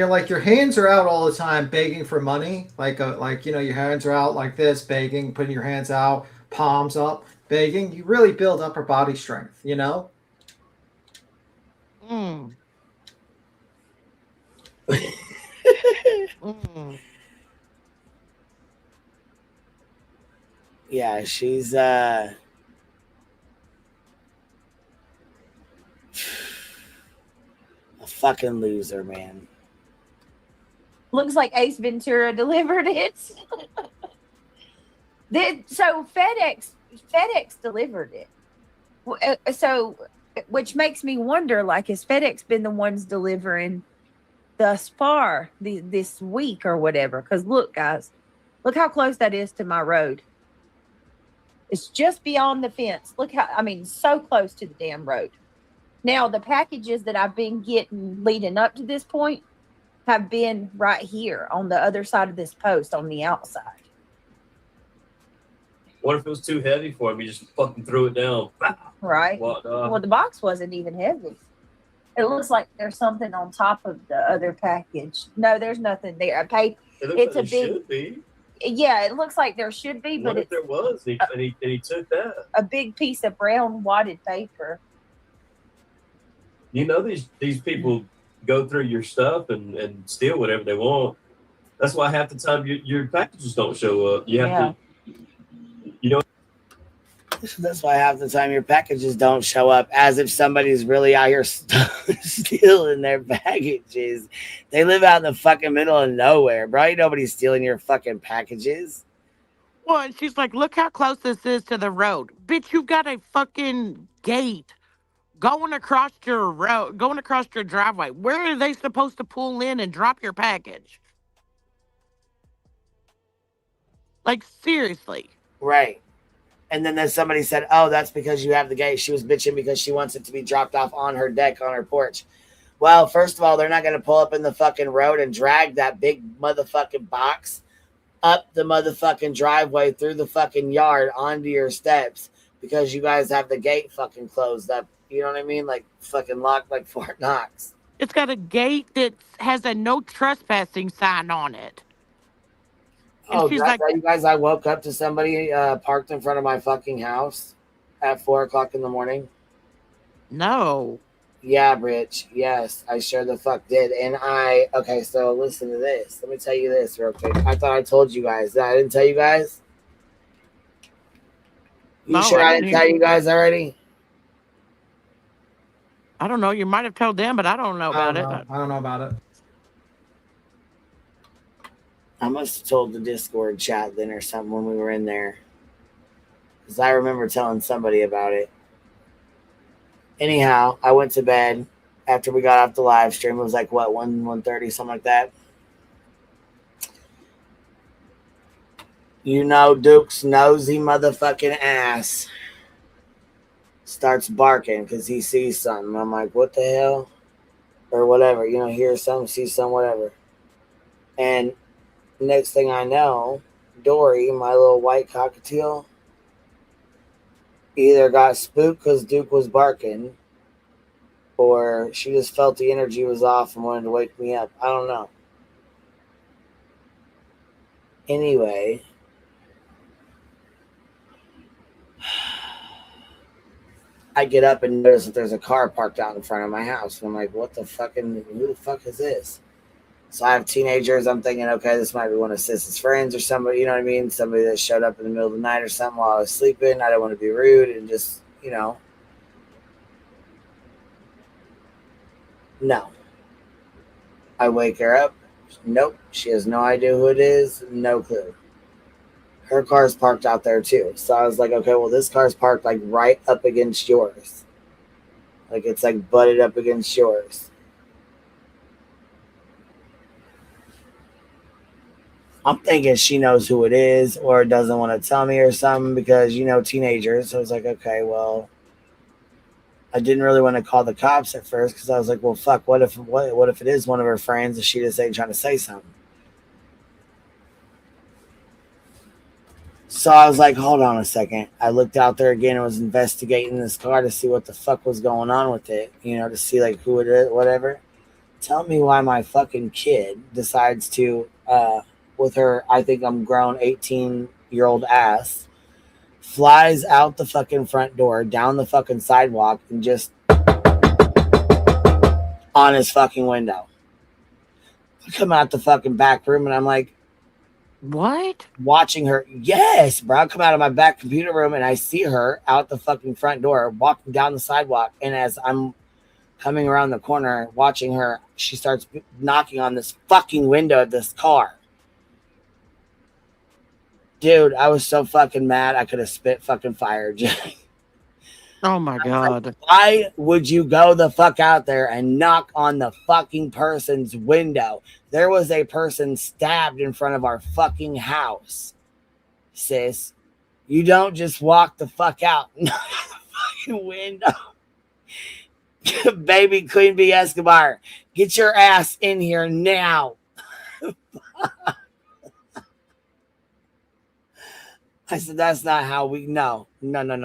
like your hands are out all the time begging for money, like you know, your hands are out like this, begging, putting your hands out, palms up, begging. You really build upper body strength, you know. Yeah, she's a fucking loser, man. Looks like Ace Ventura delivered it. So FedEx delivered it. So, which makes me wonder, like, has FedEx been the ones delivering thus far this week or whatever? Because look, guys, look how close that is to my road. It's just beyond the fence. Look how, I mean, so close to the damn road. Now, the packages that I've been getting leading up to this point have been right here on the other side of this post on the outside. What if it was too heavy for him? He just fucking threw it down. Right. Well, the box wasn't even heavy. It looks like there's something on top of the other package. No, there's nothing there. It's like a big. Should be. Yeah, it looks like there should be, but what if there was? And he took that. A big piece of brown wadded paper. You know, these people go through your stuff and steal whatever they want. That's why half the time your packages don't show up. You have to, you know. That's why half the time your packages don't show up, as if somebody's really out here stealing their packages. They live out in the fucking middle of nowhere, bro. Ain't nobody stealing your fucking packages. Well, and she's like, look how close this is to the road. Bitch, you've got a fucking gate going across your road, going across your driveway. Where are they supposed to pull in and drop your package? Like, seriously. Right. And then somebody said, oh, that's because you have the gate. She was bitching because she wants it to be dropped off on her deck, on her porch. Well, first of all, they're not going to pull up in the fucking road and drag that big motherfucking box up the motherfucking driveway through the fucking yard onto your steps because you guys have the gate fucking closed up. You know what I mean? Like fucking locked like Fort Knox. It's got a gate that has a no trespassing sign on it. And Oh, she's did I like, tell you guys I woke up to somebody parked in front of my fucking house at 4 o'clock in the morning? No. Yeah, Rich. Yes, I sure the fuck did. And okay, so listen to this. Let me tell you this real quick. I thought I told you guys. I didn't tell you guys? You sure I didn't tell you guys already? I don't know. You might have told them, but I don't know about it. I don't know about it. I must have told the Discord chat then or something when we were in there. Because I remember telling somebody about it. Anyhow, I went to bed after we got off the live stream. It was like, what, 1:30, something like that? You know, Duke's nosy motherfucking ass starts barking because he sees something. I'm like, what the hell? Or whatever. You know, hear something, see something, whatever. And next thing I know, Dory, my little white cockatiel, either got spooked because Duke was barking or she just felt the energy was off and wanted to wake me up. I don't know. Anyway, I get up and notice that there's a car parked out in front of my house. And I'm like, who the fuck is this? So I have teenagers. I'm thinking, okay, this might be one of Sis's friends or somebody, you know what I mean? Somebody that showed up in the middle of the night or something while I was sleeping. I don't want to be rude and just, you know. No. I wake her up. Nope. She has no idea who it is. No clue. Her car's parked out there too. So I was like, okay, well, this car's parked like right up against yours. Like it's like butted up against yours. I'm thinking she knows who it is or doesn't want to tell me or something because, you know, teenagers. So I was like, okay, well, I didn't really want to call the cops at first because I was like, well, fuck, what if it is one of her friends and she just ain't trying to say something? So I was like, hold on a second. I looked out there again and was investigating this car to see what the fuck was going on with it, you know, to see like who it is, whatever. Tell me why my fucking kid decides to, with her, I think I'm grown 18-year-old ass, flies out the fucking front door, down the fucking sidewalk, and just on his fucking window. I come out the fucking back room and I'm like, what? Watching her. Yes, bro. I come out of my back computer room and I see her out the fucking front door, walking down the sidewalk. And as I'm coming around the corner, watching her, she starts knocking on this fucking window of this car. Dude, I was so fucking mad. I could have spit fucking fire. Oh my God. Like, why would you go the fuck out there and knock on the fucking person's window? There was a person stabbed in front of our fucking house, sis. You don't just walk the fuck out and knock on the fucking window. Baby Queen Bee Escobar, get your ass in here now. I said, that's not how we, no. No. I don't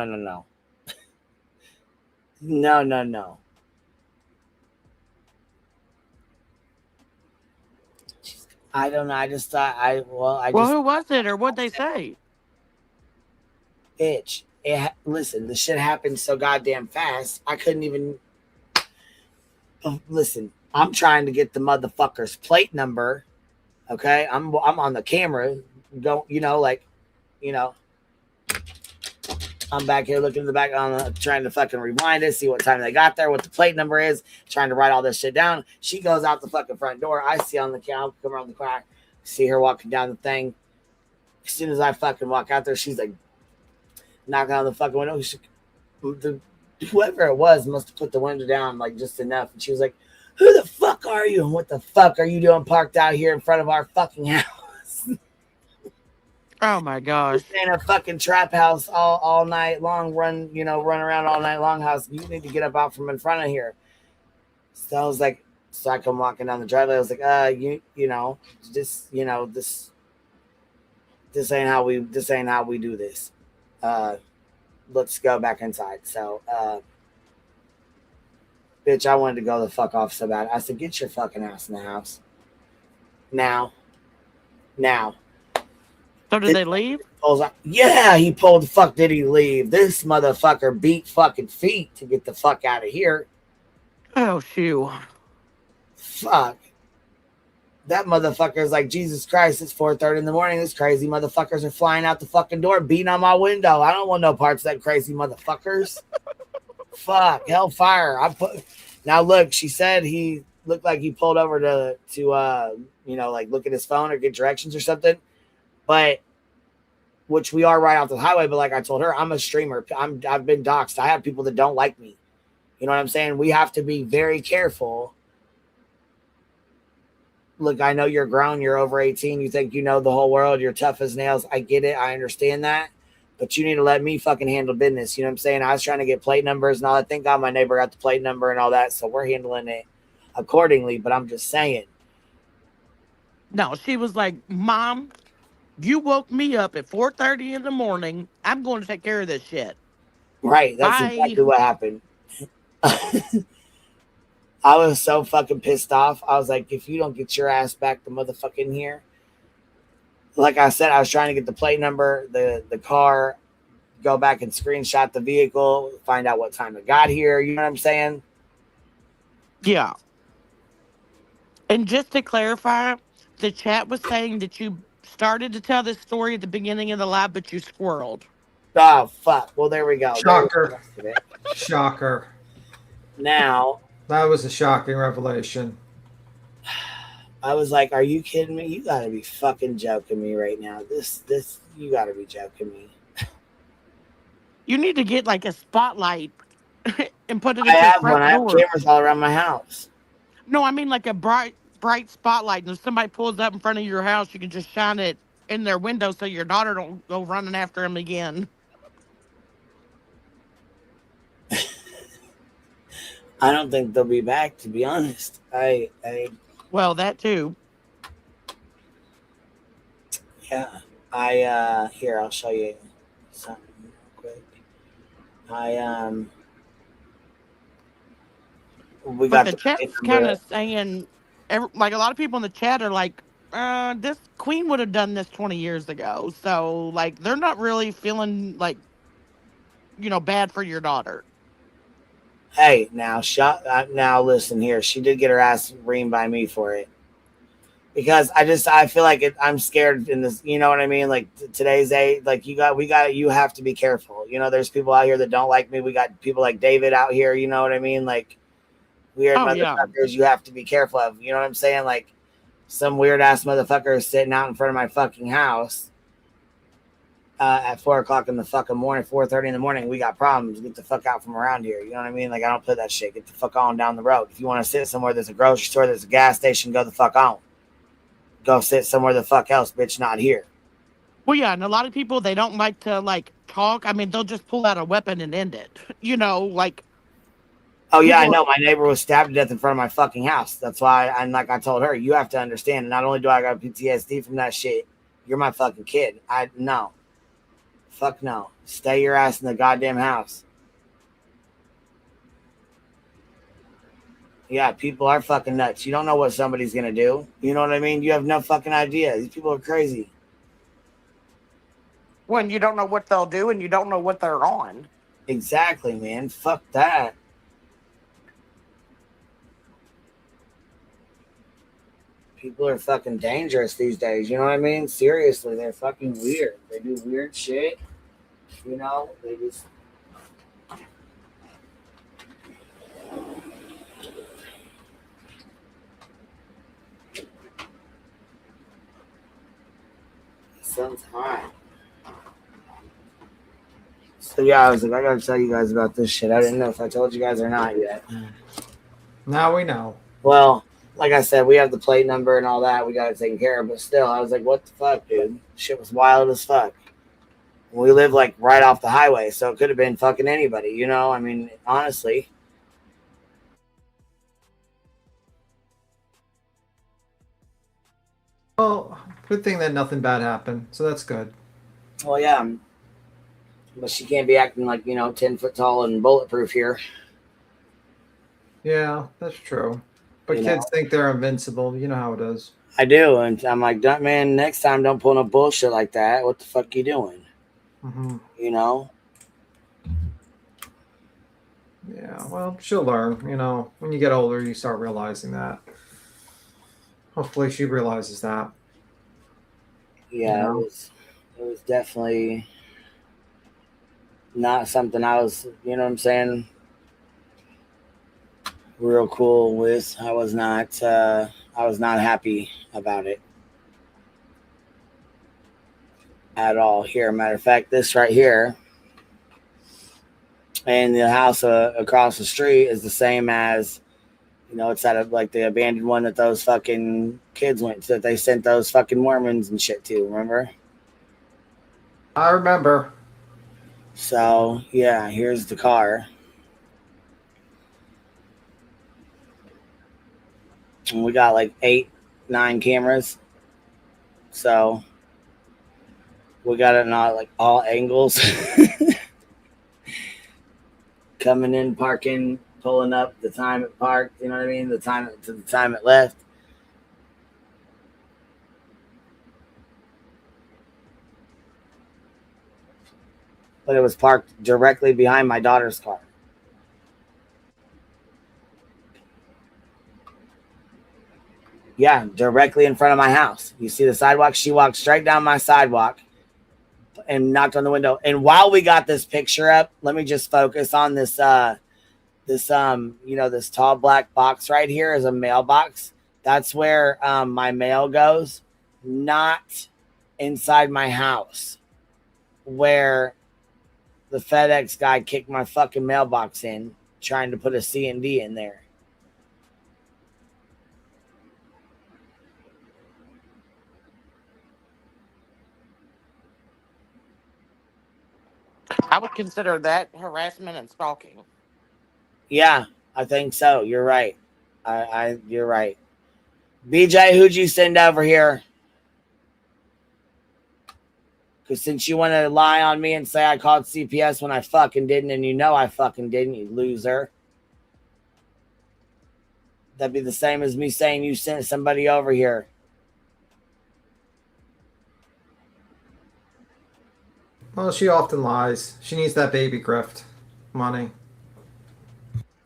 know. I just thought, who was it or what'd they say? Bitch. Listen, the shit happened so goddamn fast. I couldn't even, listen, I'm trying to get the motherfucker's plate number. Okay. I'm on the camera. Don't, you know, like, you know, I'm back here looking in the back on trying to fucking rewind it, see what time they got there, what the plate number is, trying to write all this shit down. She goes out the fucking front door. I see on the camera, come around the corner, see her walking down the thing. As soon as I fucking walk out there, she's like knocking on the fucking window. Whoever it was must have put the window down like just enough. And she was like, "Who the fuck are you? And what the fuck are you doing parked out here in front of our fucking house?" Oh my gosh. This ain't a fucking trap house all night long, run around all night long house. You need to get up out from in front of here. So I was like, so I come walking down the driveway. I was like, this ain't how we do this. Let's go back inside. So bitch, I wanted to go the fuck off so bad. I said, get your fucking ass in the house. Now. So did they leave? Yeah, he pulled the fuck. Did he leave? This motherfucker beat fucking feet to get the fuck out of here. Oh, shoo. Fuck. That motherfucker is like, Jesus Christ, it's 4:30 in the morning. This crazy motherfuckers are flying out the fucking door, beating on my window. I don't want no parts of that crazy motherfuckers. Fuck, hellfire. Now look, she said he looked like he pulled over to like look at his phone or get directions or something. But which we are right off the highway, but like I told her, I'm a streamer. I've been doxxed. I have people that don't like me. You know what I'm saying? We have to be very careful. Look, I know you're grown. You're over 18. You think you know the whole world. You're tough as nails. I get it. I understand that. But you need to let me fucking handle business. You know what I'm saying? I was trying to get plate numbers and all that. Thank God my neighbor got the plate number and all that. So we're handling it accordingly. But I'm just saying. No, she was like, Mom, you woke me up at 4:30 in the morning. I'm going to take care of this shit. Right. That's exactly what happened. I was so fucking pissed off. I was like, if you don't get your ass back the motherfucking here. Like I said, I was trying to get the plate number, the car, go back and screenshot the vehicle, find out what time it got here. You know what I'm saying? Yeah. And just to clarify, the chat was saying that you started to tell this story at the beginning of the live, but you squirreled. Oh, fuck. Well, there we go. Shocker. Shocker. Now. That was a shocking revelation. I was like, are you kidding me? You gotta be fucking joking me right now. You gotta be joking me. You need to get like a spotlight and put it I at your have front one. I have door. cameras all around my house. No, I mean like a bright spotlight. And if somebody pulls up in front of your house, you can just shine it in their window so your daughter don't go running after him again. I don't think they'll be back, to be honest. Well, that too. Yeah. Here, I'll show you something real quick. We got the chat's kind of saying, like a lot of people in the chat are like, this queen would have done this 20 years ago. So like, they're not really feeling like, bad for your daughter. Hey, now listen here. She did get her ass reamed by me for it. Because I feel like I'm scared in this, you know what I mean? Like today's age, like you have to be careful. There's people out here that don't like me. We got people like David out here, you know what I mean? Like weird motherfuckers you have to be careful of. You know what I'm saying? Like some weird ass motherfucker is sitting out in front of my fucking house at 4 o'clock in the fucking morning, 4:30 in the morning. We got problems. Get the fuck out from around here. You know what I mean? Like I don't play that shit. Get the fuck on down the road. If you want to sit somewhere, there's a grocery store, there's a gas station, go the fuck on. Go sit somewhere the fuck else, bitch, not here. Well, yeah, and a lot of people, they don't like to, like, talk. I mean, they'll just pull out a weapon and end it. Like... Oh, yeah, I know. My neighbor was stabbed to death in front of my fucking house. That's why, like I told her, you have to understand, not only do I got PTSD from that shit, you're my fucking kid. No. Fuck no. Stay your ass in the goddamn house. Yeah, people are fucking nuts. You don't know what somebody's going to do. You know what I mean? You have no fucking idea. These people are crazy. When you don't know what they'll do and you don't know what they're on. Exactly, man. Fuck that. People are fucking dangerous these days. You know what I mean? Seriously, they're fucking weird. They do weird shit. You know, they just. Sun's hot. So yeah, I was like, I gotta tell you guys about this shit. I didn't know if I told you guys or not yet. Now we know. Well, like I said, we have the plate number and all that. We got it taken care of. But still, I was like, what the fuck, dude? Shit was wild as fuck. We live like right off the highway, so it could have been fucking anybody, you know? I mean, honestly. Well, good thing that nothing bad happened, so that's good. Well, yeah. But she can't be acting like, 10 foot tall and bulletproof here. Yeah, that's true. But You kids know? think they're invincible. You know how it is. I do. And I'm like, man, next time don't pull no bullshit like that. What the fuck you doing? Mm-hmm. You know? Yeah, well, she'll learn. You know, when you get older, you start realizing that. Hopefully she realizes that. Yeah, You know? it was definitely not something I was, you know what I'm saying, real cool with. I was not happy about it at all. Here, matter of fact, this right here and the house across the street is the same as, it's like the abandoned one that those fucking kids went to, that they sent those fucking Mormons and shit to, remember? I remember. So, yeah, here's the car. And we got like 8-9 cameras. So, we got it on like all angles. Coming in, parking, pulling up, the time it parked, you know what I mean? The time it left. But it was parked directly behind my daughter's car. Yeah, directly in front of my house. You see the sidewalk? She walked straight down my sidewalk and knocked on the window. And while we got this picture up, let me just focus on this this tall black box right here is a mailbox. That's where my mail goes, not inside my house where the FedEx guy kicked my fucking mailbox in trying to put a C&D in there. I would consider that harassment and stalking. Yeah, I think so. You're right. You're right. BJ, who'd you send over here? Because since you want to lie on me and say I called CPS when I fucking didn't, and you know I fucking didn't, you loser. That'd be the same as me saying you sent somebody over here. Well, she often lies. She needs that baby grift money.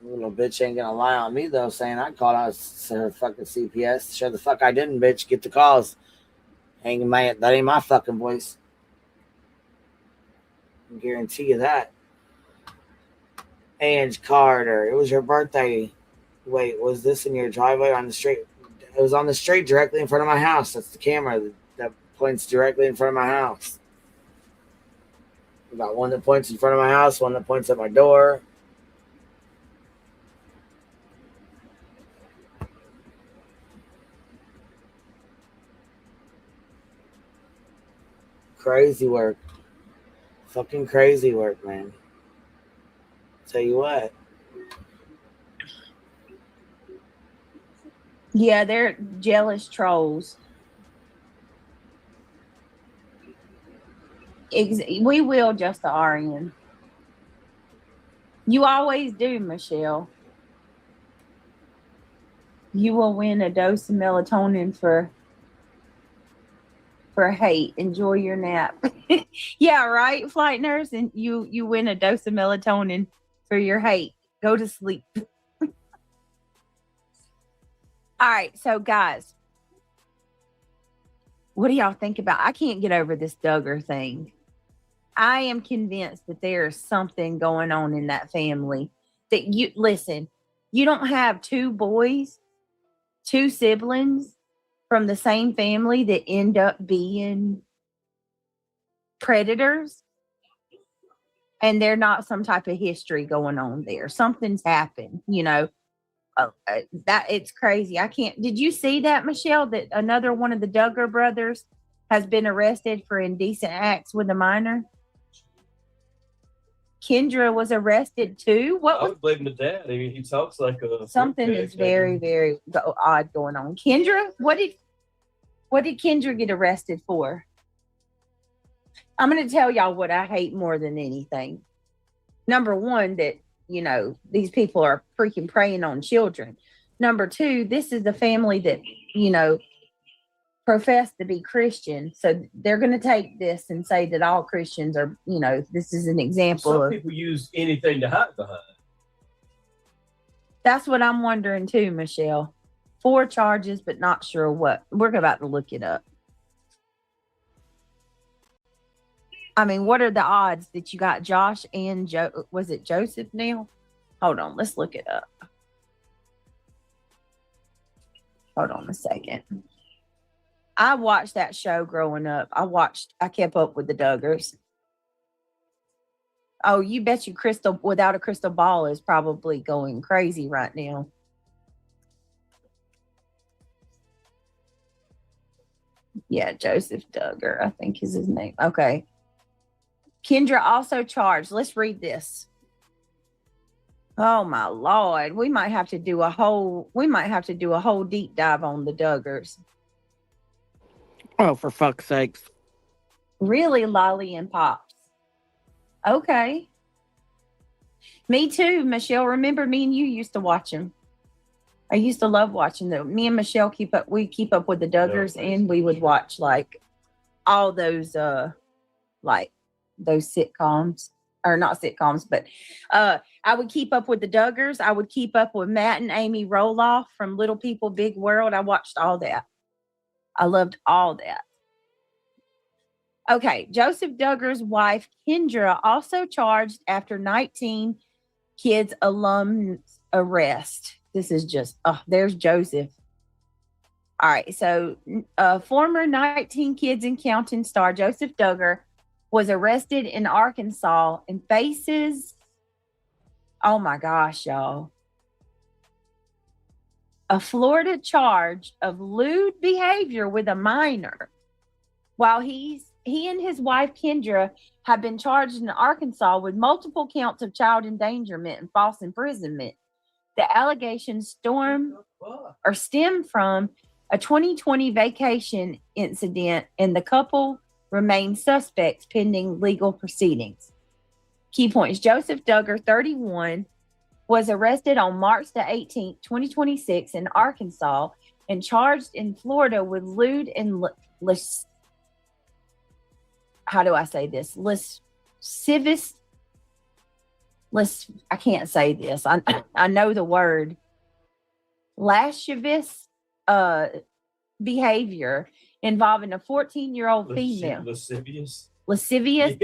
Little bitch ain't gonna lie on me though, saying I called out her fucking CPS. Sure the fuck I didn't, bitch. Get the calls. That ain't my fucking voice. I guarantee you that. Ange Carter, it was your birthday. Wait, was this in your driveway on the street? It was on the street directly in front of my house. That's the camera that points directly in front of my house. I got one that points in front of my house, one that points at my door. Crazy work. Fucking crazy work, man. Tell you what. Yeah, they're jealous trolls. We will just the RN. You always do, Michelle. You will win a dose of melatonin for hate. Enjoy your nap. Yeah, right, flight nurse, and you win a dose of melatonin for your hate. Go to sleep. All right, so guys, what do y'all think about? I can't get over this Duggar thing. I am convinced that there is something going on in that family. That you listen, you don't have two boys, two siblings from the same family that end up being predators, and they're not some type of history going on there. Something's happened, that it's crazy. I can't. Did you see that, Michelle? That another one of the Duggar brothers has been arrested for indecent acts with a minor. Kendra was arrested too. I would blame the dad. I mean, he talks like a Something is very, very odd going on. Kendra, what did Kendra get arrested for? I'm going to tell y'all what I hate more than anything. Number one, that these people are freaking preying on children. Number two, this is the family that profess to be Christian, so they're going to take this and say that all Christians are, this is an example. Some people use anything to hide behind. That's what I'm wondering too, Michelle. 4 charges, but not sure what. We're about to look it up. I mean, what are the odds that you got Josh and was it Joseph now? Hold on, let's look it up. Hold on a second. I watched that show growing up. I kept up with the Duggars. Oh, you bet you Crystal without a crystal ball is probably going crazy right now. Yeah, Joseph Duggar, I think is his name. Okay. Kendra also charged. Let's read this. Oh my Lord. We might have to do a whole deep dive on the Duggars. Oh, for fuck's sakes. Really, Lolly and Pops. Okay. Me too, Michelle. Remember, me and you used to watch them. I used to love watching them. Me and Michelle keep up with the Duggars, and we would watch like all those those sitcoms, or not sitcoms, but I would keep up with the Duggars. I would keep up with Matt and Amy Roloff from Little People, Big World. I watched all that. I loved all that. Okay, Joseph Duggar's wife, Kendra, also charged after 19 kids alums arrest. This is just, there's Joseph. All right, so former 19 Kids and Counting star Joseph Duggar was arrested in Arkansas and faces, oh my gosh, y'all, a Florida charge of lewd behavior with a minor. While he and his wife Kendra have been charged in Arkansas with multiple counts of child endangerment and false imprisonment. The allegations stem from a 2020 vacation incident, and the couple remain suspects pending legal proceedings. Key points: Joseph Duggar, 31, was arrested on March the 18th, 2026 in Arkansas and charged in Florida with lewd and lascivious. I can't say this. I know the word. Lascivious behavior involving a 14-year-old female. Lascivious? Lascivious?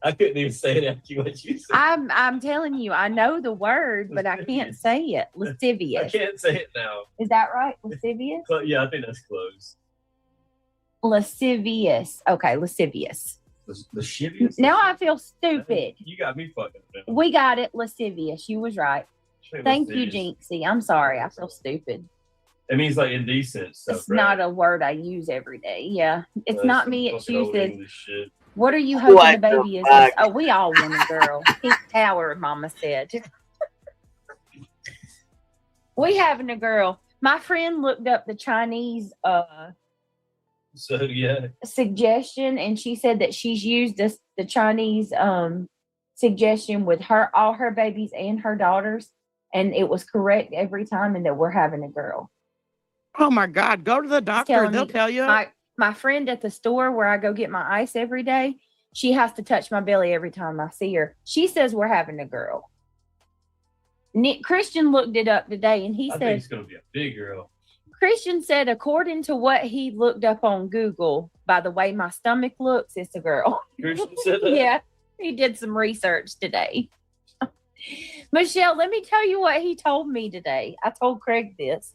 I couldn't even say it after what you said. I'm telling you, I know the word, but I can't say it. Lascivious. I can't say it now. Is that right? Lascivious? Yeah, I think that's close. Lascivious. Okay, lascivious. Lascivious? Now I feel stupid. You got me fucking up. We got it. Lascivious. You was right. Thank you, Jinxie. I'm sorry. I feel stupid. It means like indecent stuff. It's not a word I use every day. Yeah. It's not me. It's used as. Shit. What are you hoping the baby is? Oh, we all want a girl. Pink Tower, Mama said. We having a girl. My friend looked up the Chinese suggestion, and she said that she's used the Chinese suggestion with all her babies and her daughters, and it was correct every time, and that we're having a girl. Oh my God! Go to the doctor; they'll tell you. My friend at the store where I go get my ice every day, she has to touch my belly every time I see her. She says we're having a girl. Christian looked it up today, and he said I think it's going to be a big girl. Christian said, according to what he looked up on Google, by the way my stomach looks, it's a girl. Christian said that? Yeah, he did some research today. Michelle, let me tell you what he told me today. I told Craig this.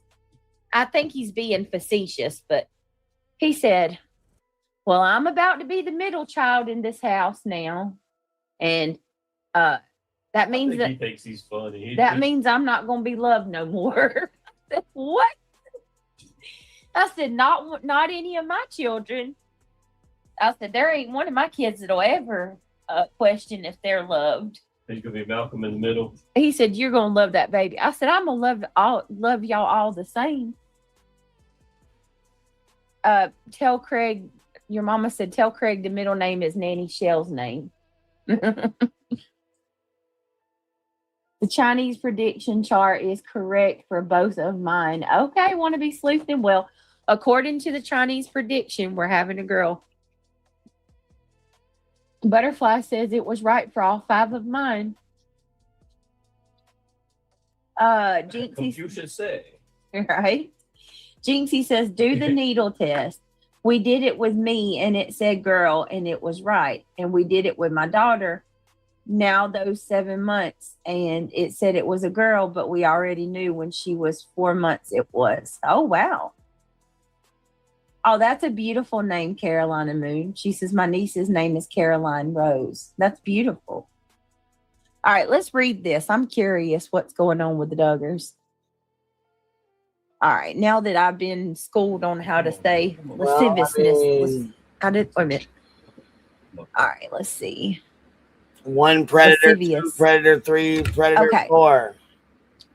I think he's being facetious, but he said, well, I'm about to be the middle child in this house now. And that means he thinks he's funny. That means I'm not going to be loved no more. I said, what? I said, not any of my children. I said, there ain't one of my kids that'll ever question if they're loved. He's gonna be Malcolm in the middle. He said, you're gonna love that baby. I said, I'm gonna love y'all all the same. Tell Craig, your mama said, tell Craig the middle name is Nanny Shell's name. The Chinese prediction chart is correct for both of mine. Okay, want to be sleuthed? Well, according to the Chinese prediction, we're having a girl. Butterfly says it was right for all 5 of mine. Jinxie, you should say. right? Jinxie says, do the needle test. We did it with me and it said girl and it was right. And we did it with my daughter now those 7 months and it said it was a girl, but we already knew when she was 4 months it was. Oh, wow. Oh, that's a beautiful name, Carolina Moon. She says, my niece's name is Caroline Rose. That's beautiful. All right, let's read this. I'm curious what's going on with the Duggars. All right, now that I've been schooled on how to say lasciviousness. Wait a minute. All right, let's see. 1 predator, Lascivious. 2 predator, 3 predator, Okay. 4.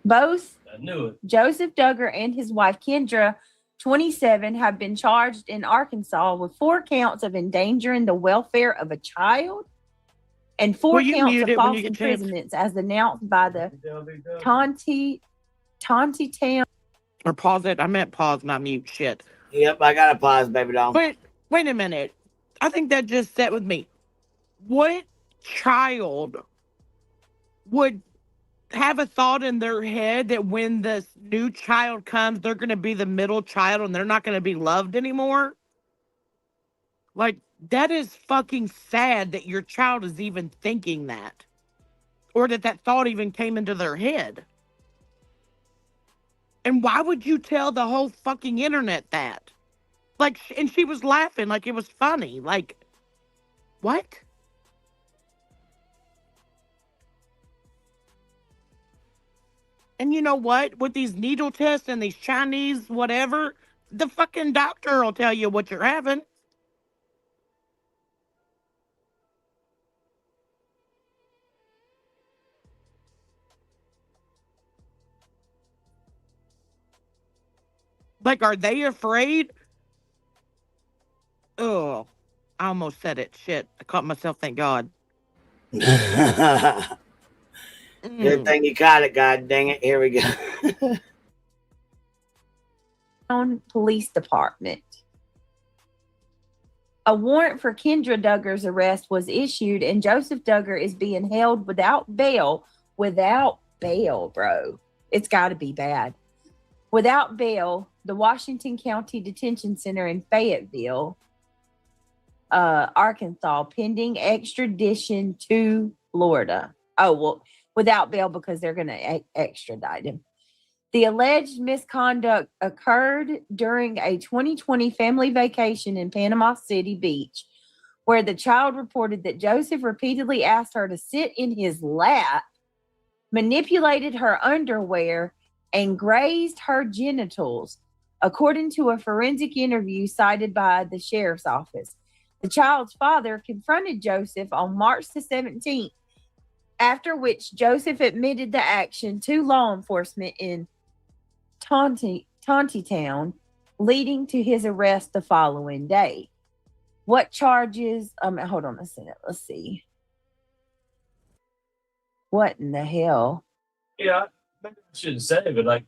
Both I knew it. Joseph Duggar and his wife, Kendra, 27, have been charged in Arkansas with 4 counts of endangering the welfare of a child and 4 counts of false imprisonments as announced by the Tonti Town. Or pause it. I meant pause, not mute. Shit. Yep, I got to pause, baby doll. Wait a minute. I think that just set with me. What child would have a thought in their head that when this new child comes, they're going to be the middle child and they're not going to be loved anymore? Like, that is fucking sad that your child is even thinking that. Or that thought even came into their head. And why would you tell the whole fucking internet that? Like, and she was laughing like it was funny. Like, what? And you know what? With these needle tests and these Chinese whatever, the fucking doctor will tell you what you're having. Like, are they afraid? Oh, I almost said it. Shit. I caught myself, thank God. Good thing you caught it, god dang it. Here we go. Police Department. A warrant for Kendra Duggar's arrest was issued, and Joseph Duggar is being held without bail. Without bail, bro. It's got to be bad. Without bail, the Washington County Detention Center in Fayetteville, Arkansas, pending extradition to Florida. Oh, well, without bail because they're going to extradite him. The alleged misconduct occurred during a 2020 family vacation in Panama City Beach, where the child reported that Joseph repeatedly asked her to sit in his lap, manipulated her underwear, and grazed her genitals, according to a forensic interview cited by the sheriff's office. The child's father confronted Joseph on March the 17th, after which Joseph admitted the action to law enforcement in Tonti Town, leading to his arrest the following day. What charges? Hold on a second. Let's see. What in the hell? Yeah, maybe I shouldn't say, but like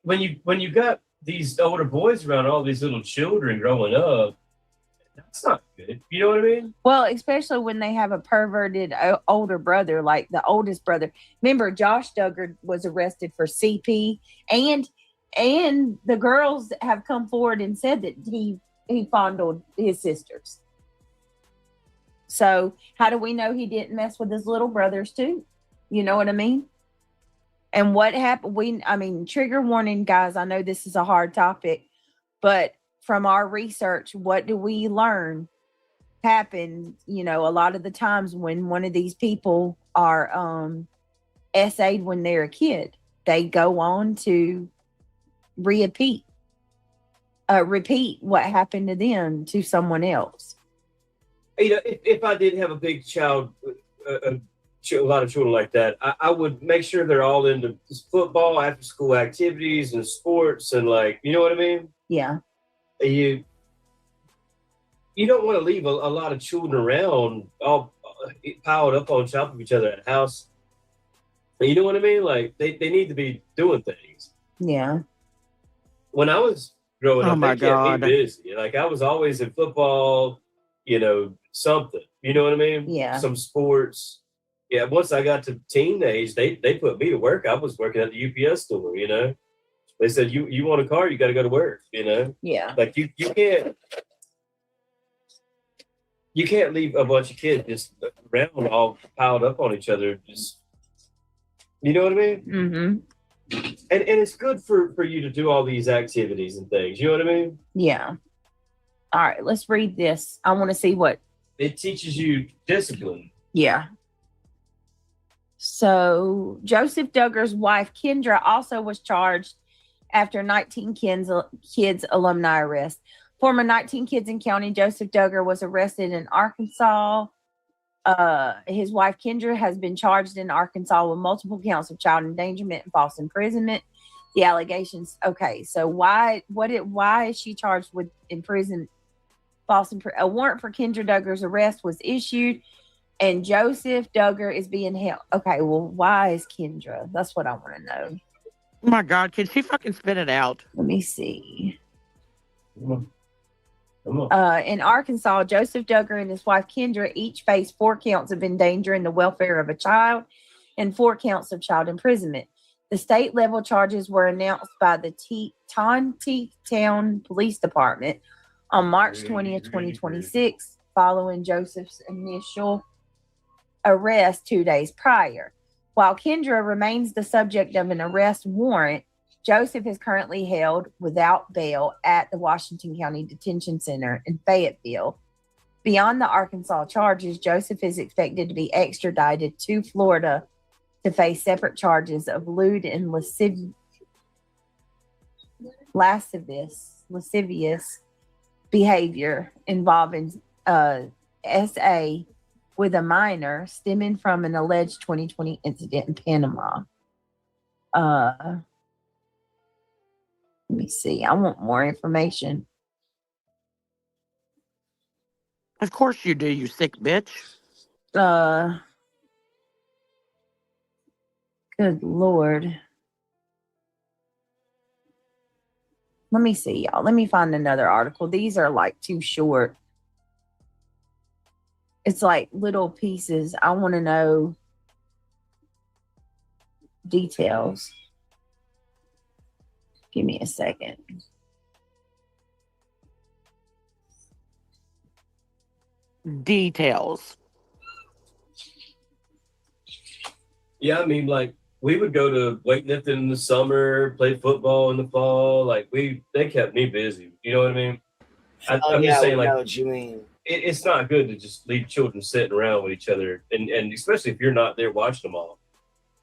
when you got these older boys around all these little children growing up, that's not good. You know what I mean? Well, especially when they have a perverted older brother, like the oldest brother. Remember, Josh Duggar was arrested for CP, and And the girls have come forward and said that he fondled his sisters. So how do we know he didn't mess with his little brothers too? You know what I mean? And what happened? Trigger warning, guys. I know this is a hard topic, but from our research, what do we learn happened? A lot of the times when one of these people are SA'd when they're a kid, they go on to repeat what happened to them to someone else. If I did have a big child, a lot of children like that, I would make sure they're all into football, after school activities, and sports, and you know what I mean? Yeah. You don't want to leave a lot of children around all piled up on top of each other at the house. You know what I mean? They need to be doing things. Yeah. When I was growing up, my they kept me God. busy. I was always in football, something. You know what I mean? Yeah. Some sports. Yeah. Once I got to teenage, they put me to work. I was working at the UPS store. They said you want a car, you got to go to work. Yeah. You can't leave a bunch of kids just around all piled up on each other. You know what I mean? Mm-hmm. And it's good for you to do all these activities and things. You know what I mean? Yeah. All right, let's read this. I want to see what it teaches you. Discipline. Yeah. So Joseph Duggar's wife Kendra also was charged after 19 kids alumni arrest. Former 19 Kids in County Joseph Duggar was arrested in Arkansas. His wife Kendra has been charged in Arkansas with multiple counts of child endangerment and false imprisonment. The allegations. Okay, so why is she charged with a warrant for Kendra Duggar's arrest was issued, and Joseph Duggar is being held. Okay, well, why is Kendra? That's what I want to know. Oh my God, can she fucking spit it out? Let me see. Come on. In Arkansas, Joseph Duggar and his wife Kendra each face 4 counts of endangering the welfare of a child and 4 counts of child imprisonment. The state level charges were announced by the Town Police Department on March 20th, 2026, following Joseph's initial arrest 2 days prior. While Kendra remains the subject of an arrest warrant, Joseph is currently held without bail at the Washington County Detention Center in Fayetteville. Beyond the Arkansas charges, Joseph is expected to be extradited to Florida to face separate charges of lewd and lascivious behavior involving SA with a minor stemming from an alleged 2020 incident in Panama. Let me see. I want more information. Of course you do, you sick bitch. Good Lord. Let me see, y'all. Let me find another article. These are too short. It's little pieces. I want to know details. Give me a second. Details. Yeah, we would go to weightlifting in the summer, play football in the fall. They kept me busy. You know what I mean? I'm just saying, I know what you mean. It's not good to just leave children sitting around with each other, and especially if you're not there watching them all.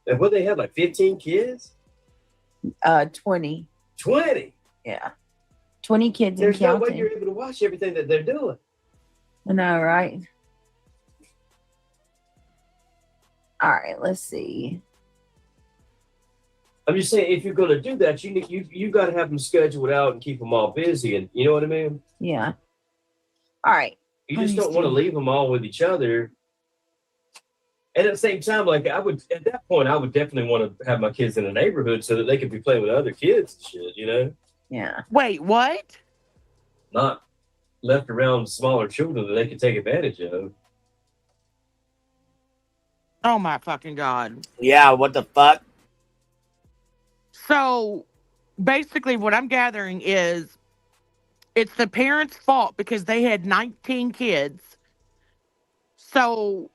And what they had, 15 kids? 20. 20? Yeah. 20 kids There's and counting. no way you're able to watch everything that they're doing. I know, right? All right, let's see. I'm just saying, if you're going to do that, you got to have them scheduled out and keep them all busy, and you know what I mean? Yeah. All right. You just don't want to leave them all with each other. And at the same time, at that point, I would definitely want to have my kids in a neighborhood so that they could be playing with other kids and shit, you know? Yeah. Wait, what? Not left around smaller children that they could take advantage of. Oh my fucking God. Yeah, what the fuck? So basically what I'm gathering is it's the parents' fault because they had 19 kids. So,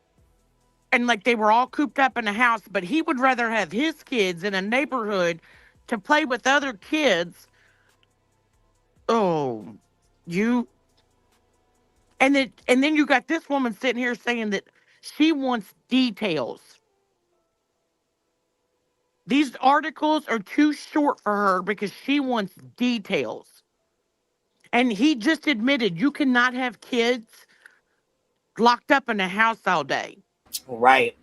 and like they were all cooped up in a house, but he would rather have his kids in a neighborhood to play with other kids. Oh, you. And then you got this woman sitting here saying that she wants details. These articles are too short for her because she wants details. And he just admitted you cannot have kids locked up in a house all day. Right.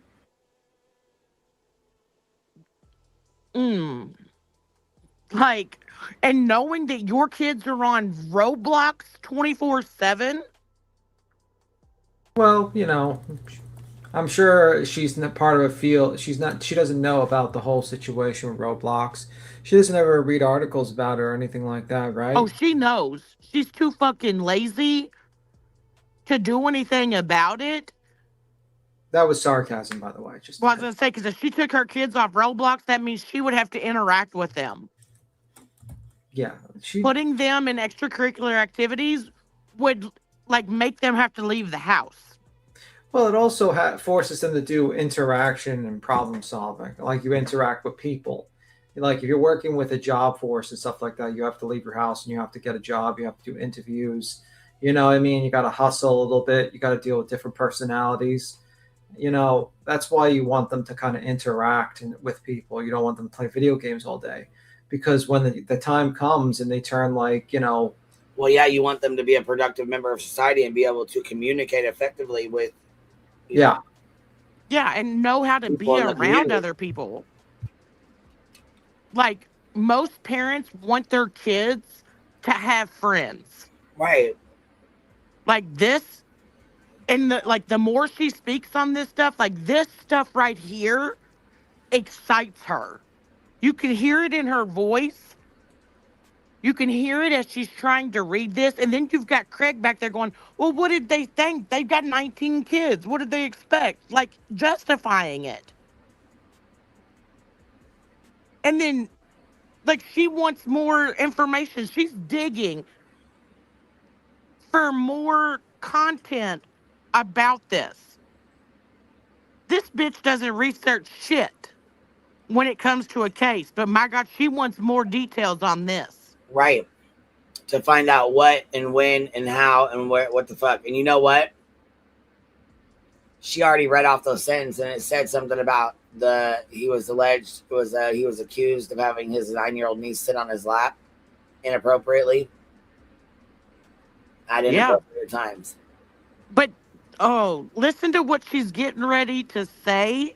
Like, and knowing that your kids are on Roblox 24/7. Well, you know, I'm sure she's not part of a field. She doesn't know about the whole situation with Roblox. She doesn't ever read articles about it or anything like that, right? Oh, she knows. She's too fucking lazy to do anything about it. That was sarcasm, by the way. Well, I was going to say, because if she took her kids off Roblox, that means she would have to interact with them. Yeah. Putting them in extracurricular activities would, like, make them have to leave the house. Well, it also forces them to do interaction and problem solving. Like you interact with people. Like if you're working with a job force and stuff like that, you have to leave your house and you have to get a job. You have to do interviews. You know what I mean? You got to hustle a little bit. You got to deal with different personalities. You know, that's why you want them to kind of interact with people. You don't want them to play video games all day. Because when the time comes and they turn like, you know. Well, yeah, you want them to be a productive member of society and be able to communicate effectively with. Yeah. Yeah, and know how to be around other people. Like, most parents want their kids to have friends. Right. Like this, and the more she speaks on this stuff, like this stuff right here excites her. You can hear it in her voice. You can hear it as she's trying to read this. And then you've got Craig back there going, well, what did they think? They've got 19 kids. What did they expect? Like, justifying it. And then, like, she wants more information. She's digging for more content about this. This bitch doesn't research shit when it comes to a case. But my God, she wants more details on this. Right. To find out what and when and how and what the fuck. And you know what? She already read off those sentences and it said something about he was accused of having his 9-year-old niece sit on his lap inappropriately at inappropriate times. But listen to what she's getting ready to say.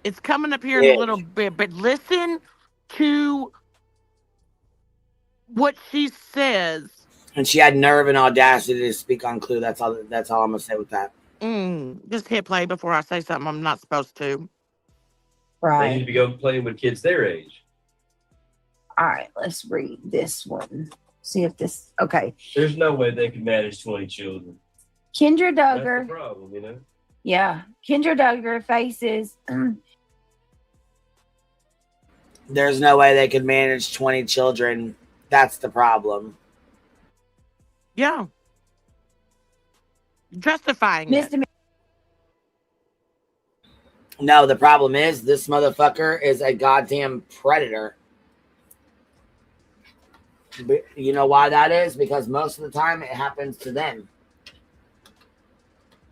It's coming up here in a little bit, but listen to what she says. And she had nerve and audacity to speak on Clue. That's all I'm gonna say with that. Just hit play before I say something I'm not supposed to. Right. They need to be going playing with kids their age. All right, let's read this one. See if this. Okay. There's no way they can manage 20 children. Kendra Duggar. That's the problem, you know. Yeah, Kendra Duggar faces. There's no way they could manage 20 children. That's the problem. Yeah. Justifying it. No, the problem is this motherfucker is a goddamn predator. You know why that is? Because most of the time it happens to them.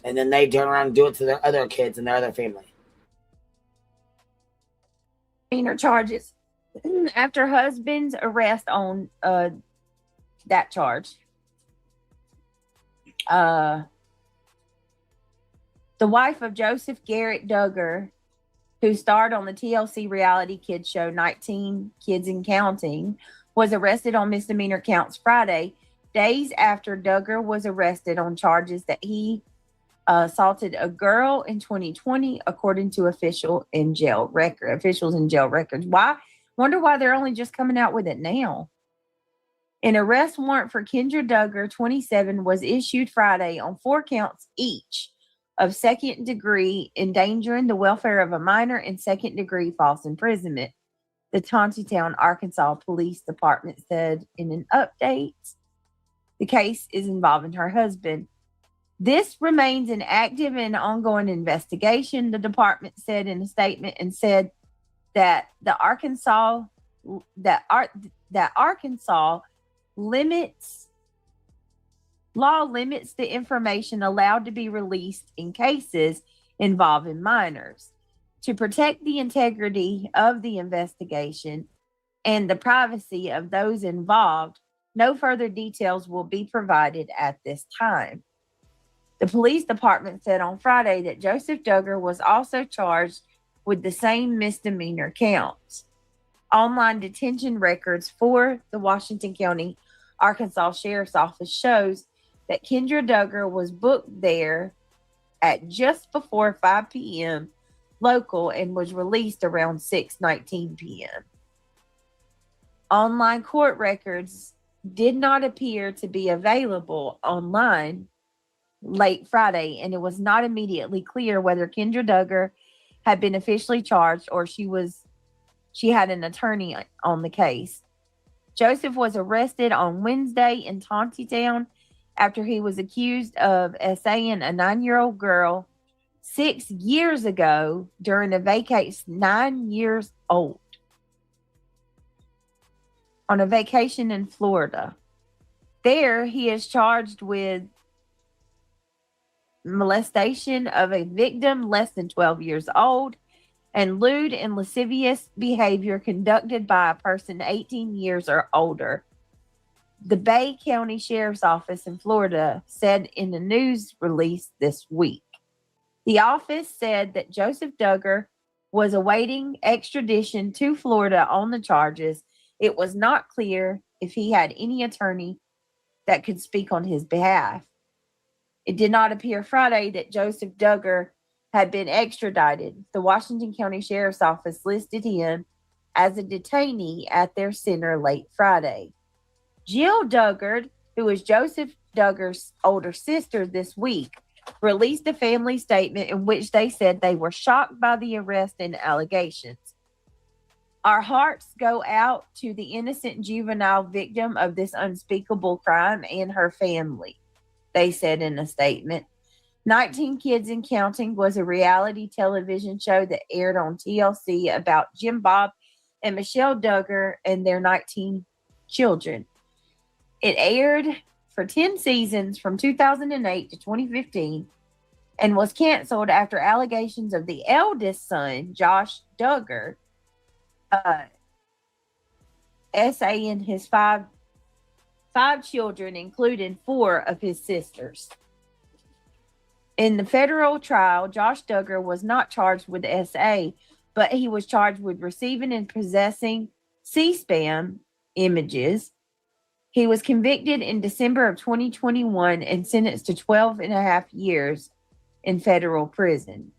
And then they turn around and do it to their other kids and their other family. Her charges after husband's arrest on that charge. The wife of Joseph Garrett Duggar, who starred on the TLC reality kids show 19 Kids and Counting, was arrested on misdemeanor counts Friday, days after Duggar was arrested on charges that he assaulted a girl in 2020, according to officials in jail records. Wonder why they're only just coming out with it now. An arrest warrant for Kendra Duggar, 27, was issued Friday on 4 counts each of second-degree endangering the welfare of a minor and second-degree false imprisonment. The Tontitown, Arkansas Police Department said in an update. The case is involving her husband. This remains an active and ongoing investigation, the department said in a statement, and said that Arkansas law limits the information allowed to be released in cases involving minors. To protect the integrity of the investigation and the privacy of those involved, no further details will be provided at this time. The police department said on Friday that Joseph Duggar was also charged with the same misdemeanor counts. Online detention records for the Washington County, Arkansas Sheriff's Office shows that Kendra Duggar was booked there at just before 5 p.m. local and was released around 6:19 p.m. Online court records did not appear to be available online late Friday, and it was not immediately clear whether Kendra Duggar had been officially charged or she had an attorney on the case. Joseph was arrested on Wednesday in Tontitown after he was accused of assailing a 9-year-old girl 6 years ago during a vacation, 9 years old, on a vacation in Florida. There, he is charged with molestation of a victim less than 12 years old and lewd and lascivious behavior conducted by a person 18 years or older. The Bay County Sheriff's Office in Florida said in a news release this week. The office said that Joseph Duggar was awaiting extradition to Florida on the charges. It was not clear if he had any attorney that could speak on his behalf. It did not appear Friday that Joseph Duggar had been extradited. The Washington County Sheriff's Office listed him as a detainee at their center late Friday. Jill Duggar, who is Joseph Duggar's older sister, this week released a family statement in which they said they were shocked by the arrest and allegations. Our hearts go out to the innocent juvenile victim of this unspeakable crime and her family, they said in a statement. 19 Kids and Counting was a reality television show that aired on TLC about Jim Bob and Michelle Duggar and their 19 children. It aired for 10 seasons from 2008 to 2015 and was canceled after allegations of the eldest son, Josh Duggar, essaying his five children, including 4 of his sisters. In the federal trial, Josh Duggar was not charged with SA, but he was charged with receiving and possessing C-SPAN images. He was convicted in December of 2021 and sentenced to 12 and a half years in federal prison.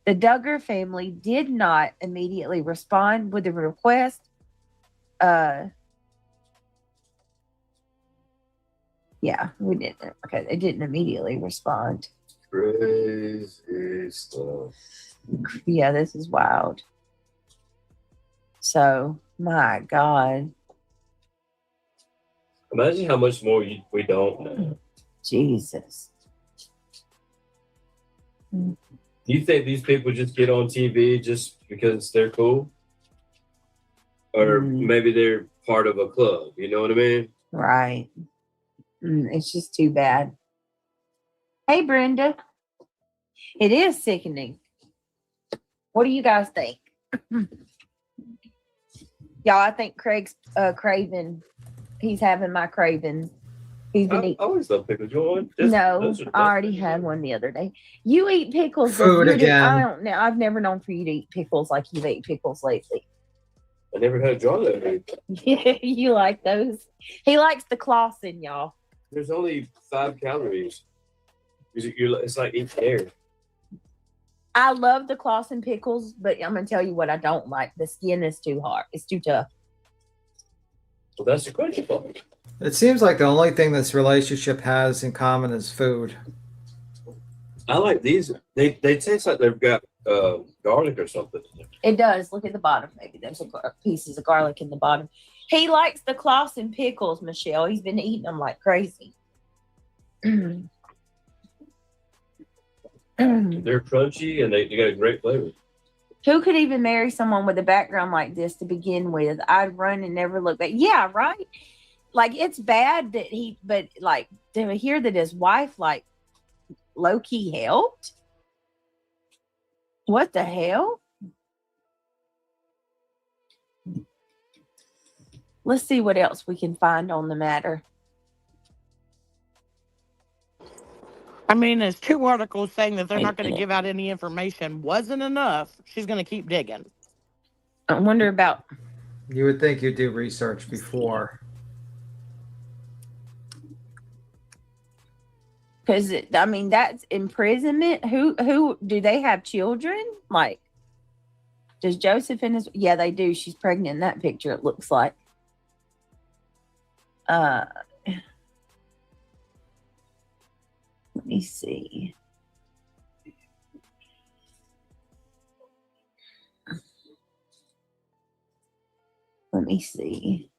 The Duggar family did not immediately respond with a request. We didn't. Okay, they didn't immediately respond. Crazy stuff. Yeah, this is wild. So, my God. Imagine how much more we don't know. Jesus. Do you think these people just get on TV just because they're cool? Or maybe they're part of a club, you know what I mean? Right. It's just too bad. Hey, Brenda. It is sickening. What do you guys think? Y'all, I think Craig's craving. He's having my craving. He's been eating. I always love pickles. You want one? No, I already had one the other day. You eat pickles. Food again. I don't know. I've never known for you to eat pickles like you've eaten pickles lately. I never had drawlet. Yeah, you like those. He likes the Clausen, y'all. There's only 5 calories. It's like eating air. I love the Clausen pickles, but I'm going to tell you what I don't like. The skin is too hard. It's too tough. Well, that's the question. It seems like the only thing this relationship has in common is food. I like these. They taste like they've got garlic or something. It does. Look at the bottom. Maybe there's pieces of garlic in the bottom. He likes the Clausen pickles, Michelle. He's been eating them like crazy. They're crunchy and they got a great flavor. Who could even marry someone with a background like this to begin with? I'd run and never look back. Yeah, right. Like, it's bad that but like to hear that his wife like low key helped. What the hell? Let's see what else we can find on the matter. I mean, there's 2 articles saying that they're not going to give out any information. Wasn't enough. She's going to keep digging. I wonder about. You would think you'd do research before. Because, I mean, that's imprisonment. Who do they have children? Like, does Joseph and his. Yeah, they do. She's pregnant in that picture, it looks like. Let me see. Let me see.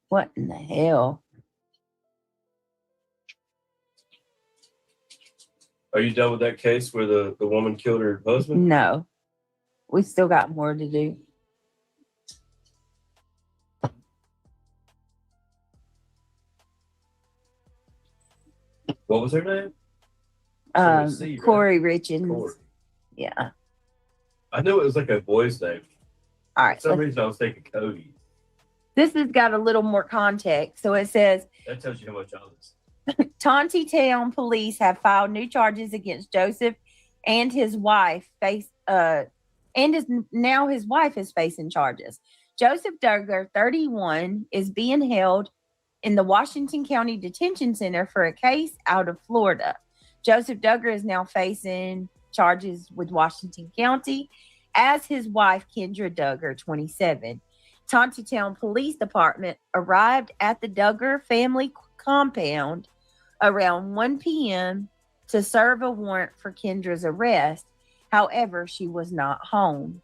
What in the hell? Are you done with that case where the woman killed her husband? No. We still got more to do. What was her name? Corey Richins. Corey. Yeah. I knew it was like a boy's name. All right. For some reason I was thinking Cody. This has got a little more context. So it says, That tells you how much I was. Tontitown police have filed new charges against Joseph and his wife. His wife is facing charges. Joseph Duggar, 31, is being held in the Washington County Detention Center for a case out of Florida. Joseph Duggar is now facing charges with Washington County, as his wife, Kendra Duggar, 27. Tontitown Police Department arrived at the Duggar family compound around 1 p.m. to serve a warrant for Kendra's arrest. However, she was not home.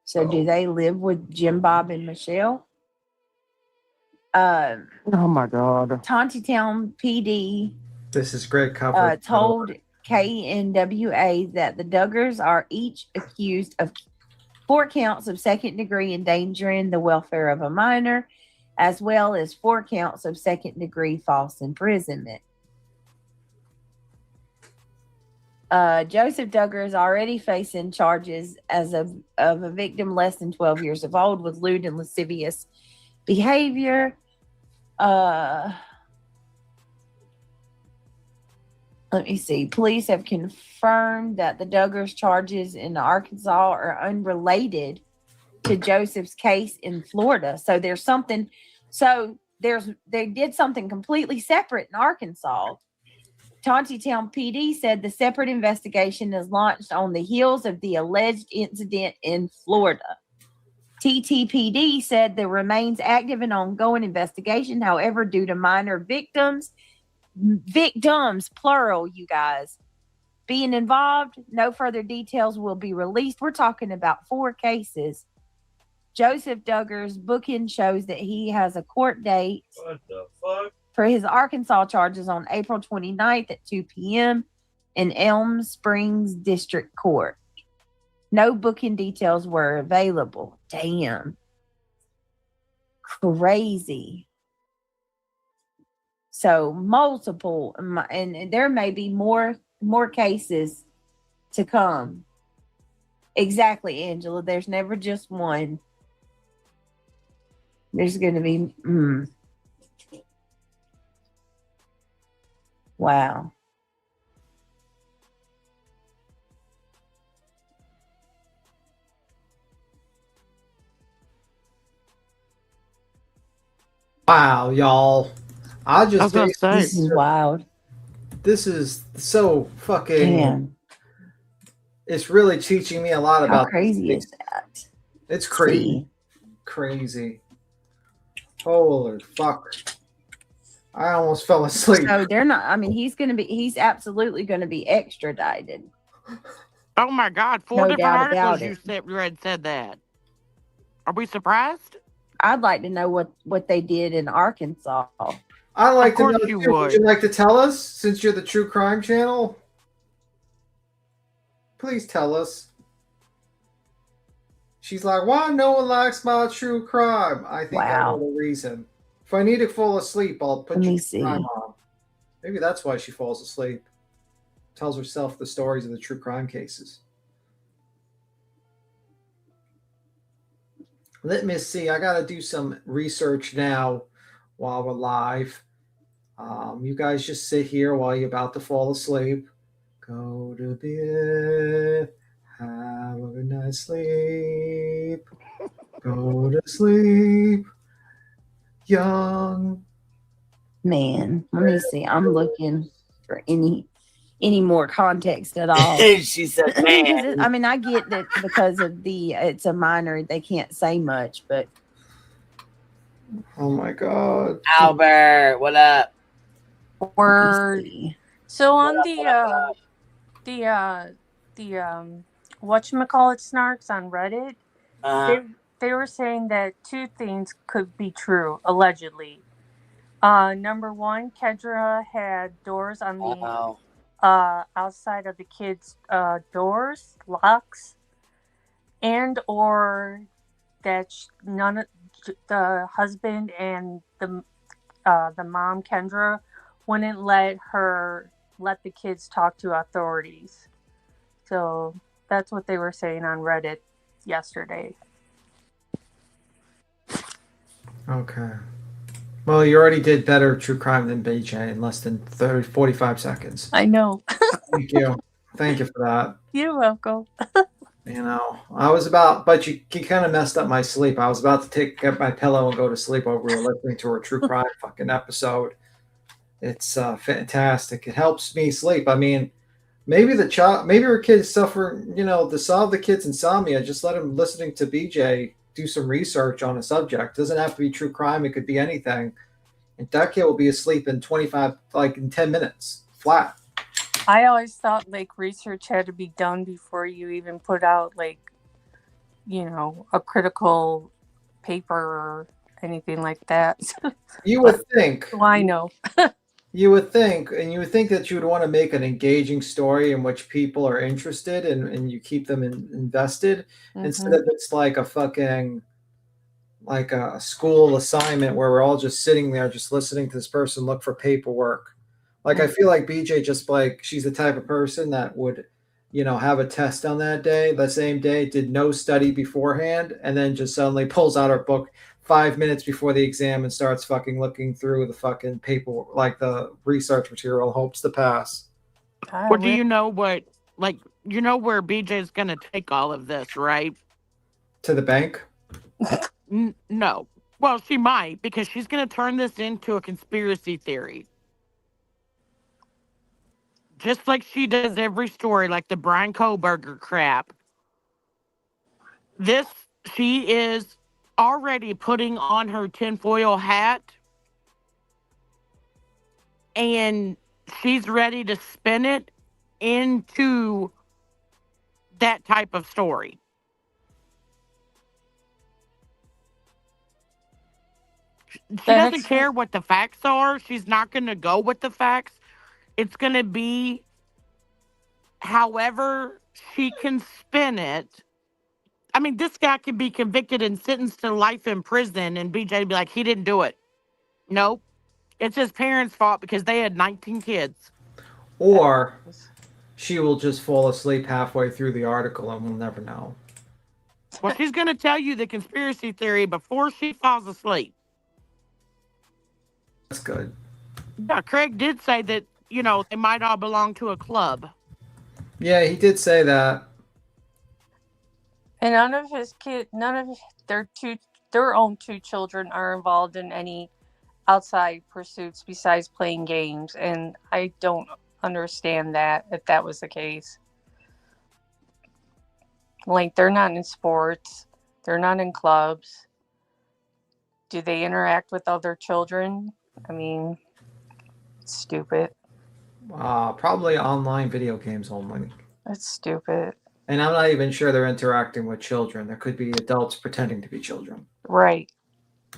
So do they live with Jim Bob and Michelle? Oh my God. Tontitown PD This is great coverage. told KNWA that the Duggars are each accused of 4 counts of second-degree endangering the welfare of a minor, as well as 4 counts of second-degree false imprisonment. Joseph Duggar is already facing charges as of a victim less than 12 years of old with lewd and lascivious behavior. Let me see. Police have confirmed that the Duggars' charges in Arkansas are unrelated to Joseph's case in Florida. So there's something. So they did something completely separate in Arkansas. Tontitown PD said the separate investigation is launched on the heels of the alleged incident in Florida. TTPD said there remains active and ongoing investigation. However, due to minor victims, plural, you guys, being involved, no further details will be released. We're talking about 4 cases. Joseph Duggar's booking shows that he has a court date What the fuck? for his Arkansas charges on April 29th at 2 p.m. in Elm Springs District Court. No booking details were available. Damn. Crazy. So multiple, and there may be more cases to come. Exactly, Angela. There's never just one. There's going to be, wow. Wow, y'all. This is wild. This is so fucking. Damn. It's really teaching me a lot How about. crazy is that? It's crazy. Crazy. Holy fuck. I almost fell asleep. So they're not, I mean, he's absolutely going to be extradited. Oh my God, 4 No different doubt articles about you it. read said that. Are we surprised? I'd like to know what they did in Arkansas. I'd like Of to know course you too. Would you would. like to tell us, since you're the True Crime Channel? Please tell us. She's like, why no one likes my true crime? I think I know the reason. If I need to fall asleep, I'll put your true crime on. Maybe that's why she falls asleep. Tells herself the stories of the true crime cases. Let me see. I got to do some research now while we're live. You guys just sit here while you're about to fall asleep. Go to bed. Have a good night's sleep. Go to sleep. Young. Man, let me see. I'm looking for any more context at all. She said, man. I mean, I get that because of it's a minor, they can't say much, but oh my God. Albert, what up? Word. So on whatchamacallit snarks on Reddit, they were saying that two things could be true, allegedly. Number one, Kendra had doors on the outside of the kids' doors, locks, and or that none of the husband and the mom, Kendra, wouldn't let the kids talk to authorities. So that's what they were saying on Reddit yesterday. Okay. Well, you already did better true crime than BJ in less than 45 seconds. I know. Thank you. Thank you for that. You're welcome. You know, I was about, but you kind of messed up my sleep. I was about to get my pillow and go to sleep while we were listening to a true crime fucking episode. It's fantastic. It helps me sleep. I mean, maybe her kids suffer, to solve the kids' insomnia, just let them listening to BJ do some research on a subject. It doesn't have to be true crime. It could be anything. And that kid will be asleep in 10 minutes flat. I always thought research had to be done before you even put out a critical paper or anything like that. You would think. Well, I know. You would think that you would want to make an engaging story in which people are interested and you keep them invested instead of it's like a fucking a school assignment where we're all just sitting there just listening to this person look for paperwork. I feel like BJ just she's the type of person that would, have a test on that same day, did no study beforehand, and then just suddenly pulls out her book 5 minutes before the exam and starts fucking looking through the fucking paper, the research material, hopes to pass. Well, do you know where BJ's going to take all of this, right? To the bank? No. Well, she might, because she's going to turn this into a conspiracy theory. Just like she does every story, like the Brian Kohlberger crap. She is already putting on her tinfoil hat, and she's ready to spin it into that type of story. She doesn't care what the facts are. She's not going to go with the facts. It's going to be however she can spin it. I mean, this guy can be convicted and sentenced to life in prison, and BJ be like, he didn't do it. Nope. It's his parents' fault because they had 19 kids. Or she will just fall asleep halfway through the article and we'll never know. Well, she's going to tell you the conspiracy theory before she falls asleep. That's good. Yeah, Craig did say that, they might all belong to a club. Yeah, he did say that. And none of their own two children are involved in any outside pursuits besides playing games. And I don't understand that, if that was the case. They're not in sports. They're not in clubs. Do they interact with other children? I mean, stupid. Probably online video games only. That's stupid. And I'm not even sure they're interacting with children. There could be adults pretending to be children. Right.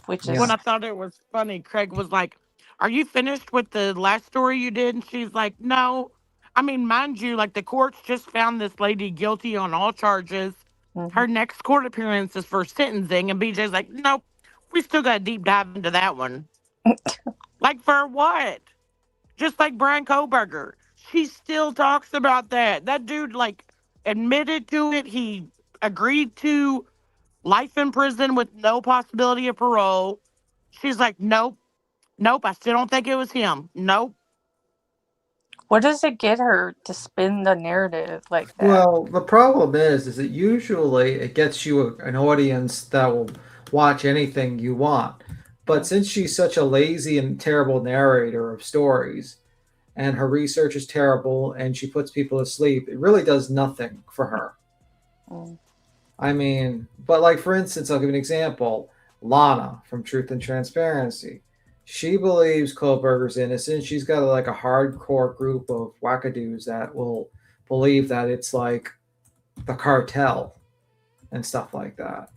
Which is When I thought it was funny, Craig was like, "Are you finished with the last story you did?" And she's like, "No." I mean, mind you, like the courts just found this lady guilty on all charges. Her next court appearance is for sentencing, and BJ's like, "Nope, we still got to deep dive into that one." Like for what? Just like Brian Koberger, she still talks about that. That dude like admitted to it. He agreed to life in prison with no possibility of parole. She's like, nope, I still don't think it was him. Nope. What does it get her to spin the narrative like that? Well, the problem is that usually it gets you an audience that will watch anything you want. But since she's such a lazy and terrible narrator of stories, and her research is terrible, and she puts people to sleep, it really does nothing for her. I mean, but like for instance, I'll give an example. Lana from Truth and Transparency. She believes Kohlberger's innocent. She's got like a hardcore group of wackadoos that will believe that it's like the cartel and stuff like that.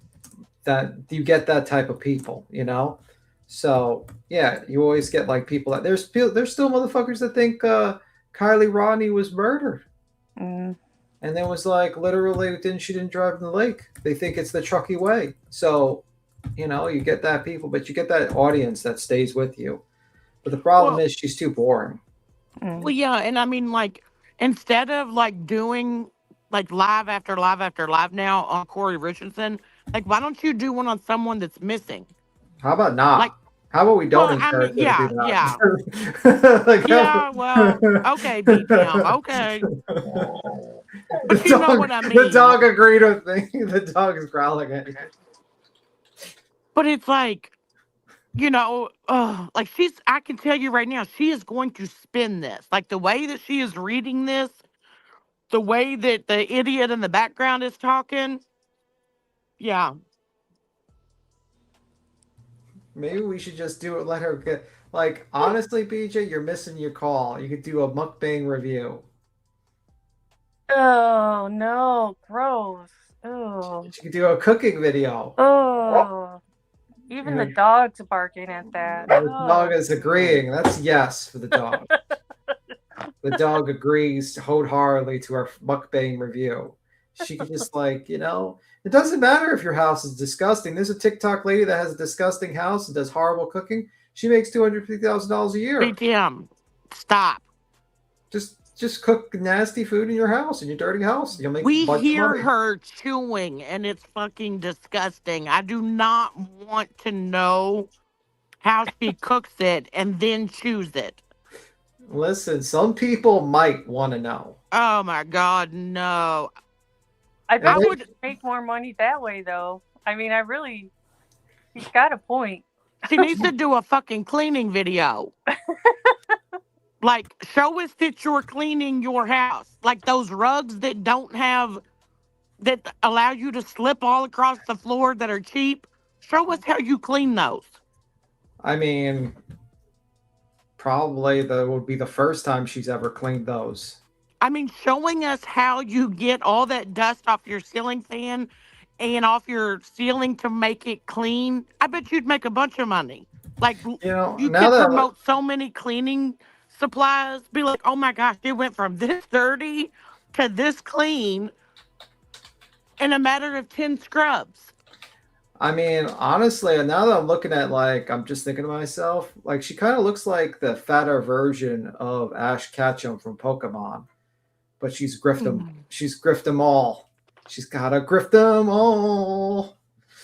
That you get that type of people, you know? So yeah, you always get like people that there's still motherfuckers that think Kylie Rodney was murdered. And then was like literally she didn't drive in the lake. They think it's the Truckee way. So, you know, you get that people, but you get that audience that stays with you. But the problem is she's too boring. Well, yeah, and I mean, like, instead of like doing like live after live after live now on Corey Richardson, like, why don't you do one on someone that's missing? How about not? Like, how about we don't well, I encourage mean, her to do yeah, that? Like, yeah, well, okay, BTM, okay. But you know what I mean. The dog agreed with me. The dog is growling at you. But it's like, you know, like I can tell you right now, she is going to spin this. Like the way that she is reading this, the way that the idiot in the background is talking. Yeah. Maybe we should just do it. Let her get, like, honestly, BJ, you're missing your call. You could do a mukbang review. Oh no, gross. Oh. You could do a cooking video. Oh. Even the dog's barking at that. The dog is agreeing. That's yes for the dog. The dog agrees wholeheartedly to our mukbang review. She could just like, you know, it doesn't matter if your house is disgusting. There's a TikTok lady that has a disgusting house and does horrible cooking. She makes $250,000 a year. BTM, stop. Just cook nasty food in your house, in your dirty house. You'll make We a bunch hear of money. her chewing, and it's fucking disgusting. I do not want to know how she cooks it and then chews it. Listen, some people might want to know. Oh my God, no. I would make more money that way, though. I mean, he's got a point. She needs to do a fucking cleaning video. Like, show us that you're cleaning your house. Like those rugs that allow you to slip all across the floor that are cheap. Show us how you clean those. I mean, probably that would be the first time she's ever cleaned those. I mean, showing us how you get all that dust off your ceiling fan and off your ceiling to make it clean. I bet you'd make a bunch of money. Like, you could promote so many cleaning supplies. Be like, oh my gosh, it went from this dirty to this clean in a matter of 10 scrubs. I mean, honestly, now that I'm looking at, like, I'm just thinking to myself, like, she kind of looks like the fatter version of Ash Ketchum from Pokemon. But she's grift them. She's grift them all. She's gotta grift them all.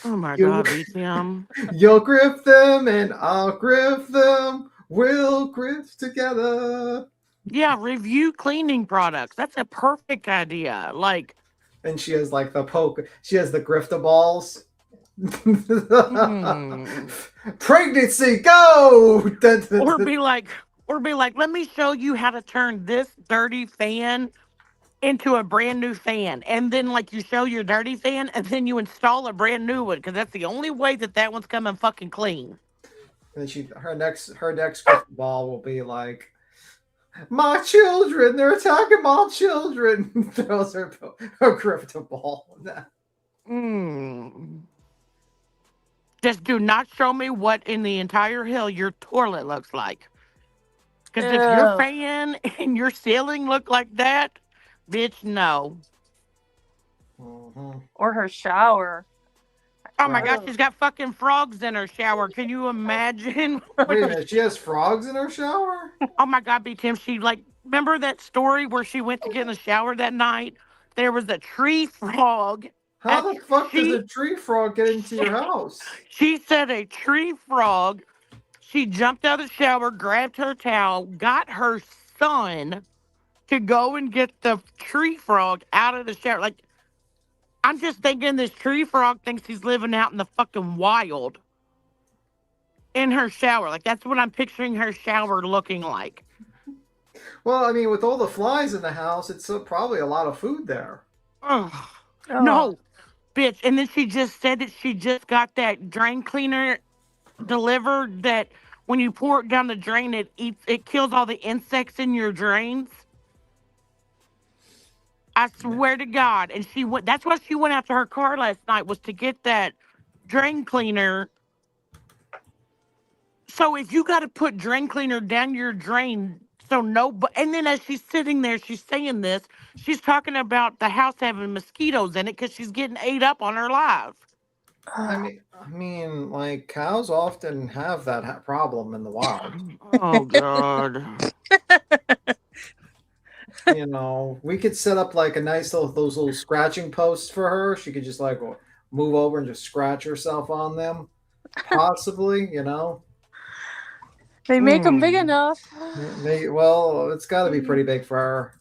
Oh my God, BTM. You'll grift them and I'll grift them. We'll grift together. Yeah, review cleaning products. That's a perfect idea. Like, and she has like she has the grifta balls. Pregnancy, go! Or be like, let me show you how to turn this dirty fan into a brand new fan, and then like you show your dirty fan, and then you install a brand new one because that's the only way that one's coming fucking clean. And her next crystal ball will be like, my children, they're attacking my children. Throws her crystal ball. Just do not show me what in the entire hill your toilet looks like. Because if your Ew. fan and your ceiling look like that, bitch, no. Or her shower. Oh my gosh, she's got fucking frogs in her shower. Can you imagine? Wait a minute, she has frogs in her shower? Oh my God, B. Tim, she remember that story where she went to get in the shower that night? There was a tree frog. How the fuck does a tree frog get into your house? She said a tree frog. She jumped out of the shower, grabbed her towel, got her son to go and get the tree frog out of the shower. Like, I'm just thinking this tree frog thinks he's living out in the fucking wild in her shower. Like, that's what I'm picturing her shower looking like. Well, I mean, with all the flies in the house, it's probably a lot of food there. Oh. No, bitch. And then she just said that she just got that drain cleaner delivered that when you pour it down the drain, it kills all the insects in your drains. I swear to God. And that's why she went out to her car last night, was to get that drain cleaner. So if you got to put drain cleaner down your drain, and then as she's sitting there, she's saying this, she's talking about the house having mosquitoes in it because she's getting ate up on her live. I mean, like, cows often have that problem in the wild. Oh, God. You know, we could set up like a nice those little scratching posts for her. She could just like move over and just scratch herself on them. Possibly, you know. They make them big enough. Well, it's got to be pretty big for her.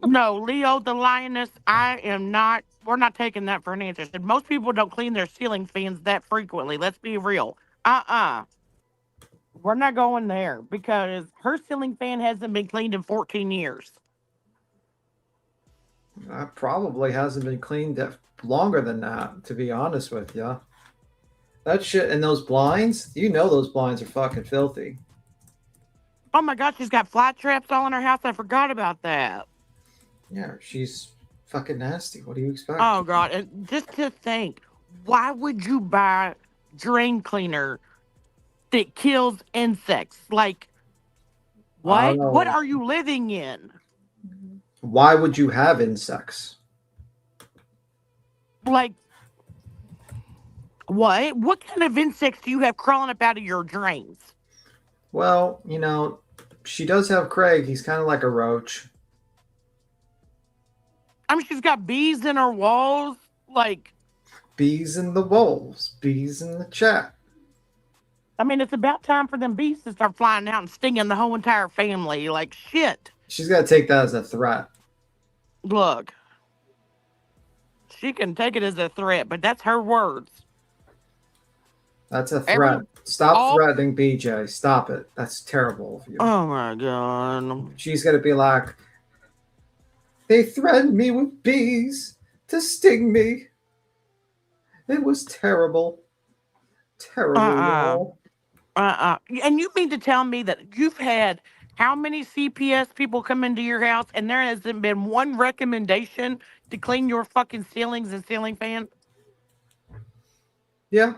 No, Leo the lioness, we're not taking that for an answer. Said most people don't clean their ceiling fans that frequently. Let's be real. We're not going there because her ceiling fan hasn't been cleaned in 14 years. That probably hasn't been cleaned longer than that, to be honest with you. That shit and those blinds, you know those blinds are fucking filthy. Oh my God, she's got fly traps all in her house. I forgot about that. Yeah, she's fucking nasty. What do you expect? Oh God, and just to think, why would you buy drain cleaner that kills insects? Like, what? What are you living in? Why would you have insects? Like, what? What kind of insects do you have crawling up out of your drains? Well, you know, she does have Craig. He's kind of like a roach. I mean, she's got bees in her walls. Like, bees in the walls, bees in the chat. I mean, it's about time for them bees to start flying out and stinging the whole entire family. Like, shit. She's got to take that as a threat. Look, she can take it as a threat, but that's her words. That's a threat. Stop threatening BJ. Stop it. That's terrible of you. Oh my God. She's going to be like, they threatened me with bees to sting me. It was terrible. Terrible. And you mean to tell me that you've had how many CPS people come into your house and there hasn't been one recommendation to clean your fucking ceilings and ceiling fans? Yeah.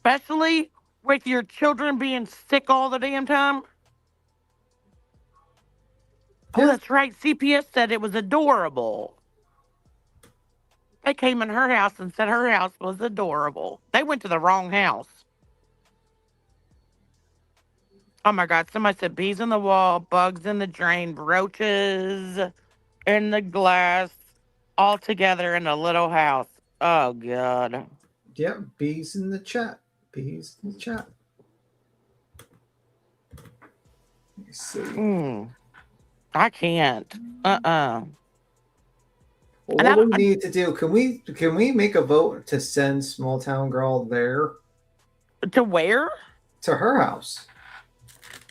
Especially with your children being sick all the damn time? Oh, that's right. CPS said it was adorable. They came in her house and said her house was adorable. They went to the wrong house. Oh my God, somebody said bees in the wall, bugs in the drain, roaches in the glass, all together in a little house. Oh God. Yep, bees in the chat. Bees in the chat. Let me see. I can't. Well, what do we need to do? Can we make a vote to send Small Town Girl there? To where? To her house.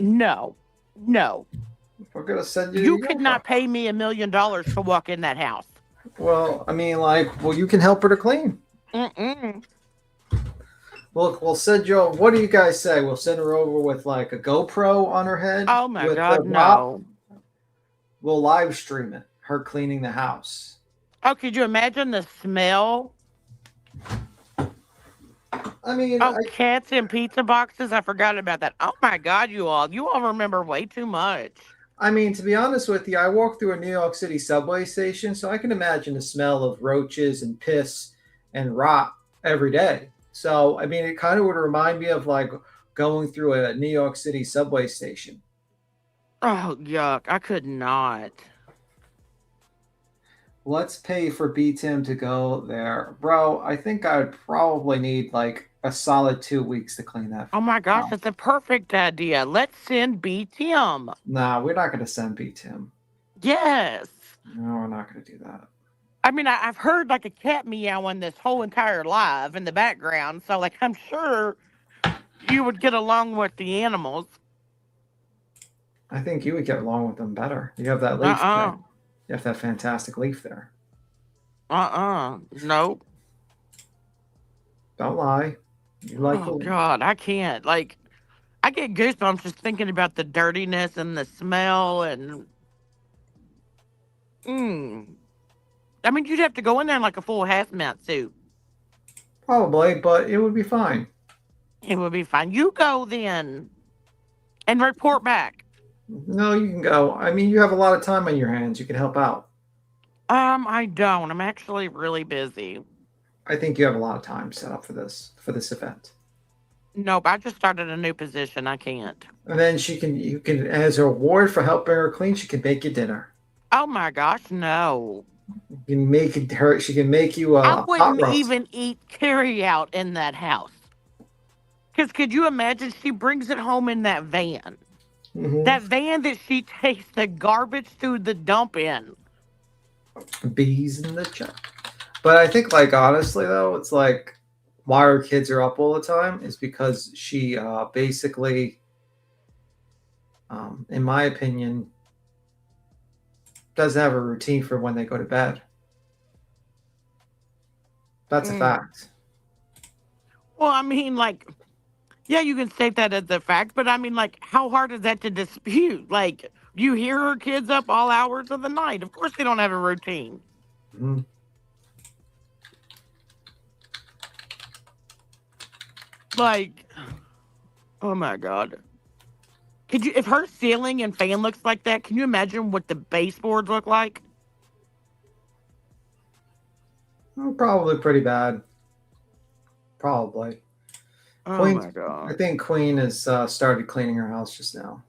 No. We're gonna send you. You could not pay me $1 million to walk in that house. Well, I mean, like, well, you can help her to clean. Mm-mm. We'll send you. What do you guys say? We'll send her over with like a GoPro on her head. Oh my with God, the mop. no. We'll live stream it. Her cleaning the house. Oh, could you imagine the smell? I mean, cats in pizza boxes. I forgot about that. Oh my God, you all remember way too much. I mean, to be honest with you, I walk through a New York City subway station, so I can imagine the smell of roaches and piss and rot every day. So, I mean, it kind of would remind me of like going through a New York City subway station. Oh, yuck. I could not. Let's pay for B-Tim to go there. Bro, I think I would probably need like a solid 2 weeks to clean that. Oh my gosh, that's a perfect idea. Let's send B-Tim. Nah, we're not going to send B-Tim. Yes. No, we're not going to do that. I mean, I've heard like a cat meowing this whole entire live in the background. So, like, I'm sure you would get along with the animals. I think you would get along with them better. You have that leaf there. You have that fantastic leaf there. Nope. Don't lie. You like Oh, God, I can't. Like, I get goosebumps just thinking about the dirtiness and the smell and... I mean, you'd have to go in there in like a full hazmat suit. Probably, but it would be fine. It would be fine. You go then and report back. No, you can go. I mean, you have a lot of time on your hands. You can help out. I don't. I'm actually really busy. I think you have a lot of time set up for this event. Nope, I just started a new position. I can't. And then you can, as a reward for helping her clean, she can make you dinner. Oh my gosh, no. You can make her. She can make you a I hot wouldn't roast. even eat carry out in that house. Because could you imagine she brings it home in that van? Mhm. That van that she takes the garbage to the dump in. Bees in the chuck. But I think, like, honestly, though, it's like why her kids are up all the time is because she basically, in my opinion, doesn't have a routine for when they go to bed. That's a fact. Well, I mean, like, yeah, you can state that as a fact, but I mean, like, how hard is that to dispute? Like, you hear her kids up all hours of the night. Of course they don't have a routine. Mm. Like, oh my God. Could you, if her ceiling and fan looks like that, can you imagine what the baseboards look like? Probably pretty bad. Probably. Oh my God. I think Queen has started cleaning her house just now.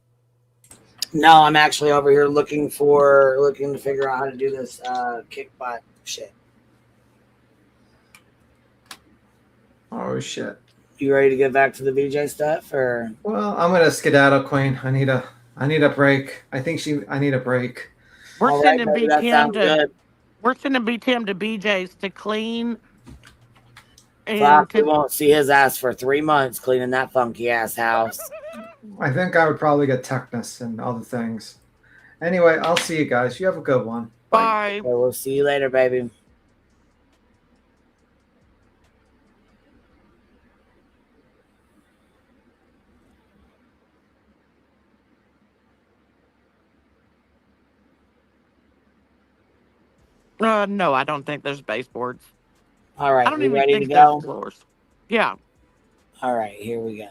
No, I'm actually over here looking to figure out how to do this kick butt shit. Oh shit. You ready to get back to the VJ stuff, or? Well, I'm gonna skedaddle, Queen. I need a break. I need a break. We're All sending right, baby, that sounds good. We're sending BTM to BJ's to clean. Fuck, we won't see his ass for 3 months cleaning that funky ass house. I think I would probably get tetanus and other things. Anyway, I'll see you guys. You have a good one. Bye. Okay, we'll see you later, baby. No, I don't think there's baseboards. All right, I don't you even ready think to there's go? floors. Yeah. All right, here we go.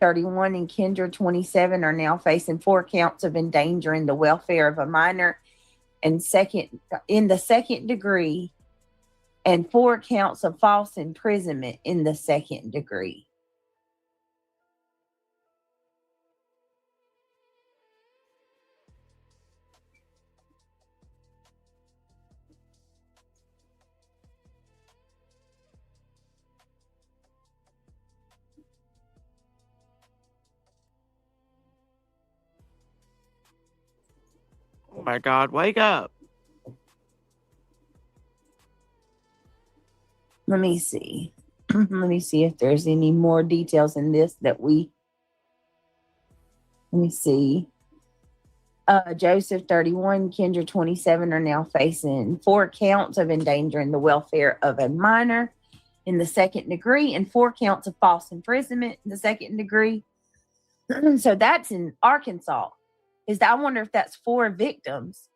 (31) and Kendra, 27, are now facing 4 counts of endangering the welfare of a minor in the second degree, and 4 counts of false imprisonment in the second degree. Oh my God, wake up. Let me see. Let me see if there's any more details in this that we Let me see. Joseph, 31, Kendra, 27, are now facing 4 counts of endangering the welfare of a minor in the 2nd degree and 4 counts of false imprisonment in the 2nd degree. So that's in Arkansas. I wonder if that's 4 victims.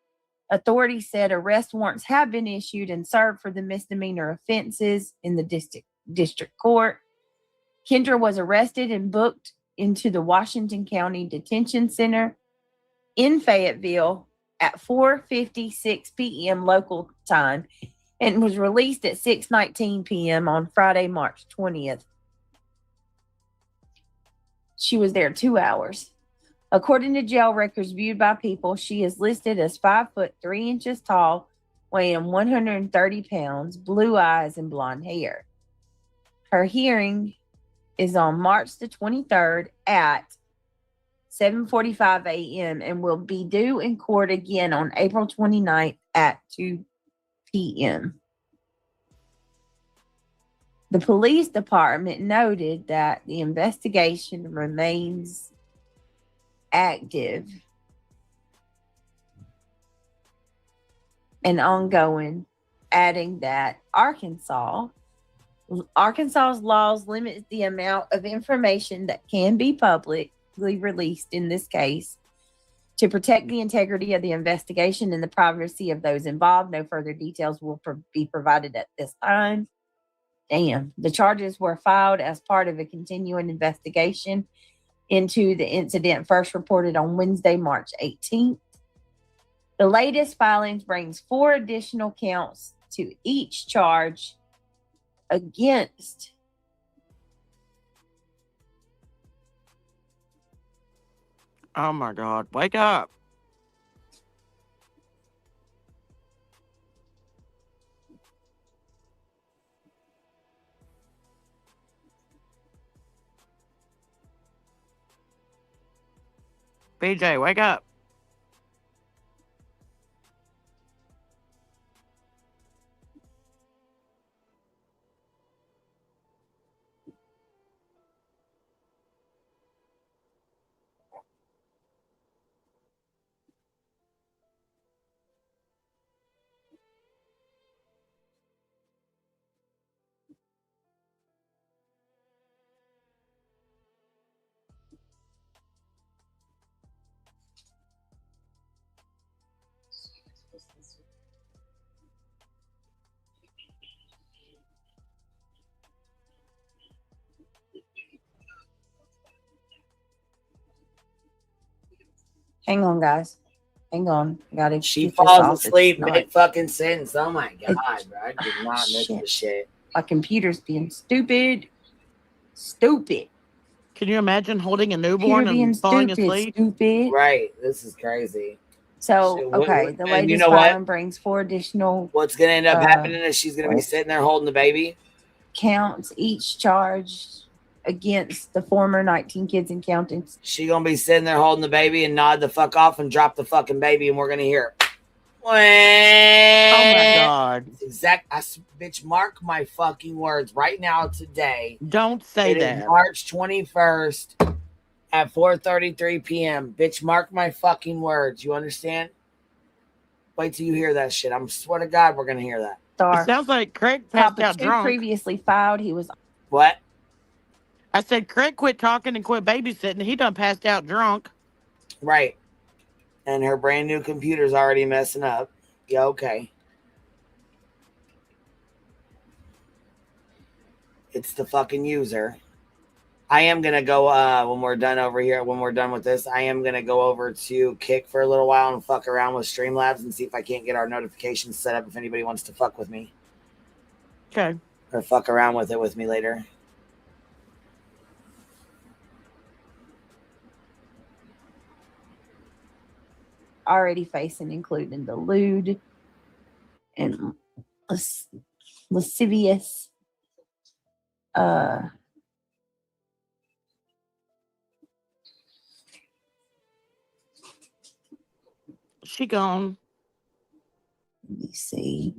Authorities said arrest warrants have been issued and served for the misdemeanor offenses in the district court. Kendra was arrested and booked into the Washington County Detention Center in Fayetteville at 4:56 p.m. local time and was released at 6:19 p.m. on Friday, March 20th. She was there 2 hours. According to jail records viewed by People, she is listed as 5 foot 3 inches tall, weighing 130 pounds, blue eyes, and blonde hair. Her hearing is on March the 23rd at 7:45 a.m. and will be due in court again on April 29th at 2 p.m. The police department noted that the investigation remains active and ongoing, adding that Arkansas's laws limit the amount of information that can be publicly released in this case to protect the integrity of the investigation and the privacy of those involved. No further details will be provided at this time. Damn. The charges were filed as part of a continuing investigation into the incident first reported on Wednesday, March 18th. The latest filings brings 4 additional counts to each charge against Oh my God. Wake up. BJ, wake up. Hang on, guys. Hang on. Gotta She get this falls off. asleep It's mid fucking sentence. Oh my god, It's- bro. I did not miss this shit. My computer's being stupid. Stupid. Can you imagine holding a Computer newborn being and falling stupid. asleep? Stupid. Right. This is crazy. So, Shit, okay. The and latest you know what? filing brings 4 additional What's gonna end up happening is she's gonna be what? sitting there holding the baby. Counts each charge against the former 19 kids and counting. She gonna be sitting there holding the baby and nod the fuck off and drop the fucking baby, and we're gonna hear it. Oh my God. Bitch, mark my fucking words right now today. Don't say It that. is March 21st at 4:33 p.m. Bitch, mark my fucking words. You understand? Wait till you hear that shit. I'm swear to God, we're gonna hear that. It sounds like Craig passed Papa out 2 drunk. previously filed. He was What? I said Craig quit talking and quit babysitting. He done passed out drunk. Right. And her brand new computer's already messing up. Yeah, okay. It's the fucking user. I am gonna go when we're done over here. When we're done with this, I am gonna go over to Kick for a little while and fuck around with Streamlabs and see if I can't get our notifications set up if anybody wants to fuck with me. Okay. Or fuck around with it with me later. already facing, including the lewd and lascivious she gone. Let me see.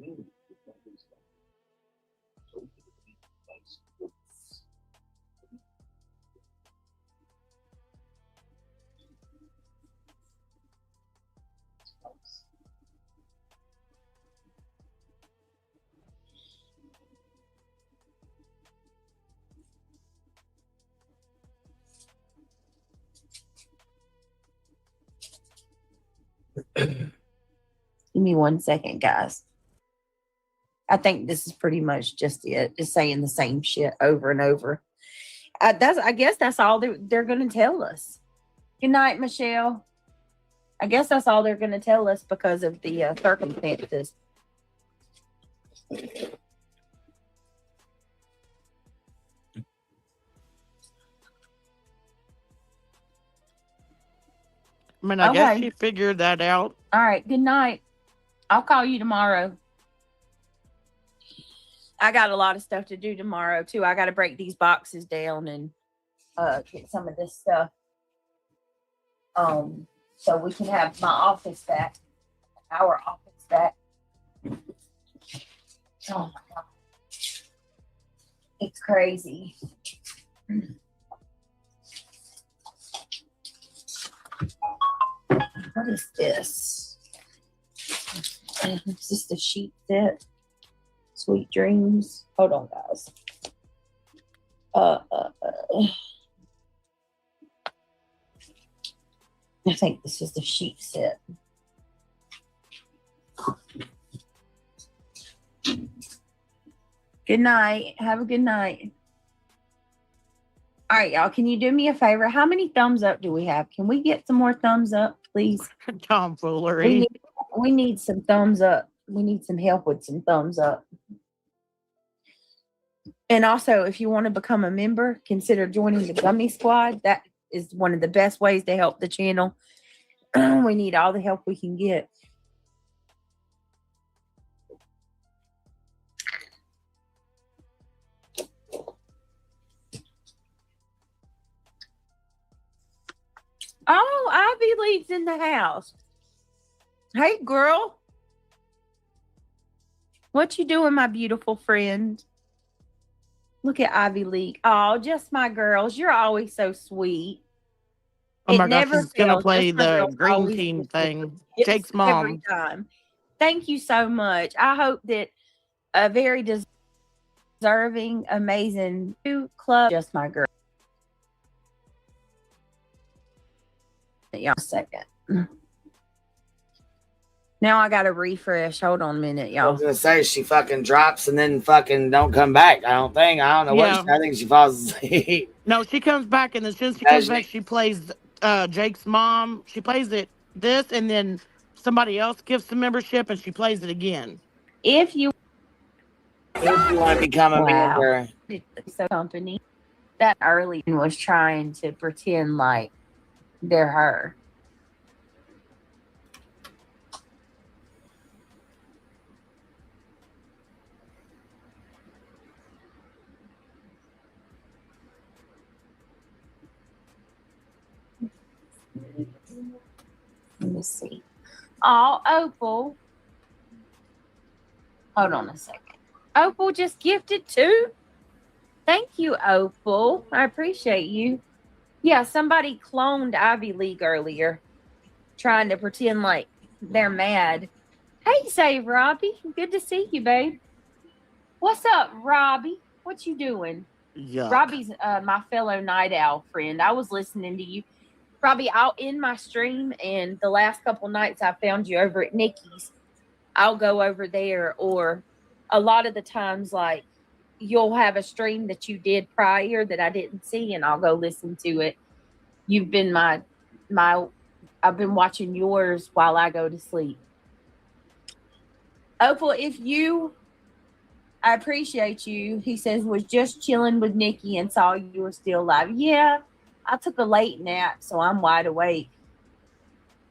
Give me 1 second, guys. I think this is pretty much just it. Just saying the same shit over and over. I guess that's all they're going to tell us. Good night, Michelle. I guess that's all they're going to tell us because of the circumstances. I mean, I guess she figured that out. All right. Good night. I'll call you tomorrow. I got a lot of stuff to do tomorrow, too. I got to break these boxes down and get some of this stuff. So we can have my office back. Our office back. Oh, my God. It's crazy. What is this? Is this the sheet set? Sweet dreams. Hold on, guys. I think this is the sheet set. Good night. Have a good night. All right, y'all. Can you do me a favor? How many thumbs up do we have? Can we get some more thumbs up, please? Tomfoolery. We need some thumbs up. We need some help with some thumbs up. And also, if you want to become a member, consider joining the Gummy Squad. That is one of the best ways to help the channel. We need all the help we can get. Oh, Ivy League's in the house. Hey, girl. What you doing, my beautiful friend? Look at Ivy League. Oh, just my girls. You're always so sweet. Oh my gosh, she's going to play the green team thing. Jake's mom. Every time. Thank you so much. I hope that a very deserving, amazing club, just my girl. Y'all, a second. Now I got to refresh. Hold on a minute, y'all. I was going to say, she fucking drops and then fucking don't come back. I don't know what. I think she falls asleep. No, she comes back, and as soon as she comes back, she plays Jake's mom. She plays this, and then somebody else gives the membership, and she plays it again. If you want to become a member. So company that early was trying to pretend like they're her. Let me see. Oh, Opal. Hold on a second. Opal just gifted too? Thank you, Opal. I appreciate you. Yeah, somebody cloned Ivy League earlier, trying to pretend like they're mad. Hey, Save Robbie. Good to see you, babe. What's up, Robbie? What you doing? Yuck. Robbie's my fellow night owl friend. I was listening to you. Robbie, I'll end my stream, and the last couple nights I found you over at Nikki's. I'll go over there, or a lot of the times, like, you'll have a stream that you did prior that I didn't see, and I'll go listen to it. You've been I've been watching yours while I go to sleep. Opal, I appreciate you. He says, was just chilling with Nikki and saw you were still alive. Yeah, I took a late nap, so I'm wide awake.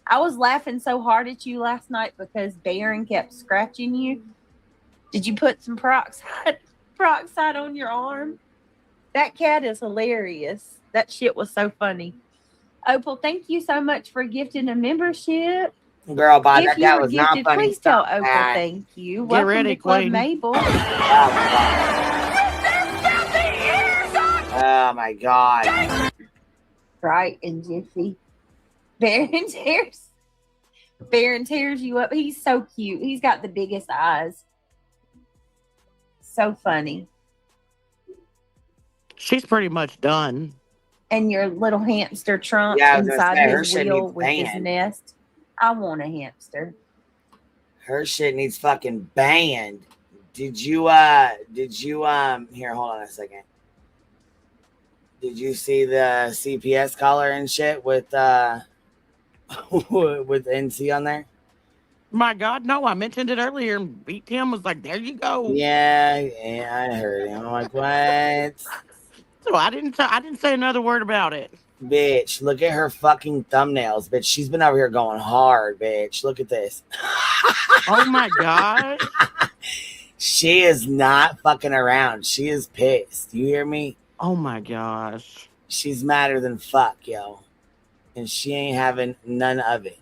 I was laughing so hard at you last night because Baron kept scratching you. Did you put some peroxide on your arm? That cat is hilarious. That shit was so funny. Opal, thank you so much for gifting a membership. Girl, Bob, if that was not funny. Please tell Opal thank you. Get Welcome ready, to Club Queen. Mabel. Oh my God. Right, and Jiffy. Baron tears you up. He's so cute. He's got the biggest eyes. So funny. She's pretty much done. And your little hamster Trump Yeah, I was gonna inside say, her his shit wheel needs with his painting. nest. I want a hamster. Her shit needs fucking banned. Did you here, hold on a second. Did you see the CPS caller and shit with with NC on there? My God, no! I mentioned it earlier, and Beat Tim was like, "There you go." Yeah, I heard him. I'm like, what? So I didn't say another word about it. Bitch, look at her fucking thumbnails, bitch. She's been over here going hard, bitch. Look at this. Oh my God. She is not fucking around. She is pissed. You hear me? Oh my gosh. She's madder than fuck, yo. And she ain't having none of it.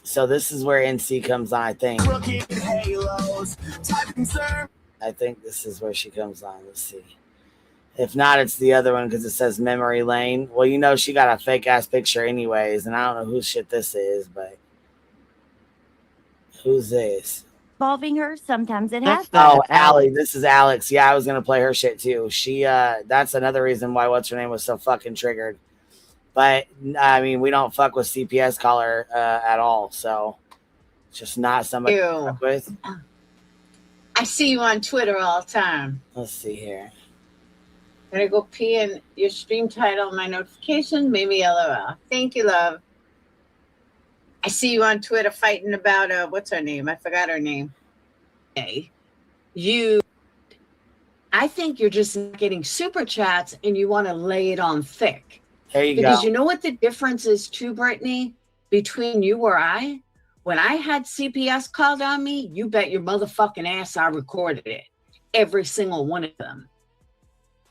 So this is where NC comes on, I think. I think this is where she comes on. Let's see. If not, it's the other one because it says Memory Lane. Well, you know she got a fake-ass picture anyways, and I don't know whose shit this is, but... Who's this? Involving her, sometimes it happens. Oh, Allie. This is Alex. Yeah, I was going to play her shit too. She, that's another reason why what's her name was so fucking triggered. But, I mean, we don't fuck with CPS caller at all, so... It's just not somebody to fuck with. I see you on Twitter all the time. Let's see here. I'm gonna go pee in your stream title, my notifications, maybe LOL. Thank you, love. I see you on Twitter fighting about what's her name? I forgot her name. Hey, I think you're just getting super chats and you want to lay it on thick. There you Because go. you know what the difference is too, Brittany, between you or I? When I had CPS called on me, you bet your motherfucking ass I recorded it. Every single one of them.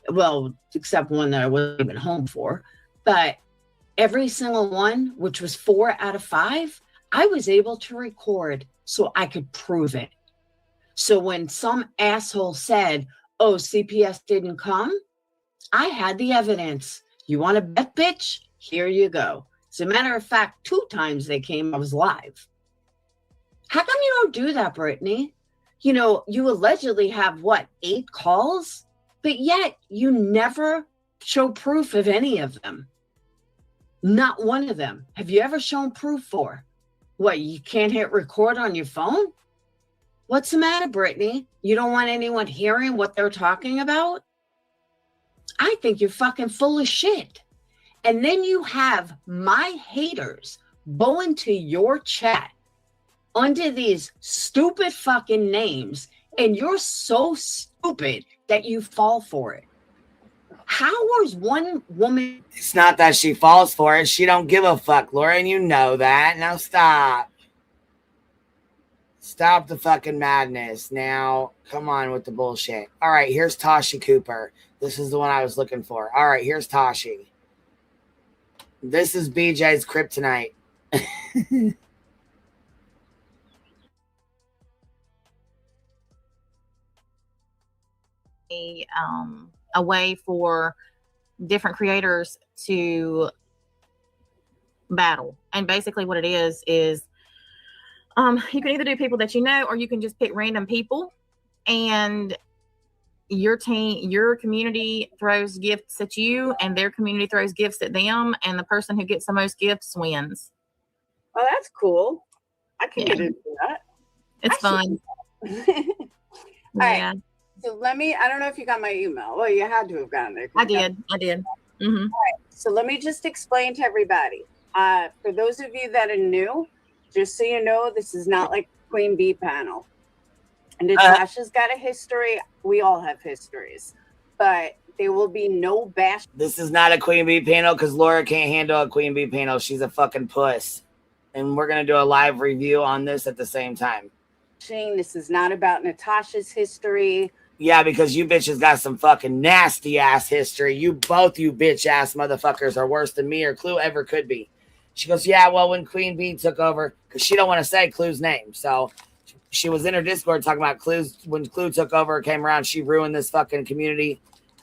Well, except one that I wasn't even home for. But every single one, which was 4 out of 5, I was able to record so I could prove it. So when some asshole said, oh, CPS didn't come, I had the evidence. You want to bet, bitch? Here you go. As a matter of fact, 2 times they came, I was live. How come you don't do that, Brittany? You know, you allegedly have, 8 calls? But yet you never show proof of any of them. Not one of them. Have you ever shown proof for? What, you can't hit record on your phone? What's the matter, Brittany? You don't want anyone hearing what they're talking about? I think you're fucking full of shit. And then you have my haters go into your chat under these stupid fucking names, and you're so stupid that you fall for it. How was one woman... It's not that she falls for it. She don't give a fuck, Laura, and you know that. Now stop. Stop the fucking madness. Now, come on with the bullshit. All right, here's Tashi Cooper. This is the one I was looking for. All right, here's Tashi. This is BJ's kryptonite. A way for different creators to battle. And basically what it is you can either do people that you know, or you can just pick random people, and your community throws gifts at you and their community throws gifts at them, and the person who gets the most gifts wins. Oh, that's cool. I can get into that. It's fun. All right. So I don't know if you got my email. Well, you had to have gotten it. I did. Mm-hmm. All right. So let me just explain to everybody. For those of you that are new, just so you know, this is not like Queen Bee panel. And Natasha's got a history. We all have histories. But there will be no bash. This is not a Queen Bee panel because Laura can't handle a Queen Bee panel. She's a fucking puss. And we're going to do a live review on this at the same time. This is not about Natasha's history. Yeah, because you bitches got some fucking nasty ass history. You bitch ass motherfuckers are worse than me or Clue ever could be. She goes, yeah, well, when Queen Bee took over, because she don't want to say Clue's name. So she was in her Discord talking about Clue's. When Clue took over, came around, she ruined this fucking community.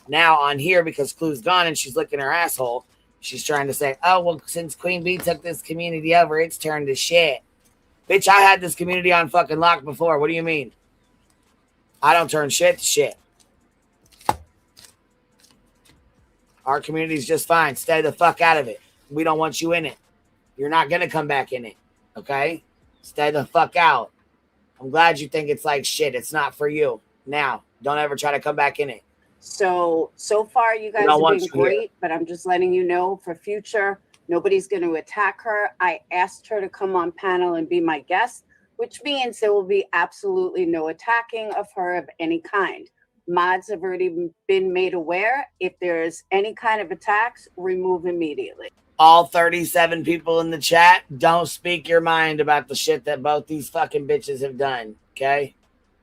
Now on here, because Clue's gone and she's licking her asshole, she's trying to say, oh, well, since Queen Bee took this community over, it's turned to shit. Bitch, I had this community on fucking lock before. What do you mean? I don't turn shit to shit. Our community's just fine. Stay the fuck out of it. We don't want you in it. You're not going to come back in it. Okay? Stay the fuck out. I'm glad you think it's like shit. It's not for you. Now, don't ever try to come back in it. So far you guys don't have want been you here. great, but I'm just letting you know for future, nobody's going to attack her. I asked her to come on panel and be my guest, which means there will be absolutely no attacking of her of any kind. Mods have already been made aware. If there's any kind of attacks, remove immediately. All 37 people in the chat, don't speak your mind about the shit that both these fucking bitches have done, okay?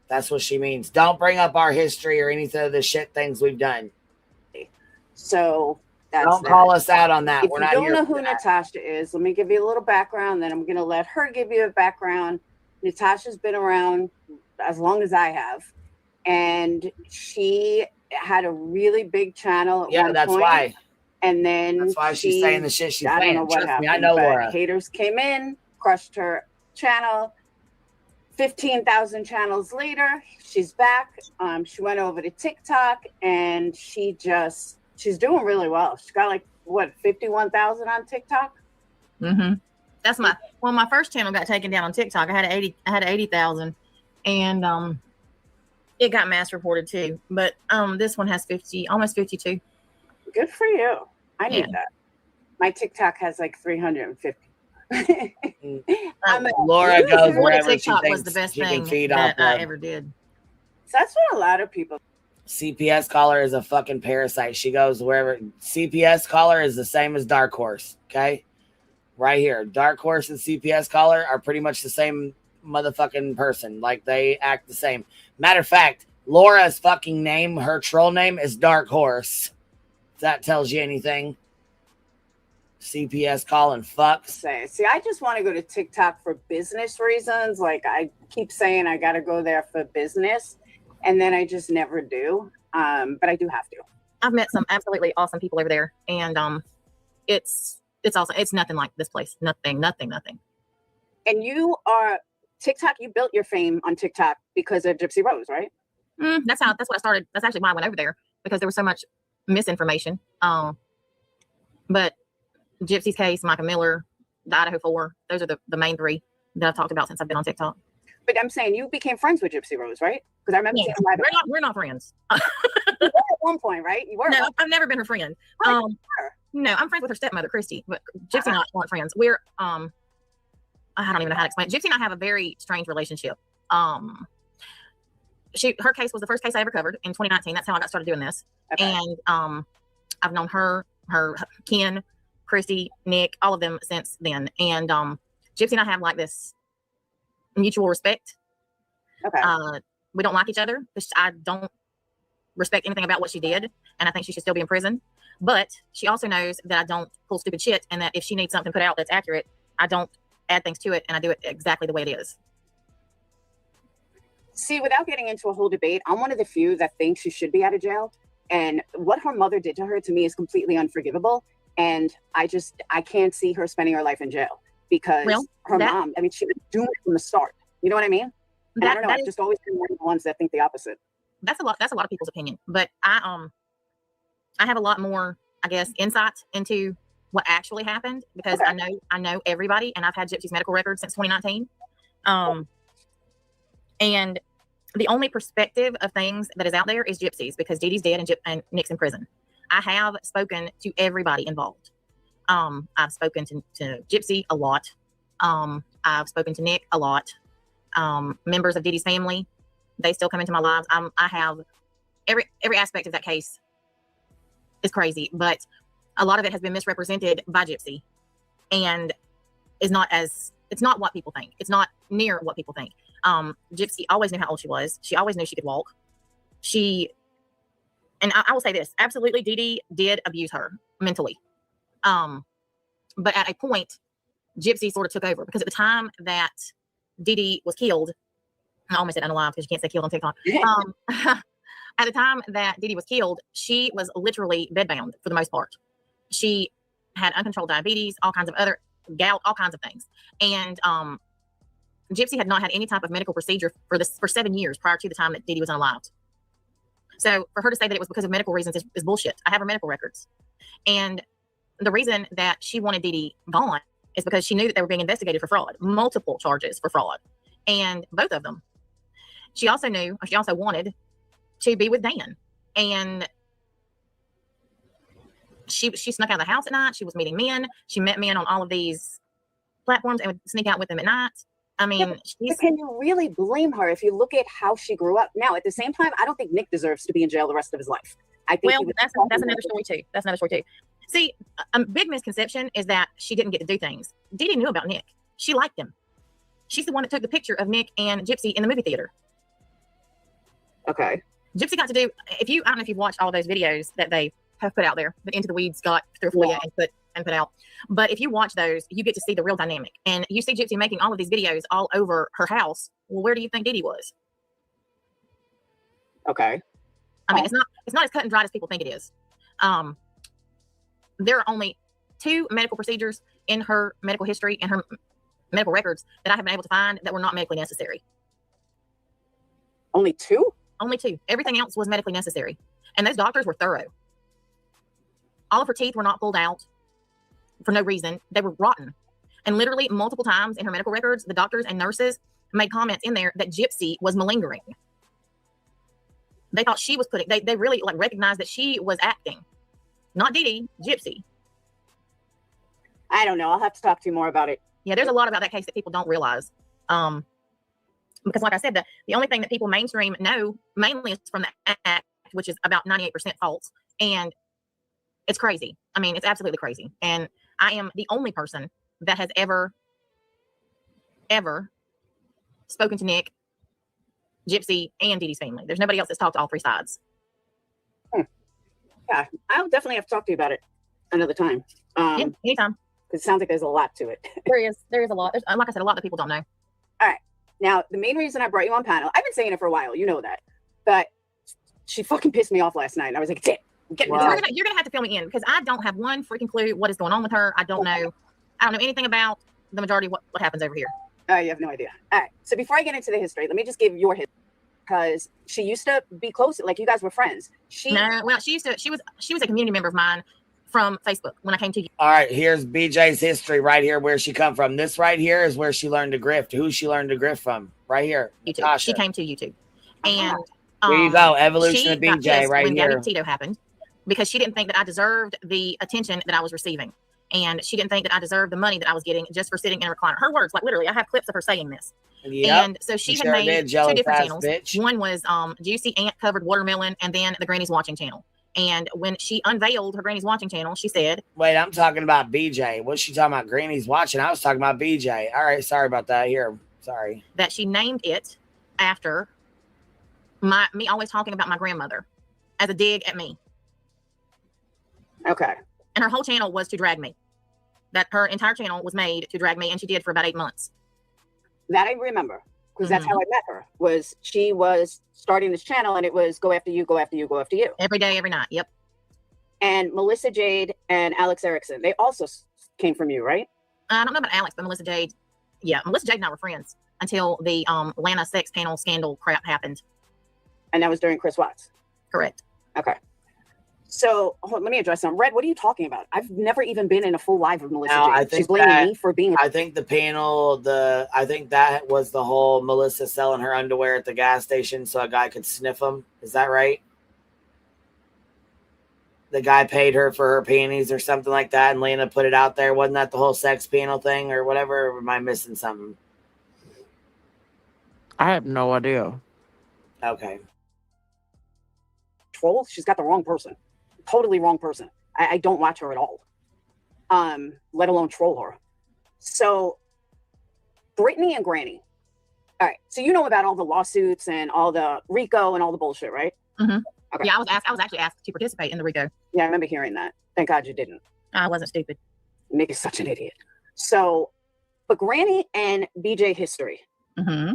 That's what she means. Don't bring up our history or any of the shit things we've done. So that's don't that. call us out on that. If We're you not don't here know for who that. Natasha is, let me give you a little background, then I'm going to let her give you a background. Natasha's been around as long as I have, and she had a really big channel at one that's point. why. And then That's why she's saying the shit she's I don't saying. know what Trust me, happened. I know but Laura. Haters came in, crushed her channel. 15,000 channels later, she's back. She went over to TikTok, and she's doing really well. She's got like what 51,000 on TikTok. Mm-hmm. That's my first channel got taken down on TikTok. I had 80,000, and it got mass reported too. But this one has almost 52. Good for you. I need Yeah. that. My TikTok has like 350. Laura goes Before the wherever she TikTok was thinks the best she can thing feed that off I of. ever did. So that's what a lot of people. CPS caller is a fucking parasite. She goes wherever. CPS caller is the same as Dark Horse. Okay, right here. Dark Horse and CPS caller are pretty much the same motherfucking person. Like they act the same. Matter of fact, Laura's fucking name, her troll name is Dark Horse. If that tells you anything. CPS calling fucks. See, I just want to go to TikTok for business reasons. Like I keep saying I got to go there for business, and then I just never do. But I do have to. I've met some absolutely awesome people over there, and it's awesome. It's nothing like this place. Nothing. And you are TikTok. You built your fame on TikTok because of Gypsy Rose, right? That's what I started. That's actually why I went over there, because there was so much misinformation. But Gypsy's case, Micah Miller, the Idaho 4, those are the main three that I've talked about since I've been on TikTok. But I'm saying you became friends with Gypsy Rose, right? Because I remember seeing her live. We're not friends. You were at one point, right? You were. No, I've never been her friend. No, I'm friends with her stepmother, Christy, but Gypsy and I aren't friends. We're I don't even know how to explain it. Gypsy and I have a very strange relationship. Her case was the first case I ever covered in 2019. That's how I got started doing this. Okay. And I've known her, Ken, Christy, Nick, all of them since then. And Gypsy and I have like this mutual respect. Okay. We don't like each other. I don't respect anything about what she did, and I think she should still be in prison. But she also knows that I don't pull stupid shit, and that if she needs something put out that's accurate, I don't add things to it, and I do it exactly the way it is. See, without getting into a whole debate, I'm one of the few that thinks she should be out of jail. And what her mother did to her, to me, is completely unforgivable. And I can't see her spending her life in jail because her mom, I mean, she was doomed from the start. You know what I mean? And I don't know. I've just always been one of the ones that think the opposite. That's a lot of people's opinion. But I have a lot more, I guess, insight into what actually happened, because I know everybody, and I've had Gypsy's medical record since 2019. And the only perspective of things that is out there is Gypsy's, because Dee Dee's dead and Nick's in prison. I have spoken to everybody involved. I've spoken to Gypsy a lot. I've spoken to Nick a lot. Members of Dee Dee's family, they still come into my lives. I have every aspect of that case is crazy, but a lot of it has been misrepresented by Gypsy, and it's not what people think. It's not near what people think. Gypsy always knew how old she was. She always knew she could walk. And I will say this, absolutely, Dee Dee did abuse her mentally. But at a point, Gypsy sort of took over, because at the time that Dee Dee was killed, I almost said unalive because you can't say killed on TikTok. At the time that Dee Dee was killed, she was literally bedbound for the most part. She had uncontrolled diabetes, all kinds of other gout, all kinds of things. And Gypsy had not had any type of medical procedure for 7 years prior to the time that Dee Dee was unalived. So for her to say that it was because of medical reasons is bullshit. I have her medical records. And the reason that she wanted Dee Dee gone is because she knew that they were being investigated for fraud, multiple charges for fraud, and both of them. She also wanted to be with Dan. And she snuck out of the house at night. She was meeting men. She met men on all of these platforms and would sneak out with them at night. I mean, but can you really blame her if you look at how she grew up? Now, at the same time, I don't think Nick deserves to be in jail the rest of his life. I think that's another story too. That's another story too. See, a big misconception is that she didn't get to do things. Dee Dee knew about Nick. She liked him. She's the one that took the picture of Nick and Gypsy in the movie theater. Okay. Gypsy got to do. I don't know if you've watched all those videos that they have put out there, but Into the Weeds got 3 or 4 and put out. But if you watch those, you get to see the real dynamic. And you see Gypsy making all of these videos all over her house. Well, where do you think Dee Dee was? Okay. I mean, it's not as cut and dried as people think it is. There are only 2 medical procedures in her medical history and her medical records that I have been able to find that were not medically necessary. Only 2? Only 2. Everything else was medically necessary. And those doctors were thorough. All of her teeth were not pulled out for no reason. They were rotten. And literally multiple times in her medical records, the doctors and nurses made comments in there that Gypsy was malingering. They thought she was they really recognized that she was acting. Not Dee Dee, Gypsy. I don't know. I'll have to talk to you more about it. Yeah, there's a lot about that case that people don't realize. Because like I said, the only thing that people mainstream know mainly is from the act, which is about 98% false. And it's crazy. I mean, it's absolutely crazy. And I am the only person that has ever spoken to Nick, Gypsy, and Dee Dee's family. There's nobody else that's talked to all 3 sides. Yeah, I'll definitely have to talk to you about it another time. Yeah, anytime. Because it sounds like there's a lot to it. There is a lot. There's, like I said, a lot that people don't know. All right. Now, the main reason I brought you on panel, I've been saying it for a while, you know that. But she fucking pissed me off last night. And I was like, that's it. You're gonna have to fill me in because I don't have one freaking clue what is going on with her. I don't know anything about the majority of what happens over here. You have no idea. All right. So before I get into the history, let me just give your history. Because she used to be close, like you guys were friends. She was a community member of mine from Facebook when I came to you. All right, here's BJ's history right here, where she come from. This right here is where she learned to grift. Who she learned to grift from? Right here. YouTube. Natasha. She came to YouTube. And there you go, evolution of BJ right when here. Gabby Petito happened because she didn't think that I deserved the attention that I was receiving. And she didn't think that I deserved the money that I was getting just for sitting in a recliner. Her words, like literally, I have clips of her saying this. Yep. And so she You had sure made did, jealous 2 different ass channels. bitch. One was Juicy Ant Covered Watermelon, and then the Granny's Watching channel. And when she unveiled her Granny's Watching channel, she said, Wait, I'm talking about BJ. What's she talking about? Granny's Watching. I was talking about BJ. All right, sorry about that. Here, sorry. that she named it after me always talking about my grandmother as a dig at me. Okay. And her whole channel was to drag me. That her entire channel was made to drag me, and she did for about 8 months. That I remember. Because that's how I met her. Was she was starting this channel and it was go after you, go after you, go after you. Every day, every night. Yep. And Melissa Jade and Alex Erickson, they also came from you, right? I don't know about Alex, but Melissa Jade. Yeah, Melissa Jade and I were friends until the Atlanta sex panel scandal crap happened. And that was during Chris Watts. Correct. Okay. So let me address something. Red, what are you talking about? I've never even been in a full live of Melissa Now, Jade. I think She's blaming that- me for being. I think the panel, I think that was the whole Melissa selling her underwear at the gas station so a guy could sniff them. Is that right? The guy paid her for her panties or something like that, and Lena put it out there. Wasn't that the whole sex panel thing or whatever? Or am I missing something? I have no idea. Okay. Troll. She's got the wrong person. Totally wrong person. I don't watch her at all. Let alone troll her. So Brittany and Granny. All right. So you know about all the lawsuits and all the RICO and all the bullshit, right? Mm-hmm. Okay. Yeah, I was actually asked to participate in the RICO. Yeah, I remember hearing that. Thank God you didn't. I wasn't stupid. Nick is such an idiot. So, but Granny and BJ history. Mm-hmm.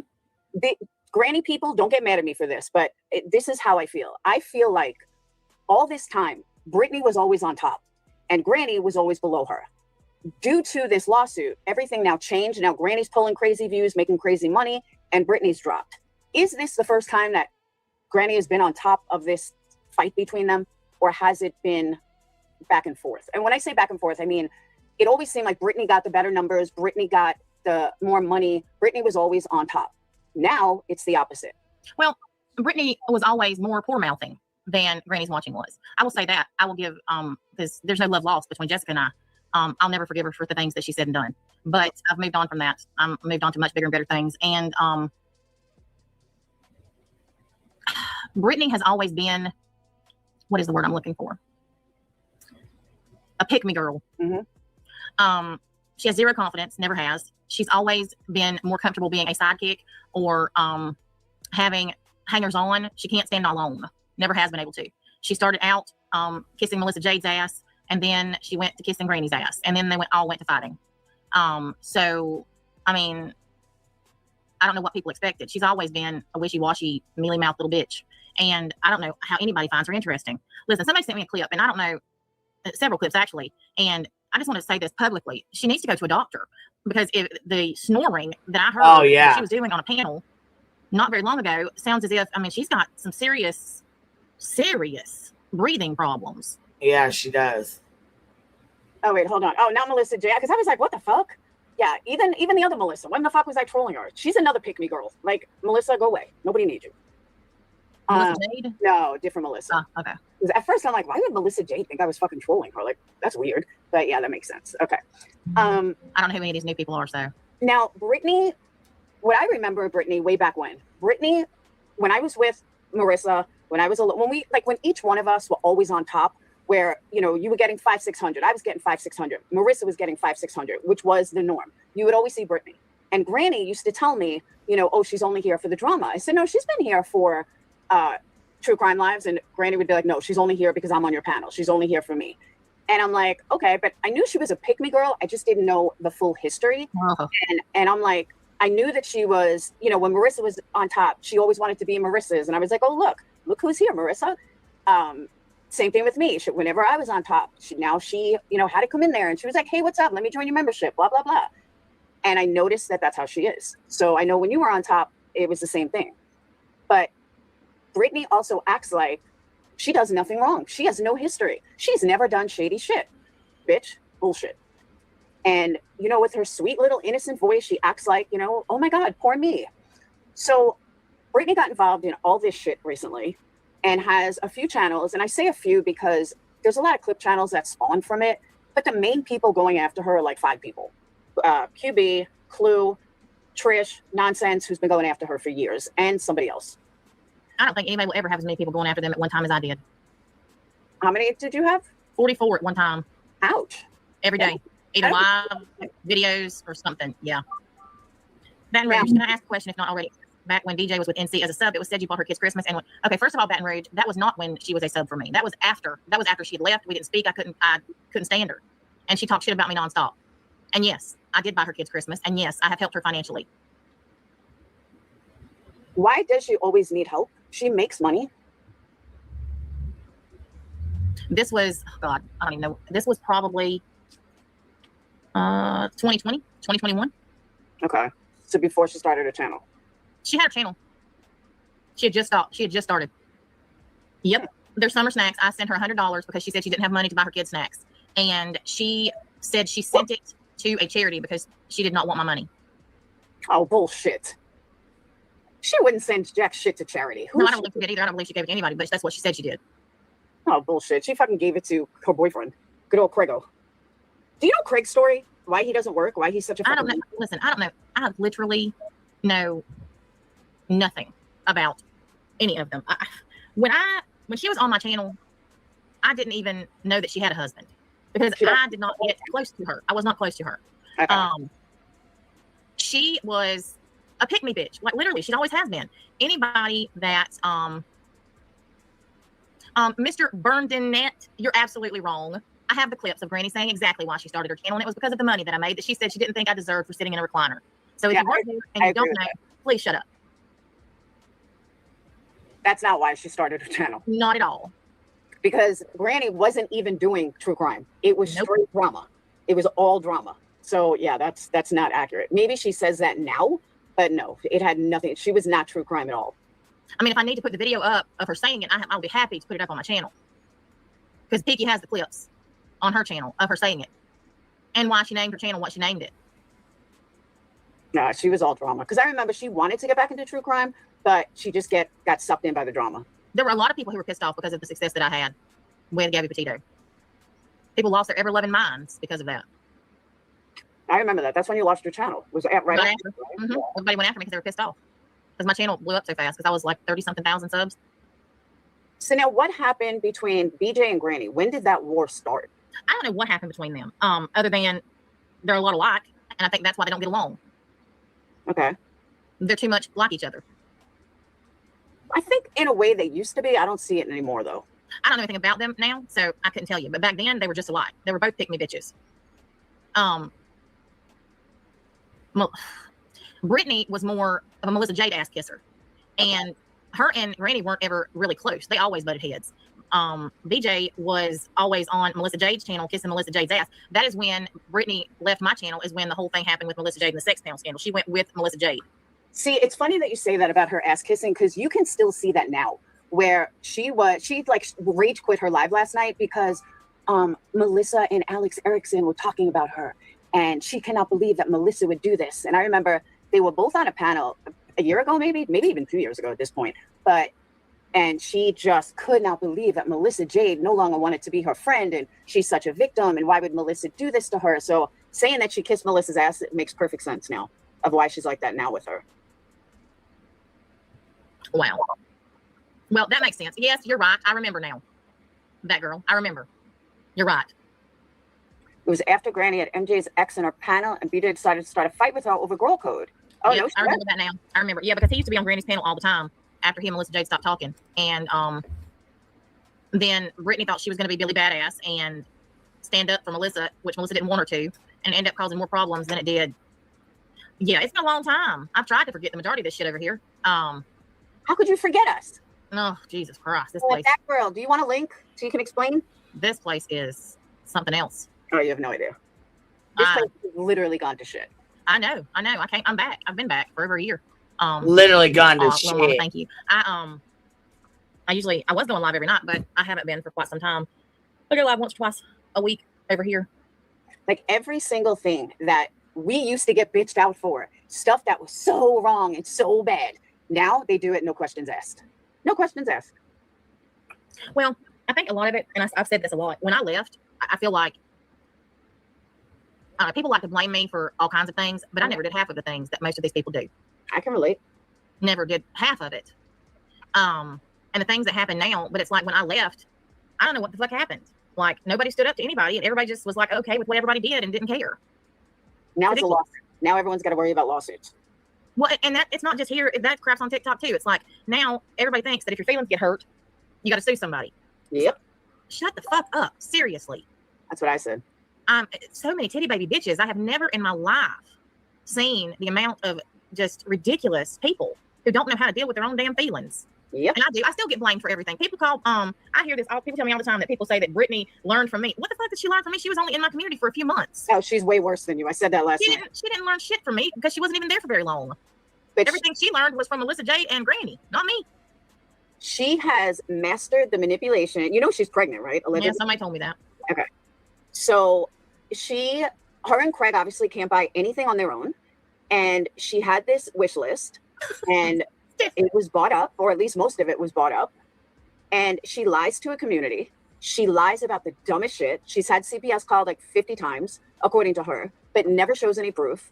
The Granny people, don't get mad at me for this, but this is how I feel. I feel like all this time, Brittany was always on top and Granny was always below her. Due to this lawsuit, everything now changed. Now Granny's pulling crazy views, making crazy money, and Brittany's dropped. Is this the first time that Granny has been on top of this fight between them, or has it been back and forth? And when I say back and forth, I mean, it always seemed like Brittany got the better numbers. Brittany got the more money. Brittany was always on top. Now it's the opposite. Well, Brittany was always more poor mouthing than Granny's watching was. I will say that. I will give because there's no love lost between Jessica and I. I'll never forgive her for the things that she said and done. But I've moved on from that. I'm moved on to much bigger and better things. And Brittany has always been, what is the word I'm looking for? A pick-me girl. Mm-hmm. She has zero confidence, never has. She's always been more comfortable being a sidekick or having hangers on. She can't stand alone. Never has been able to. She started out kissing Melissa Jade's ass, and then she went to kissing Granny's ass, and then they all went to fighting. So, I mean, I don't know what people expected. She's always been a wishy-washy, mealy-mouthed little bitch, and I don't know how anybody finds her interesting. Listen, somebody sent me a clip, and I don't know, several clips actually, and I just want to say this publicly. She needs to go to a doctor, because if the snoring that I heard that she was doing on a panel not very long ago sounds as if, I mean, she's got some serious breathing problems. Yeah, she does. Oh, wait, hold on. Oh, not Melissa J. Because I was like, what the fuck? Yeah, even the other Melissa. When the fuck was I trolling her? She's another pick-me girl. Like, Melissa, go away. Nobody needs you. Melissa Jade? No, different Melissa. Oh, okay. Because at first I'm like, why would Melissa Jade think I was fucking trolling her? Like, that's weird. But yeah, that makes sense. Okay. I don't know who any of these new people are, so. Now, Brittany, what I remember of Brittany way back when I was with Marissa, when each one of us were always on top, where, you know, you were getting 500-600, I was getting 500-600, Marissa was getting 500-600, which was the norm. You would always see Brittany. And Granny used to tell me, you know, oh, she's only here for the drama. I said, no, she's been here for True Crime Lives. And Granny would be like, no, she's only here because I'm on your panel. She's only here for me. And I'm like, okay, but I knew she was a pick-me girl. I just didn't know the full history. And I'm like, I knew that she was, you know, when Marissa was on top, she always wanted to be Marissa's. And I was like, oh, look who's here, Marissa. Same thing with me. Whenever I was on top, she, you know, had to come in there and she was like, hey, what's up? Let me join your membership, blah, blah, blah. And I noticed that that's how she is. So I know when you were on top, it was the same thing. But Brittany also acts like she does nothing wrong. She has no history. She's never done shady shit. Bitch, bullshit. And, you know, with her sweet little innocent voice, she acts like, you know, oh my God, poor me. So Brittany got involved in all this shit recently and has a few channels. And I say a few because there's a lot of clip channels that spawn from it. But the main people going after her are like 5 people. QB, Clue, Trish, Nonsense, who's been going after her for years, and somebody else. I don't think anybody will ever have as many people going after them at one time as I did. How many did you have? 44 at one time. Ouch. Every day. Either live videos or something. Yeah. Baton Rouge, can I ask a question if not already? Back when DJ was with NC as a sub, it was said you bought her kids Christmas. And okay, first of all, Baton Rouge, that was not when she was a sub for me. That was after she had left. We didn't speak. I couldn't stand her. And she talked shit about me nonstop. And yes, I did buy her kids Christmas. And yes, I have helped her financially. Why does she always need help? She makes money. This was, oh God, I don't even know. This was probably 2020, 2021. Okay. So before she started her channel. She had a channel. She had just started. Yep. Their summer snacks. I sent her $100 because she said she didn't have money to buy her kids snacks. And she said she sent it to a charity because she did not want my money. Oh, bullshit. She wouldn't send jack shit to charity. No, I don't believe she did either. I don't believe she gave it to anybody, but that's what she said she did. Oh, bullshit. She fucking gave it to her boyfriend. Good old Craigo. Do you know Craig's story? Why he doesn't work? Why he's such a I don't know. Listen, I don't know. I literally know nothing about any of them. When she was on my channel, I didn't even know that she had a husband because I did not get close to her. I was not close to her. Okay. She was a pick-me bitch. Like literally, she always has been. Anybody that Mr. Burndennet, you're absolutely wrong. I have the clips of Granny saying exactly why she started her channel, and it was because of the money that I made that she said she didn't think I deserved for sitting in a recliner. So if you weren't here and you don't know, please shut up. That's not why she started her channel. Not at all. Because Granny wasn't even doing true crime. It was straight drama. It was all drama. So yeah, that's not accurate. Maybe she says that now, but no, it had nothing. She was not true crime at all. I mean, if I need to put the video up of her saying it, I'll be happy to put it up on my channel. Because Peaky has the clips on her channel of her saying it. And why she named her channel what she named it. No, she was all drama. Because I remember she wanted to get back into true crime, but she just got sucked in by the drama. There were a lot of people who were pissed off because of the success that I had with Gabby Petito. People lost their ever-loving minds because of that. I remember that. That's when you lost your channel. Was it right after? Mm-hmm. Everybody went after me because they were pissed off. Because my channel blew up so fast because I was like 30-something thousand subs. So now what happened between BJ and Granny? When did that war start? I don't know what happened between them. Other than they're a lot alike, and I think that's why they don't get along. Okay. They're too much like each other. I think in a way they used to be. I don't see it anymore though. I don't know anything about them now, so I couldn't tell you. But back then they were just alike. They were both pick me bitches. Brittany was more of a Melissa Jade ass kisser. And her and Granny weren't ever really close. They always butted heads. BJ was always on Melissa Jade's channel kissing Melissa Jade's ass. That is when Brittany left my channel, is when the whole thing happened with Melissa Jade and the sex panel scandal. She went with Melissa Jade. See, it's funny that you say that about her ass kissing, because you can still see that now, where she like rage quit her live last night because Melissa and Alex Erickson were talking about her, and she cannot believe that Melissa would do this. And I remember they were both on a panel a year ago, maybe even 2 years ago at this point. And she just could not believe that Melissa Jade no longer wanted to be her friend, and she's such a victim, and why would Melissa do this to her? So saying that she kissed Melissa's ass, it makes perfect sense now of why she's like that now with her. Wow. Well, that makes sense. Yes, you're right. I remember now. That girl. I remember. You're right. It was after Granny had MJ's ex in her panel, and BJ decided to start a fight with her over girl code. Oh, yeah, no, I remember that now. I remember. Yeah, because he used to be on Granny's panel all the time after he and Melissa Jade stopped talking. And then Brittany thought she was going to be Billy Badass and stand up for Melissa, which Melissa didn't want her to, and end up causing more problems than it did. Yeah, it's been a long time. I've tried to forget the majority of this shit over here. How could you forget us? Oh, Jesus Christ. This Well, place. that girl, do you want a link so you can explain? This place is something else. Oh, you have no idea. This place has literally gone to shit. I know. I can't. I'm back. I've been back for over a year. Literally gone to Little Mama, shit. thank you. I was going live every night, but I haven't been for quite some time. I go live once or twice a week over here. Like every single thing that we used to get bitched out for, stuff that was so wrong and so bad. Now they do it, no questions asked. No questions asked. Well, I think a lot of it, and I've said this a lot, when I left, I feel like people like to blame me for all kinds of things, but I never did half of the things that most of these people do. I can relate. Never did half of it. And the things that happen now, but it's like when I left, I don't know what the fuck happened. Like nobody stood up to anybody, and everybody just was like okay with what everybody did and didn't care. Now it's a lawsuit. Now everyone's got to worry about lawsuits. Well, and that it's not just here. That crap's on TikTok too. It's like now everybody thinks that if your feelings get hurt, you got to sue somebody. Yep. Shut the fuck up. Seriously. That's what I said. So many titty baby bitches. I have never in my life seen the amount of just ridiculous people who don't know how to deal with their own damn feelings. Yep. And I do. I still get blamed for everything. People call, I hear this, people tell me all the time that people say that Brittany learned from me. What the fuck did she learn from me? She was only in my community for a few months. Oh, she's way worse than you. I said that last night. She didn't learn shit from me because she wasn't even there for very long. But everything she learned was from Melissa Jade and Granny, not me. She has mastered the manipulation. You know she's pregnant, right? Allegedly. Yeah, somebody told me that. Okay. So her and Craig obviously can't buy anything on their own. And she had this wish list and it was bought up, or at least most of it was bought up. And she lies to a community. She lies about the dumbest shit. She's had CPS called like 50 times, according to her, but never shows any proof.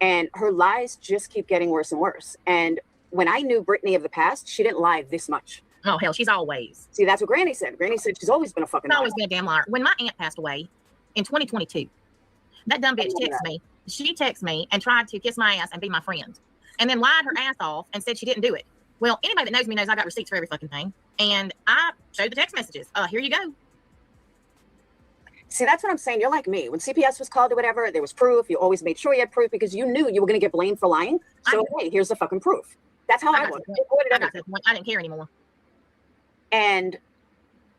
And her lies just keep getting worse and worse. And when I knew Brittany of the past, she didn't lie this much. Oh, hell, she's always. See, that's what Granny said. Granny said she's always been a fucking liar. Always been a damn liar. When my aunt passed away in 2022, that dumb bitch texted me. She texted me and tried to kiss my ass and be my friend. And then lied her ass off and said she didn't do it. Well, anybody that knows me knows I got receipts for every fucking thing. And I showed the text messages. Here you go. See, that's what I'm saying. You're like me. When CPS was called or whatever, there was proof. You always made sure you had proof because you knew you were going to get blamed for lying. So, hey, here's the fucking proof. That's how I was. I didn't care anymore. And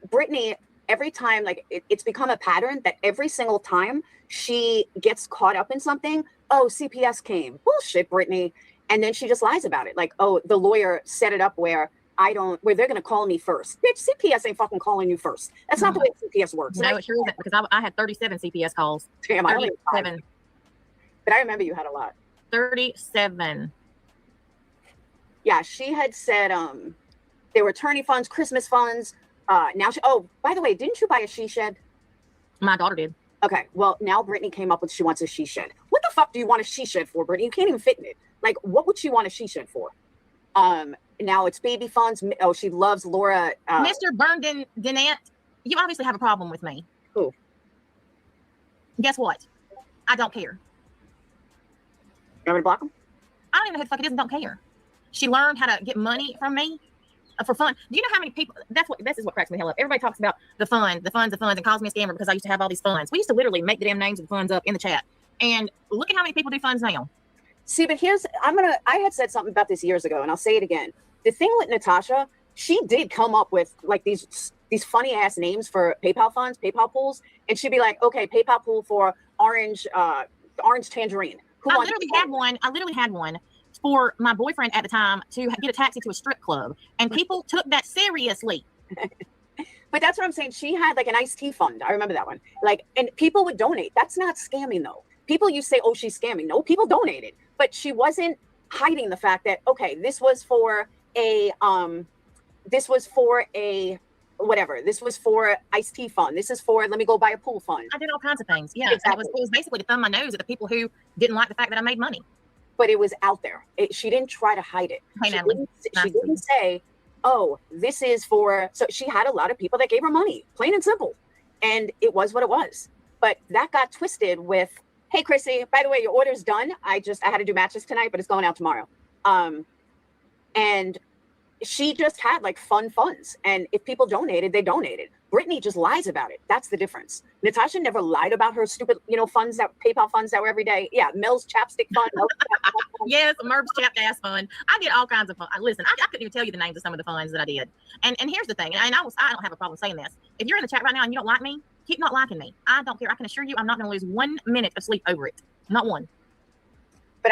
Brittany, every time, like, it's become a pattern that every single time she gets caught up in something, oh, CPS came. Bullshit, Brittany. And then she just lies about it. Like, oh, the lawyer set it up where they're going to call me first. Bitch, CPS ain't fucking calling you first. That's not the way CPS works. No, it sure isn't, because I had 37 CPS calls. Damn, I only 37. But I remember you had a lot. 37. Yeah, she had said there were attorney funds, Christmas funds. Now by the way, didn't you buy a she shed? My daughter did. Okay, well, now Brittany came up with she wants a she shed. What the fuck do you want a she shed for, Brittany? You can't even fit in it. Like, what would she want a she shed for? Now it's baby funds. Oh, she loves Laura. Mr. Burndon Dinette, you obviously have a problem with me. Who? Guess what? I don't care. You want me to block him? I don't even know who the fuck it is and don't care. She learned how to get money from me for fun. Do you know how many people? This is what cracks me the hell up. Everybody talks about the funds, and calls me a scammer because I used to have all these funds. We used to literally make the damn names of the funds up in the chat. And look at how many people do funds now. See, but I had said something about this years ago, and I'll say it again. The thing with Natasha, she did come up with like these funny ass names for PayPal funds, PayPal pools, and she'd be like, okay, PayPal pool for orange tangerine. I literally had one for my boyfriend at the time to get a taxi to a strip club, and people took that seriously. But that's what I'm saying. She had like an iced tea fund. I remember that one. Like, and people would donate. That's not scamming though. People used to say, oh, she's scamming. No, people donated, but she wasn't hiding the fact that, okay, this was for a whatever. This was for iced tea fund. This is for, let me go buy a pool fund. I did all kinds of things. Yeah. Exactly. And it was basically to thumb my nose at the people who didn't like the fact that I made money. But it was out there. She didn't try to hide it. Hey, she didn't say, oh, this is for, so she had a lot of people that gave her money, plain and simple. And it was what it was. But that got twisted with, hey, Chrissy, by the way, your order's done. I had to do matches tonight, but it's going out tomorrow. And she just had like fun funds. And if people donated, they donated. Brittany just lies about it. That's the difference. Natasha never lied about her stupid, funds, that PayPal funds that were every day. Yeah, Mel's chapstick fund. Yes, Merv's chapped ass fund. I did all kinds of fun. Listen, I couldn't even tell you the names of some of the funds that I did. And here's the thing, and I don't have a problem saying this. If you're in the chat right now and you don't like me, keep not liking me. I don't care. I can assure you I'm not going to lose 1 minute of sleep over it. Not one. But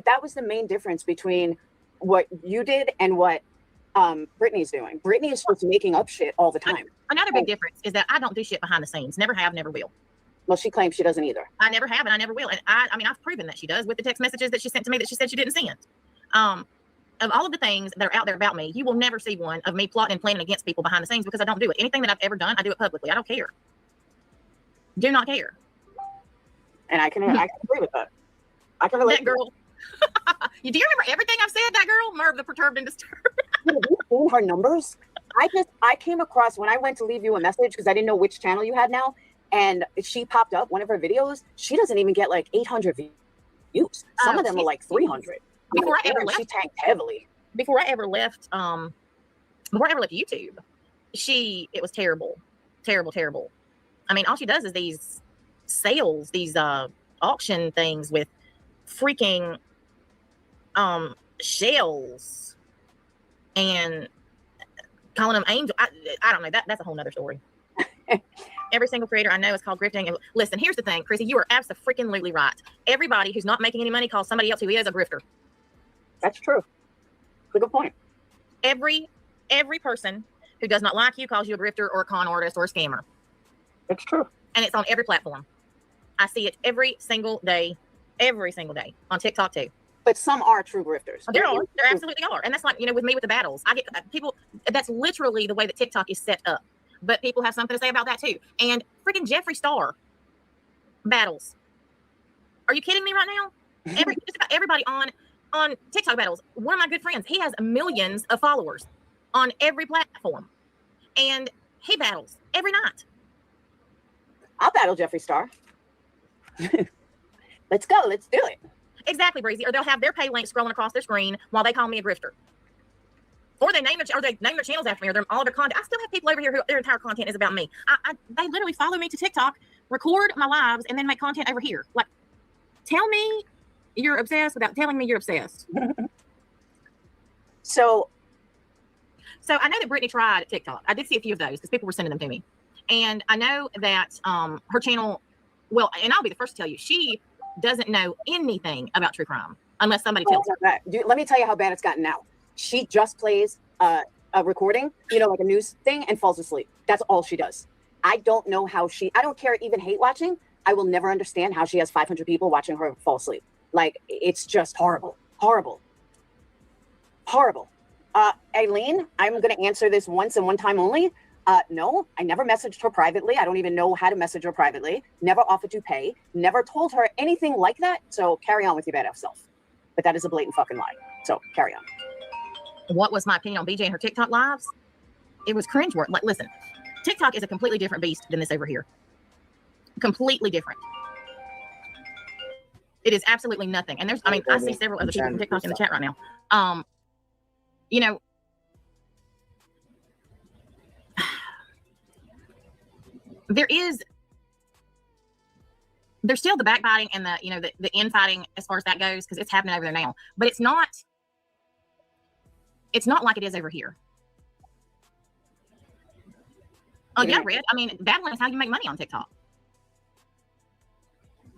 that was the main difference between what you did and what Brittany's doing. Brittany is just making up shit all the time. Another big difference is that I don't do shit behind the scenes. Never have, never will. Well, she claims she doesn't either. I never have and I never will. And I mean, I've proven that she does with the text messages that she sent to me that she said she didn't send. Of all of the things that are out there about me, you will never see one of me plotting and planning against people behind the scenes because I don't do it. Anything that I've ever done, I do it publicly. I don't care. Do not care. And I can agree with that. I can relate. That girl. Do you remember everything I've said? That girl, Merv, the perturbed and disturbed. Have you seen her numbers? I came across when I went to leave you a message because I didn't know which channel you had now, and she popped up one of her videos. She doesn't even get like 800 views. Some of them are like 300. Before I ever left, she tanked heavily. Before I ever left YouTube, it was terrible, terrible, terrible. I mean, all she does is these sales, these auction things with freaking shells and calling them angels. I don't know. That's a whole nother story. Every single creator I know is called grifting. And listen, here's the thing, Chrissy, you are absolutely right. Everybody who's not making any money calls somebody else who is a grifter. That's true. Good point. Every person who does not like you calls you a grifter or a con artist or a scammer. That's true. And it's on every platform. I see it every single day on TikTok too. But some are true grifters. There absolutely are. And that's like, with me with the battles. I get people, that's literally the way that TikTok is set up. But people have something to say about that too. And freaking Jeffree Star battles. Are you kidding me right now? Just about everybody on TikTok battles. One of my good friends, he has millions of followers on every platform. And he battles every night. I'll battle Jeffree Star. Let's go. Let's do it. Exactly, Breezy. Or they'll have their pay link scrolling across their screen while they call me a grifter. Or they name their channels after me, or all their content. I still have people over here who their entire content is about me. They literally follow me to TikTok, record my lives, and then make content over here. Like, tell me you're obsessed without telling me you're obsessed. So I know that Brittany tried TikTok. I did see a few of those because people were sending them to me. And I know that her channel, well, and I'll be the first to tell you, she doesn't know anything about true crime. unless somebody tells her. Let me tell you how bad it's gotten now. She just plays a recording, like a news thing, and falls asleep. That's all she does. I don't know how I don't care, even hate watching. I will never understand how she has 500 people watching her fall asleep. Like, it's just horrible. Horrible. Horrible. Aileen, I'm going to answer this once and one time only. No, I never messaged her privately. I don't even know how to message her privately. Never offered to pay. Never told her anything like that. So carry on with your badass self. But that is a blatant fucking lie. So carry on. What was my opinion on BJ and her TikTok lives? It was cringeworthy. Like, listen, TikTok is a completely different beast than this over here. Completely different. It is absolutely nothing. And I see several other people from TikTok in the chat right now. There's still the backbiting and the infighting as far as that goes, because it's happening over there now. But it's not like it is over here. Oh yeah, Red. Battling is how you make money on TikTok.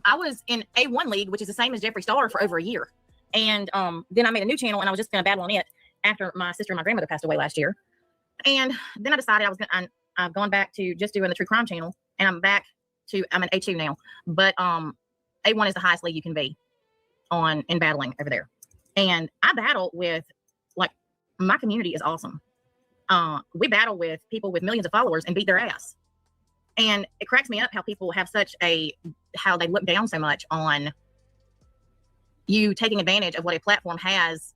I was in A1 League, which is the same as Jeffree Star, for over a year. And then I made a new channel, and I was just going to battle on it after my sister and my grandmother passed away last year. And then I decided I've gone back to just doing the true crime channel, and I'm in A2 now. But A1 is the highest league you can be in battling over there. And I battle with, my community is awesome. We battle with people with millions of followers and beat their ass. And it cracks me up how people have how they look down so much on you taking advantage of what a platform has.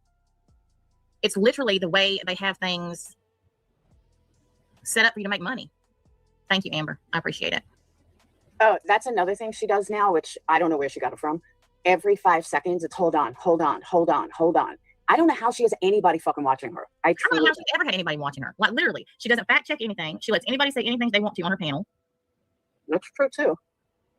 It's literally the way they have things set up for you to make money. Thank you, Amber. I appreciate it. Oh, that's another thing she does now, which I don't know where she got it from. Every 5 seconds, it's hold on. I don't know how she has anybody fucking watching her. I don't know how she's ever had anybody watching her. Like, literally, she doesn't fact check anything. She lets anybody say anything they want to on her panel. That's true too.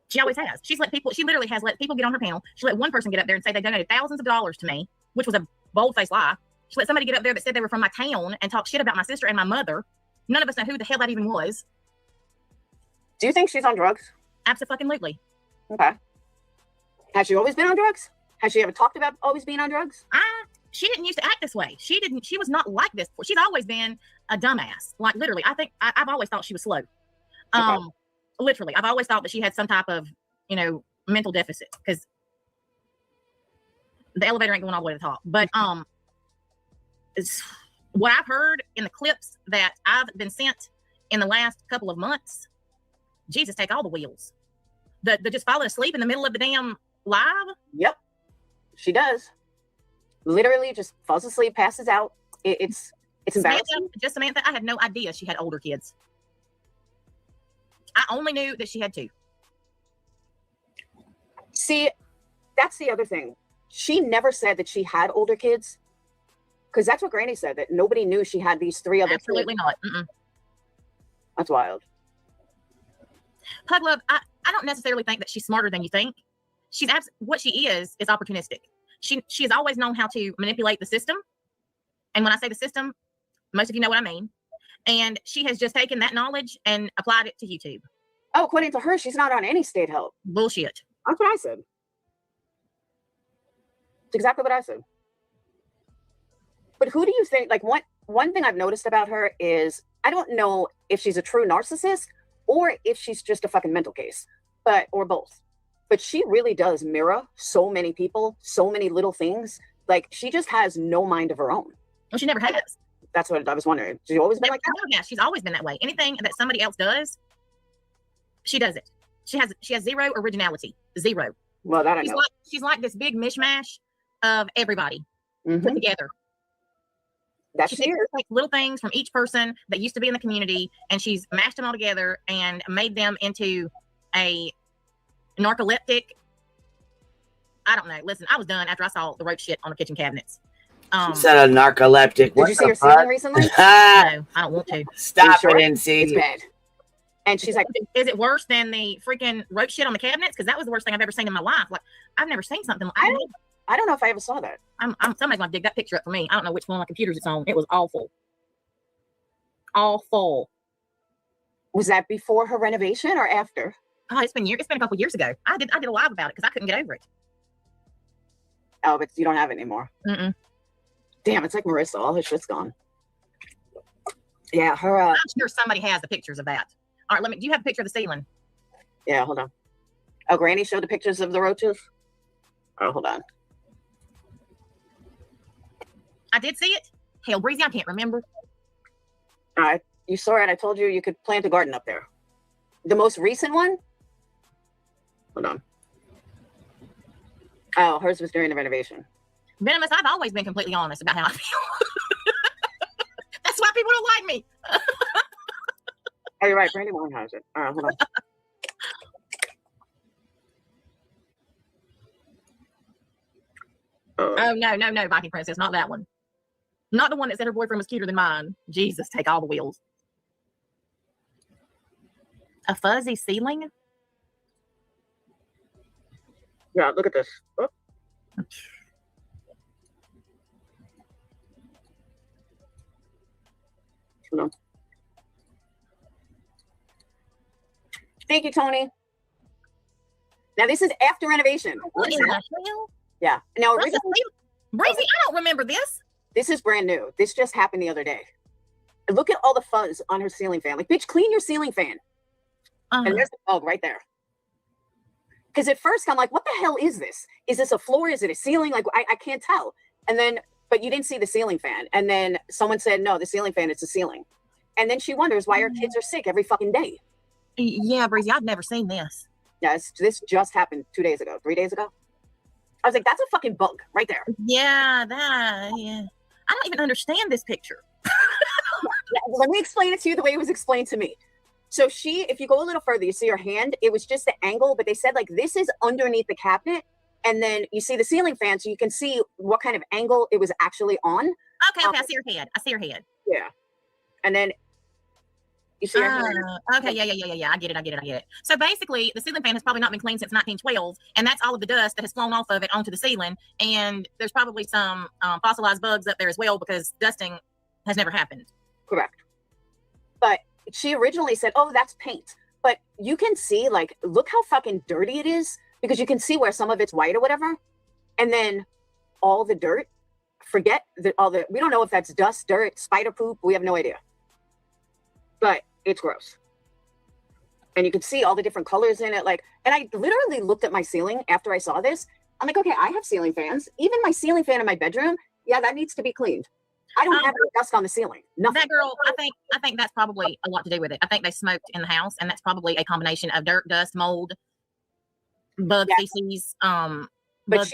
She always has. She literally has let people get on her panel. She let one person get up there and say they donated thousands of dollars to me, which was a bold-faced lie. She let somebody get up there that said they were from my town and talk shit about my sister and my mother. None of us know who the hell that even was. Do you think she's on drugs? Absolutely. Okay. Has she always been on drugs? Has she ever talked about always being on drugs? She didn't used to act this way. She was not like this before. She's always been a dumbass. Like, literally, I think I've always thought she was slow. Okay. Literally, I've always thought that she had some type of, mental deficit, because the elevator ain't going all the way to the top. But what I've heard in the clips that I've been sent in the last couple of months, Jesus, take all the wheels. The just falling asleep in the middle of the damn live. Yep, she does. Literally just falls asleep, passes out. It's embarrassing. Samantha, I had no idea she had older kids. I only knew that she had 2. See, that's the other thing. She never said that she had older kids, because that's what Granny said, that nobody knew she had these 3 other Absolutely kids. Not. That's wild. Pug Love, I don't necessarily think that she's smarter than you think. What she is opportunistic. She has always known how to manipulate the system. And when I say the system, most of you know what I mean. And she has just taken that knowledge and applied it to YouTube. Oh, according to her, she's not on any state help. Bullshit. That's what I said. It's exactly what I said. But who do you think, one thing I've noticed about her is, I don't know if she's a true narcissist or if she's just a fucking mental case, or both. But she really does mirror so many people, so many little things. Like, she just has no mind of her own. Well, she never has. That's what I was wondering. She's always been like that? Yeah, she's always been that way. Anything that somebody else does, she does it. She has 0 originality. 0. Well, that I know. She's like this big mishmash of everybody put together. She takes little things from each person that used to be in the community, and she's mashed them all together and made them into a narcoleptic. I don't know. Listen, I was done after I saw the rope shit on the kitchen cabinets. She said a narcoleptic. Did you see her ceiling recently? No, I don't want to. Stop sure? it, NC. It's bad. And she's like, is it worse than the freaking rope shit on the cabinets? Because that was the worst thing I've ever seen in my life. Like, I've never seen something like that. I don't know if I ever saw that. Somebody's gonna dig that picture up for me. I don't know which one of my computers it's on. It was awful. Awful. Was that before her renovation or after? Oh, it's been a couple years ago. I did a live about it because I couldn't get over it. Oh, but you don't have it anymore. Mm-mm. Damn, it's like Marissa. All her shit's gone. Yeah, her. I'm sure somebody has the pictures of that. All right, do you have a picture of the ceiling? Yeah, hold on. Oh, Granny showed the pictures of the roaches. Oh, hold on. I did see it. Hell, Breezy, I can't remember. All right, you saw it. I told you you could plant a garden up there. The most recent one. Hold on. Oh, hers was during the renovation. Venomous, I've always been completely honest about how I feel. That's why people don't like me. Oh, you're right. Brandywine has it. All right, hold on. Oh, no, Viking Princess, not that one. Not the one that said her boyfriend was cuter than mine. Jesus, take all the wheels. A fuzzy ceiling? Yeah, look at this. Oh. Hold on. Thank you, Tony. Now, this is after renovation. What in the hell? Yeah. Now, Breezy, I don't remember this. This is brand new. This just happened the other day. And look at all the fuzz on her ceiling fan. Like, bitch, clean your ceiling fan. And there's the bug right there. Because at first I'm like, what the hell is this? Is this a floor? Is it a ceiling? Like, I can't tell. And then, but you didn't see the ceiling fan. And then someone said, no, the ceiling fan, it's a ceiling. And then she wonders why her kids are sick every fucking day. Yeah, Breezy, I've never seen this. Yes, this just happened 3 days ago. I was like, that's a fucking bug right there. Yeah. I don't even understand this picture. Let me explain it to you the way it was explained to me. So if you go a little further, you see her hand. It was just the angle, but they said like this is underneath the cabinet. And then you see the ceiling fan, so you can see what kind of angle it was actually on. Okay, I see her head. Yeah. And then you see her hand. Okay, yeah. I get it. So basically, the ceiling fan has probably not been cleaned since 1912, and that's all of the dust that has flown off of it onto the ceiling. And there's probably some fossilized bugs up there as well because dusting has never happened. Correct. But she originally said, oh, that's paint. But you can see, like, look how fucking dirty it is because you can see where some of it's white or whatever. And then all the dirt, we don't know if that's dust, dirt, spider poop. We have no idea. But it's gross. And you can see all the different colors in it. And I literally looked at my ceiling after I saw this. I'm like, okay, I have ceiling fans. Even my ceiling fan in my bedroom, yeah, that needs to be cleaned. I don't have any dust on the ceiling. Nothing. That girl, I think that's probably a lot to do with it. I think they smoked in the house, and that's probably a combination of dirt, dust, mold, bug feces. But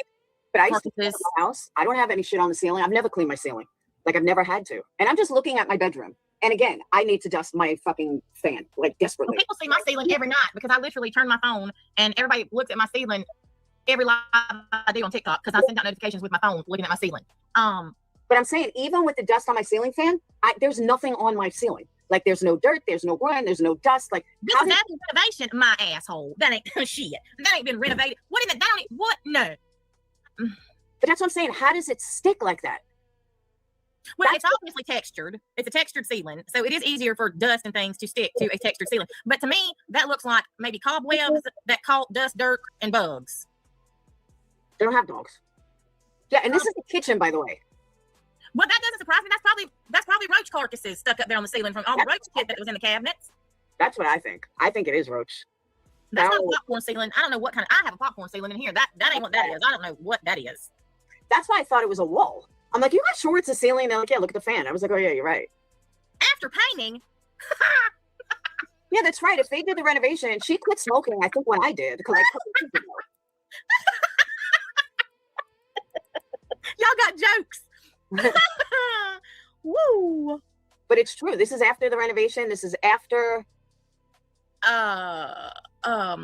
I used to clean my house. I don't have any shit on the ceiling. I've never cleaned my ceiling. Like I've never had to. And I'm just looking at my bedroom. And again, I need to dust my fucking fan like desperately. Well, people see my ceiling every night because I literally turn my phone and everybody looks at my ceiling every live I do on TikTok because I send out notifications with my phone looking at my ceiling. But I'm saying, even with the dust on my ceiling fan, there's nothing on my ceiling. Like, there's no dirt, there's no grime, there's no dust. Like, this is after renovation, my asshole. That ain't shit. That ain't been renovated. What is it? What? No. But that's what I'm saying. How does it stick like that? Well, it's obviously textured. It's a textured ceiling, so it is easier for dust and things to stick to a textured ceiling. But to me, that looks like maybe cobwebs that caught dust, dirt, and bugs. They don't have dogs. Yeah, and this is the kitchen, by the way. Well, that doesn't surprise me. That's probably roach carcasses stuck up there on the ceiling from all the roach shit that was in the cabinets. That's what I think. I think it is roach. That's not a popcorn ceiling. I don't know what kind of. I have a popcorn ceiling in here. That ain't what that is. I don't know what that is. That's why I thought it was a wall. I'm like, you guys sure it's a ceiling? And they're like, yeah, look at the fan. I was like, oh yeah, you're right. After painting. Yeah, that's right. If they did the renovation, she quit smoking. I think when I did, because y'all got jokes. Woo! But it's true. This is after the renovation. This is after. What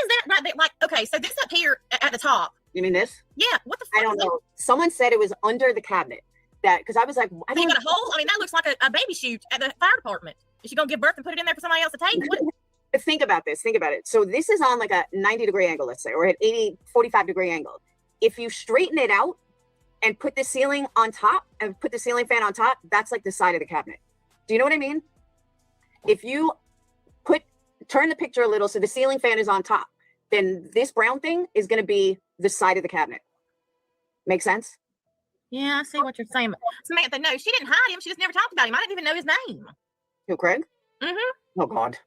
is that right there? Like, okay, so this up here at the top. You mean this? Yeah. What the fuck? I don't know. Someone said it was under the cabinet. That because I was like, I got a hole. I mean, that looks like a baby chute at the fire department. Is she gonna give birth and put it in there for somebody else to take? But think about this. Think about it. So this is on like a 90-degree angle, let's say, or at 45-degree angle. If you straighten it out and put the ceiling on top and put the ceiling fan on top, that's like the side of the cabinet. Do you know what I mean? If you turn the picture a little so the ceiling fan is on top, then this brown thing is going to be the side of the cabinet. Make sense? Yeah, I see what you're saying. Samantha, no, she didn't hide him. She just never talked about him. I didn't even know his name. Who, Craig? Mm-hmm. Oh, God.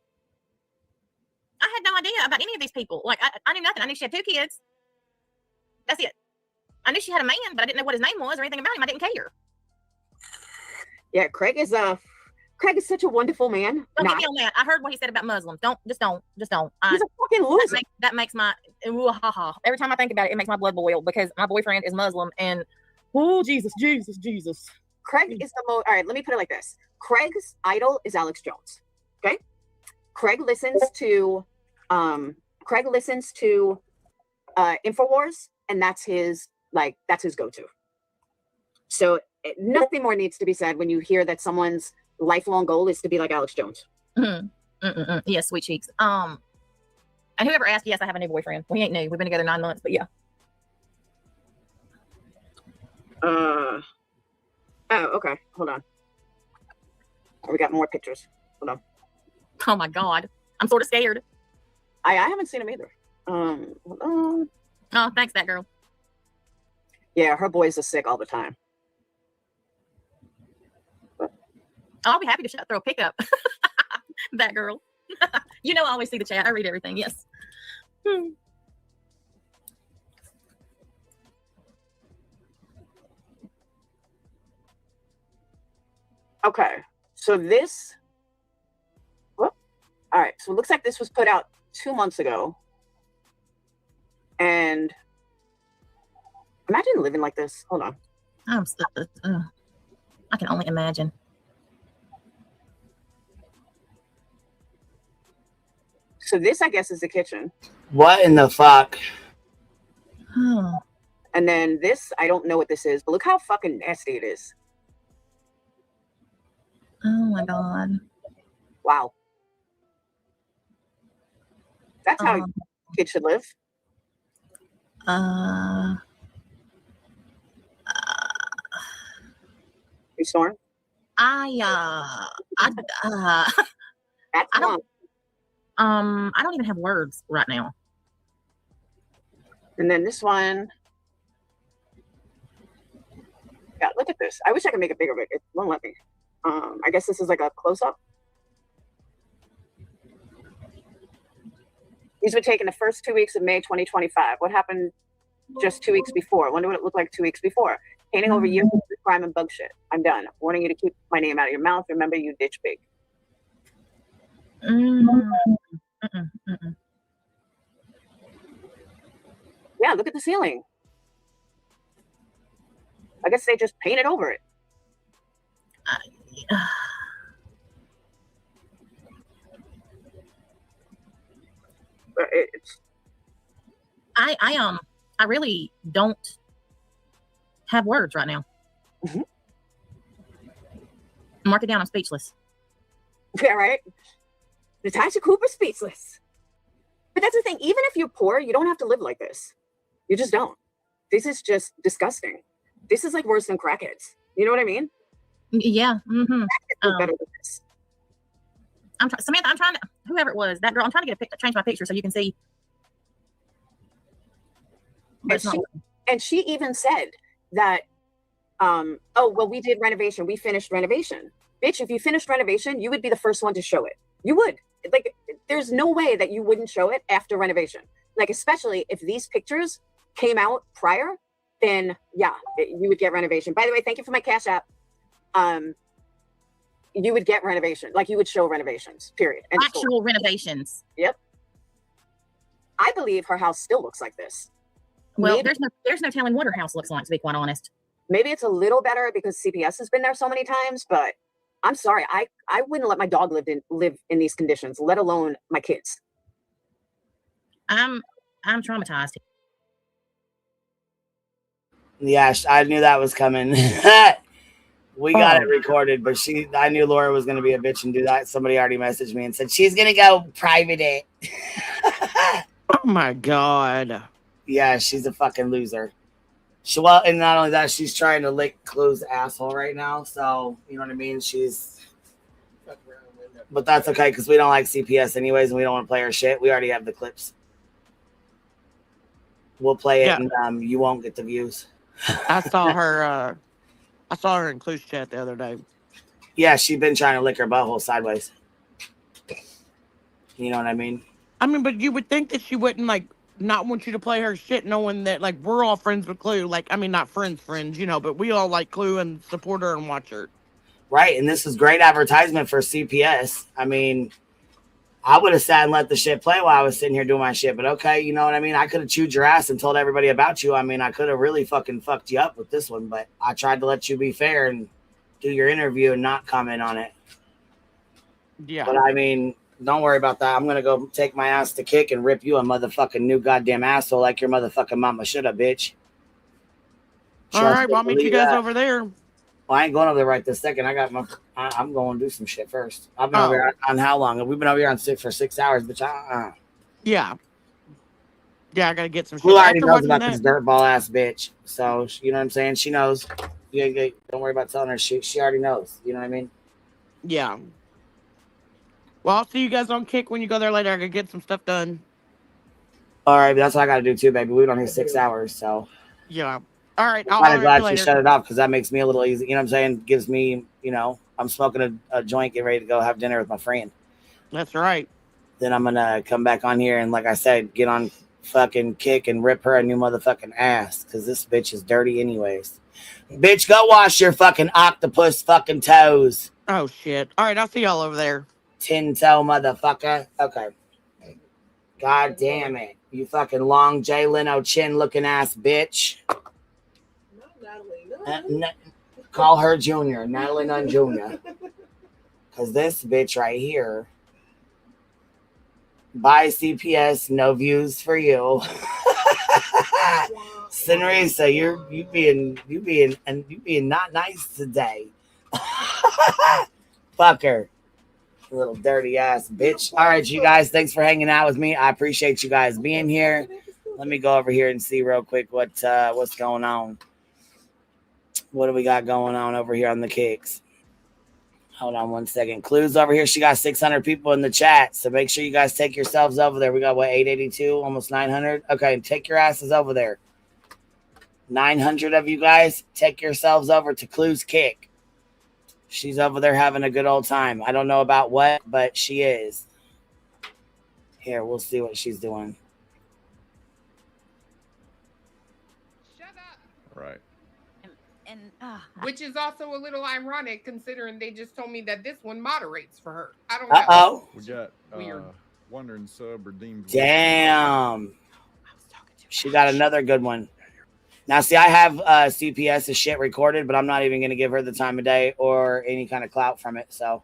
I had no idea about any of these people. Like, I knew nothing. I knew she had 2 kids. That's it. I knew she had a man, but I didn't know what his name was or anything about him. I didn't care. Yeah, Craig is such a wonderful man. Don't get me on that. I heard what he said about Muslims. Don't. He's a fucking loser. That makes my every time I think about it, it makes my blood boil because my boyfriend is Muslim and oh Jesus. Craig is the most. All right, let me put it like this. Craig's idol is Alex Jones. Okay. Craig listens to InfoWars, and that's his go-to. So nothing more needs to be said when you hear that someone's lifelong goal is to be like Alex Jones. Yes, sweet cheeks. And whoever asked, yes, I have a new boyfriend. We ain't new. We've been together 9 months, but yeah. Oh, okay. Hold on. We got more pictures. Hold on. Oh my God. I'm sort of scared. I haven't seen him either. Hold on. Oh, thanks, that girl. Yeah, her boys are sick all the time. I'll be happy to throw a pickup. That girl. You know, I always see the chat. I read everything. Yes. Okay. So this. Whoop. All right. So it looks like this was put out 2 months ago. And imagine living like this. Hold on. I can only imagine. So this, I guess, is the kitchen. What in the fuck? And then this, I don't know what this is, but look how fucking nasty it is. Oh my God. Wow. That's how kids should live. You snoring? I don't even have words right now. And then this one. Yeah, look at this. I wish I could make it bigger, but it won't let me. I guess this is like a close-up. These were taken the first 2 weeks of May 2025. What happened just 2 weeks before? Wonder what it looked like 2 weeks before. Painting over years of crime and bug shit. I'm done. Warning you to keep my name out of your mouth. Remember, you ditch big. Yeah, look at the ceiling. I guess they just painted over it. I really don't have words right now. Mark it down. I'm speechless. Yeah, right. Natasha Cooper speechless. But that's the thing. Even if you're poor, you don't have to live like this. You just don't. This is just disgusting. This is like worse than crackheads. You know what I mean? Yeah. Better than this. Samantha, I'm trying to, whoever it was, that girl, I'm trying to get change my picture so you can see. And she even said that, oh, well, we did renovation. We finished renovation. Bitch, if you finished renovation, you would be the first one to show it. You would. Like, there's no way that you wouldn't show it after renovation. Like, especially if these pictures came out prior, then yeah, you would get renovation. By the way, thank you for my Cash App. You would get renovation. Like, you would show renovations, period. And actual renovations. Yep. I believe her house still looks like this. Well, maybe, there's no telling what her house looks like, to be quite honest. Maybe it's a little better because CPS has been there so many times, but I'm sorry, I wouldn't let my dog live in these conditions, let alone my kids. I'm traumatized. Yeah, I knew that was coming. We got it recorded, but I knew Laura was going to be a bitch and do that. Somebody already messaged me and said she's going to go private it. Oh my God. Yeah, she's a fucking loser. Well, and not only that, she's trying to lick Chloe's asshole right now. So, you know what I mean? But that's okay because we don't like CPS anyways, and we don't want to play her shit. We already have the clips. we'll play it, Yeah. and you won't get the views. I saw her. I saw her in Clue's chat the other day. Yeah, she's been trying to lick her butthole sideways. You know what I mean? I mean, but you would think that she wouldn't like not want you to play her shit, knowing that like we're all friends with Clue. Like, I mean, not friends, you know, but we all like Clue and support her and watch her. Right, and this is great advertisement for CPS. I mean, I would have sat and let the shit play while I was sitting here doing my shit, but okay, you know what I mean? I could have chewed your ass and told everybody about you. I mean, I could have really fucking fucked you up with this one, but I tried to let you be fair and do your interview and not comment on it. Yeah. But I mean, don't worry about that. I'm going to go take my ass to kick and rip you a motherfucking new goddamn asshole like your motherfucking mama should have, bitch. All right, well, I'll meet you guys over there. Well, I ain't going over there right this second. I'm going to do some shit first. I've been over here on how long? We've been over here on for 6 hours, bitch. Yeah. Yeah, I got to get some shit. Who already knows watching about that- this dirtball ass bitch? So, you know what I'm saying? She knows. Yeah, don't worry about telling her. She already knows. You know what I mean? Yeah. Well, I'll see you guys on Kick when you go there later. I can get some stuff done. All right, but that's what I got to do too, baby. We've been on here 6 hours, so. Yeah. All right. I'll I'm kind of glad you she later. shut it off because that makes me a little easy. You know what I'm saying? Gives me, you know, I'm smoking a joint, get ready to go have dinner with my friend. That's right. Then I'm going to come back on here and, like I said, get on fucking Kick and rip her a new motherfucking ass because this bitch is dirty anyways. Bitch, go wash your fucking octopus fucking toes. Oh, shit. All right. I'll see y'all over there. 10-toe motherfucker. Okay. God damn it. You fucking long Jay Leno chin looking ass bitch. Call her Junior, Natalie Nunn Jr. Because this bitch right here, buy CPS, no views for you. Cinerisa, you being not nice today. Fuck her. Little dirty ass bitch. All right, you guys, thanks for hanging out with me. I appreciate you guys being here. Let me go over here and see real quick what's going on. What do we got going on over here on the Kicks? Hold on one second. Clue's over here. She got 600 people in the chat. So make sure you guys take yourselves over there. We got, 882? Almost 900? Okay, take your asses over there. 900 of you guys, take yourselves over to Clue's Kick. She's over there having a good old time. I don't know about what, but she is. Here, we'll see what she's doing. Right. And which is also a little ironic considering they just told me that this one moderates for her. I don't know. We got weird. Wandering Sub redeemed. Damn. She got another good one. Now, see, I have CPS's shit recorded, but I'm not even going to give her the time of day or any kind of clout from it. So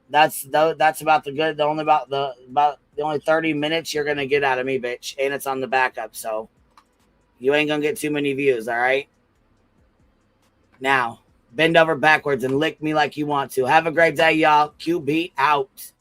that's about the only 30 minutes you're going to get out of me, bitch. And it's on the backup. So you ain't going to get too many views. All right. Now, bend over backwards and lick me like you want to. Have a great day, y'all. QB out.